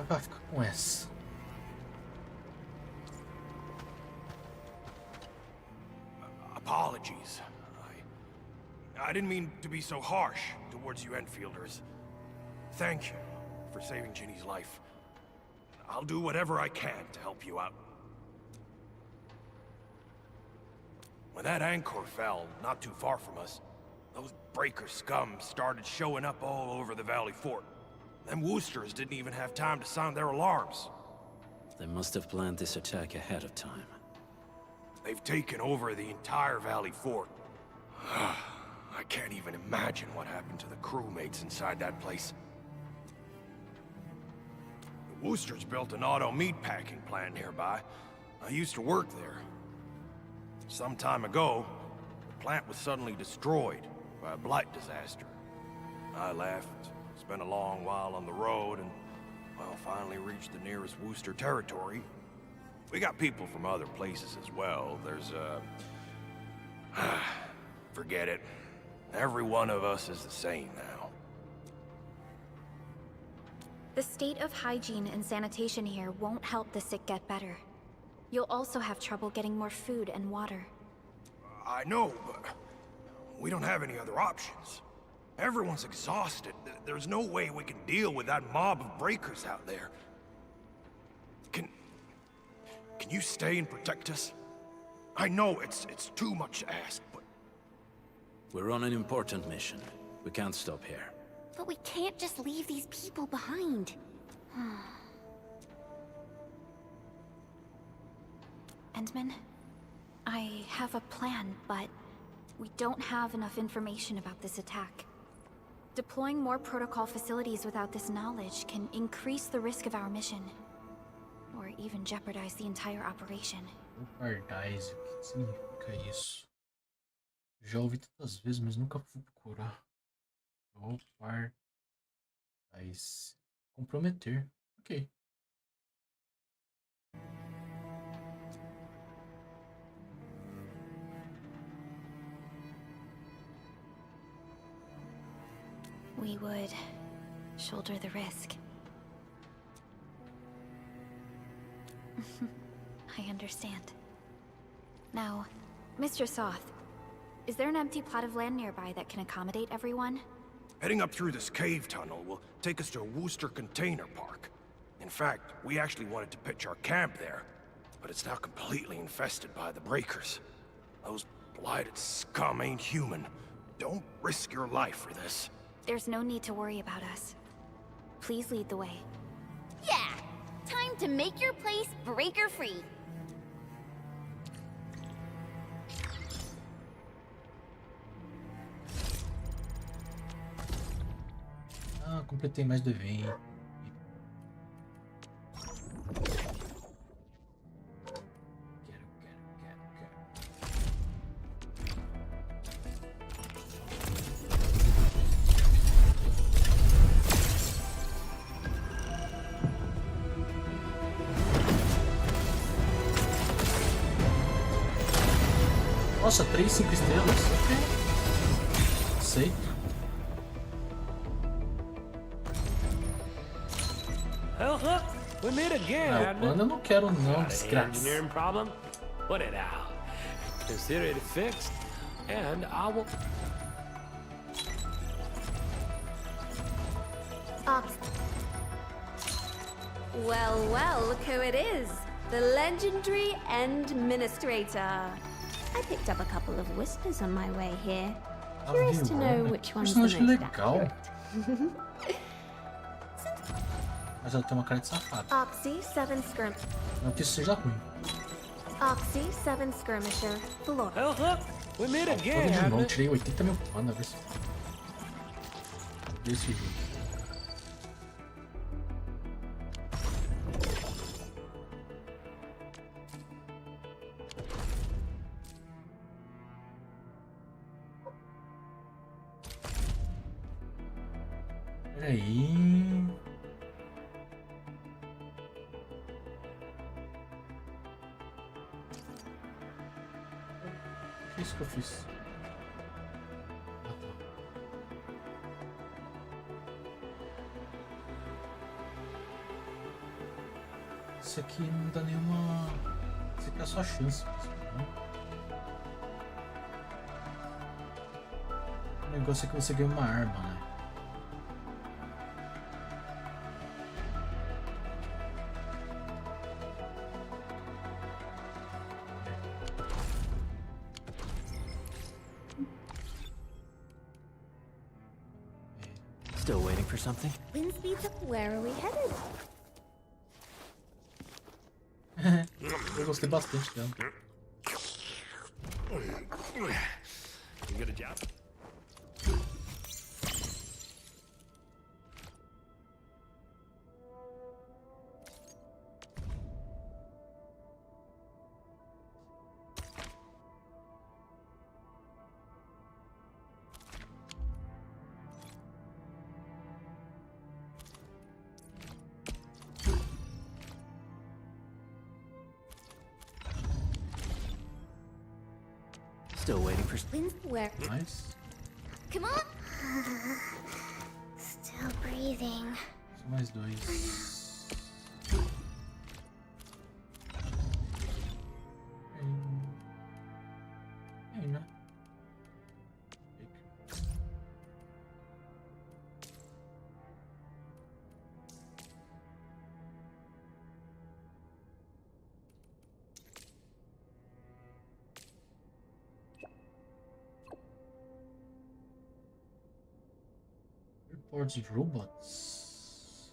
Speaker 1: vai ficar com essa.
Speaker 12: Apologies. I didn't mean to be so harsh towards you Enfielders. Thank you for saving Ginny's life. I'll do whatever I can to help you out. When that anchor fell, not too far from us, those breaker scum started showing up all over the Valley Fort. Them Woosters didn't even have time to sound their alarms.
Speaker 20: They must have planned this attack ahead of time.
Speaker 12: They've taken over the entire Valley Fort. I can't even imagine what happened to the crewmates inside that place. The Woosters built an auto meatpacking plant nearby. I used to work there. Some time ago, the plant was suddenly destroyed by a blight disaster. I left, spent a long while on the road, and, well, finally reached the nearest Wooster territory. We got people from other places as well. There's, forget it. Every one of us is the same now.
Speaker 11: The state of hygiene and sanitation here won't help the sick get better. You'll also have trouble getting more food and water.
Speaker 12: I know, but we don't have any other options. Everyone's exhausted. There's no way we can deal with that mob of breakers out there. Can you stay and protect us? I know it's too much to ask, but...
Speaker 20: We're on an important mission. We can't stop here.
Speaker 14: But we can't just leave these people behind.
Speaker 11: Endman, I have a plan, but we don't have enough information about this attack. Deploying more protocol facilities without this knowledge can increase the risk of our mission. Or even jeopardize the entire operation.
Speaker 1: Jeopardize, o que significa isso? Já ouvi tantas vezes, mas nunca fui procurar. Jeopardize. Comprometer. Ok.
Speaker 11: We would shoulder the risk. I understand. Now, Mr. Soth, is there an empty plot of land nearby that can accommodate everyone?
Speaker 5: Heading up through this cave tunnel will take us to Wooster Container Park. In fact, we actually wanted to pitch our camp there, but it's now completely infested by the breakers. Those blighted scum ain't human. Don't risk your life for this.
Speaker 11: There's no need to worry about us. Please lead the way.
Speaker 14: Yeah! Time to make your place breaker-free.
Speaker 1: Ah, completei mais do evento. Nossa, 3 5 estrelas. Aceito.
Speaker 18: Well, we meet again.
Speaker 1: Ah, o panda eu não quero não,
Speaker 18: Got an
Speaker 1: desgraça.
Speaker 18: engineering problem? Put it out. Consider it fixed, and I will.
Speaker 10: Well, well, look who it is. The legendary Administrator. I picked up a couple of whispers on my way here. Curious to know which one's the most
Speaker 1: legal.
Speaker 10: accurate.
Speaker 1: Mas ela tem uma cara de safada.
Speaker 10: Oxy 7 Skirm.
Speaker 1: Não que isso seja ruim.
Speaker 10: Oxy 7 Skirmisher. Valor.
Speaker 18: We meet
Speaker 1: Todo de
Speaker 18: again.
Speaker 1: novo, tirei 80 mil panda, vê se. Desse jeito. Peraí. O que é isso que eu fiz? Ah, tá. Isso aqui não dá nenhuma. Isso aqui é só chance. Né? O negócio é que você ganha uma arma, né?
Speaker 16: Still waiting for something?
Speaker 10: Wind speeds up. Where are we headed?
Speaker 1: Eu gostei bastante dela.
Speaker 18: You get a job?
Speaker 16: Still waiting for.
Speaker 10: Where?
Speaker 1: Nice.
Speaker 14: Come on! Still breathing.
Speaker 1: Só mais dois. Aí, né? Reports of robots.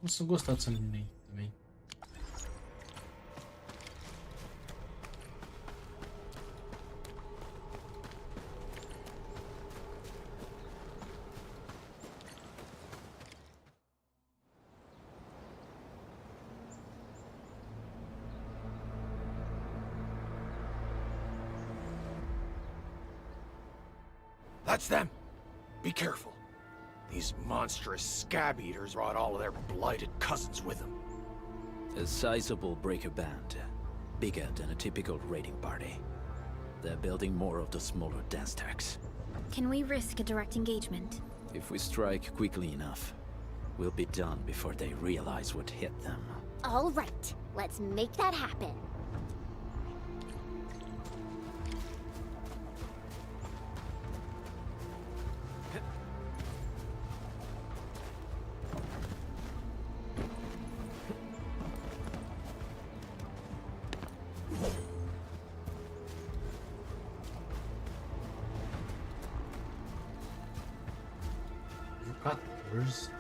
Speaker 1: Nossa, eu gostava dessa menina aí também.
Speaker 5: That's them! Be careful. These monstrous scab eaters brought all of their blighted cousins with them.
Speaker 20: A sizable breaker band. Bigger than a typical raiding party. They're building more of the smaller dance tags.
Speaker 11: Can we risk a direct engagement?
Speaker 20: If we strike quickly enough, we'll be done before they realize what hit them.
Speaker 14: All right, let's make that happen.
Speaker 1: Cutters.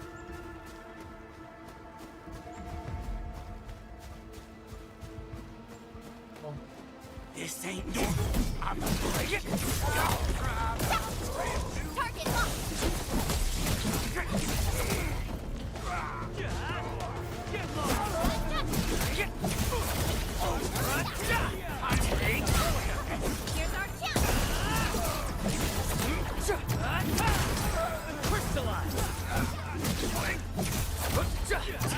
Speaker 3: This ain't normal. I'm afraid.
Speaker 14: Target locked. Here's our chance.
Speaker 12: Crystallize!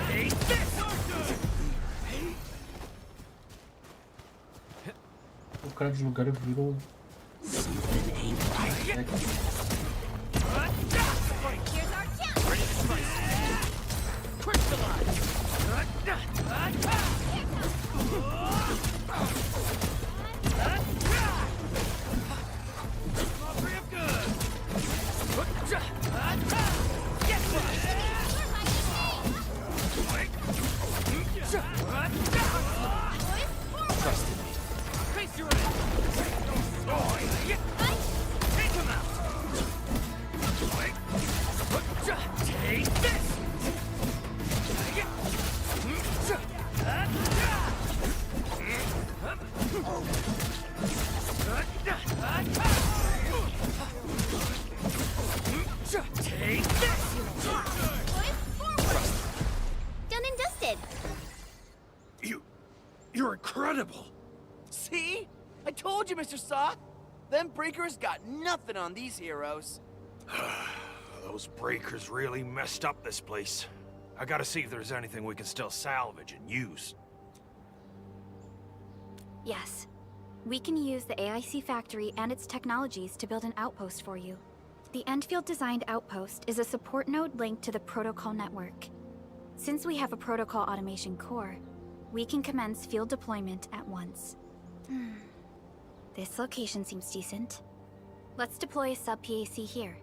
Speaker 12: Take this!
Speaker 1: O cara de lugar virou.
Speaker 12: Here's our chance! Ready to fight! Crystallize!
Speaker 20: Trust in me.
Speaker 12: Face your end! Take him out! Take this! Take this!
Speaker 14: Done and dusted.
Speaker 5: You're incredible!
Speaker 7: See? I told you, Mr. Soth! Them breakers got nothing on these heroes.
Speaker 5: Those breakers really messed up this place. I gotta see if there's anything we can still salvage and use.
Speaker 11: Yes. We can use the AIC factory and its technologies to build an outpost for you. The Enfield-designed outpost is a support node linked to the protocol network. Since we have a protocol automation core, we can commence field deployment at once. This location seems decent. Let's deploy a sub-PAC here.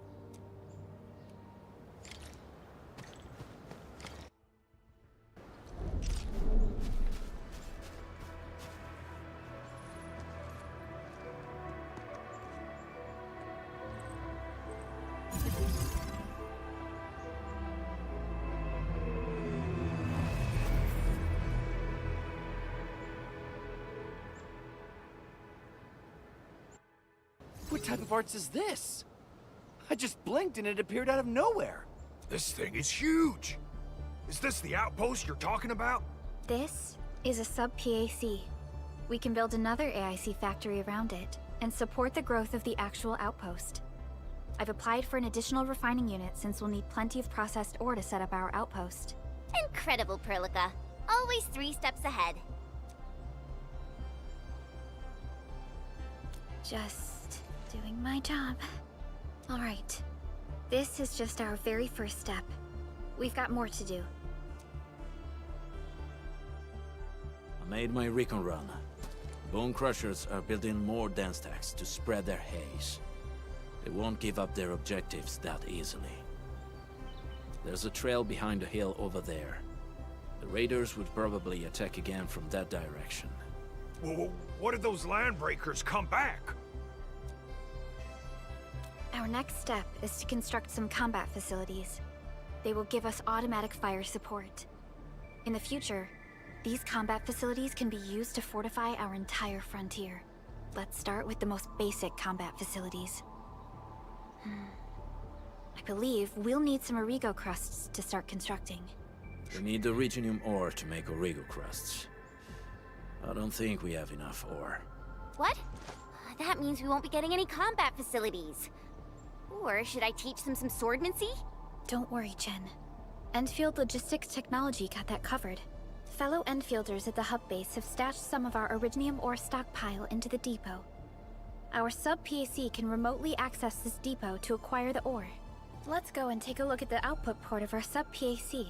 Speaker 7: What type of arts is this? I just blinked and it appeared out of nowhere.
Speaker 5: This thing is huge! Is this the outpost you're talking about?
Speaker 11: This is a sub-PAC. We can build another AIC factory around it, and support the growth of the actual outpost. I've applied for an additional refining unit since we'll need plenty of processed ore to set up our outpost.
Speaker 14: Incredible, Perlica. Always 3 steps ahead.
Speaker 11: Just doing my job. All right. This is just our very first step. We've got more to do.
Speaker 20: I made my recon run. Bone Crushers are building more dance stacks to spread their haze. They won't give up their objectives that easily. There's a trail behind the hill over there. The raiders would probably attack again from that direction.
Speaker 5: Well, what if those landbreakers come back?
Speaker 11: Our next step is to construct some combat facilities. They will give us automatic fire support. In the future, these combat facilities can be used to fortify our entire frontier. Let's start with the most basic combat facilities. I believe we'll need some Origo crusts to start constructing.
Speaker 20: We need the Originium ore to make Origo crusts. I don't think we have enough ore.
Speaker 14: What? That means we won't be getting any combat facilities. Or should I teach them some swordmancy?
Speaker 11: Don't worry, Jen. Enfield Logistics Technology got that covered. Fellow Enfielders at the hub base have stashed some of our Originium ore stockpile into the depot. Our sub-PAC can remotely access this depot to acquire the ore. Let's go and take a look at the output port of our sub-PAC.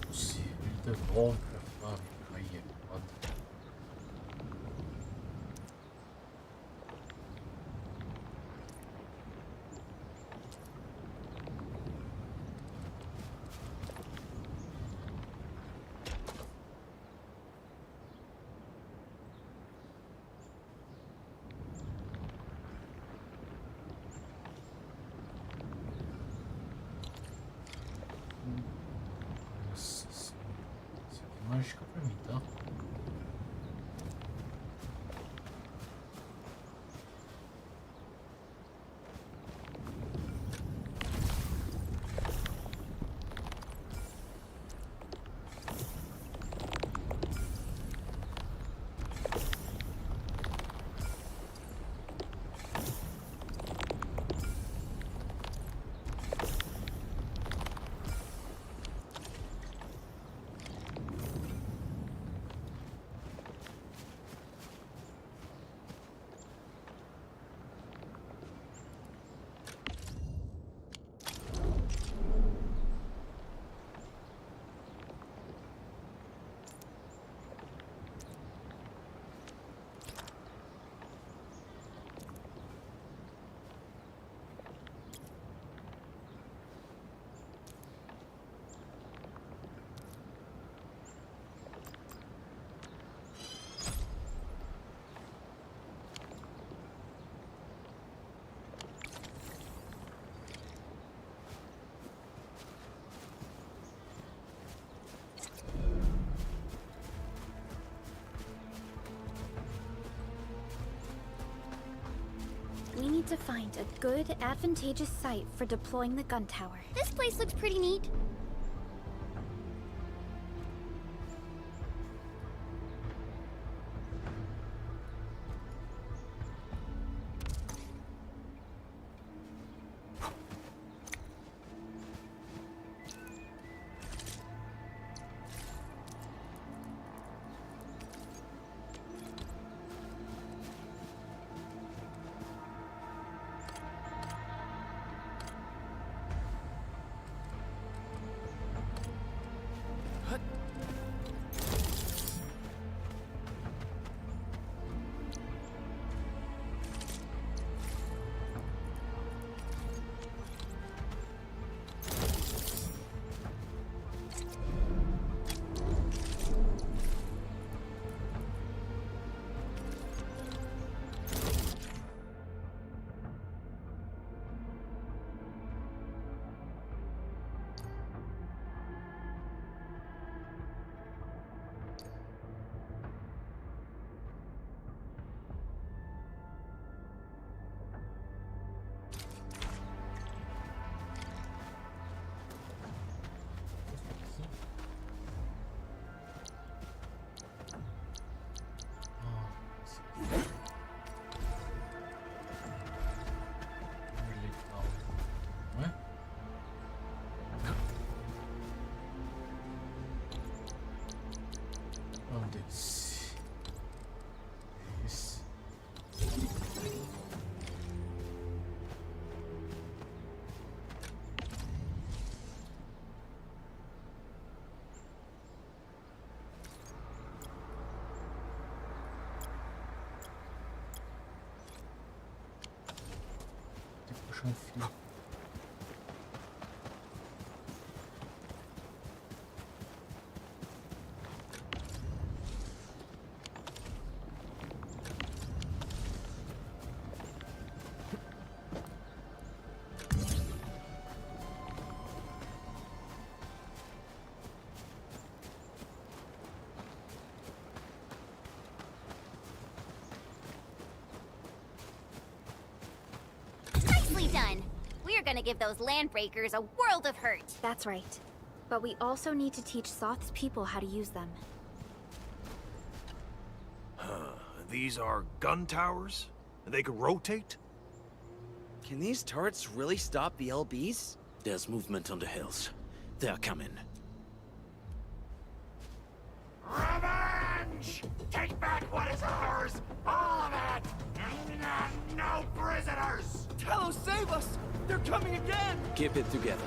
Speaker 1: Possível, ele devolve pra fábrica. Aí é foda. Nossa senhora. Isso aqui é mágica pra mim, tá?
Speaker 11: We need to find a good, advantageous site for deploying the gun tower.
Speaker 14: This place looks pretty neat.
Speaker 1: chão fio.
Speaker 14: Nicely done! We're gonna give those landbreakers a world of hurt.
Speaker 11: That's right. But we also need to teach Soth's people how to use them.
Speaker 5: These are gun towers? They could rotate?
Speaker 7: Can these turrets really stop the LBs?
Speaker 20: There's movement on the hills. They're coming.
Speaker 12: Revenge! Take back what is ours! All of it! No prisoners!
Speaker 7: Talos, save us! They're coming again!
Speaker 20: Keep it together.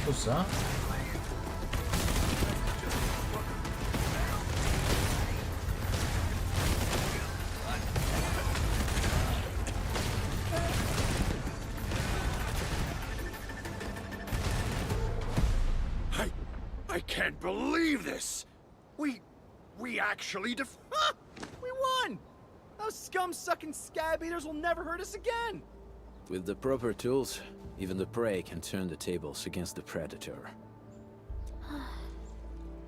Speaker 1: Deixa eu usar.
Speaker 5: I can't believe this! We actually
Speaker 7: We won! Those scum-sucking scab eaters will never hurt us again!
Speaker 20: With the proper tools, even the prey can turn the tables against the predator.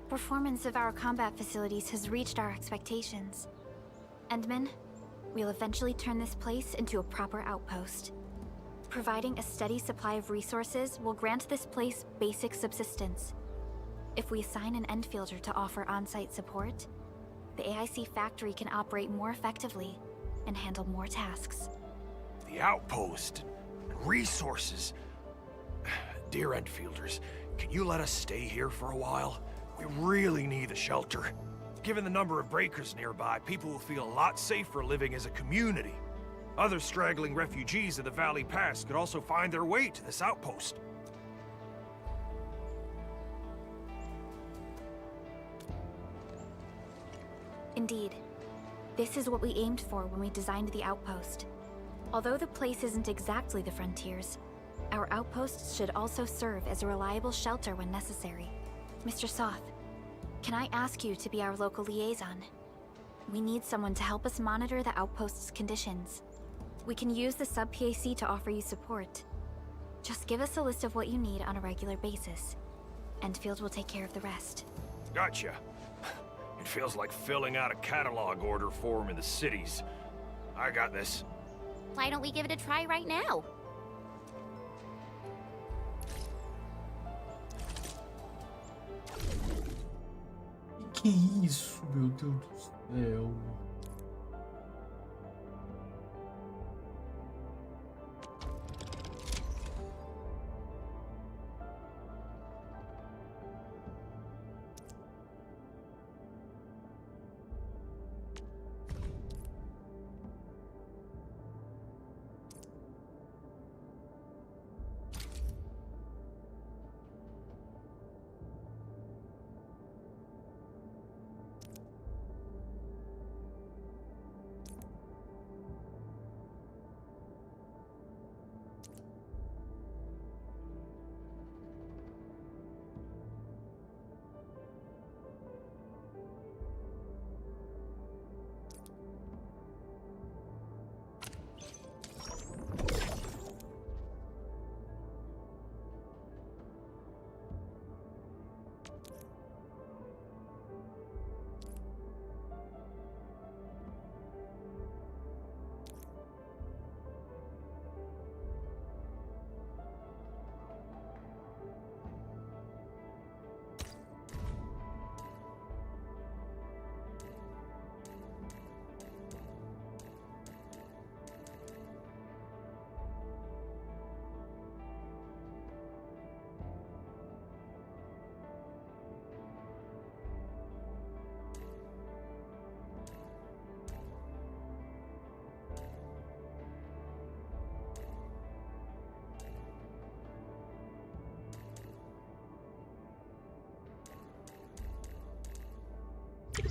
Speaker 11: Performance of our combat facilities has reached our expectations. Endman, we'll eventually turn this place into a proper outpost. Providing a steady supply of resources will grant this place basic subsistence. If we assign an Enfielder to offer on-site support, the AIC factory can operate more effectively and handle more tasks.
Speaker 5: The outpost and resources. Dear Enfielders, can you let us stay here for a while? We really need a shelter. Given the number of breakers nearby, people will feel a lot safer living as a community. Other straggling refugees of the Valley Pass could also find their way to this outpost.
Speaker 11: Indeed. This is what we aimed for when we designed the outpost. Although the place isn't exactly the frontiers, our outposts should also serve as a reliable shelter when necessary. Mr. Soth, can I ask you to be our local liaison? We need someone to help us monitor the outpost's conditions. We can use the sub-PAC to offer you support. Just give us a list of what you need on a regular basis. Enfield will take care of the rest.
Speaker 5: Gotcha. It feels like filling out a catalog order form in the cities. I got this.
Speaker 14: Why don't we give it a try right now?
Speaker 1: Que isso, meu Deus do céu?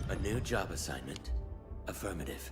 Speaker 9: A new job assignment? Affirmative.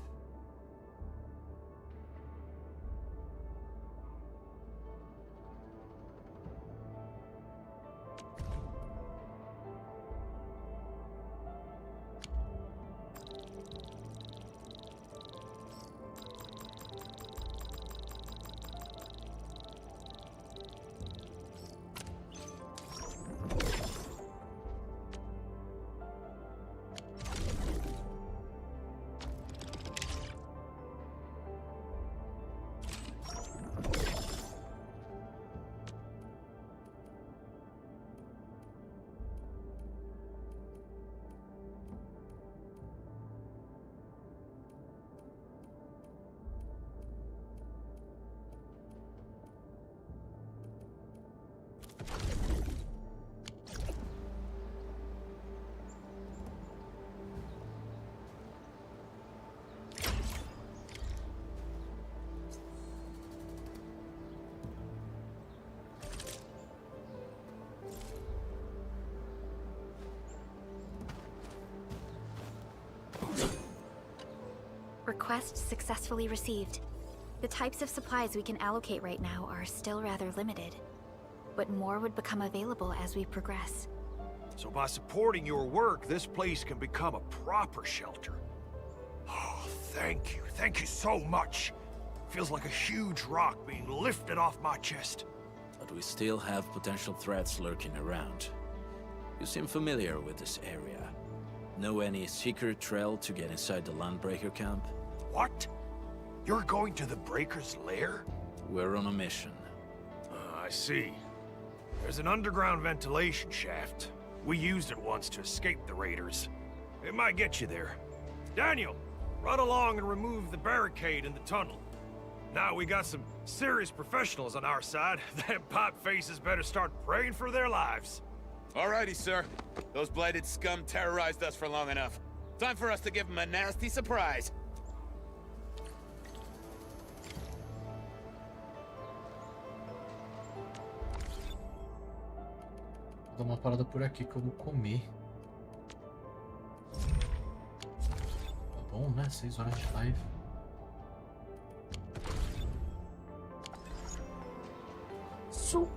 Speaker 11: Request successfully received. The types of supplies we can allocate right now are still rather limited, but more would become available as we progress.
Speaker 5: So by supporting your work, this place can become a proper shelter. Oh, thank you. Thank you so much. Feels like a huge rock being lifted off my chest.
Speaker 20: But we still have potential threats lurking around. You seem familiar with this area. Know any secret trail to get inside the Landbreaker camp?
Speaker 5: What? You're going to the Breaker's lair?
Speaker 20: We're on a mission.
Speaker 5: I see. There's an underground ventilation shaft. We used it once to escape the raiders. It might get you there. Daniel, run along and remove the barricade in the tunnel. Now we got some serious professionals on our side. Them pipe faces better start praying for their lives.
Speaker 12: Alrighty, sir. Those blighted scum terrorized us for long enough. Time for us to give them a nasty surprise.
Speaker 1: Vou dar uma parada por aqui que eu vou comer. Tá bom, né? 6 horas de live.
Speaker 10: So